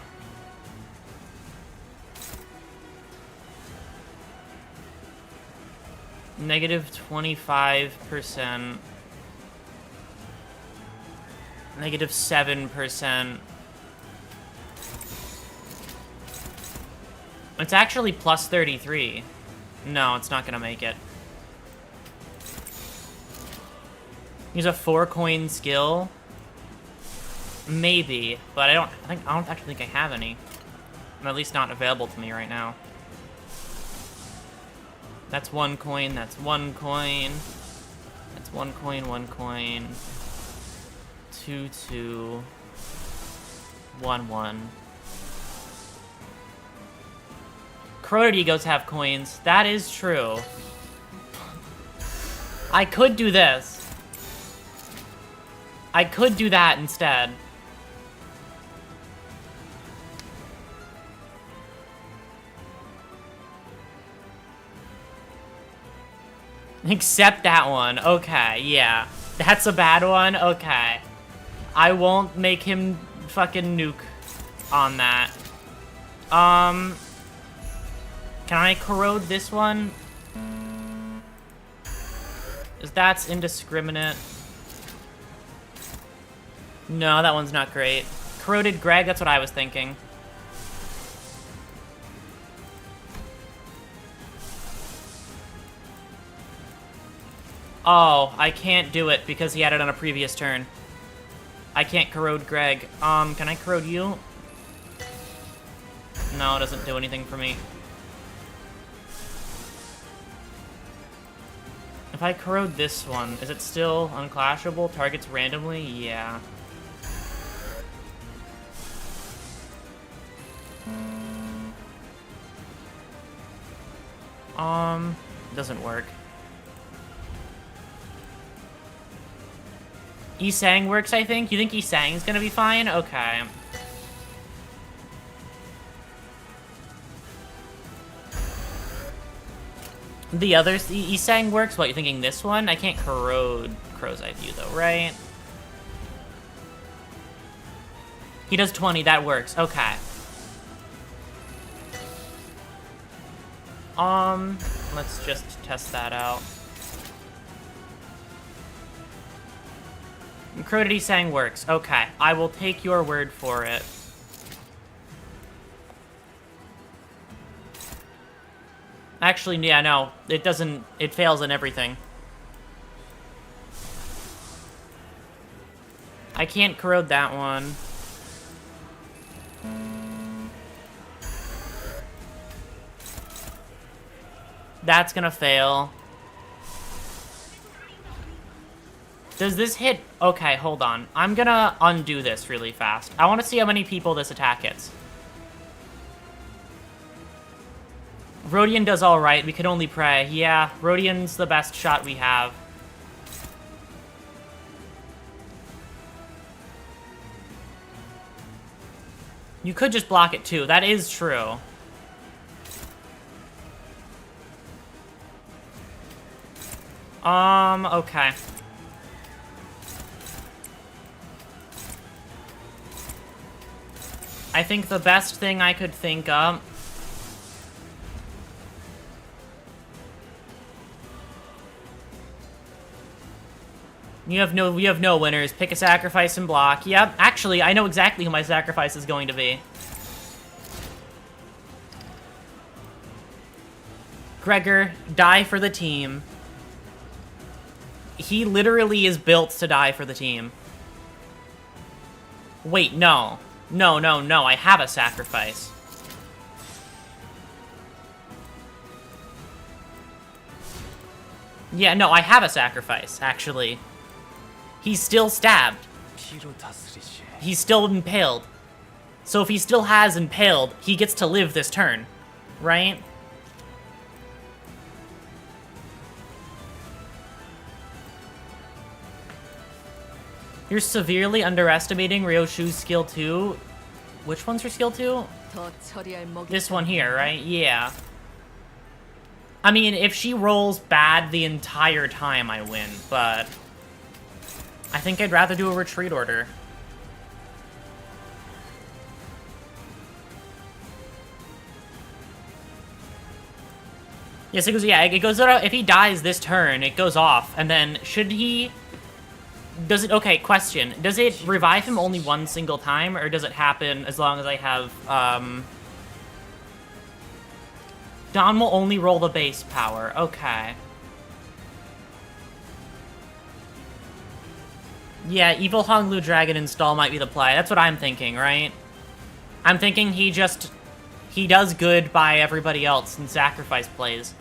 Negative 25%. Negative 7%. It's actually plus 33. No, it's not gonna make it. Use a 4 coin skill. Maybe, but I don't actually think I have any. At least not available to me right now. That's 1 coin, that's 1 coin. That's 1 coin, 1 coin. 2, 2. 1, 1. Corroded egos have coins. That is true. I could do this. I could do that instead. Except that one. Okay, yeah. That's a bad one? Okay. I won't make him fucking nuke on that. Can I corrode this one? That's indiscriminate. No, that one's not great. Corroded Greg, that's what I was thinking. Oh, I can't do it because he had it on a previous turn. I can't corrode Greg. Can I corrode you? No, it doesn't do anything for me. If I corrode this one, is it still unclashable? Targets randomly? Yeah. Doesn't work. Isang works, I think? You think Isang's gonna be fine? Okay. The other Isang works? What, you thinking this one? I can't corrode Crow's Eye View though, right? He does 20, that works. Okay. Let's just test that out. Corroded Isang works. Okay, I will take your word for it. Actually, yeah, no. It doesn't... It fails in everything. I can't corrode that one. That's gonna fail. Does this hit... Okay, hold on. I'm gonna undo this really fast. I want to see how many people this attack hits. Rodian does alright. We can only pray. Yeah, Rodian's the best shot we have. You could just block it too. That is true. Okay. I think the best thing I could think of... You have no winners. Pick a sacrifice and block. Yep, actually, I know exactly who my sacrifice is going to be. Gregor, die for the team. He literally is built to die for the team. Wait, no. No, I have a sacrifice. Yeah, no, I have a sacrifice, actually. He's still stabbed. He's still impaled. So if he still has impaled, he gets to live this turn, right? You're severely underestimating Ryoshu's skill 2. Which one's your skill 2? This one here, right? Yeah. I mean, if she rolls bad the entire time, I win, but... I think I'd rather do a retreat order. Yes, it goes, yeah, it goes out, if he dies this turn, it goes off, and then should he... Does it, okay, question. Does it revive him only one single time, or does it happen as long as I have, Don will only roll the base power, okay. Yeah, Evil Honglu Dragon install might be the play. That's what I'm thinking, right? I'm thinking he does good by everybody else in sacrifice plays.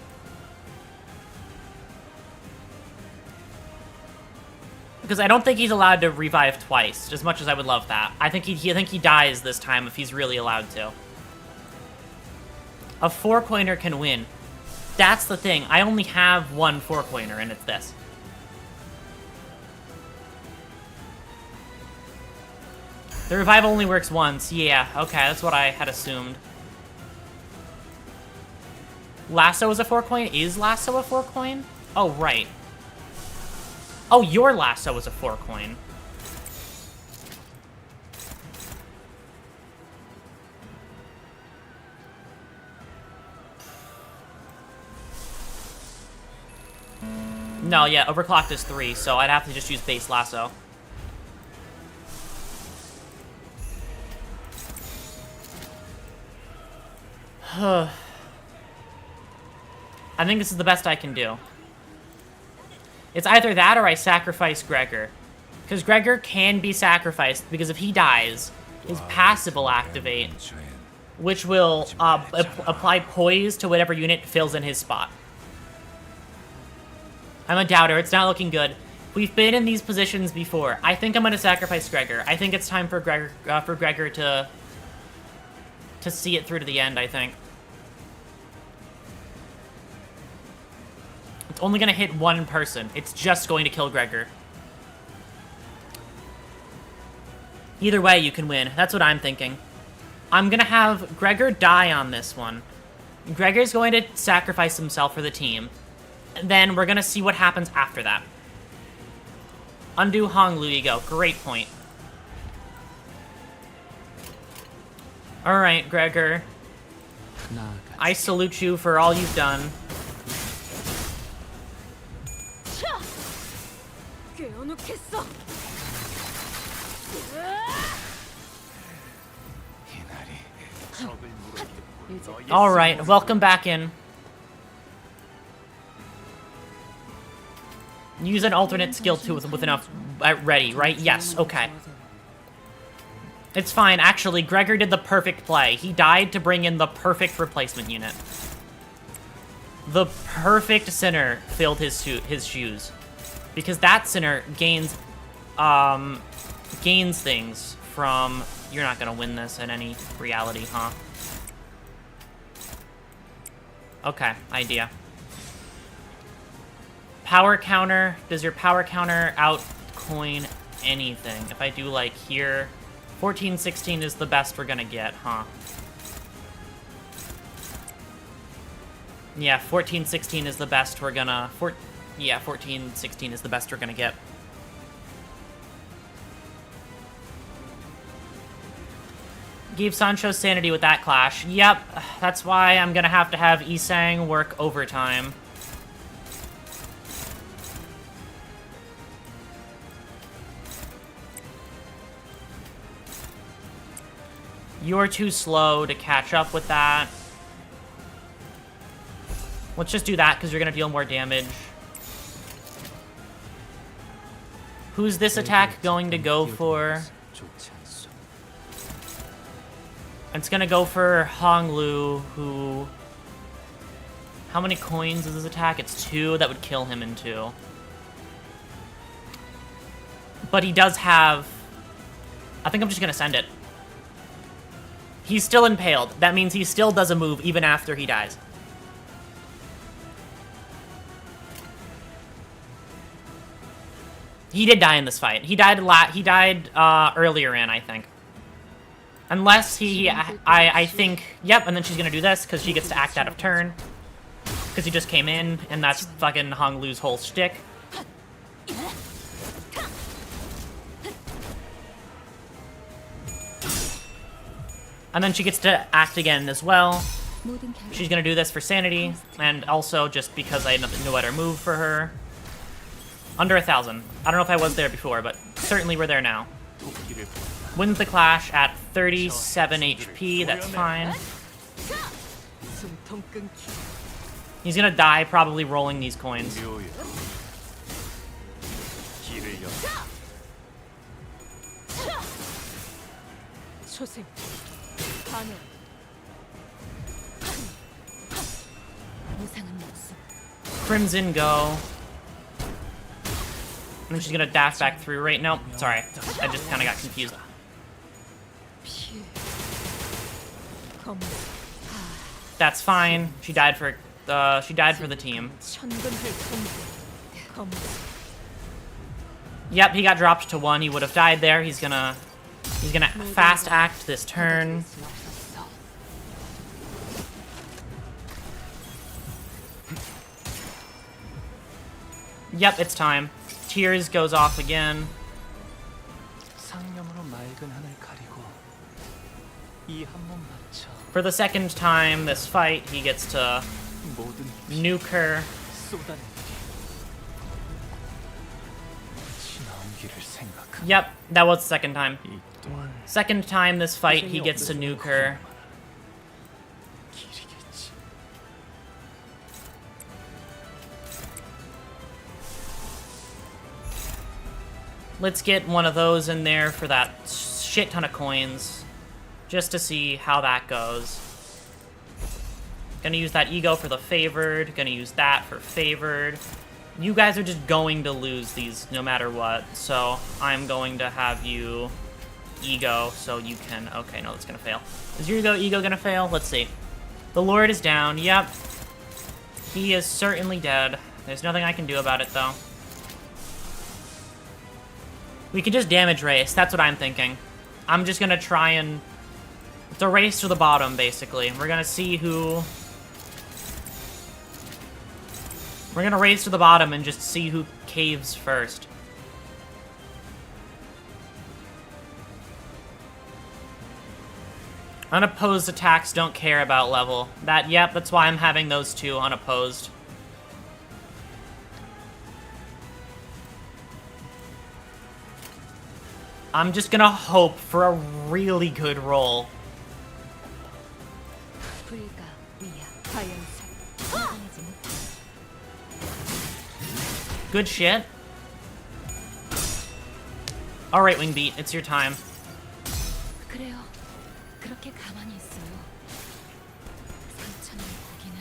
Because I don't think he's allowed to revive twice, as much as I would love that. I think he dies this time if he's really allowed to. A 4-coiner can win. That's the thing. I only have one 4-coiner, and it's this. The revive only works once. Yeah, okay, that's what I had assumed. Lasso is a 4-coin? Is Lasso a 4-coin? Oh, right. Oh, your Lasso is a 4-coin. No, yeah, overclocked is 3, so I'd have to just use base Lasso. I think this is the best I can do. It's either that or I sacrifice Gregor. Because Gregor can be sacrificed, because if he dies, his passive will activate, which will apply poise to whatever unit fills in his spot. I'm a doubter. It's not looking good. We've been in these positions before. I think I'm going to sacrifice Gregor. I think it's time for Gregor to see it through to the end, I think. It's only going to hit one person. It's just going to kill Gregor. Either way, you can win. That's what I'm thinking. I'm going to have Gregor die on this one. Gregor's going to sacrifice himself for the team. And then we're going to see what happens after that. Undo Honglu, you go. Great point. Alright, Gregor. I salute you for all you've done. Alright, welcome back in. Use an alternate skill too with enough ready, right? Yes, okay. It's fine, actually, Gregor did the perfect play. He died to bring in the perfect replacement unit. The perfect sinner filled his shoes. Because that sinner gains things from... You're not gonna win this in any reality, huh? Okay, idea. Power counter. Does your power counter outcoin anything? If I do, like, here... 14, 16 is the best we're gonna get, huh? Yeah, 14, 16 is the best we're gonna... Yeah, 14, 16 is the best we're gonna get. Gave Sancho sanity with that clash. Yep, that's why I'm gonna have to have Isang work overtime. You're too slow to catch up with that. Let's just do that, because you're going to deal more damage. Who's this attack going to go for? It's going to go for Honglu, who... How many coins is this attack? It's 2. That would kill him in 2. But he does have... I think I'm just going to send it. He's still impaled. That means he still does a move even after he dies. He did die in this fight. He died earlier in, I think. Unless he... I think... Yep, and then she's gonna do this, because she gets to act out of turn. Because he just came in, and that's fucking Honglu's whole shtick. And then she gets to act again as well. She's gonna do this for sanity, and also just because I have no better move for her. Under 1,000. I don't know if I was there before, but certainly we're there now. Wins the clash at 37 HP, that's fine. He's gonna die probably rolling these coins. Crimson go. And then she's gonna dash back through, right? Nope, sorry. I just kinda got confused. That's fine. She died for the team. Yep, he got dropped to 1. He would have died there. He's gonna fast act this turn. Yep, it's time. Tears goes off again. For the second time this fight, he gets to nuke her. Yep, that was the second time. Second time this fight, he gets to nuke her. Let's get one of those in there for that shit ton of coins, just to see how that goes. Gonna use that ego for the favored, gonna use that for favored. You guys are just going to lose these no matter what, so I'm going to have you ego so you can... Okay, no, that's gonna fail. Is your ego gonna fail? Let's see. The Lord is down, yep. He is certainly dead. There's nothing I can do about it, though. We can just damage race, that's what I'm thinking. I'm just gonna try and... It's a race to the bottom, basically. We're gonna see who... We're gonna race to the bottom and just see who caves first. Unopposed attacks don't care about level. Yep, that's why I'm having those two unopposed. I'm just gonna hope for a really good roll. Good shit. Alright, Wingbeat, it's your time. 그래요. 그렇게 가만히 있어요. 상처는 고기는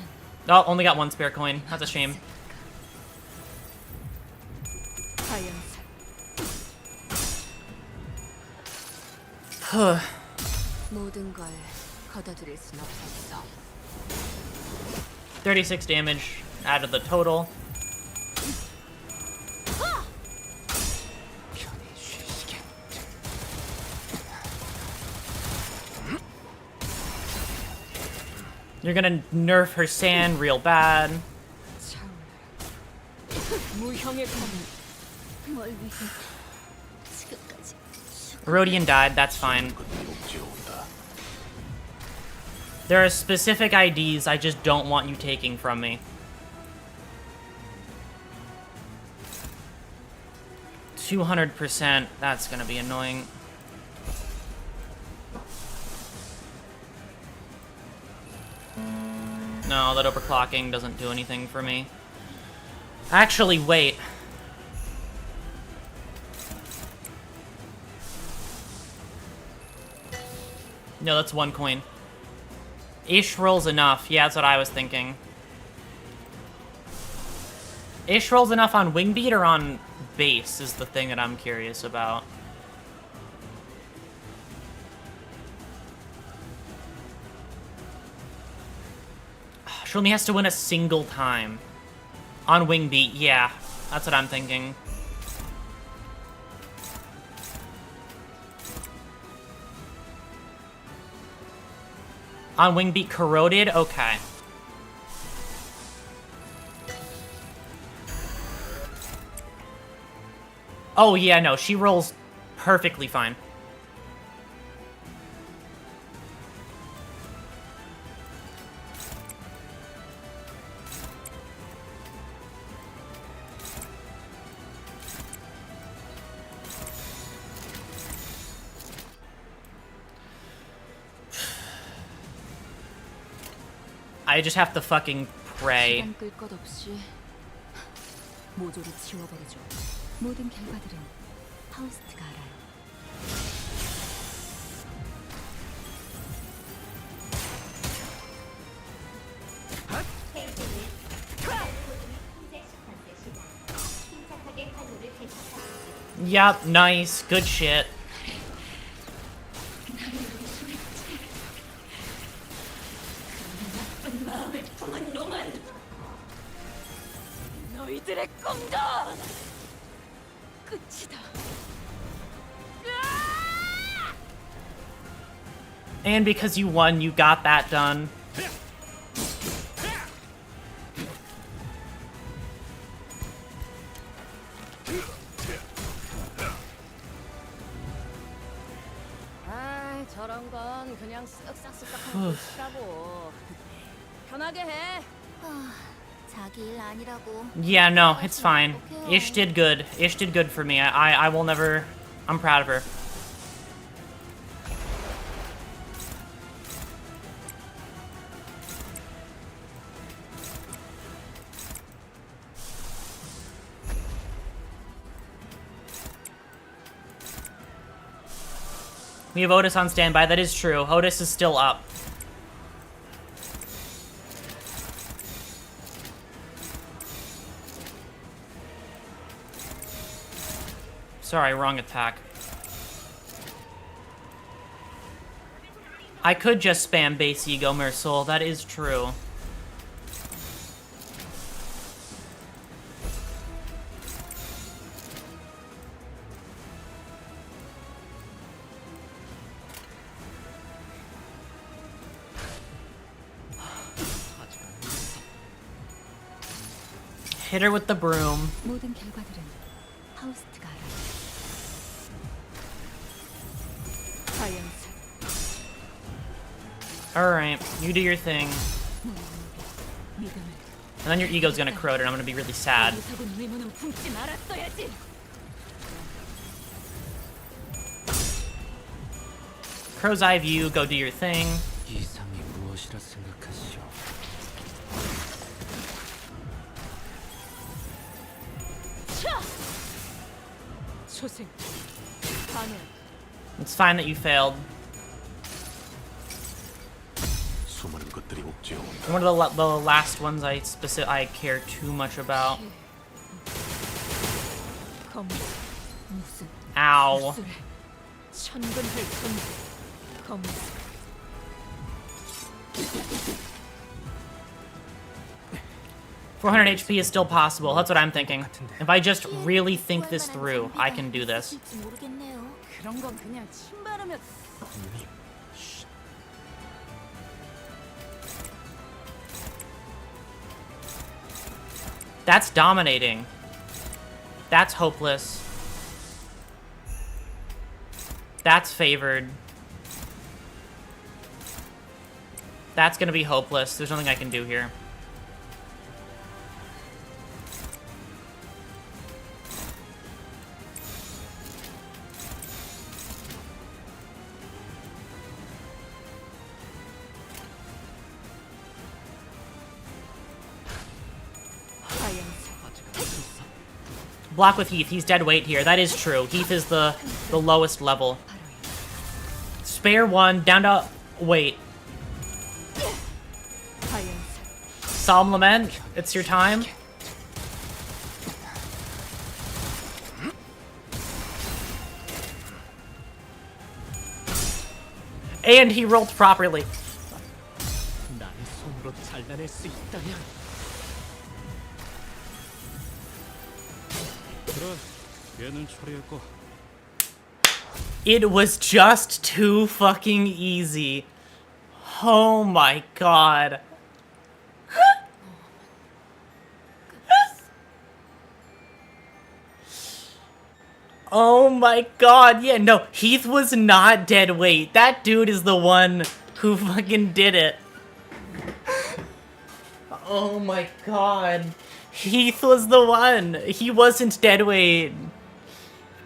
Oh, only got one spare coin. That's a shame. 하얀색. 모든 걸 걷어들일 순 없었어. 36 damage added the total. You're gonna nerf her sand real bad. 무형의 검. 뭘 위해 지금까지. Rodian died, that's fine. There are specific IDs I just don't want you taking from me. 200%, that's gonna be annoying. No, that overclocking doesn't do anything for me. Actually, wait. No, that's one coin. Ish rolls enough. Yeah, that's what I was thinking. Ish rolls enough on Wingbeat or on base is the thing that I'm curious about. She only has to win a single time. On Wingbeat, yeah. That's what I'm thinking. On Wingbeat Corroded? Okay. Oh yeah, no, she rolls perfectly fine. I just have to fucking pray. 시간 끌 것 없이 모조리 지워버리죠. 모든 결과들은 파우스트가 알아요. Yup, nice, good shit. 너희들의 꿈도 끝이다. And because you won, you got that done. 아, 저런 건 그냥 쓱싹쓱싹하는 것이라고. 편하게 해. 자기 일 아니라고. Yeah, no, it's fine. Ish did good. Ish did good for me. I will never... I'm proud of her. We have Otis on standby. That is true. Otis is still up. Sorry, wrong attack. I could just spam base ego Mersul. That is true. Hit her with the broom. 모든 결과들은 파우스트가 알아요. 하얀색. Alright, you do your thing. 믿음을 And then your ego's gonna corrode and I'm gonna be really sad. 어리석은 의무는 품지 말았어야지. Crow's eye view, go do your thing. 이상이 무엇이라 생각하시오? 초생 반응. It's fine that you failed. 수많은 것들이 옥죄어온다. One of the last ones I care too much about. 무슨 Ow. 천근할 검. 400 HP is still possible. That's what I'm thinking. If I just really think this through, I can do this. 그런 건 그냥 침바르면 That's dominating. That's hopeless. That's favored. That's gonna be hopeless. There's nothing I can do here. Block with Heath. He's dead weight here. That is true. Heath is the lowest level. Spare one. Down to... Wait. Solemn Lament. It's your time. And he rolled properly. 나의 손으로 잘라낼 수 있다면 그래, 얘는 처리했고. It was just too fucking easy. Oh my god. Oh my god. Yeah, no, Heath was not dead weight. That dude is the one who fucking did it. Oh my god. Heath was the one. He wasn't dead weight.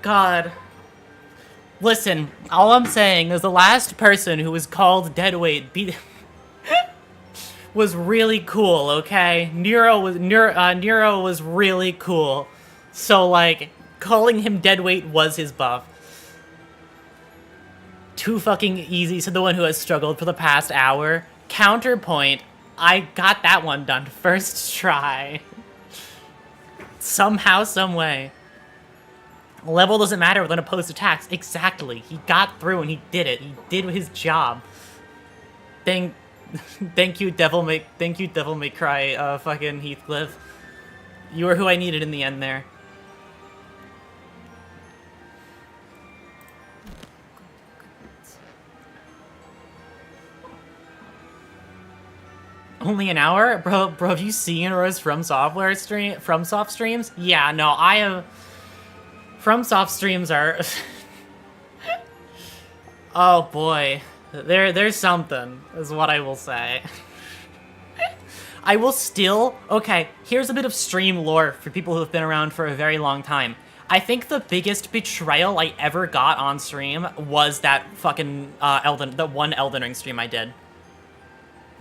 God. Listen, all I'm saying is the last person who was called deadweight was really cool, okay? Nero was really cool. So, like, calling him deadweight was his buff. Too fucking easy, said the one who has struggled for the past hour. Counterpoint, I got that one done first try. Somehow, some way. Level doesn't matter with unopposed attacks. Exactly. He got through and he did it. He did his job. Thank you, Devil May Cry, fucking Heathcliff. You were who I needed in the end there. Only an hour? Bro, have you seen Aurora's FromSoft streams? Yeah, no, I have... FromSoft streams are... oh boy. There's something, is what I will say. I will still... Okay, here's a bit of stream lore for people who have been around for a very long time. I think the biggest betrayal I ever got on stream was that fucking the one Elden Ring stream I did.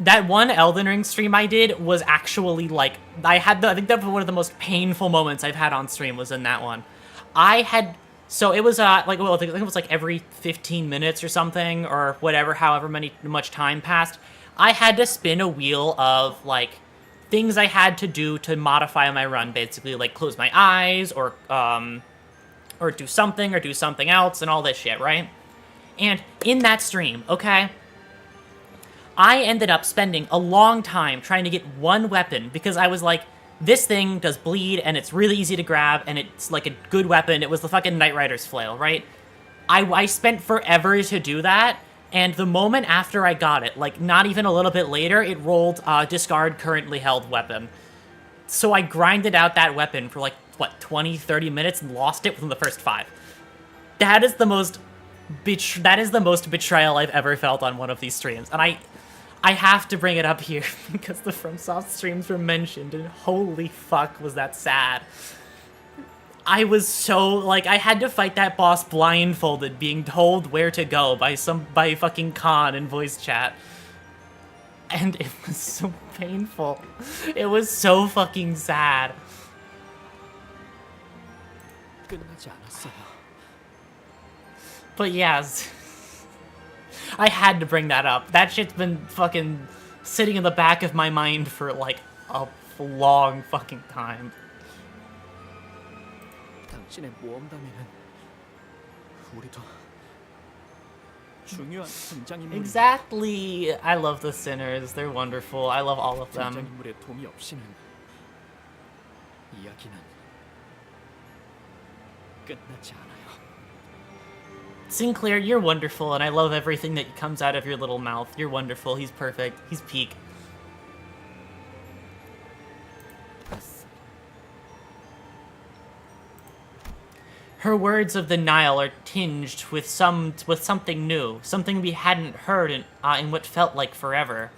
That one Elden Ring stream I did was actually, like, I think that was one of the most painful moments I've had on stream was in that one. So it was, like, well, I think it was, like, every 15 minutes or something, or whatever, however much time passed. I had to spin a wheel of, like, things I had to do to modify my run, basically, like, close my eyes, or do something else, and all this shit, right? And in that stream, okay, I ended up spending a long time trying to get one weapon, because I was like, this thing does bleed, and it's really easy to grab, and it's, like, a good weapon. It was the fucking Knight Rider's flail, right? I spent forever to do that, and the moment after I got it, like, not even a little bit later, it rolled, discard currently held weapon. So I grinded out that weapon for, like, what, 20, 30 minutes, and lost it within the first 5. That is the most betrayal I've ever felt on one of these streams, and I have to bring it up here because the FromSoft streams were mentioned, and holy fuck was that sad. I was so, like, I had to fight that boss blindfolded, being told where to go by fucking Khan in voice chat. And it was so painful. It was so fucking sad. 끝나지 않았어요. But yes, I had to bring that up. That shit's been fucking sitting in the back of my mind for like a long fucking time. 당신의 모험담에는 우리도 중요한 등장인물. Exactly. I love the sinners. They're wonderful. I love all of them. 등장인물의 도움이 없이는 이야기는 끝나지 않아요. Sinclair, you're wonderful, and I love everything that comes out of your little mouth. You're wonderful. He's perfect. He's peak. Her words of denial are tinged with something new, something we hadn't heard in what felt like forever.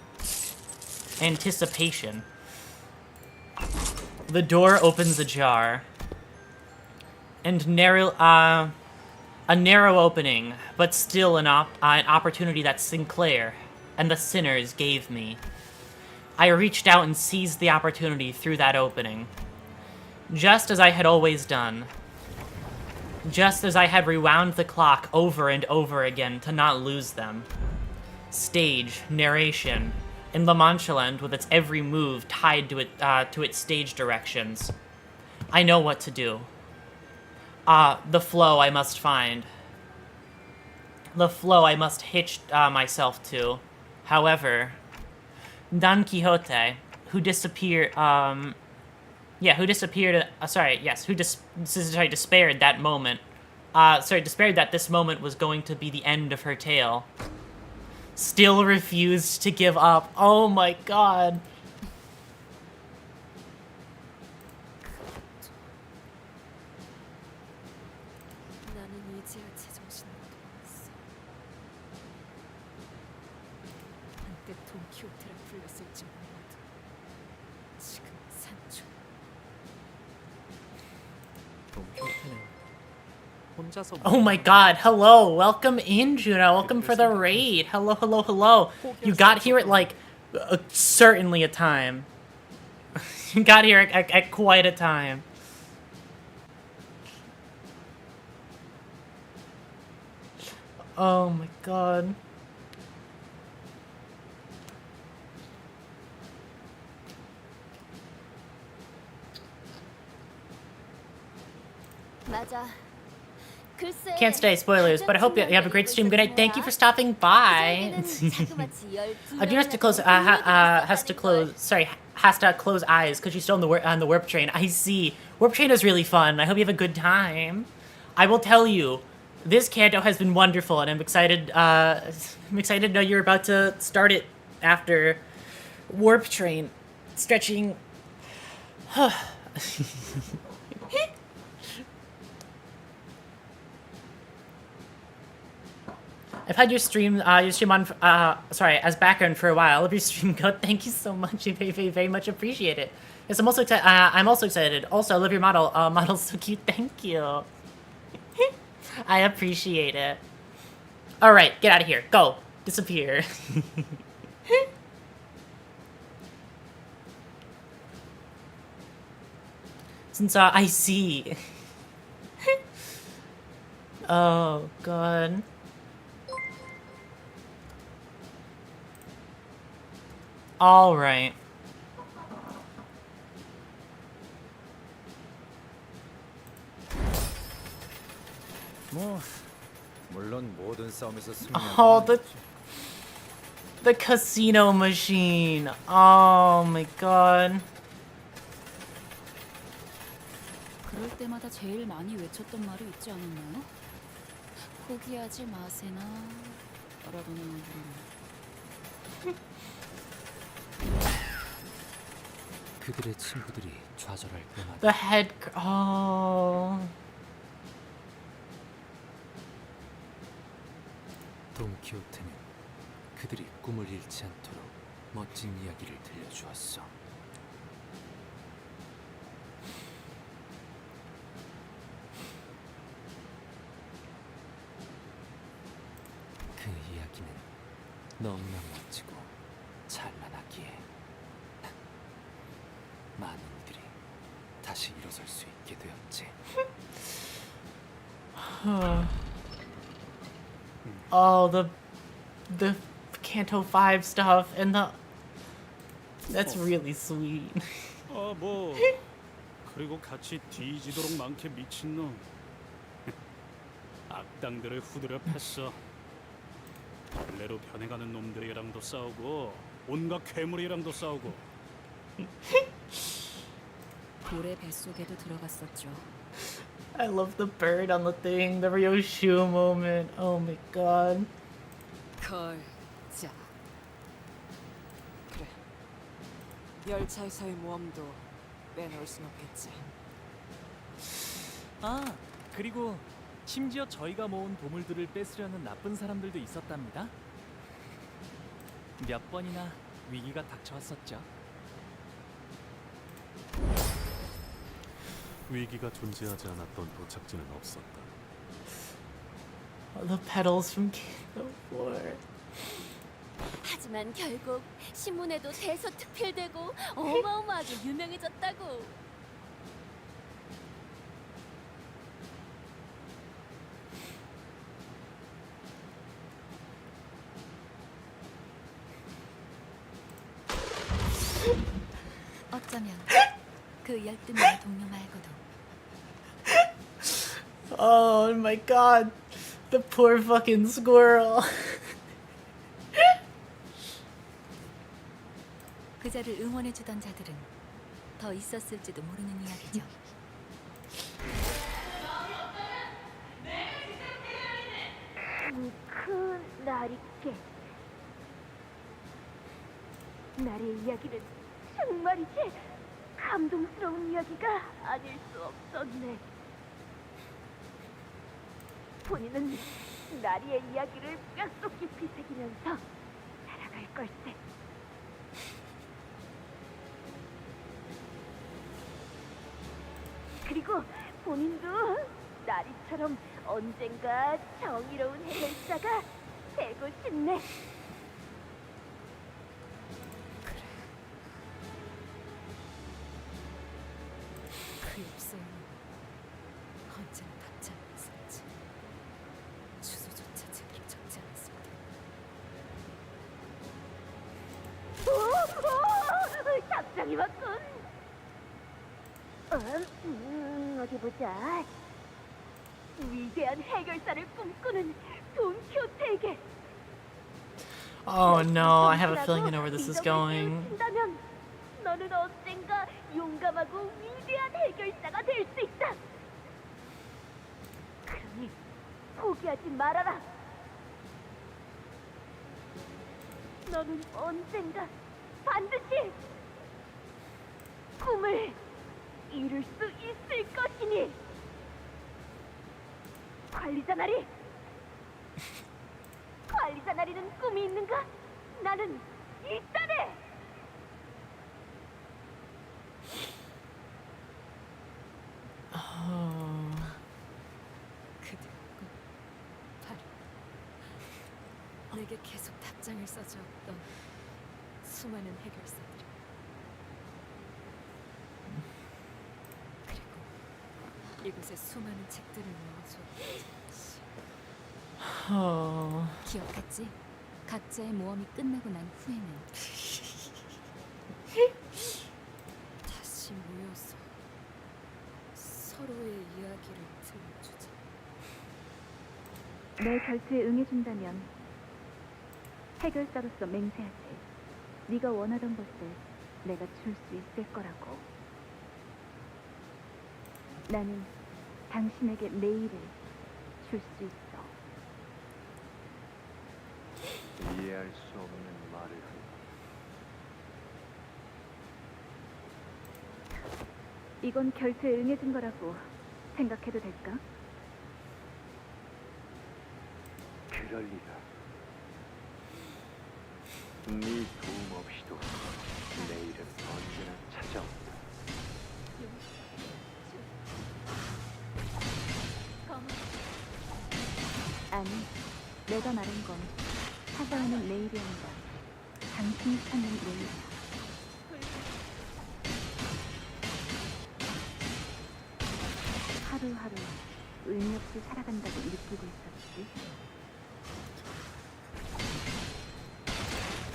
Anticipation. The door opens ajar, and a narrow opening, but still an opportunity that Sinclair and the sinners gave me. I reached out and seized the opportunity through that opening, just as I had always done. Just as I had rewound the clock over and over again to not lose them. Stage, narration, in La Manchaland with its every move tied to its stage directions. I know what to do. The flow I must find. The flow I must hitch myself to. However, Don Quixote, who despaired that moment. Despaired that this moment was going to be the end of her tale. Still refused to give up. Oh my god. 나는 이제야 제정신을 얻어왔어. 한때 돈키호테라 불렸을지 몰라도 지금 산초. 돈키호테는 혼자서. Oh my god, hello, welcome in, Juno, welcome for the raid. Hello, hello, hello. You got here at like, certainly a time. You got here at quite a time. Oh my god. 맞아. 글쎄, Can't stay, spoilers, but I hope you have a great stream. Good night. Thank you for stopping by. Juno has to close eyes because she's still on the warp train. I see. Warp train is really fun. I hope you have a good time. I will tell you, this Canto has been wonderful, and I'm excited. I'm excited to know you're about to start it after warp train. Stretching. I've had your stream on, as background for a while. I love your stream code. Thank you so much. I very, very much appreciate it. Yes, I'm also excited. Also, I love your model. Model's so cute. Thank you. I appreciate it. All right, get out of here. Go. Disappear. Since I see. Oh god. All right. 뭐 물론 모든 싸움에서 Oh, the casino machine. Oh my god. 그럴 때마다 제일 많이 외쳤던 말이 있지 않았나요? 포기하지 마세나. 라더는 그들의 친구들이 좌절할 때마다 The head. Oh. 돈키호테는 그들이 꿈을 잃지 않도록 멋진 이야기를 들려주었어. 그 이야기는 너무나 멋지고 찬란하기에 많은 이들이 다시 일어설 수 있게 되었지. Oh, the Canto 5 stuff and that's really sweet. 뭐 그리고 같이 뒤지도록 많게 미친놈. 악당들을 후드려 팼어. 벌레로 변해가는 놈들이랑도 싸우고 온갖 괴물이랑도 싸우고. 돌의 뱃속에도 들어갔었죠. I love the bird on the thing, the Ryoshu moment. Oh my god. 걸자. 그래. 열차에서의 모험도 빼놓을 순 없겠지. 아, 그리고 심지어 저희가 모은 보물들을 뺏으려는 나쁜 사람들도 있었답니다. 몇 번이나 위기가 닥쳐왔었죠. 위기가 존재하지 않았던 도착지는 없었다. The petals from Canto 4. 하지만 결국 신문에도 대서특필되고 어마어마하게 유명해졌다고. 어쩌면 그 열등한 동료 말고도 Oh my god. The poor fucking squirrel. 그자를 응원해주던 자들은 더 있었을지도 모르는 이야기죠. 큰 나리께 나리의 이야기는 정말이지 감동스러운 이야기가 아닐 수 없었네. 본인은 나리의 이야기를 뼛속 깊이 새기면서 살아갈 걸세. 그리고 본인도 나리처럼 언젠가 정의로운 해결사가 되고 싶네. 그 입술은 언제나 닿지 않았었지. 주소조차 제대로 적지 않았을 때. 답장이 왔군. 어디 보자. 위대한 해결사를 꿈꾸는 돈키호테에게. Oh no, I have a feeling I know where this is going. 다면 너는 언젠가 용감하고 위대한 해결사가 될 수 있다. 그러니 포기하지 말아라. 너는 언젠가 반드시 꿈을 이룰 수 있을 것이니. 관리자 나리! 관리자 나리는 꿈이 있는가? 나는 있다네! 그들은 바로 내게 계속 답장을 써주었던 수많은 해결사들. 그리고 이곳에 수많은 책들을 모아주었던 기억했지? 각자의 모험이 끝나고 난 후에는 다시 모여서 서로의 이야기를 들려주자. 내 결투에 응해준다면 해결사로서 맹세하지. 네가 원하던 것을 내가 줄 수 있을 거라고. 나는 당신에게 내일을 줄 수 있어. 이해할 수 없는 말을 한다. 이건 결투에 응해준 거라고 생각해도 될까? 그럴 리가. 네 도움 없이도 내일은 언제나 찾아온다. 아니, 내가 말한 건 찾아오는 내일이 아니라 당신이 찾는 내일이야. 하루하루 의미 없이 살아간다고 느끼고 있었지.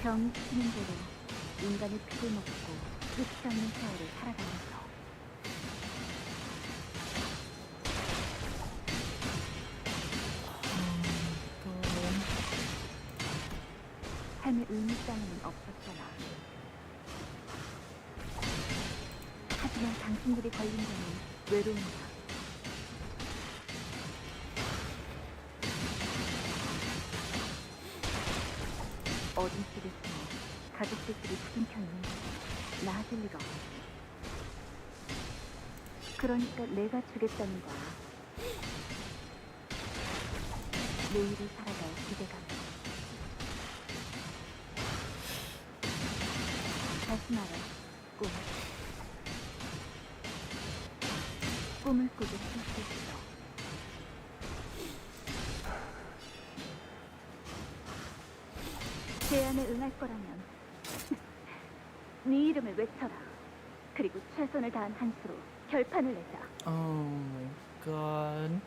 병이 치는 대로 인간의 피를 먹고 끝이 없는 세월을 살아가면서 삶의 의미 따위는 없었잖아. 하지만 당신들이 걸린 거는 외로움이야. 어둠 속에서 가족들끼리 부둥켜 있는 게 나아질 리가 없지. 그러니까 내가 주겠다는 거야. 내일을 살아갈 기대감. 다시 말해, 꿈. 꿈을 꾸게 할 수 있어. 제안에 응할 거라면 네 이름을 외쳐라. 그리고 최선을 다한 한 수로 결판을 내자. Oh my god.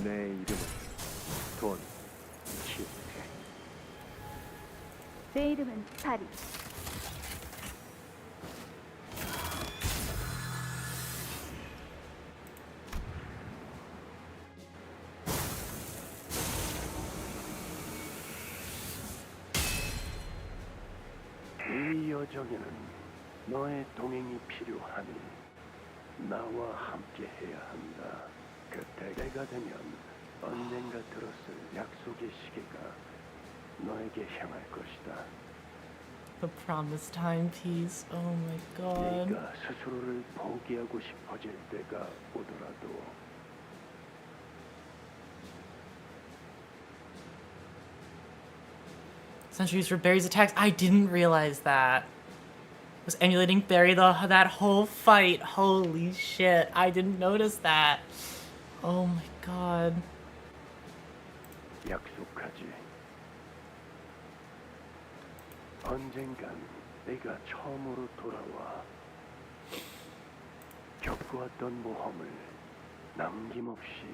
내 이름은 돈 키우테. 내 이름은 파리. 이 여정에는 너의 동행이 필요하니 나와 함께 해야 한다. 그때 때가 되면 언젠가 들었을 약속의 시계가 너에게 향할 것이다. The promised timepiece. Oh my god. 네가 스스로를 포기하고 싶어질 때가 오더라도 Centuries for Barry's attacks. I didn't realize that. Was emulating Barry that whole fight. Holy shit. I didn't notice that. Oh my god. 약속하지. 언젠간 내가 처음으로 돌아와 겪어왔던 모험을 남김없이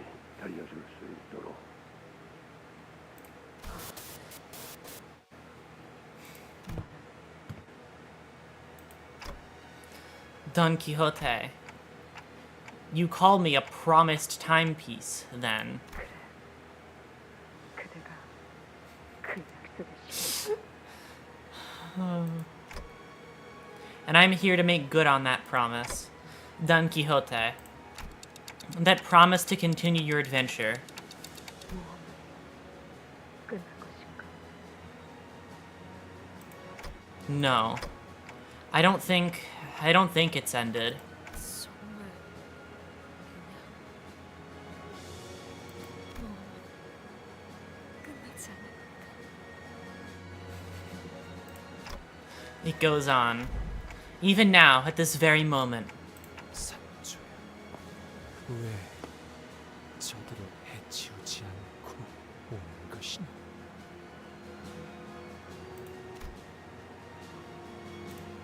들려줄 수 있도록. Don Quixote. You call me a promised timepiece, then. 그대가 그 약속을 And I'm here to make good on that promise. Don Quixote. That promise to continue your adventure. 끝난 것인가? No. I don't think it's ended. 정말 그냥 끝나지 않을까? It goes on. Even now, at this very moment. 산조야, 왜 저들을 해치우지 않고 오는 것이냐?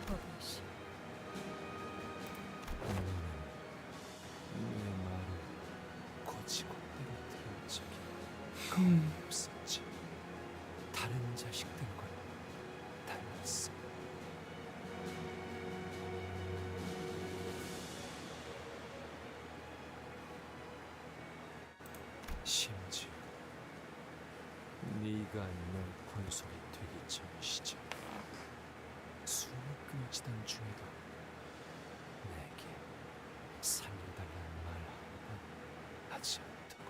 버릇이 너는 내 말을 고지고대로 들은 적이 거의 없었지. 다른 자식들과 달랐어. 심지어 네가 널 본소리 되기 전 시절 숨이 끊어지던 중에도 내게 살려달라는 말 한 번 하지 않더군.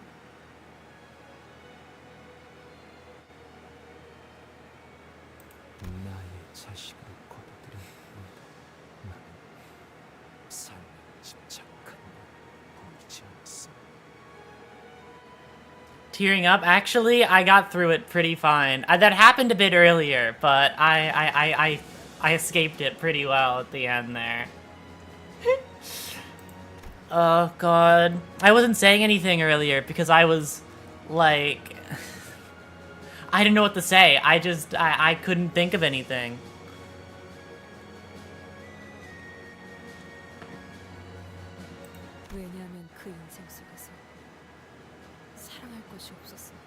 나의 자식으로 거둬들인 너도 나는 삶에 집착한 널 보이지 않았어. Tearing up. Actually, I got through it pretty fine. That happened a bit earlier, but I escaped it pretty well at the end there. Oh god. I wasn't saying anything earlier because I was like I didn't know what to say. I couldn't think of anything. 왜냐하면 그 인생 속에서 사랑할 것이 없었으니까.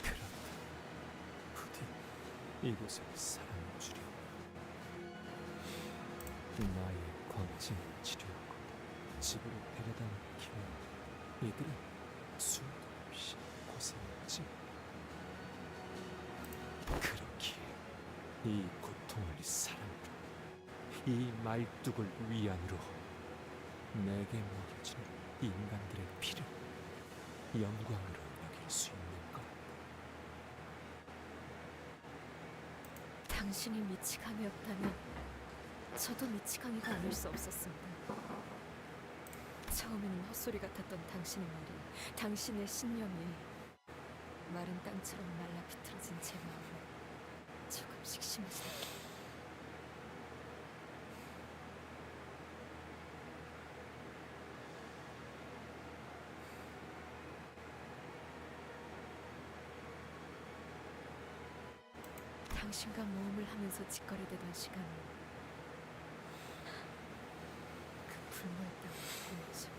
그렇다. 부디 이곳에 사랑을 주려. 나의 광증을 치료하고 집으로 데려다 놓기에 이들은 수도 없이 고생했지. 그렇기에 이 고통을 사랑으로, 이 말뚝을 위안으로 내게 먹여지는 인간들의 피를 영광으로 여길 수 있는 것. 당신이 미치광이었다면 저도 미치광이가 아닐 수 없었습니다. 처음에는 헛소리 같았던 당신의 말이, 당신의 신념이 마른 땅처럼 말라 비틀어진 제 마음을 조금씩 심어지게. 당신과 모험을 하면서 짓거리되던 시간은 그 불모의 땅을 보내지.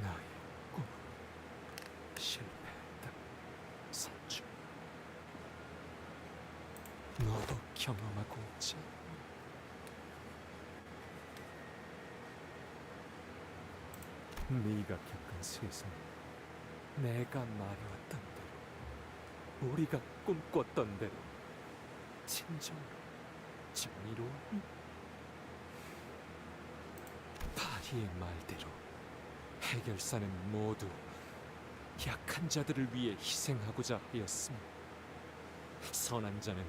나의 꿈은 실패했다. 산주, 너도 경험하고 있지? 네가 겪은 세상, 내가 말해왔던 대로, 우리가 꿈꿨던 대로 진정으로 정의로웠니? 파리의 말대로 해결사는 모두 약한 자들을 위해 희생하고자 하였으며, 선한 자는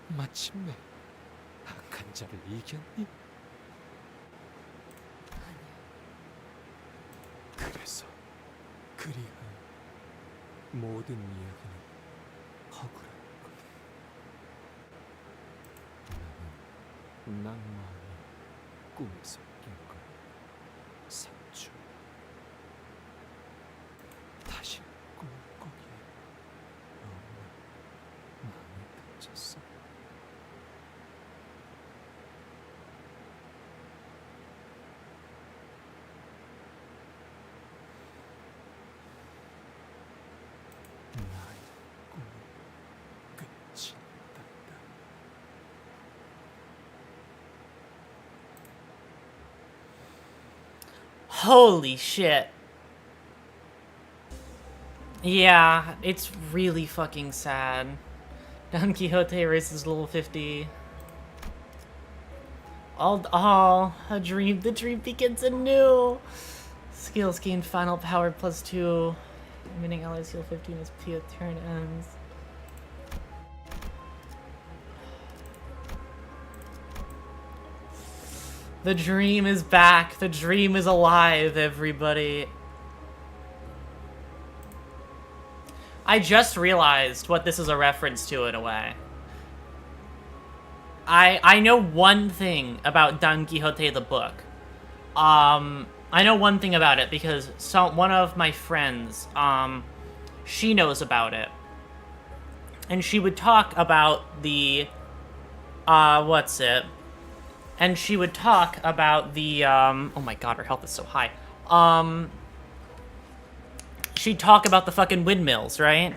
마침내 악한 자를 이겼니? 그래서 그리한 모든 이야기는 허구라거든. 나는 낭만이 꿈에서 깬 거야, 산주. 다시 꿈을 꾸기에 너무 마음이 다쳤어. 나의 꿈은 끝이 났다. Holy shit. Yeah, it's really fucking sad. Don Quixote races level 50. A dream. The dream begins anew. Skills gain final power +2. Winning allies heal 15 as Pia turn ends. The dream is back. The dream is alive, everybody. I just realized what this is a reference to in a way. I know one thing about Don Quixote the book. I know one thing about it because one of my friends, she knows about it. And she would talk about the, And she would talk about the, oh my god, her health is so high. She'd talk about the fucking windmills, right?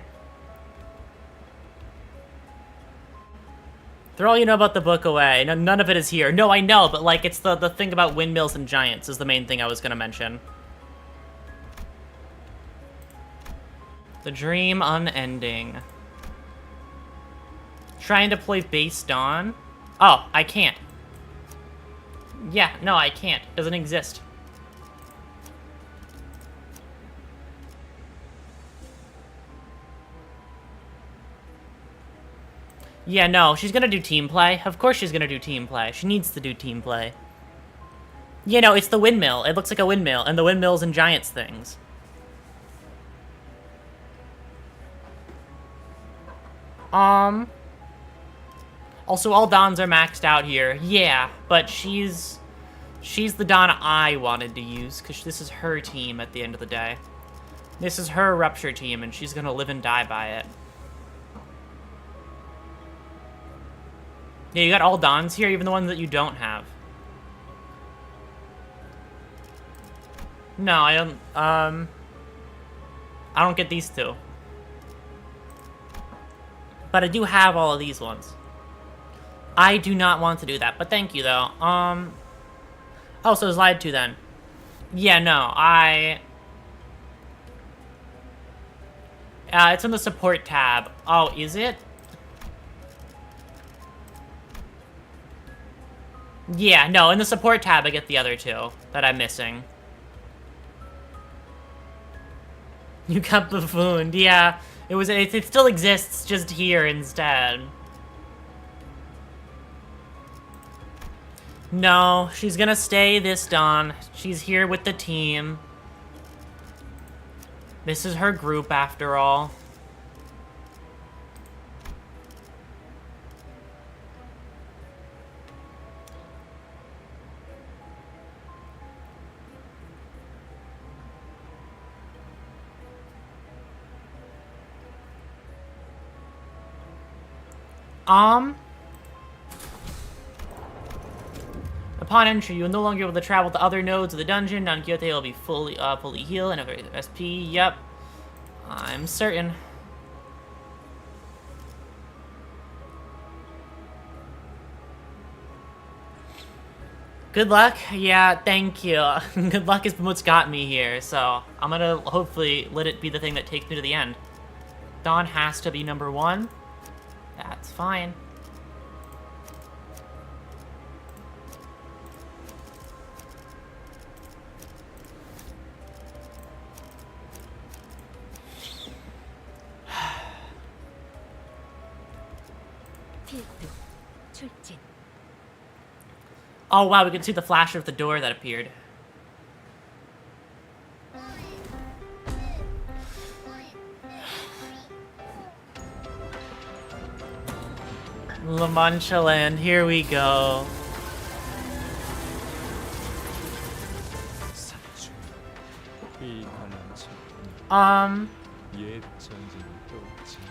Throw all you know about the book away. No, none of it is here. No, I know, but like, it's the thing about windmills and giants is the main thing I was gonna mention. The dream unending. Trying to play base Dawn? Oh, I can't. Yeah, no, I can't. Doesn't exist. Yeah, no, she's gonna do team play. Of course she's gonna do team play. She needs to do team play. Yeah, no, it's the windmill. It looks like a windmill, and the windmills and giants things. Also, all Dons are maxed out here. Yeah, but she's the Don I wanted to use, because this is her team at the end of the day. This is her Rupture team, and she's gonna live and die by it. Yeah, you got all Dons here, even the ones that you don't have. No, I don't get these two. But I do have all of these ones. I do not want to do that, but thank you, though. Oh, so it's lied to, then. Yeah, no, it's in the support tab. Oh, is it? Yeah, no, in the support tab I get the other two that I'm missing. You got buffooned, yeah. It still exists, just here instead. No, she's gonna stay this Dawn. She's here with the team. This is her group, after all. Upon entry, you will no longer be able to travel to other nodes of the dungeon. Don Quixote will be fully healed and have SP. Yep. I'm certain. Good luck. Yeah, thank you. Good luck is what's got me here, so I'm gonna hopefully let it be the thing that takes me to the end. Dawn has to be number 1. That's fine. Oh wow, we can see the flash of the door that appeared. La Mancha Land, here we go.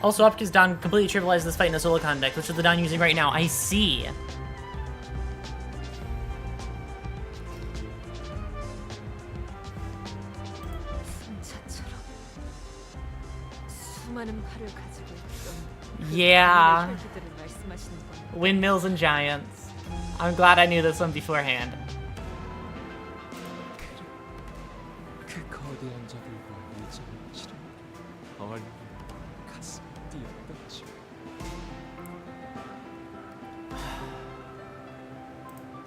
Also, Upki's Don completely trivialized this fight in a solo context, which is the Don using right now. I see. Yeah. Windmills and giants. I'm glad I knew this one beforehand.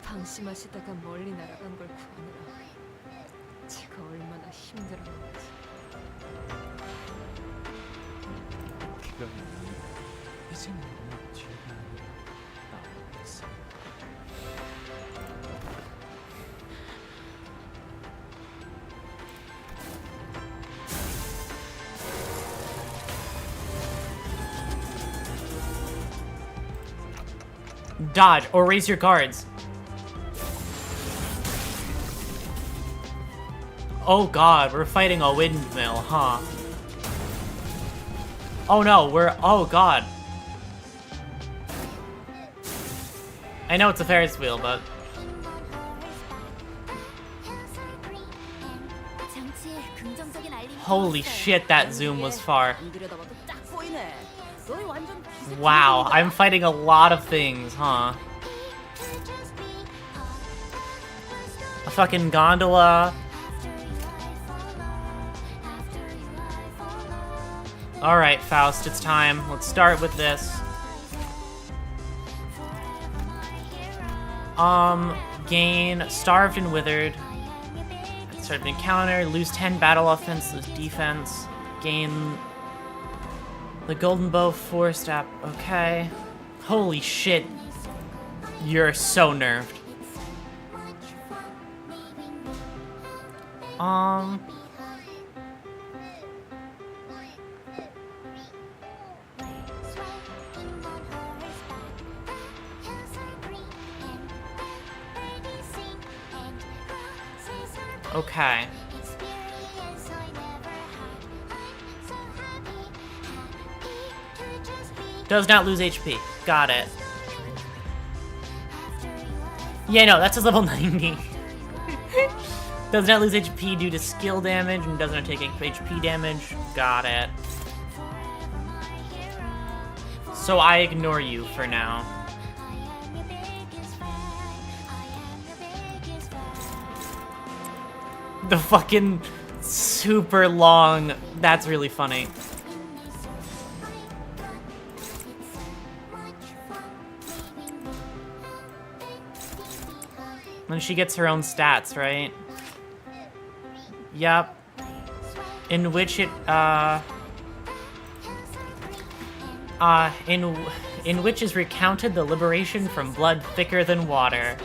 방심하시다가 멀리 날아간 걸 구하느라 제가 얼마나 힘들었는지. 이제는 뒤가 나오겠어. Dodge or raise your guards. Oh god, we're fighting a windmill, huh? Oh no, oh god. I know it's a Ferris wheel, but... Holy shit, that zoom was far. Wow, I'm fighting a lot of things, huh? A fucking gondola. Alright, Faust, it's time. Let's start with this. Gain Starved and Withered. Start an encounter, lose 10 battle offense, lose defense. Gain the Golden Bow 4-step. Okay. Holy shit. You're so nerfed. Okay. Does not lose HP. Got it. Yeah, no, that's his level 90. Does not lose HP due to skill damage and doesn't take HP damage. Got it. So I ignore you for now. The fucking super long, that's really funny. And she gets her own stats, right? Yep. In which it, in which is recounted the liberation from blood thicker than water.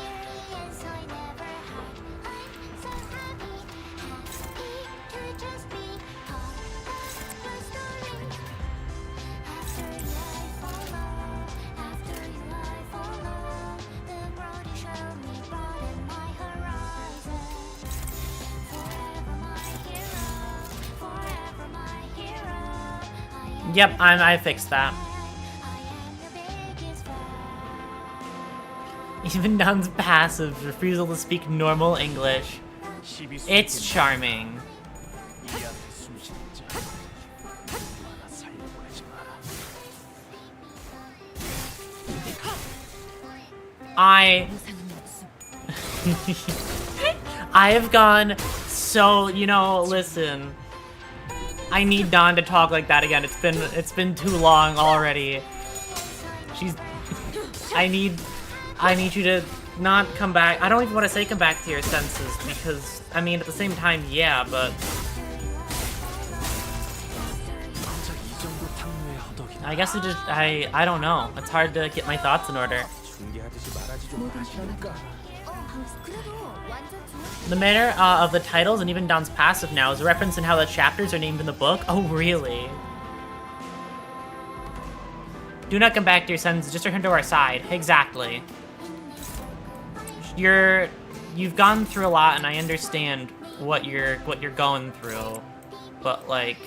Yep, I fixed that. Even Dun's passive refusal to speak normal English. It's charming. I have gone so, you know, listen. I need Dawn to talk like that again. It's been too long already. I need you to not come back. I don't even want to say come back to your senses because I mean at the same time, yeah, but I guess it just I don't know. It's hard to get my thoughts in order. The manner of the titles and even Don's passive now is a reference in how the chapters are named in the book. Oh, really? Do not come back to your senses, just return to our side. Exactly. You've gone through a lot, and I understand what you're going through, but like,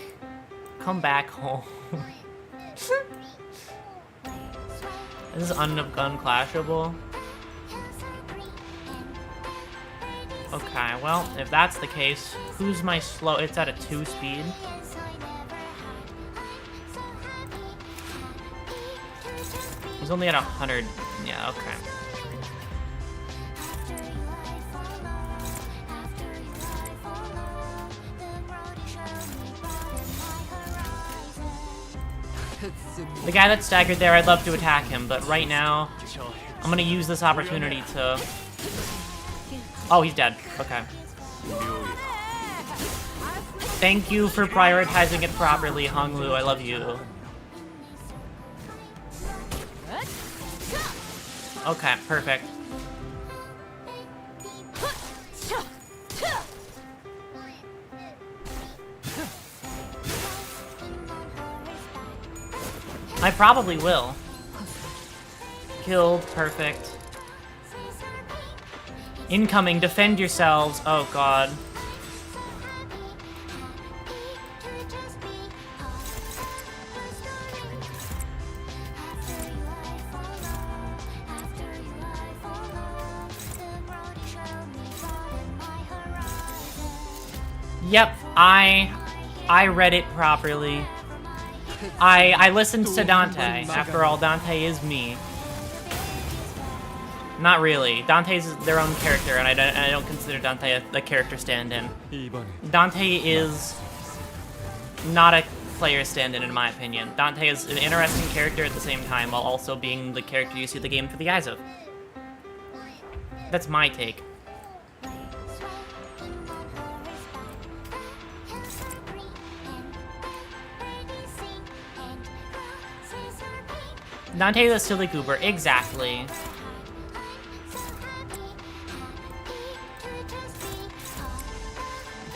come back home. This is unclashable. Okay, well, if that's the case, who's my slow? It's at a 2 speed. He's only at 100. Yeah, okay. The guy that's staggered there, I'd love to attack him, but right now, I'm gonna use this opportunity to... Oh, he's dead. Okay. Thank you for prioritizing it properly, Honglu. I love you. Okay, perfect. I probably will. Killed, perfect. Incoming, defend yourselves. Oh god. Yep, I read it properly. I listened to Dante. After all, Dante is me. Not really. Dante's their own character, and I don't consider Dante a character stand-in. Dante is not a player stand-in, in my opinion. Dante is an interesting character at the same time, while also being the character you see the game through the eyes of. That's my take. Dante the silly goober, exactly.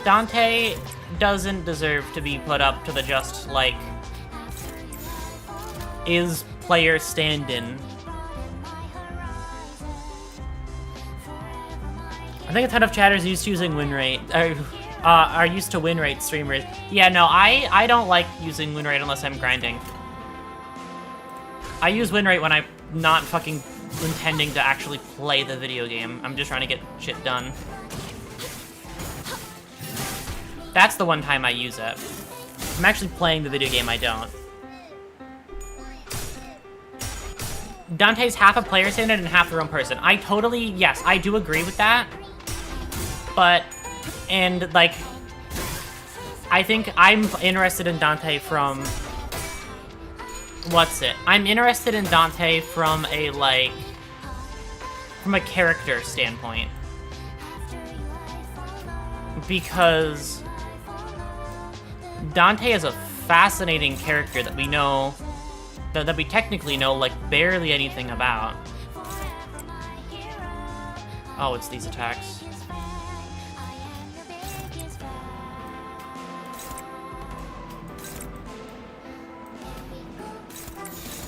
Dante doesn't deserve to be put up to the just, like, is player stand-in. I think a ton of chatters used to using win rate, are used to win rate streamers. Yeah, no, I don't like using win rate unless I'm grinding. I use win rate when I'm not fucking intending to actually play the video game. I'm just trying to get shit done. That's the one time I use it. I'm actually playing the video game, I don't. Dante's half a player standard and half their own person. I totally, yes, I do agree with that. But, and like, I think I'm interested in Dante from, what's it? I'm interested in Dante from a, like, from a character standpoint. Because Dante is a fascinating character that we know, that we technically know, like, barely anything about. Oh, it's these attacks.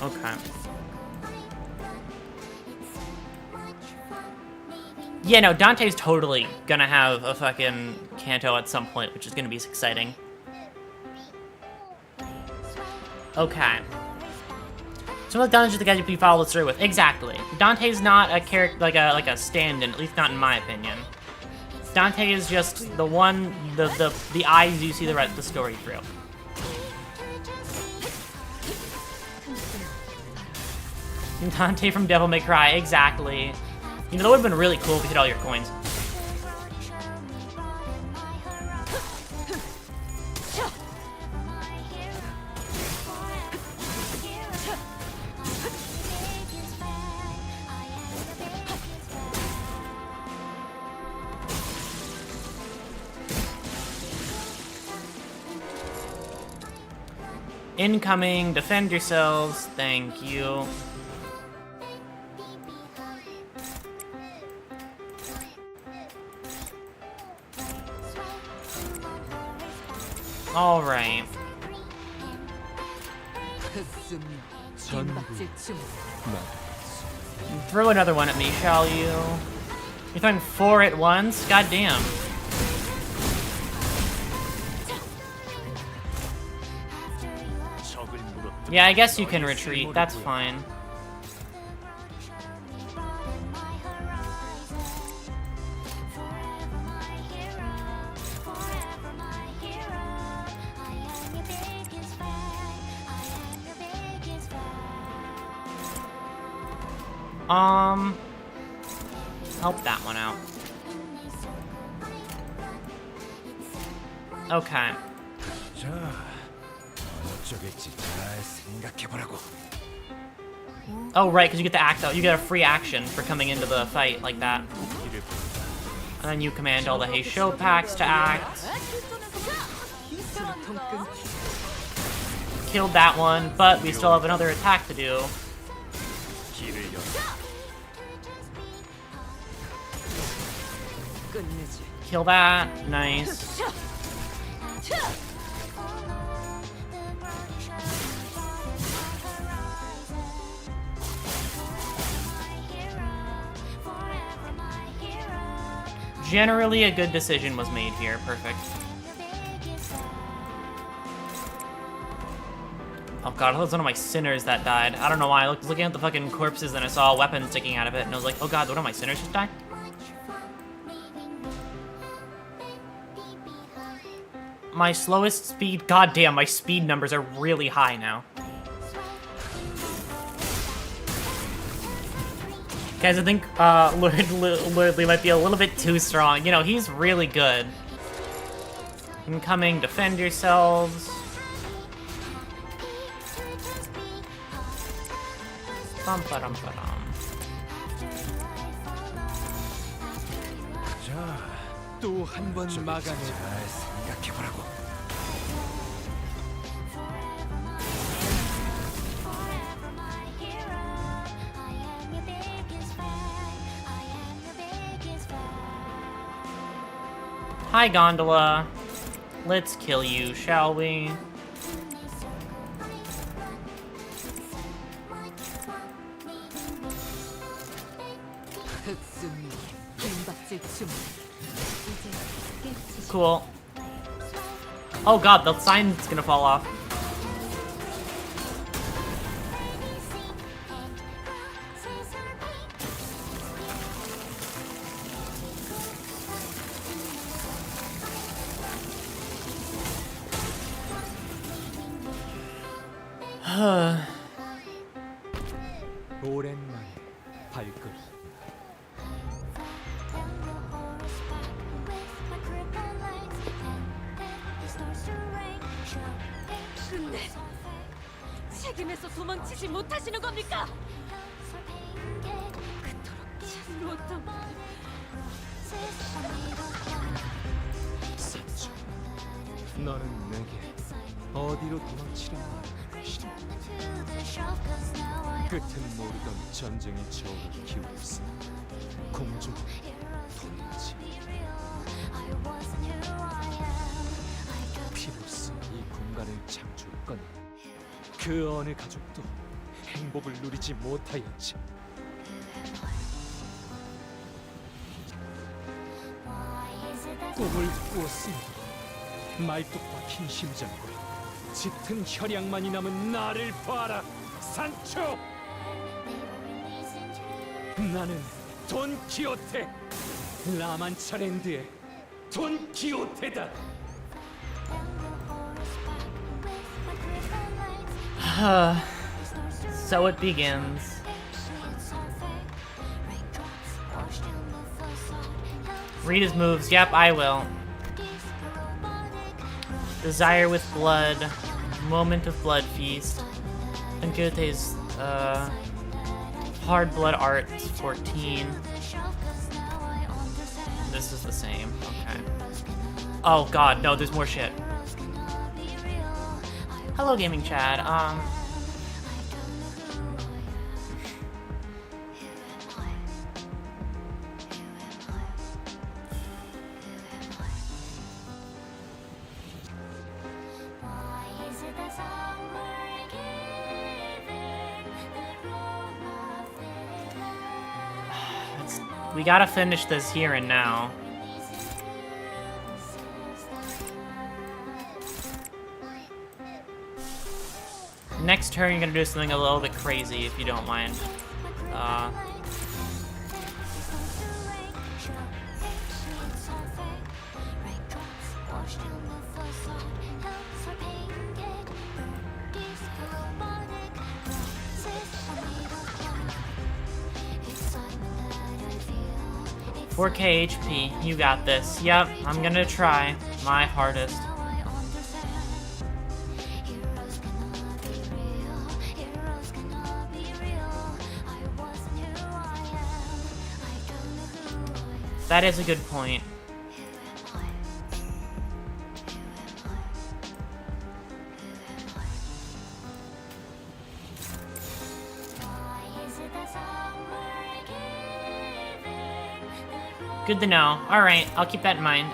Okay. Yeah, no, Dante's totally gonna have a fucking Canto at some point, which is gonna be exciting. Okay. Some of the dungeons the guys you follow through with. Exactly. Dante's not a character like a stand-in, at least not in my opinion. Dante is just the one, the eyes you see the rest of the story through. Dante from Devil May Cry, exactly. You know, that would've been really cool if you hit all your coins. Incoming, defend yourselves, thank you. All right. Throw another one at me, shall you? You're throwing 4 at once? God damn. Yeah, I guess you can retreat. That's fine. Help that one out. Okay. Oh, right, because you get the act out. You get a free action for coming into the fight like that. And then you command all the Hey Show packs to act. Killed that one, but we still have another attack to do. Kill that. Nice. Generally, a good decision was made here. Perfect. Oh god, that was one of my sinners that died. I don't know why. I was looking at the fucking corpses and I saw a weapon sticking out of it, and I was like, oh god, one of my sinners just died? My slowest speed... God damn, my speed numbers are really high now. Guys, I think Lord Lee might be a little bit too strong. You know, he's really good. Incoming, defend yourselves. Bum-ba-dum-ba-dum. 또 한 번 막아내. Hi, Gondola. Let's kill you, shall we? Cool. Oh god, the sign's gonna fall off. 오랜만에 발걸음. 근데 책임에서 도망치지 못하시는 겁니까? 그토록 참으었던 산초, 너는 내게 어디로 도망치려 하는 것이다. 끝은 모르던 전쟁의 저울을 기울고 있어. 공중 도망치. 비로소 이 공간을 창조할 건 그 어느 가족도 행복을 누리지 못하였지. 꿈을 꾸었습니다. 말뚝 박힌 심장과 짙은 혈양만이 남은 나를 봐라, 산초! 나는 돈 키호테, 라만차랜드의 돈 키호테다. So it begins. Read his moves. Yep, I will. Desire with blood. Moment of blood feast. And Goethe's hard blood arts 14. This is the same. Okay. Oh god, no, there's more shit. Hello, gaming Chad. We gotta finish this here and now. Next turn, you're gonna do something a little bit crazy, if you don't mind. $4K HP, you got this. Yep, I'm gonna try my hardest. That is a good point. Good to know. Alright, I'll keep that in mind.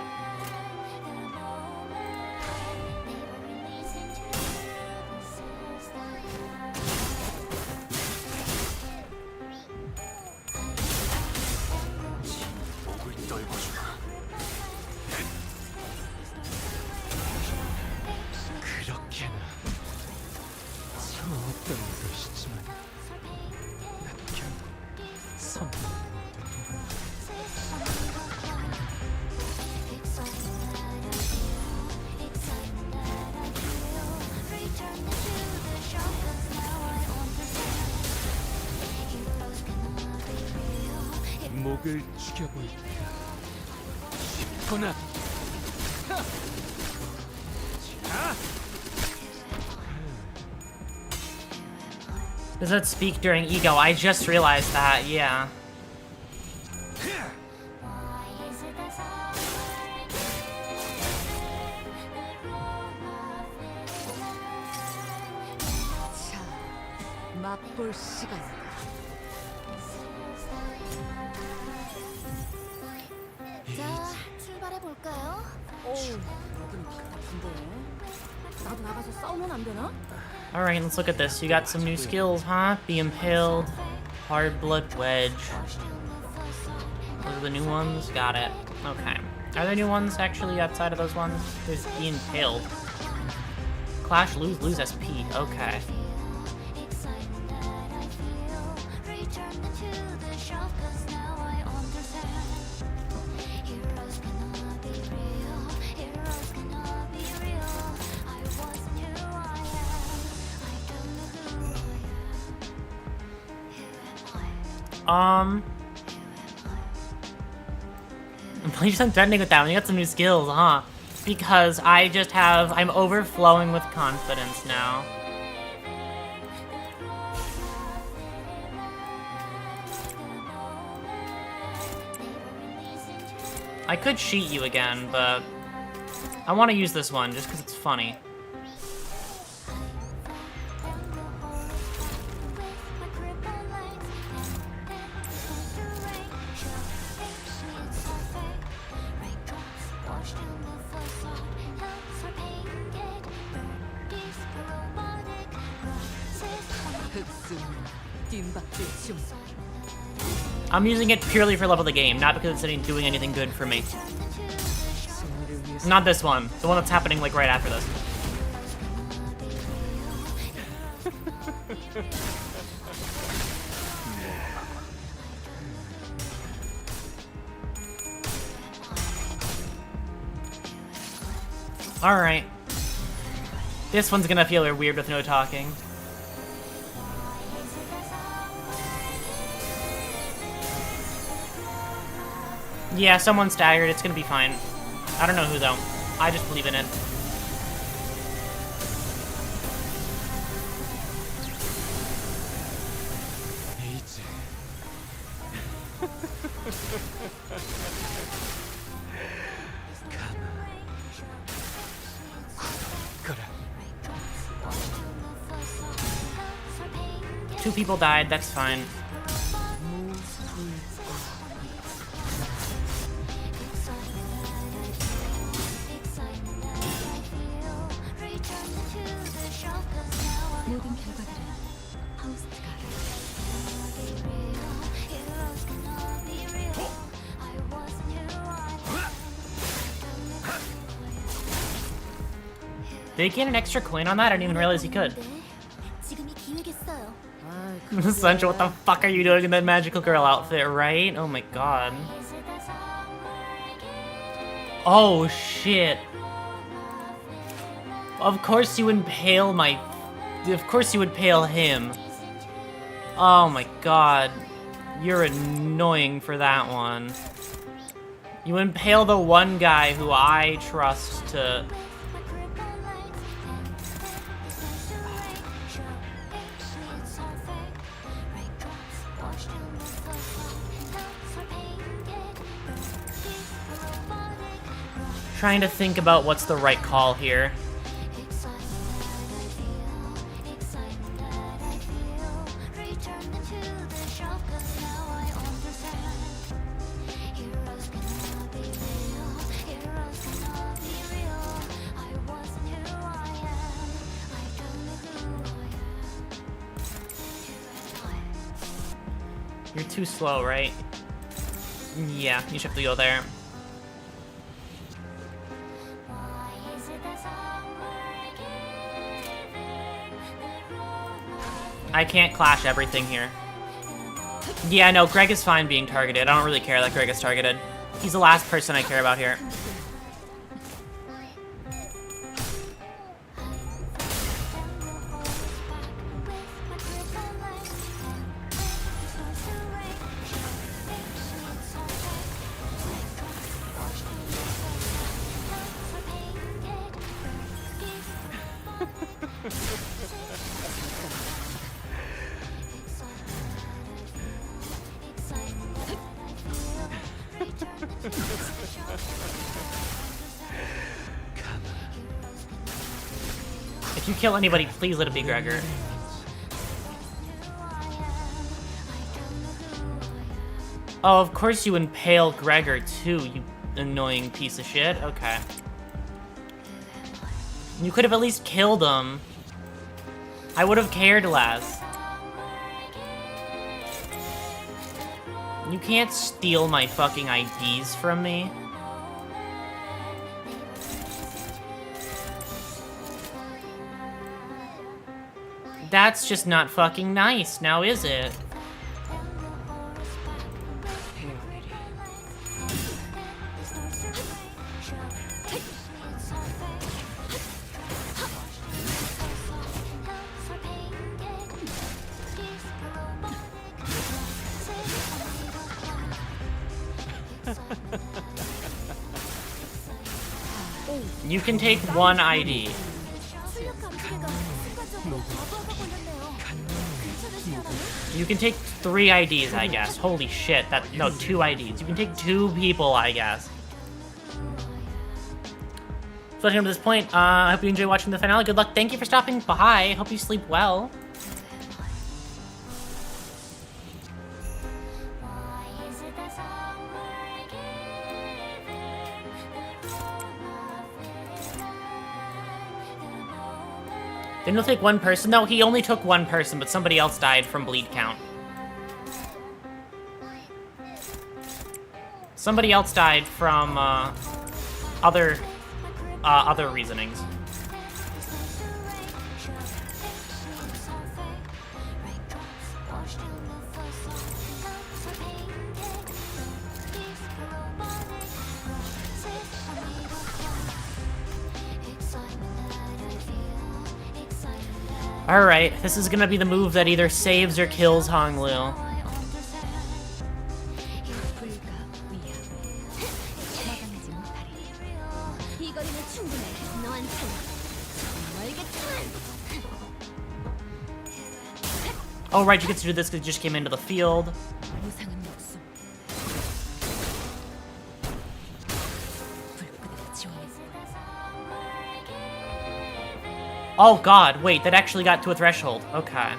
그렇게나 참았던 것이지만 난 결국 선택. 목을 죽여볼까 싶구나. Does that speak during ego? I just realized that, yeah. 자, 맛볼 시간이다. 자, 출발해 볼까요? 오, 여긴 답답한데. 나도 나가서 싸우면 안 되나? Alright, let's look at this. You got some new skills, huh? Be Impaled, Hard Blood Wedge. Those are the new ones? Got it. Okay. Are there new ones actually outside of those ones? There's Be Impaled. Clash, lose SP. Okay. Please I'm threatening with that one. You got some new skills, huh? Because I'm overflowing with confidence now. I could cheat you again, but I want to use this one just because it's funny. I'm using it purely for love of the game, not because it's doing anything good for me. Not this one. The one that's happening like right after this. Alright. This one's gonna feel weird with no talking. Yeah, someone staggered. It's gonna be fine. I don't know who, though. I just believe in it. Two people died. That's fine. Did he gain an extra coin on that? I didn't even realize he could. Sancho, what the fuck are you doing in that magical girl outfit, right? Oh my god. Oh shit. Of course you impale Of course you impale him. Oh my god. You're annoying for that one. You impale the one guy who I trust to... Trying to think about what's the right call here. You're too slow, right? Yeah, you should have to go there. I can't clash everything here. Yeah, no, Greg is fine being targeted. I don't really care that Greg is targeted. He's the last person I care about here. If you kill anybody, please let it be Gregor. Oh, of course you impale Gregor too, you annoying piece of shit. Okay. You could have at least killed him. I would have cared less. You can't steal my fucking IDs from me. That's just not fucking nice, now is it? You can take one ID. You can take 3 IDs, I guess. Holy shit, no, 2 IDs. You can take 2 people, I guess. So up to this point, I hope you enjoy watching the finale. Good luck. Thank you for stopping by. Hope you sleep well. Didn't he take 1 person? No, he only took 1 person, but somebody else died from bleed count. Somebody else died from other reasonings. Alright, this is gonna be the move that either saves or kills Honglu. Oh right, you get to do this because you just came into the field. Oh god, wait, that actually got to a threshold. Okay.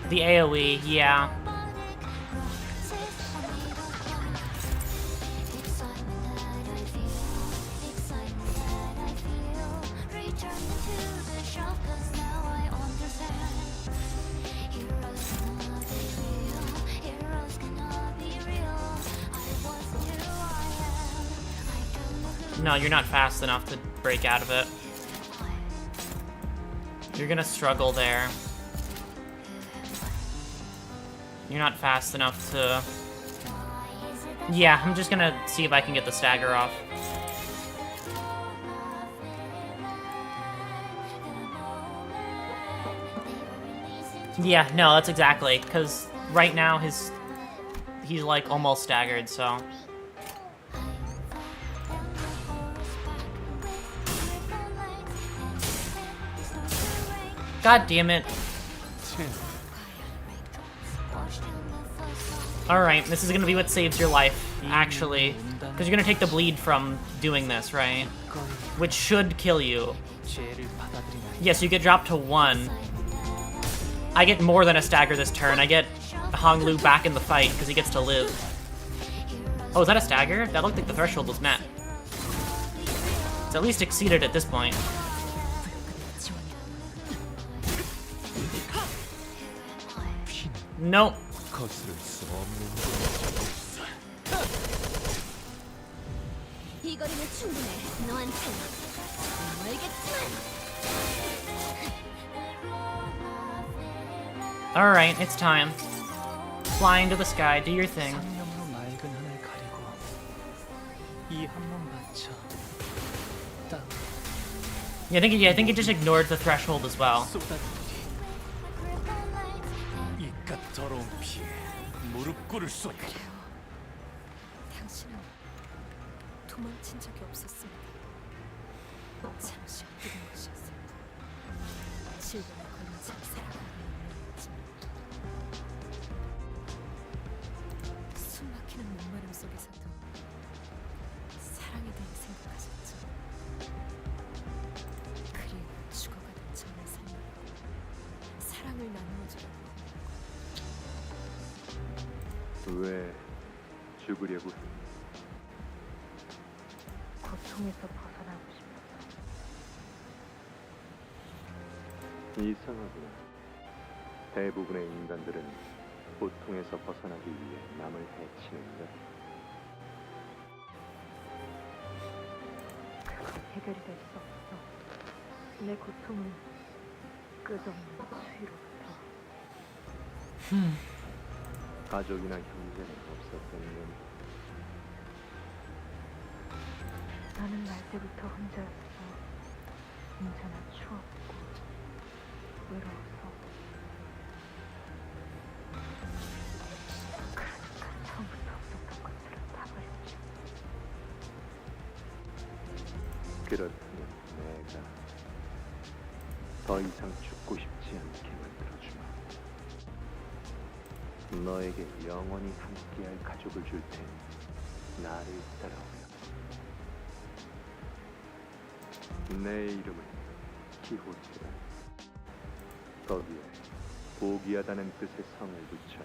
The AoE, yeah. No, you're not fast enough to break out of it. You're gonna struggle there. You're not fast enough to... Yeah, I'm just gonna see if I can get the stagger off. Yeah, no, that's exactly, because right now he's like almost staggered, so... God damn it. Alright, this is gonna be what saves your life, actually. Because you're gonna take the bleed from doing this, right? Which should kill you. Yes, you get dropped to 1. I get more than a stagger this turn. I get Honglu back in the fight because he gets to live. Oh, is that a stagger? That looked like the threshold was met. It's at least exceeded at this point. Nope. Alright, it's time. Fly into the sky, do your thing. Yeah, I think it just ignored the threshold as well. 당신은 도망친 적이 없었습니다. 잠시 엉뚱한 것이었어요. 질병에 걸린 채 살아가는 운명이었지만 숨막히는 목마름 속에서도 사랑에 대해 생각하셨죠. 그리고 죽어가던 저를 살려 사랑을 나누어주라고. 왜 죽으려고? 고통에서 벗어나고 싶어서. 이상하구나. 대부분의 인간들은 고통에서 벗어나기 위해 남을 해치는데. 그건 해결이 될 수 없어. 내 고통은 끝없는 추위로부터. 가족이나 형제는 없었던 건 나는 날 때부터 혼자였어. 언제나 추웠고 외로워서. 그러니까 처음부터 없었던 것들은 다 버렸지. 그렇다면 내가 더 이상 죽고 싶지 않게 만들어주마. 너에게 영원히 함께할 가족을 줄 테니 나를 따라오렴. 내 이름은 키호테다. 거기에 포기하다는 뜻의 성을 붙여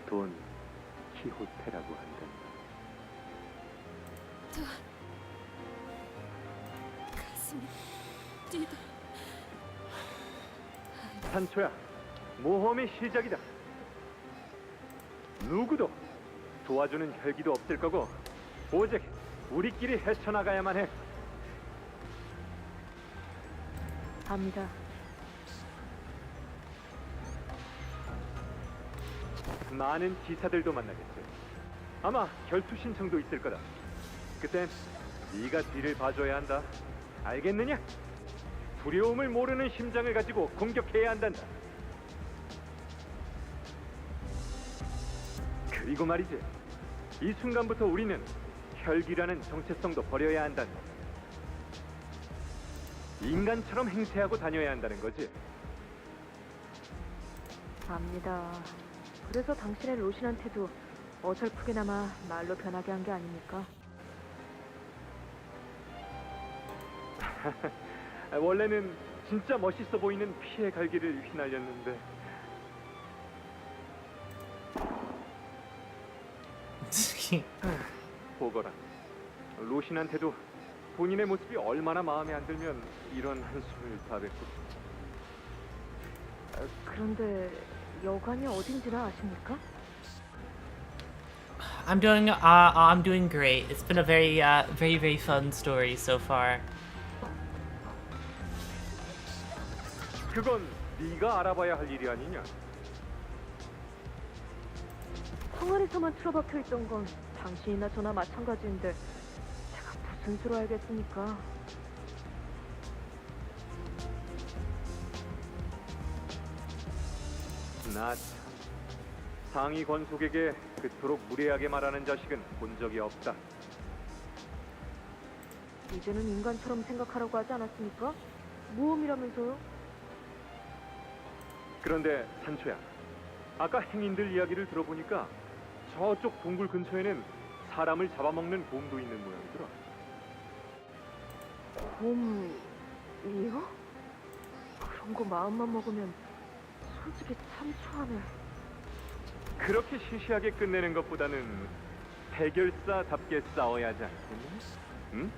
돈 키호테라고 한단다. 가슴이 뛰다. 산초야, 모험의 시작이다. 누구도 도와주는 혈기도 없을 거고 오직 우리끼리 헤쳐나가야만 해. 압니다. 많은 기사들도 만나겠지. 아마 결투 신청도 있을 거다. 그땐 네가 뒤를 봐줘야 한다. 알겠느냐? 두려움을 모르는 심장을 가지고 공격해야 한단다. 그리고 말이지, 이 순간부터 우리는 혈기라는 정체성도 버려야 한단다. 인간처럼 행세하고 다녀야 한다는 거지. 압니다. 그래서 당신의 로신한테도 어설프게나마 말로 변하게 한 게 아닙니까? 원래는 진짜 멋있어 보이는 피의 갈기를 휘날렸는데 보거라, 로신한테도 본인의 모습이 얼마나 마음에 안 들면 이런 한숨을 다뱉고. 그런데 여관이 어딘지나 아십니까? I'm doing great. It's been a very fun story so far. 그건 네가 알아봐야 할 일이 아니냐. 항아리서만 틀어박혀 있던 건 당신이나 저나 마찬가지인데 제가 무슨 수로 알겠습니까? 나 참, 상위 권속에게 그토록 무례하게 말하는 자식은 본 적이 없다. 이제는 인간처럼 생각하라고 하지 않았습니까? 모험이라면서요? 그런데 산초야, 아까 행인들 이야기를 들어보니까 저쪽 동굴 근처에는 사람을 잡아먹는 곰도 있는 모양이더라. 곰이요? 그런 거 마음만 먹으면 솔직히 참 초하네. 그렇게 시시하게 끝내는 것보다는 해결사답게 싸워야 하지 않겠니? 응?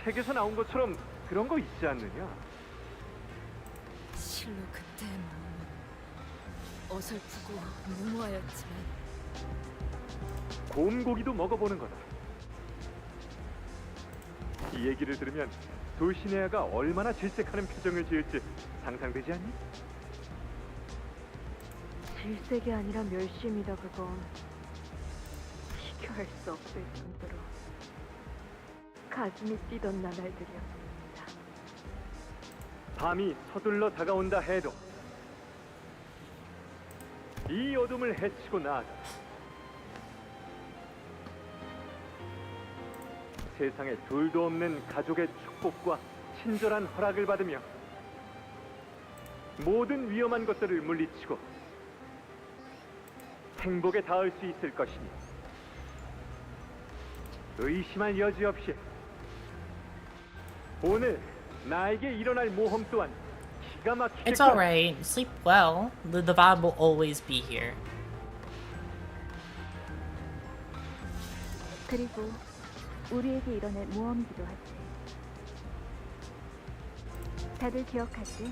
책에서 나온 것처럼 그런 거 있지 않느냐? 실로 그때의 마음은 어설프고 무모하였지만 곰고기도 먹어보는 거다. 이 얘기를 들으면 돌시네아가 얼마나 질색하는 표정을 지을지 상상되지 않니? 질색이 아니라 멸시입니다, 그건. 비교할 수 없을 정도로 가슴이 뛰던 나날들이었습니다. 밤이 서둘러 다가온다 해도 이 어둠을 헤치고 나아가 세상에 둘도 없는 가족의 축복과 친절한 허락을 받으며 모든 위험한 것들을 물리치고 행복에 닿을 수 있을 것이니 의심할 여지 없이 오늘 나에게 일어날 모험 또한 기가 막히게. It's alright. Sleep well. The vibe will always be here. 그리고 우리에게 일어날 모험기도 하지. 다들 기억하지?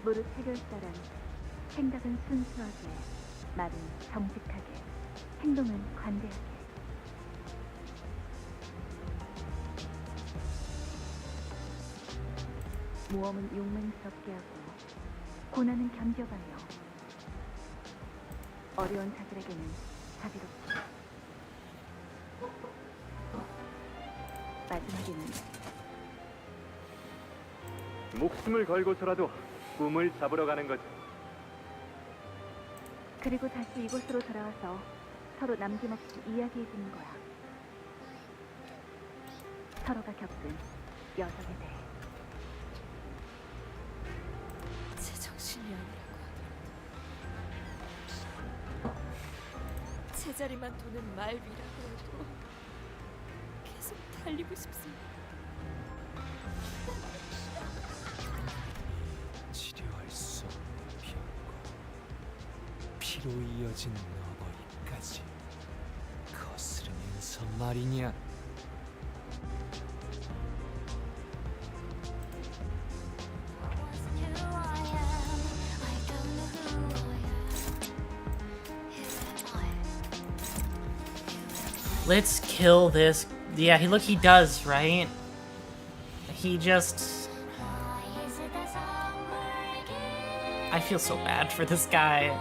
무릇 해결사란 생각은 순수하게, 말은 정직하게, 행동은 관대하게. 모험은 용맹스럽게 하고 고난은 견뎌가며 어려운 자들에게는 자비롭지. 마지막에는 목숨을 걸고서라도 꿈을 잡으러 가는 거지. 그리고 다시 이곳으로 돌아와서 서로 남김없이 이야기해주는 거야. 서로가 겪은 여정에 대해. 제정신이 아니라고. 제자리만 도는 말비라고 해도 계속 달리고 싶습니다. 치료할 수 없는 병고, 피로 이어진 너머리까지 거스르면서 말이냐. Let's kill this. Yeah, he does, right? He just... I feel so bad for this guy.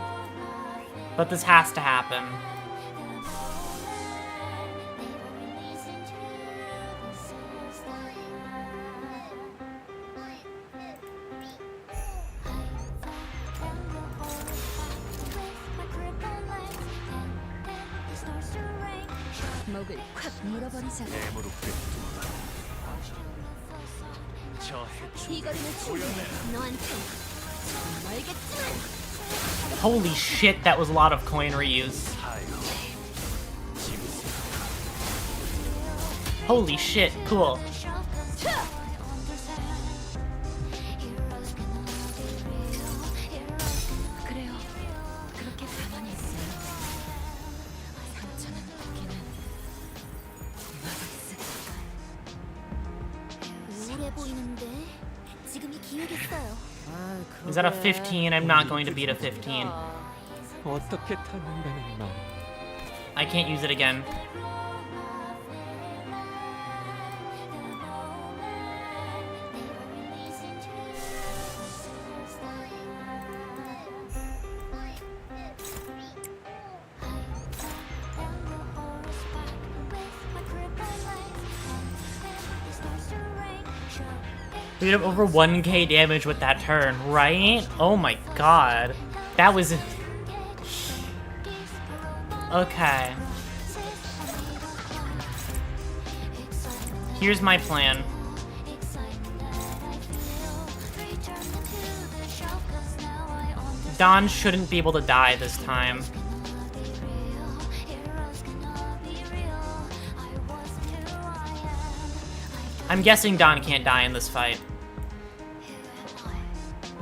But this has to happen. 목을 콱 물어버리자. 내 무릎 꿇도록. 저 해충 이 거리는 충분해. 너한텐 멀겠지만. Holy shit, that was a lot of coin reuse. Holy shit, cool. 그래요. 그렇게 가만히 있어요. 상처는 거기는 분마가 있으니까. 우울해 보이는데 지금이 기회겠어요. Is that a 15? I'm not going to beat a 15. 어떻게 탔는다는 말. I can't use it again. We did over 1k damage with that turn, right? Oh my god. That was... Okay. Here's my plan. Don shouldn't be able to die this time. I'm guessing Don can't die in this fight.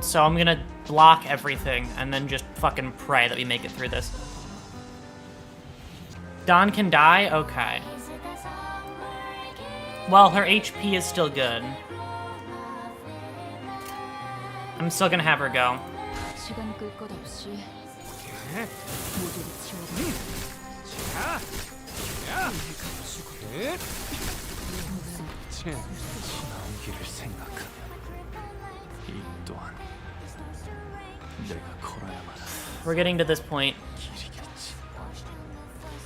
So I'm gonna block everything and then just fucking pray that we make it through this. Don can die? Okay. Well, her HP is still good. I'm still gonna have her go. 시간 끌 것 없이 나오기를 생각하면 이 또한 내가 걸어야만 We're getting to this point.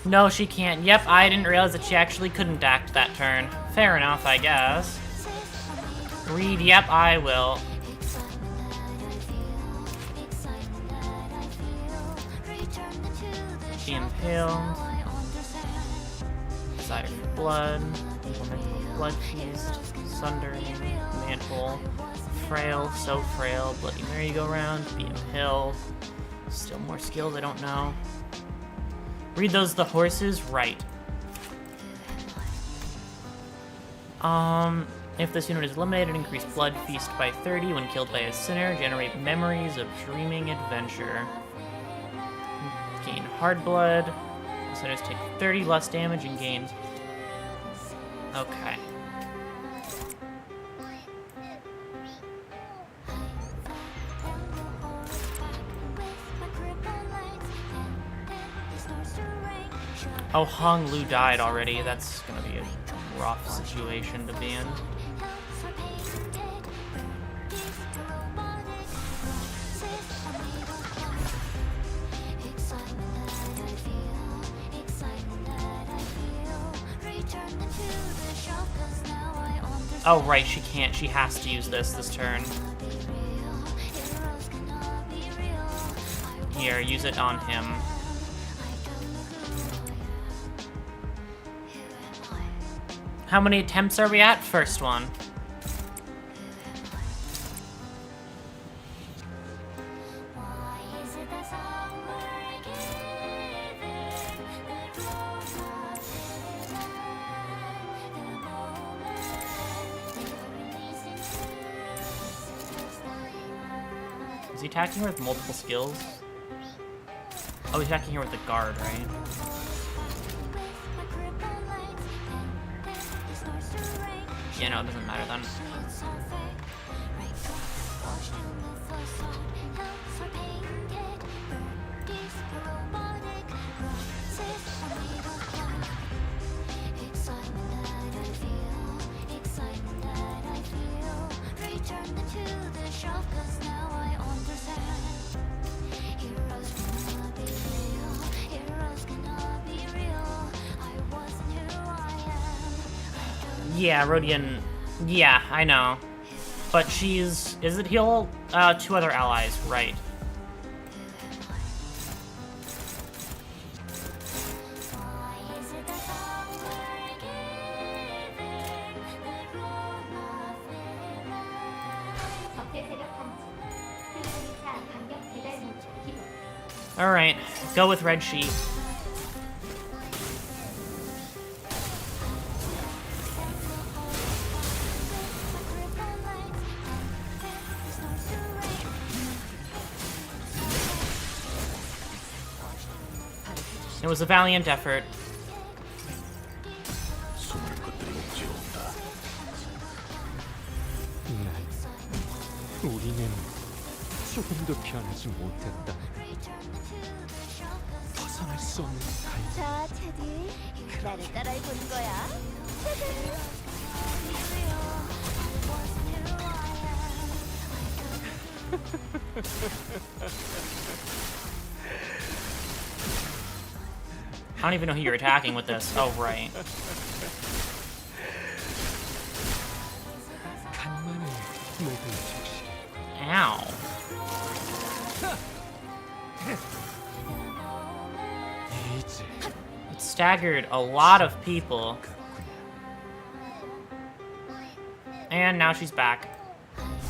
No, she can't. Yep, I didn't realize that she actually couldn't act that turn. Fair enough, I guess. Read, yep, I will. Be impaled. Desire for blood. Implemental blood feast. Sundering. Mantle. Frail, so frail. Bloody merry-go-round. Be impaled. Still more skills, I don't know. Read those the horses? Right. If this unit is eliminated, increase blood feast by 30 when killed by a sinner. Generate memories of dreaming adventure. Gain hard blood. Sinners take 30 less damage and gain... Okay. Oh, Hong Lu died already. That's gonna be a rough situation to be in. Oh, right, she can't. She has to use this turn. Here, use it on him. How many attempts are we at? First one. Is he attacking her with multiple skills? Oh, he's attacking her with the guard, right? Yeah, no, it doesn't matter then. Yeah, Rodian. Yeah, I know. But she's... Is it heal? Two other allies, right. Alright, go with Red Sheet. It was a valiant effort. 우리는 조금도 변하지 못했다. 벗어날 수 없는 갈. 자, 테디, 나를 따라해 보는 거야. I don't even know who you're attacking with this. Oh, right. Ow. It staggered a lot of people. And now she's back.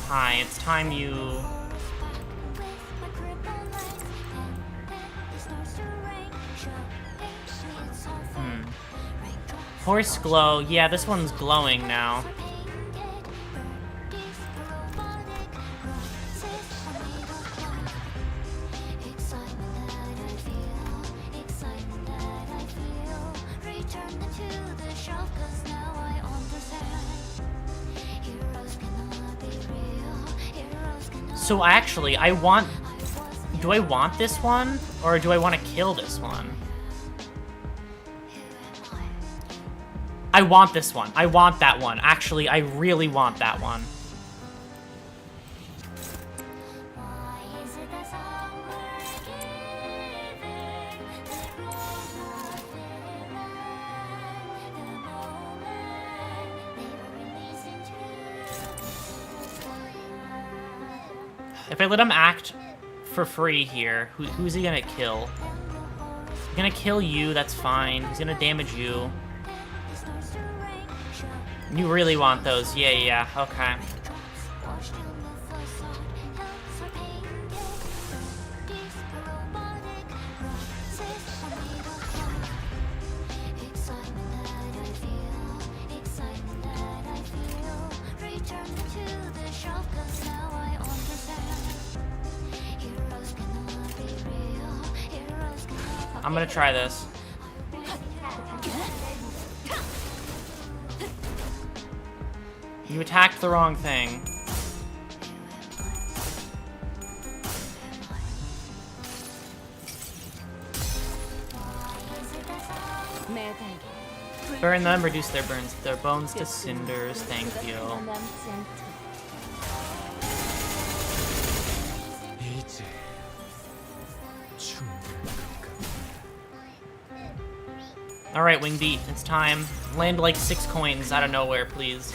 Hi, it's time you... Horse glow. Yeah, this one's glowing now. So actually, I want... Do I want this one? Or do I want to kill this one? I want this one. I want that one. Actually, I really want that one. If I let him act for free here, who's he gonna kill? He's gonna kill you, that's fine. He's gonna damage you. You really want those? Yeah, okay. I'm gonna try this. You attacked the wrong thing. Burn them, reduce their bones to cinders, thank you. Alright, Wingbeat, it's time. Land like 6 coins out of nowhere, please.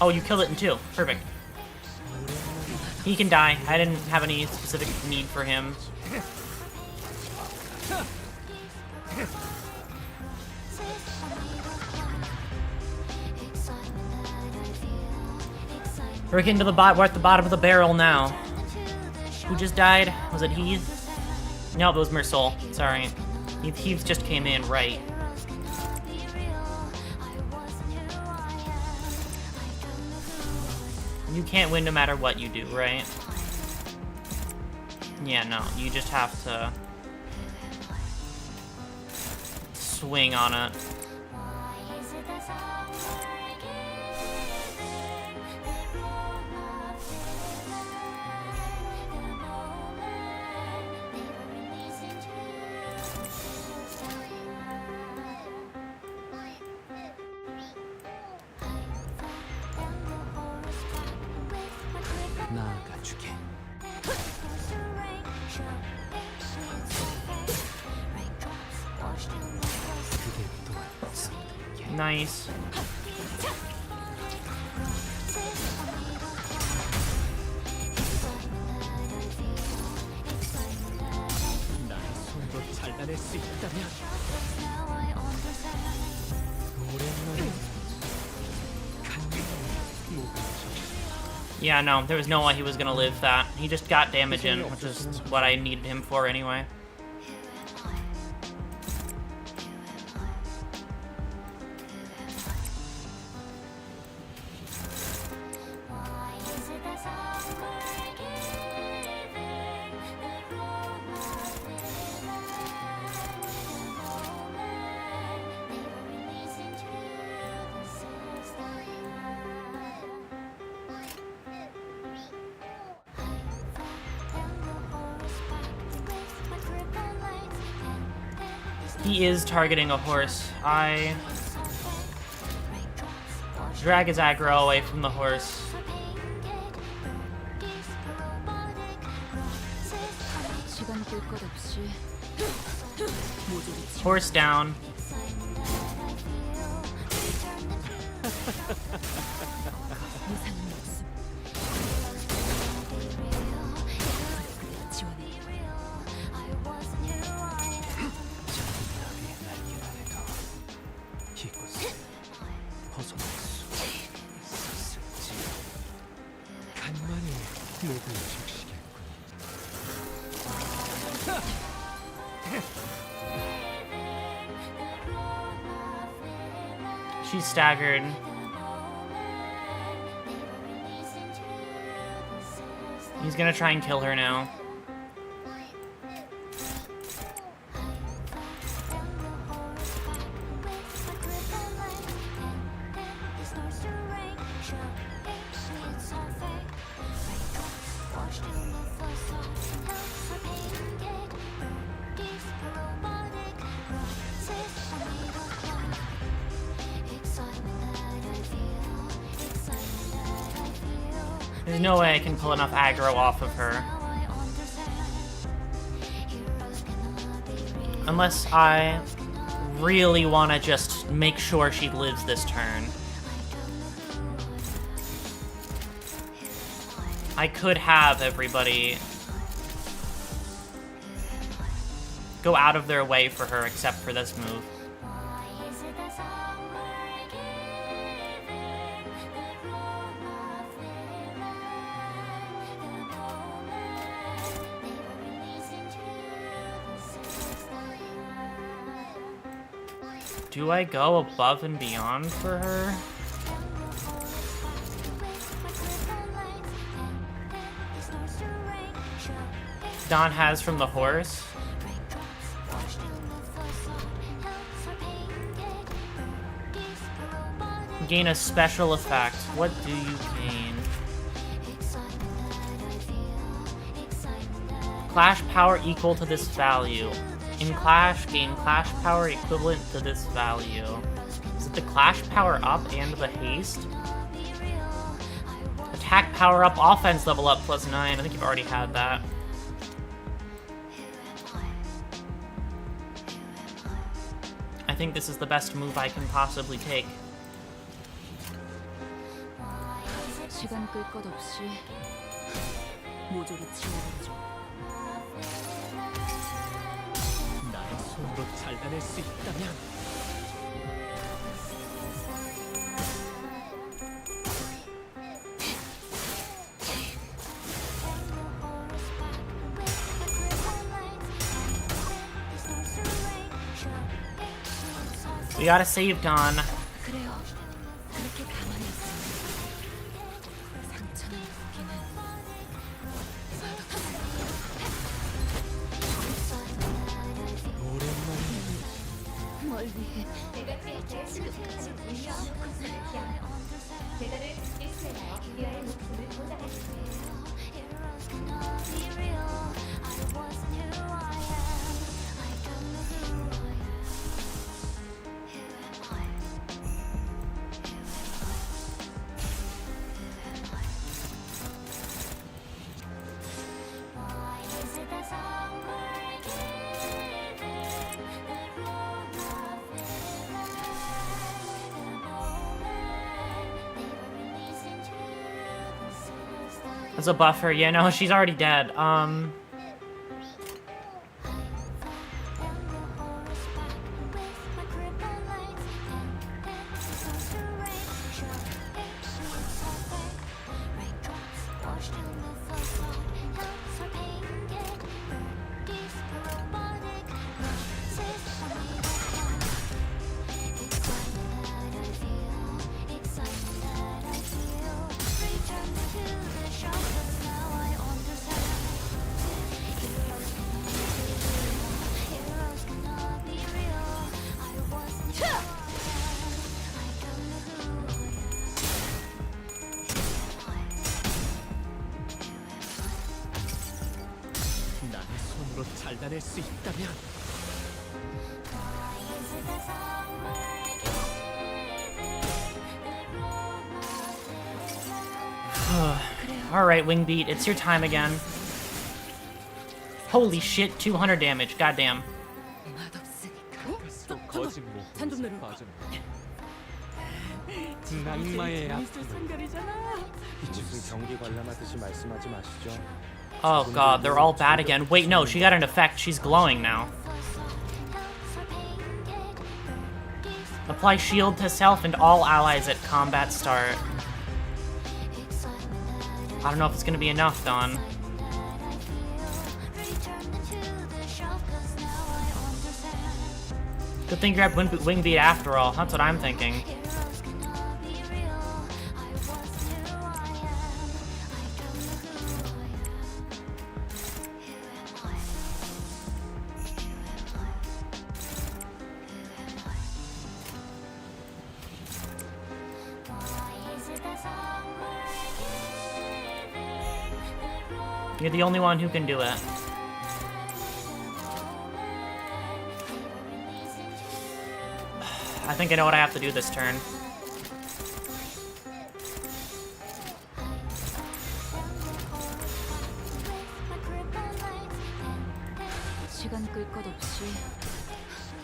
Oh, you killed it in 2. Perfect. He can die. I didn't have any specific need for him. We're getting to the we're at the bottom of the barrel now. Who just died? Was it Heath? No, it was Mersol. Sorry. Heath just came in, right. You can't win no matter what you do, right? Yeah, no, you just have to swing on it. 나아가주게. Nice. 나의 손으로 잘라낼 수 있다면 오랜만에 Yeah, no, there was no way he was gonna live that. He just got damage in, which is what I needed him for anyway. He is targeting a horse. I drag his aggro away from the horse. Horse down. She's staggered. He's gonna try and kill her now. There's no way I can pull enough aggro off of her. Unless I really want to just make sure she lives this turn. I could have everybody go out of their way for her except for this move. Do I go above and beyond for her? Don has from the horse. Gain a special effect. What do you gain? Clash power equal to this value. In Clash, gain Clash power equivalent to this value. Is it the Clash power up and the haste? Attack power up, offense level up +9. I think you've already had that. think this is the best move I can possibly take. 시간 끌 것 없이 모조리 치워버리죠. 나의 손으로 잘라낼 수 있다면 We gotta save Dawn. 그래요. 그렇게 가만히 있으면 상처는 여기는 뭘 위해 지금까지 위험한 것을 않아. 제가를 일세나요. 미아의 목숨을 보장했습니다. As a buffer, yeah, no, she's already dead. 나의 손으로 잘라낼 수 있다면 Alright, Wingbeat, it's your time again. Holy shit, 200 damage, goddamn. 잔좀 내려. 낭마의 앞 무슨 경기 관람하듯이 말씀하지 마시죠. Oh god, they're all bad again. Wait, no, she got an effect. She's glowing now. Apply shield to self and all allies at combat start. I don't know if it's gonna be enough, Dawn. Good thing you grabbed Wingbeat after all. That's what I'm thinking. You're the only one who can do it. I think I know what I have to do this turn. 시간 끌 것 없이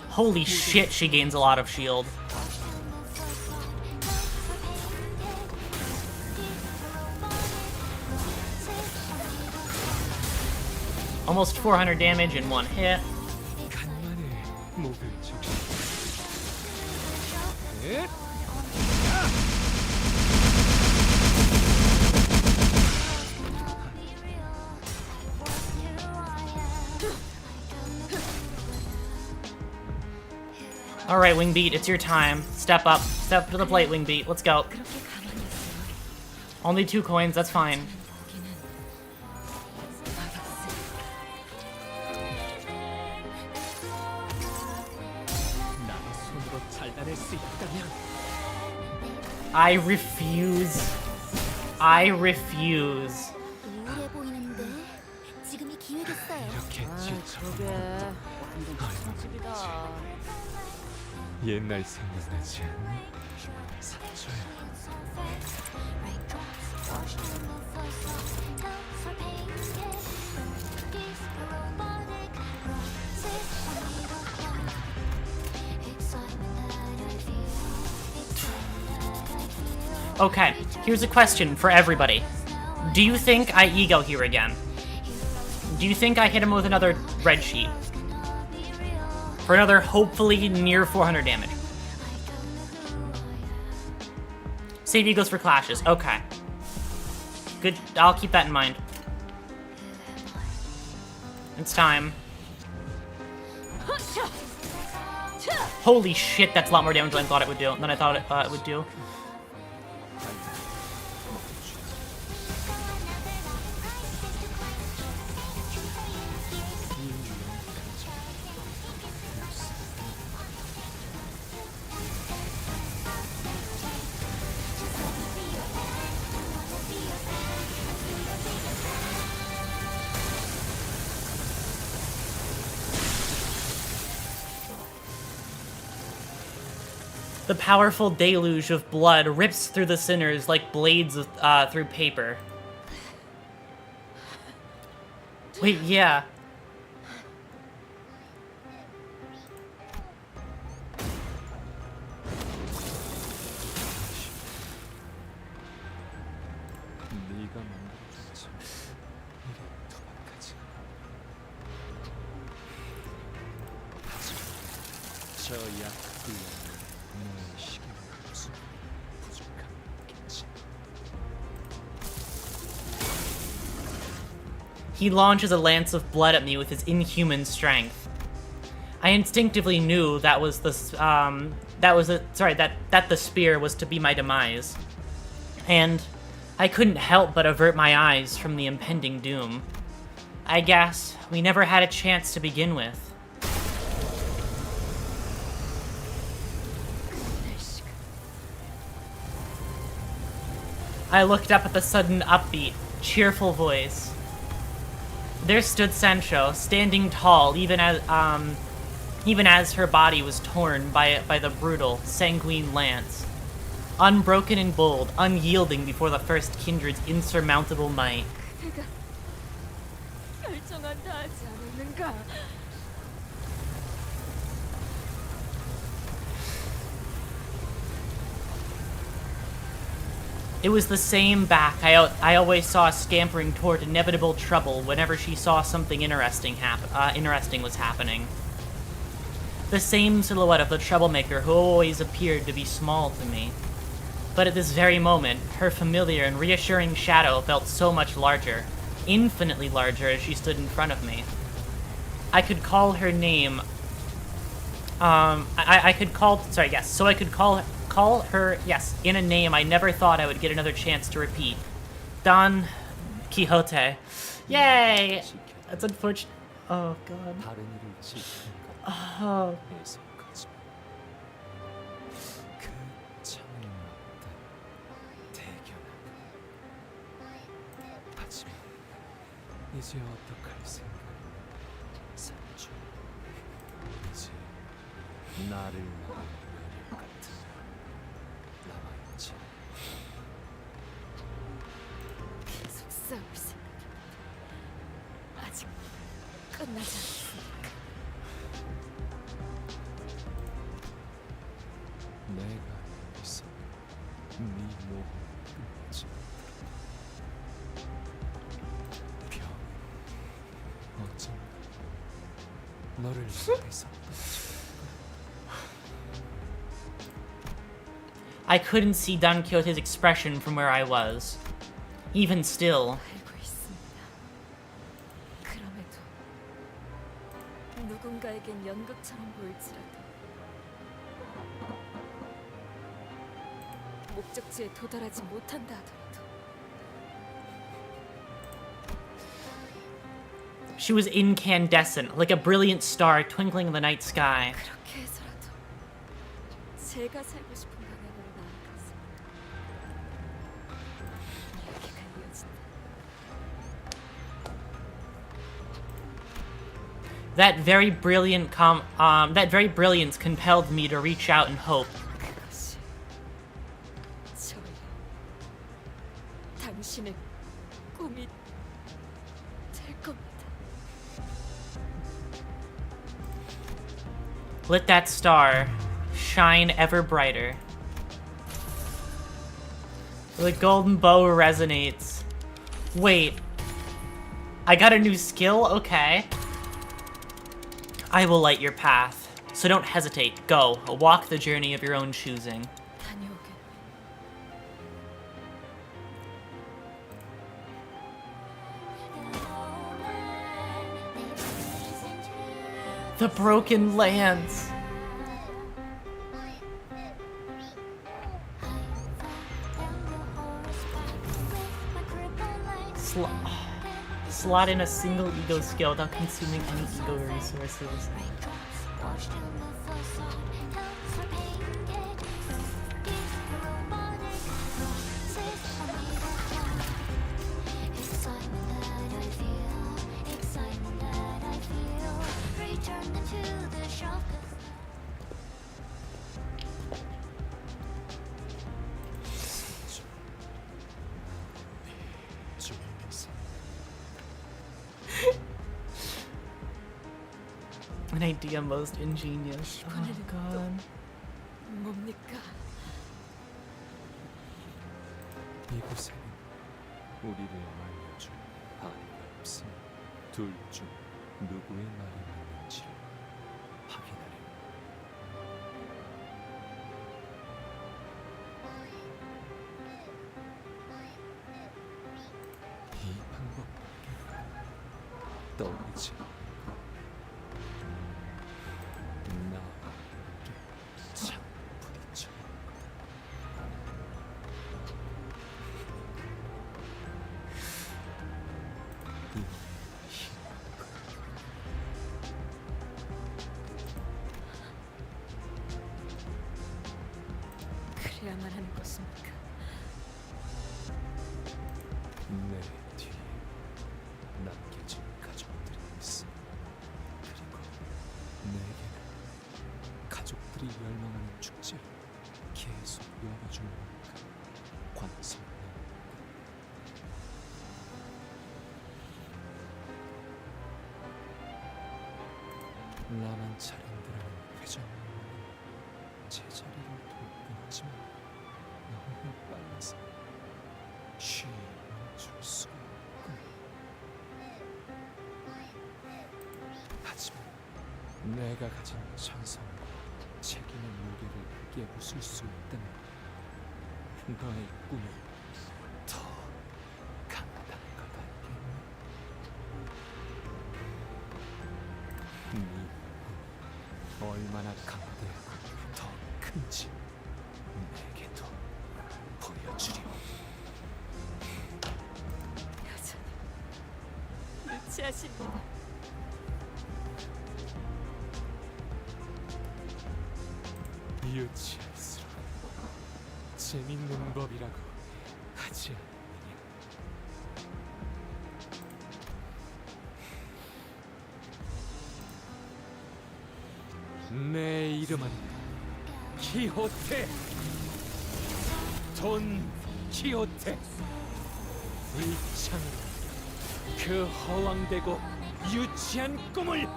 Holy shit, she gains a lot of shield. Almost 400 damage in one hit. Alright, Wingbeat, it's your time. Step up. Step to the plate, Wingbeat. Let's go. Only 2 coins, that's fine. I refuse. I refuse. 우울해 보이는데 지금이 기회겠어요. 저게 완전 기성집이다. 옛날 생각나지 않니? 사초야. Okay, here's a question for everybody. Do you think I ego here again? Do you think I hit him with another red sheet? For another, hopefully, near 400 damage. Save egos for clashes. Okay. Good. I'll keep that in mind. It's time. Holy shit, that's a lot more damage than I thought it would do. It would do. The powerful deluge of blood rips through the sinners like blades through paper. Wait, yeah. He launches a lance of blood at me with his inhuman strength. I instinctively knew that the spear was to be my demise, and I couldn't help but avert my eyes from the impending doom. I guess we never had a chance to begin with. I looked up at the sudden upbeat, cheerful voice. There stood Sancho, standing tall, even as her body was torn by the brutal, sanguine lance. Unbroken and bold, unyielding before the first kindred's insurmountable might. It was the same back I always saw scampering toward inevitable trouble whenever she saw something interesting was happening. The same silhouette of the troublemaker who always appeared to be small to me. But at this very moment, her familiar and reassuring shadow felt so much larger, infinitely larger as she stood in front of me. I could call her name, I could call her, yes, in a name I never thought I would get another chance to repeat. Don Quixote. Yay! That's unfortunate. Oh, God. Oh. 싸울 생각이 아직 끝나지 않았으니까. 내가 여기서 네 몸을 끊지 병 어쩐가 너를 향해서 I couldn't see Don Quixote's expression from where I was. Even still. 알고 있습니다. 그럼에도 누군가에겐 연극처럼 보일지라도 목적지에 도달하지 못한다 하더라도 She was incandescent, like a brilliant star twinkling in the night sky. 그렇게 해서라도 제가 살고 싶은 방향으로 나아가서 이야기가 이어진다. That very brilliance compelled me to reach out and hope. 그것이 저의 당신의 꿈이 될 겁니다. Let that star shine ever brighter. The golden bow resonates. Wait. I got a new skill? Okay. I will light your path. So don't hesitate. Go. Walk the journey of your own choosing. The Broken Lands. Slot in a single ego skill without consuming any ego resources. An idea most ingenious. Oh god. 뭡니까? 이곳에는 우리를 알려줄 아이가 없으니 둘 중 누구의 말이 맞는지 확인하려. 이 방법밖에 떠오르지 않아. 그래야만 하는 것입니까? 내 뒤에 남겨진 가족들이 있어. 그리고 내게는 가족들이 멸망하는 축제를 계속 열어줄 만큼 관심이 없다. 나만 차림들하는 회장님은 제자리를 돌고 있지만 너무 빨라서 쉬 멈출 수가 없군. 하지만 내가 가진 천성과 책임의 무게를 깨부술 수 있다면 너의 꿈이 더 강단한 것 같겠네. 네 꿈이 얼마나 강대하고 더 큰지 내게도 보여주렴. 여전히 유치하십니다. 유치할수록 재밌는 법이라고 하지 않느냐. 내 이름은 키호테. 돈 키호테. 의창 그 허황되고 유치한 꿈을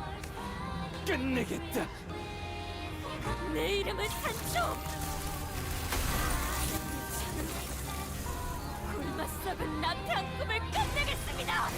끝내겠다. 내 이름은 산초. 굶어 썩은 남편 꿈을 끝내겠습니다.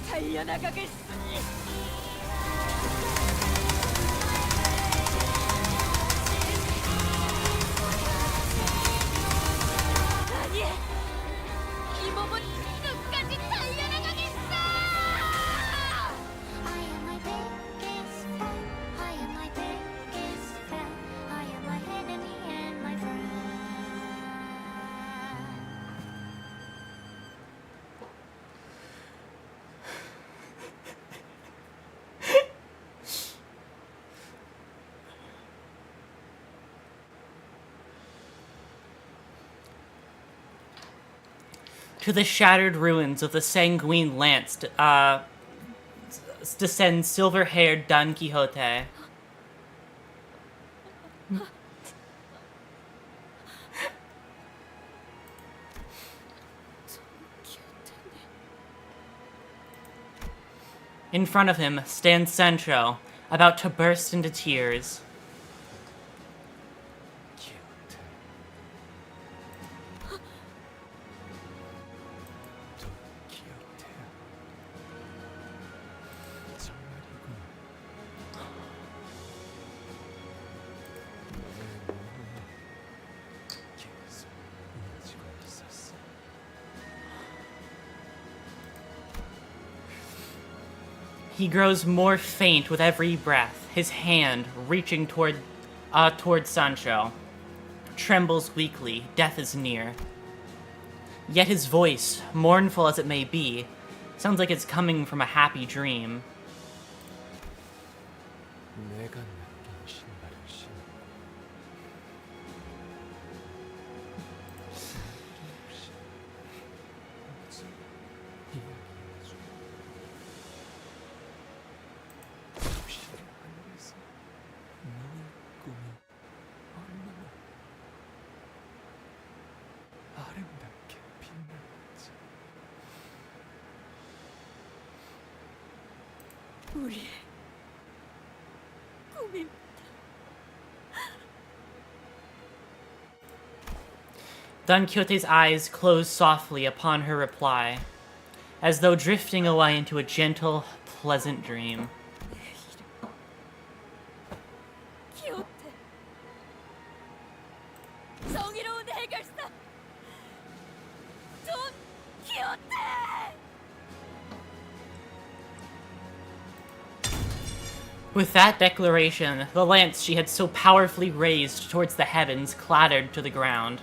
달려나가겠으니. 아니, 이 몸은 끝까지 달려나가겠어. To the shattered ruins of the sanguine lance descends silver-haired Don Quixote. In front of him stands Sancho, about to burst into tears. He grows more faint with every breath, his hand, reaching toward Sancho, trembles weakly, death is near. Yet his voice, mournful as it may be, sounds like it's coming from a happy dream. 우리의 꿈입니다. Don Quixote's eyes close softly upon her reply, as though drifting away into a gentle, pleasant dream. 키오테. 정의로운 해결사. 돈 키오테. With that declaration, the lance she had so powerfully raised towards the heavens clattered to the ground.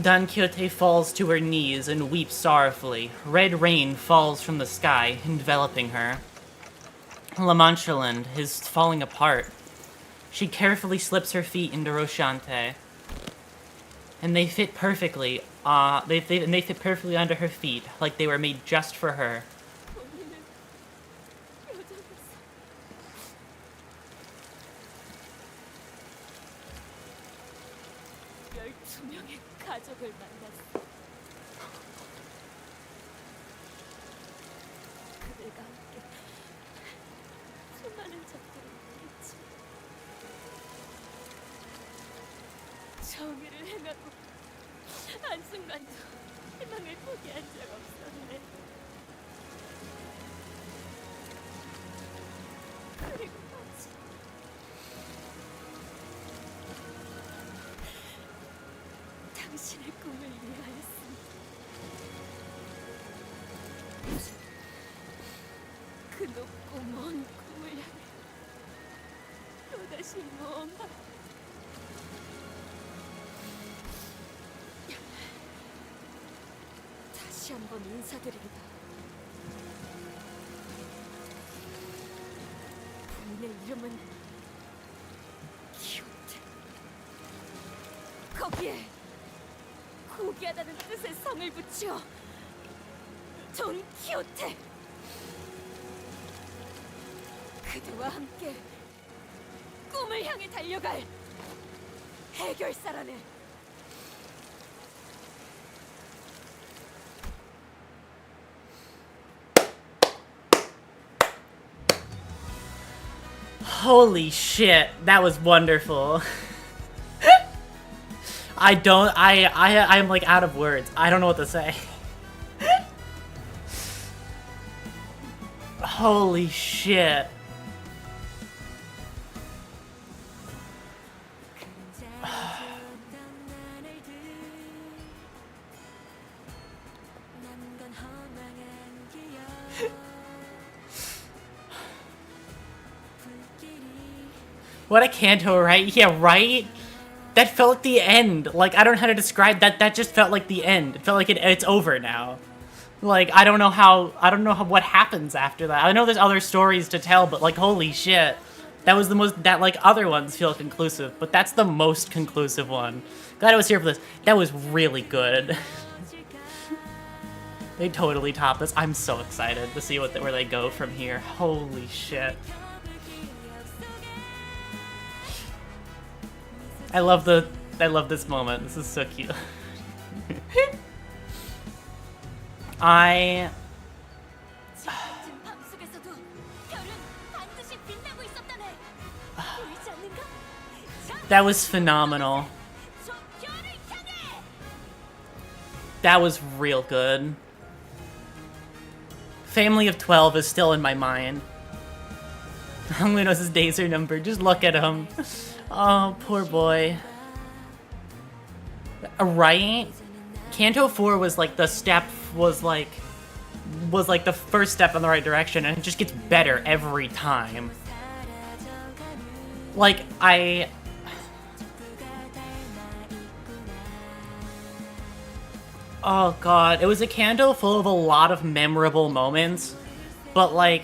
Don Quixote falls to her knees and weeps sorrowfully. Red rain falls from the sky, enveloping her. La Mancha Land is falling apart. She carefully slips her feet into Rochante, and they fit perfectly. They fit perfectly under her feet, like they were made just for her. 가족을 만났어. 그들과 함께 수많은 적들을 보냈지. 정의를 행하고 한순간도 희망을 포기한 적 없었네. 그리고 마치 당신의 꿈을 위하였습니다. 그 높고 먼 꿈을 향해 또다시 모험하. 다시 한번 인사드립니다. 부인의 이름은 키오테. 거기에 고귀하다는 뜻의 성을 붙여 돈 키오테. 그대와 함께 꿈을 향해 달려갈 해결사라네. Holy shit, that was wonderful. I'm like out of words. I don't know what to say. Holy shit. What a Canto, right? Yeah, right? That felt like the end. Like, I don't know how to describe that. That just felt like the end. It felt like it's over now. Like, I don't know what happens after that. I know there's other stories to tell, but like, holy shit. That was the most, that like other ones feel conclusive, but that's the most conclusive one. Glad I was here for this. That was really good. They totally topped this. I'm so excited to see where they go from here. Holy shit. I love this moment. This is so cute. That was phenomenal. That was real good. Family of 12 is still in my mind. Hungry knows his days are numbered. Just look at him. Oh, poor boy. Right? Canto 4 was like the step, was like the first step in the right direction, and it just gets better every time. Like, oh god, it was a Canto full of a lot of memorable moments, but like,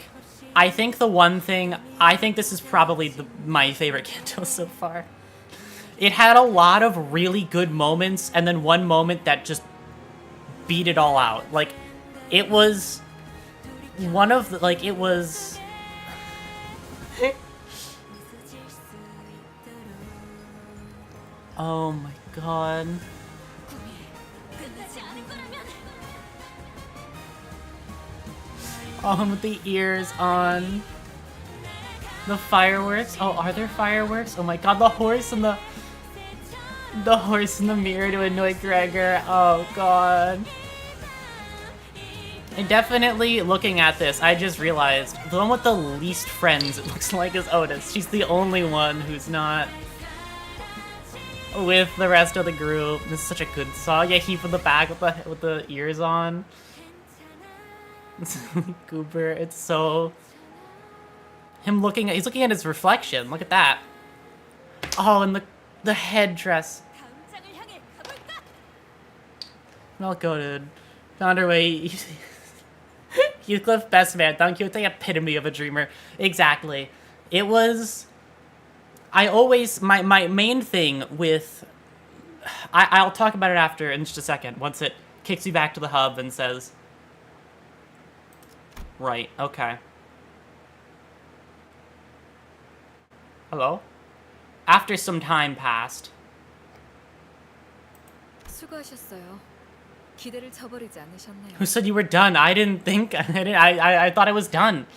I think this is probably my favorite Canto so far. It had a lot of really good moments, and then one moment that just beat it all out. Like, it was one of the, like, it was... Oh my god. Oh, with the ears on. The fireworks. Oh, are there fireworks? Oh my god, the horse and the horse in the mirror to annoy Gregor. Oh god. And definitely, looking at this, I just realized the one with the least friends, it looks like, is Otis. She's the only one who's not with the rest of the group. This is such a good song. Yeah, he from the back with the ears on. Goober, it's so... he's looking at his reflection. Look at that. Oh, and the headdress. Well goated. Found her way. Heathcliff, best man. Don Quixote, epitome of a dreamer. Exactly. It was... I always... My main thing with... I'll talk about it after in just a second. Once it kicks you back to the hub and says... Right, okay. Hello? After some time passed. 수고하셨어요. 기대를 저버리지 않으셨네요. Who said you were done? I didn't think... I thought I was done.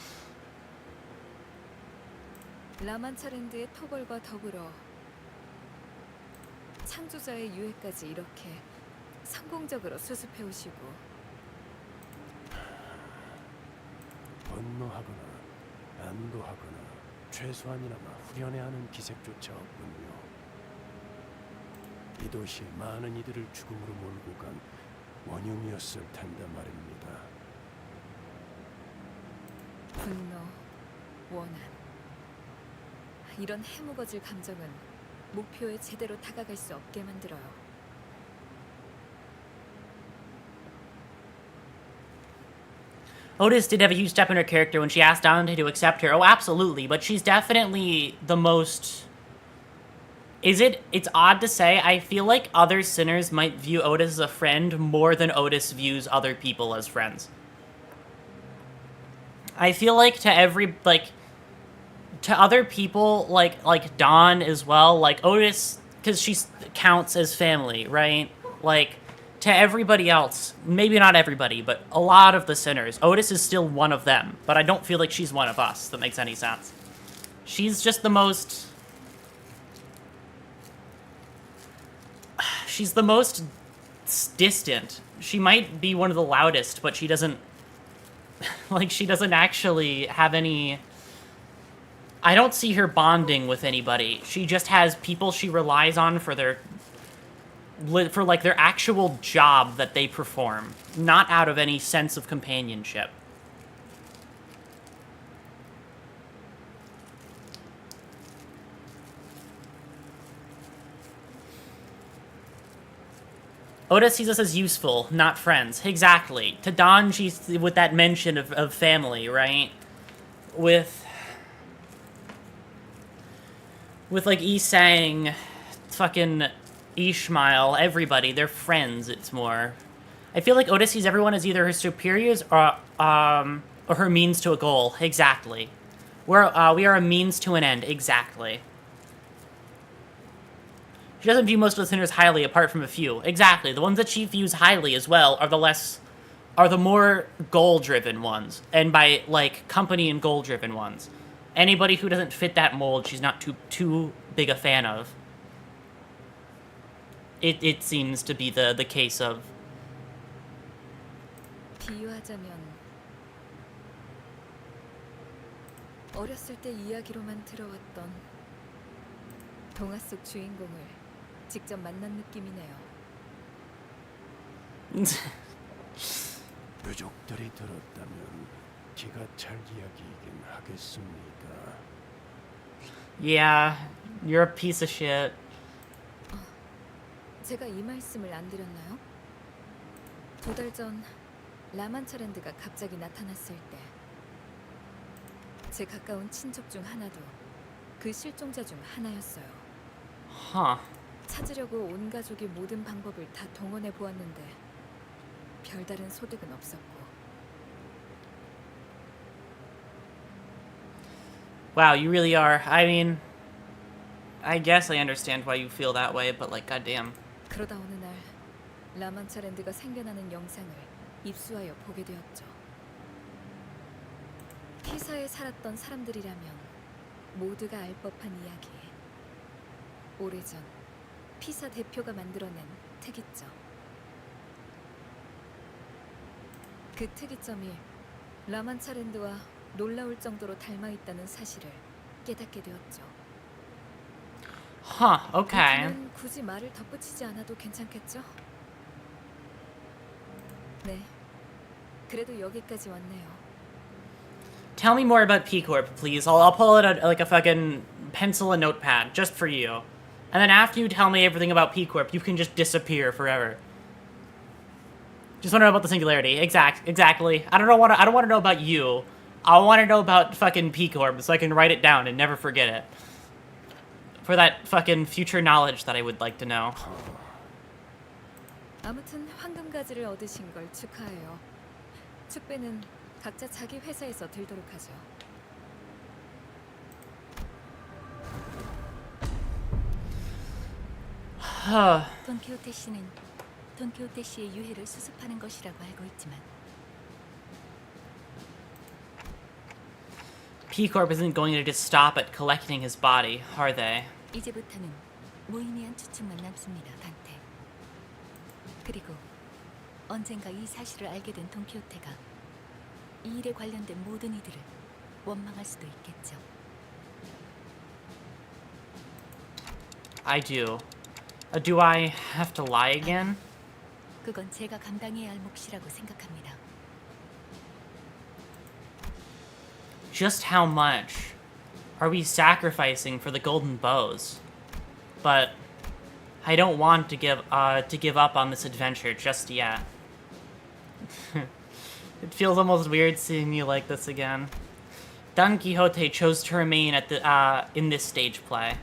라만차랜드의 토벌과 더불어 창조자의 유해까지 이렇게 성공적으로 수습해 오시고 분노하거나 안도하거나 최소한이나마 후련해하는 기색조차 없군요. 이 도시에 많은 이들을 죽음으로 몰고 간 원흉이었을 텐데 말입니다. 분노, 원한 이런 해묵어질 감정은 목표에 제대로 다가갈 수 없게 만들어요. Otis did have a huge step in her character when she asked Dante to accept her. Oh, absolutely, but she's definitely the most... It's odd to say, I feel like other sinners might view Otis as a friend more than Otis views other people as friends. I feel like to other people, like Dawn as well, like Otis, because she counts as family, right? Like, to everybody else, maybe not everybody, but a lot of the sinners, Otis is still one of them, but I don't feel like she's one of us, if that makes any sense. She's just the most... She's the most distant. She might be one of the loudest, but she doesn't... like, she doesn't actually have any... I don't see her bonding with anybody. She just has people she relies on for their actual job that they perform, not out of any sense of companionship. Oda sees us as useful, not friends. Exactly. To Don, she's with that mention of family, right? With like Isang, fucking Ishmael, everybody, they're friends, it's more. I feel like Oda sees everyone as either her superiors or her means to a goal. Exactly. We are a means to an end. Exactly. She doesn't view most of the sinners highly, apart from a few. Exactly. The ones that she views highly as well are the more goal-driven ones, and by like company and goal-driven ones. Anybody who doesn't fit that mold, she's not too big a fan of. It seems to be the case of. 비유하자면 어렸을 때 이야기로만 들어왔던 동화 속 주인공을 직접 만난 느낌이네요. 부족들이 들었다면 기가 찰 이야기이긴 하겠습니까? Yeah, you're a piece of shit. 제가 이 말씀을 안 드렸나요? 2달 전 라만차랜드가 갑자기 나타났을 때 제 가까운 친척 중 하나도 그 실종자 중 하나였어요. Huh. 찾으려고 온 가족이 모든 방법을 다 동원해 보았는데 별다른 소득은 없었고. Wow, you really are. I mean, I guess I understand why you feel that way, but like, goddamn. 그러다 어느 날 라만차랜드가 생겨나는 영상을 입수하여 보게 되었죠. 피사에 살았던 사람들이라면 모두가 알 법한 이야기. 오래전 피사 대표가 만들어낸 특이점. 그 특이점이 라만차랜드와 놀라울 정도로 닮아 있다는 사실을 깨닫게 되었죠. Huh, okay. 굳이 말을 덧붙이지 않아도 괜찮겠죠? 네. 그래도 여기까지 왔네요. Tell me more about P Corp, please. I'll pull it out like a fucking pencil and notepad just for you. And then after you tell me everything about P Corp, you can just disappear forever. Just want to know about the singularity. Exactly. I don't want to know about you. I want to know about fucking P Corp so I can write it down and never forget it. For that fucking future knowledge that I would like to know. 아무튼 황금가지를 얻으신 걸 축하해요. 축배는 각자 자기 회사에서 들도록 하죠. 돈키호테 씨는 돈키호테 씨의 유해를 수습하는 것이라고 알고 있지만 P Corp isn't going to just stop at collecting his body, are they? 이제부터는 무의미한 추측만 남습니다, 단테. 그리고 언젠가 이 사실을 알게 된 돈키호테가 이 일에 관련된 모든 이들을 원망할 수도 있겠죠. I do. Do I have to lie again? 그건 제가 감당해야 할 몫이라고 생각합니다. Just how much are we sacrificing for the golden bows? But I don't want to give up on this adventure just yet. It feels almost weird seeing you like this again. Don Quixote chose to remain at the in this stage play,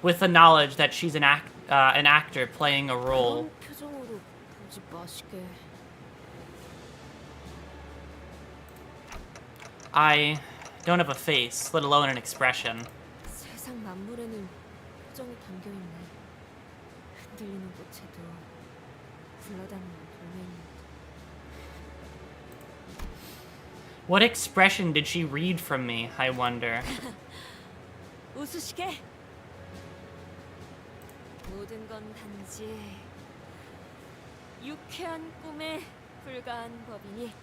with the knowledge that she's an actor playing a role. 표정으로 보지 마시게. I don't have a face, let alone an expression. 세상 만물에는 표정이 담겨 있네. 흔들리는 꽃에도 굴러다니는 돌멩이. What expression did she read from me, I wonder? 웃으시게. 모든 건 단지 유쾌한 꿈에 불과한 법이니.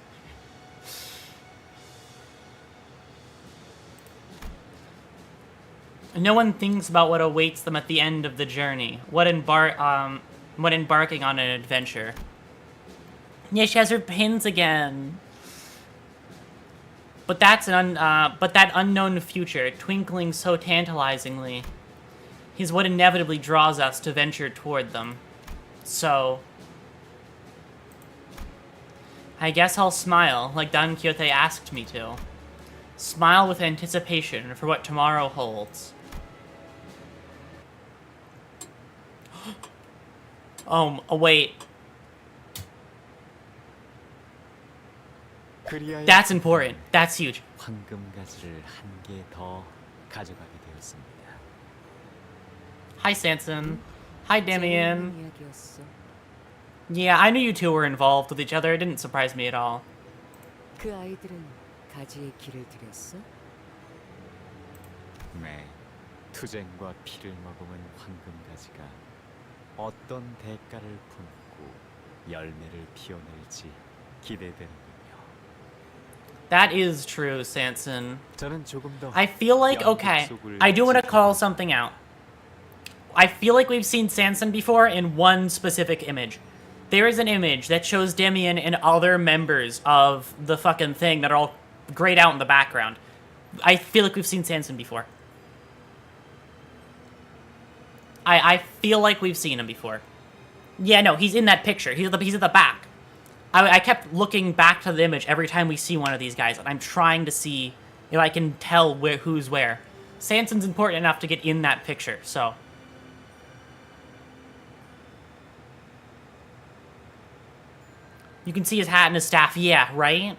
No one thinks about what awaits them at the end of the journey, when embarking on an adventure. Yeah, she has her pins again. But that unknown future, twinkling so tantalizingly, is what inevitably draws us to venture toward them. So I guess I'll smile, like Don Quixote asked me to. Smile with anticipation for what tomorrow holds. Oh, wait. That's important. That's huge. 황금가지를 한 개 더 가져가게 되었습니다. Hi, Sanson. Hi, Damien. 이야기였어. Yeah, I knew you two were involved with each other. It didn't surprise me at all. 그 아이들은 가지의 길을 들였어? 네, 투쟁과 피를 머금은 황금가지가 어떤 대가를 품고 열매를 피워낼지 기대되는군요. That is true, Sanson. 저는 조금 더 I feel like, okay, I do want to call something out. I feel like we've seen Sanson before in one specific image. There is an image that shows Damien and other members of the fucking thing that are all grayed out in the background. I feel like we've seen Sanson before. I feel like we've seen him before. Yeah, no, he's in that picture. He's at the back. I kept looking back to the image every time we see one of these guys, and I'm trying to see if I can tell who's where. Sanson's important enough to get in that picture, so. You can see his hat and his staff, yeah, right?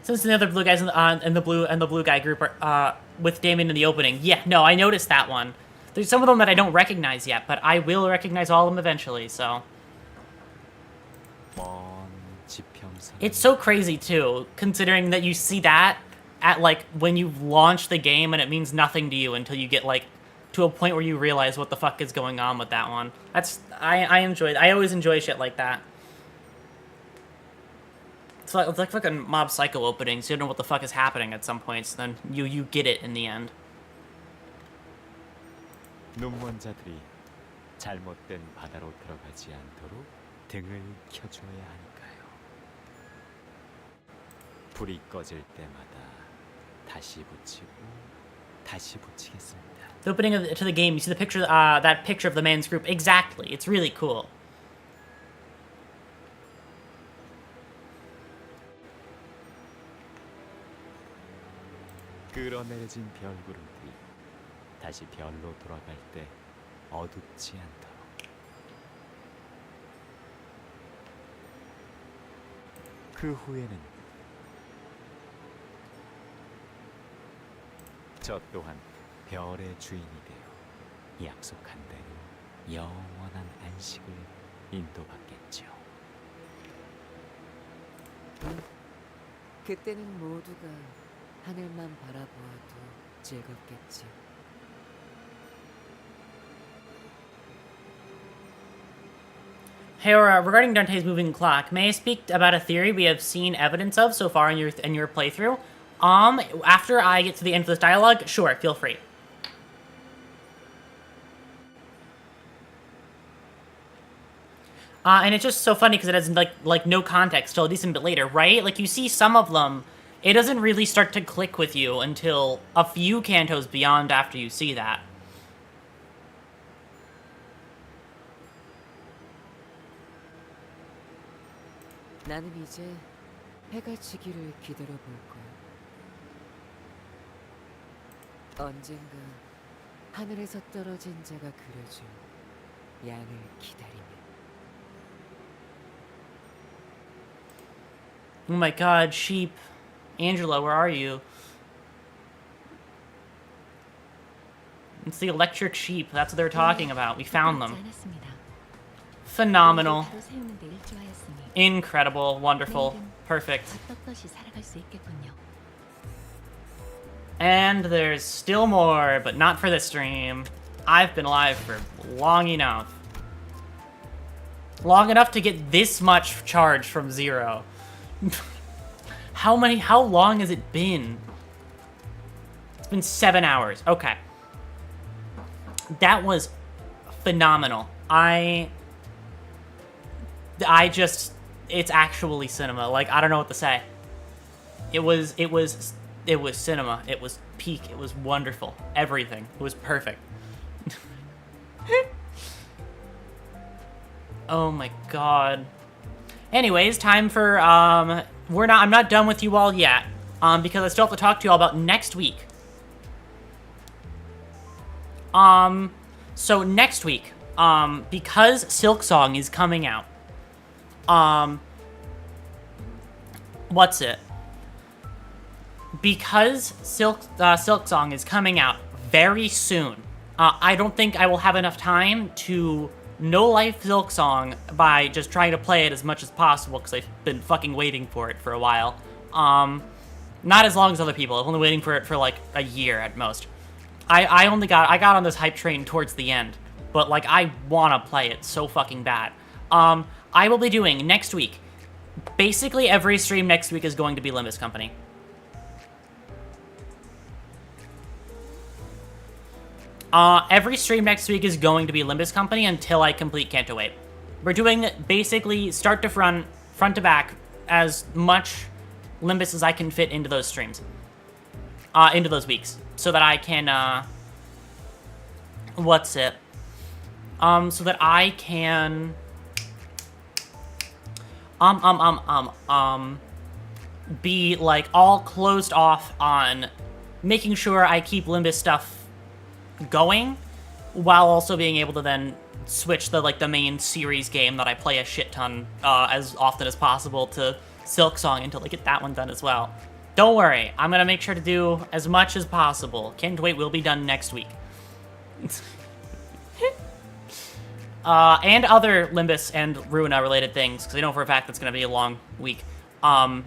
Since the other blue guys in the blue guy group are with Damien in the opening, yeah, no, I noticed that one. There's some of them that I don't recognize yet, but I will recognize all of them eventually, so. It's so crazy too, considering that you see that at like when you launch the game and it means nothing to you until you get like to a point where you realize what the fuck is going on with that one. That's I always enjoy shit like that. It's like fucking Mob Psycho openings. You don't know what the fuck is happening at some points, then you get it in the end. 눈먼자들이 잘못된 바다로 들어가지 않도록 등을 켜줘야 하니까요. 불이 꺼질 때마다 다시 붙이고 다시 붙이겠습니다. The opening to the game, you see the picture, that picture of the man's group. Exactly, it's really cool. 끌어내려진 별구름들이 다시 별로 돌아갈 때 어둡지 않도록. 그 후에는 저 또한 별의 주인이 되어 약속한 대로 영원한 안식을 인도받겠죠. 그때는 모두가 하늘만 바라보아도 즐겁겠지. Hey, Aurora, regarding Dante's moving clock, may I speak about a theory we have seen evidence of so far in your playthrough? After I get to the end of this dialogue, sure, feel free. And it's just so funny because it has like no context till a decent bit later, right? Like you see some of them, it doesn't really start to click with you until a few cantos beyond after you see that. 나는 이제 해가 지기를 기다려 볼 거야. 언젠가 하늘에서 떨어진 자가 그려준 양을 기다리며. Oh my god, sheep. Angela, where are you? It's the electric sheep. That's what they're talking about. We found them. Phenomenal. Incredible. Wonderful. Perfect. And there's still more, but not for this stream. I've been alive for long enough. Long enough to get this much charge from zero. How long has it been? It's been 7 hours. Okay. That was phenomenal. It's actually cinema. Like, I don't know what to say. It was cinema. It was peak. It was wonderful. Everything. It was perfect. Oh my god. Anyways, time for, I'm not done with you all yet, because I still have to talk to you all about next week. So next week, because Silksong is coming out, because Silksong is coming out very soon, I don't think I will have enough time to no-life Silksong by just trying to play it as much as possible, because I've been fucking waiting for it for a while. Not as long as other people. I'm only waiting for it for, like, a year at most. I got on this hype train towards the end, but, like, I want to play it so fucking bad. I will be doing, next week, basically every stream next week is going to be Limbus Company. Every stream next week is going to be Limbus Company until I complete Canto 8. We're doing basically start to front to back, as much Limbus as I can fit into those streams. Into those weeks. So that I can, so that I can, be, like, all closed off on making sure I keep Limbus stuff going, while also being able to then switch the main series game that I play a shit ton as often as possible to Silksong until I get that one done as well. Don't worry, I'm gonna make sure to do as much as possible. Can't wait, will be done next week. And other Limbus and Ruina related things, because I know for a fact it's gonna be a long week. How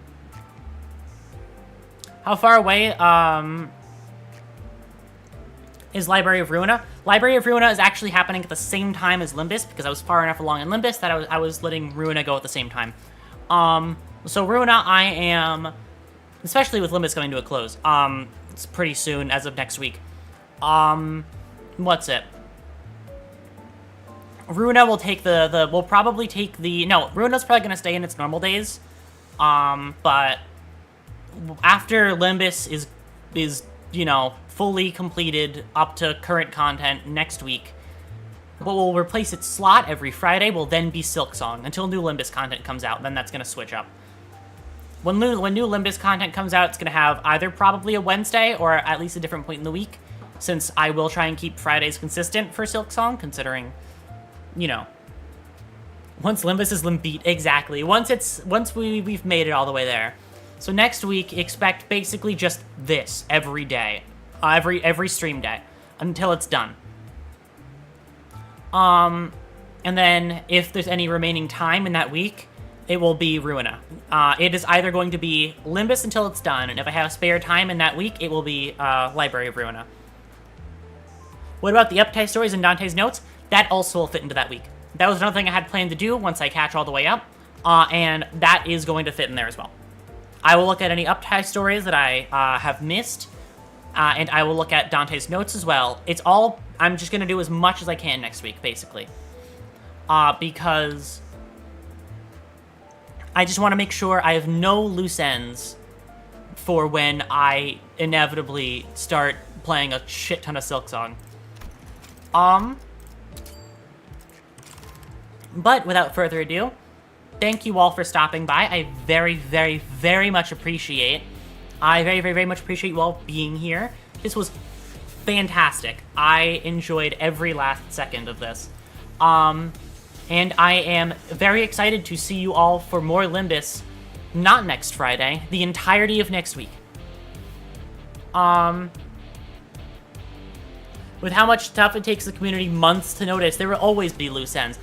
far away, is Library of Ruina? Library of Ruina is actually happening at the same time as Limbus, because I was far enough along in Limbus that I was letting Ruina go at the same time. So Ruina, I am, especially with Limbus coming to a close, it's pretty soon, as of next week. Ruina will take we'll probably take no, Ruina's probably gonna stay in its normal days, but after Limbus is, you know, fully completed up to current content next week, what will replace its slot every Friday will then be Silksong until new Limbus content comes out. Then that's going to switch up. When new Limbus content comes out, it's going to have either probably a Wednesday or at least a different point in the week, since I will try and keep Fridays consistent for Silksong, considering, you know, once Limbus is Limbeat, exactly. Once we've made it all the way there. So next week, expect basically just this every day. Every stream day until it's done. And then if there's any remaining time in that week, it will be Ruina. It is either going to be Limbus until it's done, and if I have spare time in that week, it will be Library of Ruina. What about the Uptide stories and Dante's notes? That also will fit into that week. That was another thing I had planned to do once I catch all the way up, and that is going to fit in there as well. I will look at any Uptide stories that I have missed, and I will look at Dante's notes as well. It's all, I'm just going to do as much as I can next week, basically. Because I just want to make sure I have no loose ends for when I inevitably start playing a shit ton of Silksong. But without further ado, thank you all for stopping by. I very, very, very much appreciate you all being here. This was fantastic. I enjoyed every last second of this. And I am very excited to see you all for more Limbus, not next Friday, the entirety of next week. With how much stuff it takes the community months to notice, there will always be loose ends,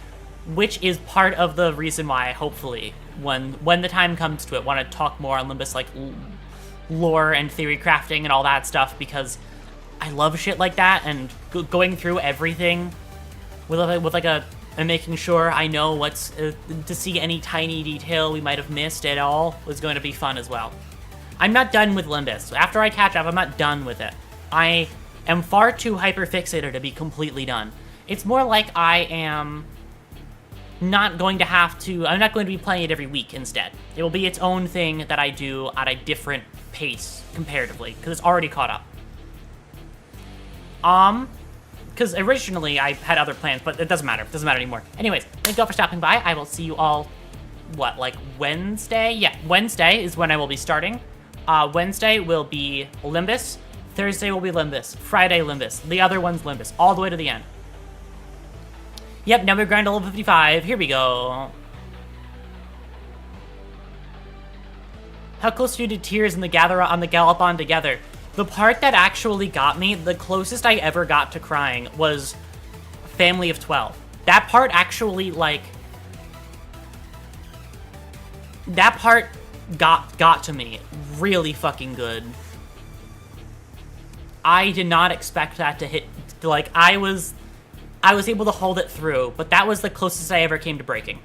which is part of the reason why, hopefully, when the time comes to it, want to talk more on Limbus, like lore and theory crafting and all that stuff, because I love shit like that, and going through everything with like a and making sure I know what's to see any tiny detail we might have missed at all was going to be fun as well. I'm not done with Limbus. After I catch up, I'm not done with it. I am far too hyper-fixated to be completely done. It's more like I am not going to I'm not going to be playing it every week instead. It will be its own thing that I do at a different pace, comparatively, because it's already caught up. because originally I had other plans, but it doesn't matter. It doesn't matter anymore. Anyways, thank you all for stopping by. I will see you all, what, like Wednesday? Yeah, Wednesday is when I will be starting. Wednesday will be Limbus. Thursday will be Limbus. Friday, Limbus. The other one's Limbus. All the way to the end. Yep, now we grind to level 55. Here we go. How close are you to tears and the gather on the Gallopon together? The part that actually got me, the closest I ever got to crying was Family of 12. That part actually, like... That part got to me really fucking good. I did not expect that to hit... Like, I was able to hold it through, but that was the closest I ever came to breaking.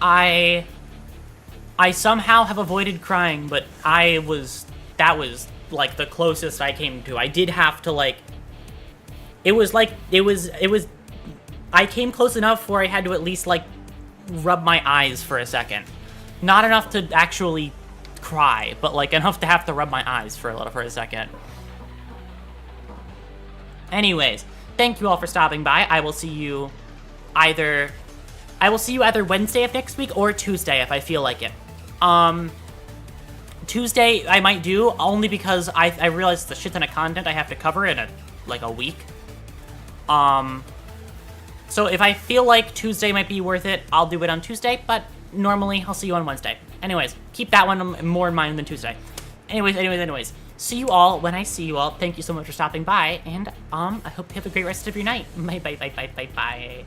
I somehow have avoided crying, but that was, like, the closest I came to. I did have to, like... It was, I came close enough where I had to at least, like, rub my eyes for a second. Not enough to actually cry, but, like, enough to have to rub my eyes for a second. Anyways, thank you all for stopping by. I will see you either Wednesday of next week or Tuesday if I feel like it. Tuesday I might do, only because I realized the shit ton of content I have to cover in a week. So if I feel like Tuesday might be worth it, I'll do it on Tuesday, but normally I'll see you on Wednesday. Anyways, keep that one more in mind than Tuesday. Anyways, see you all when I see you all. Thank you so much for stopping by, and I hope you have a great rest of your night. Bye.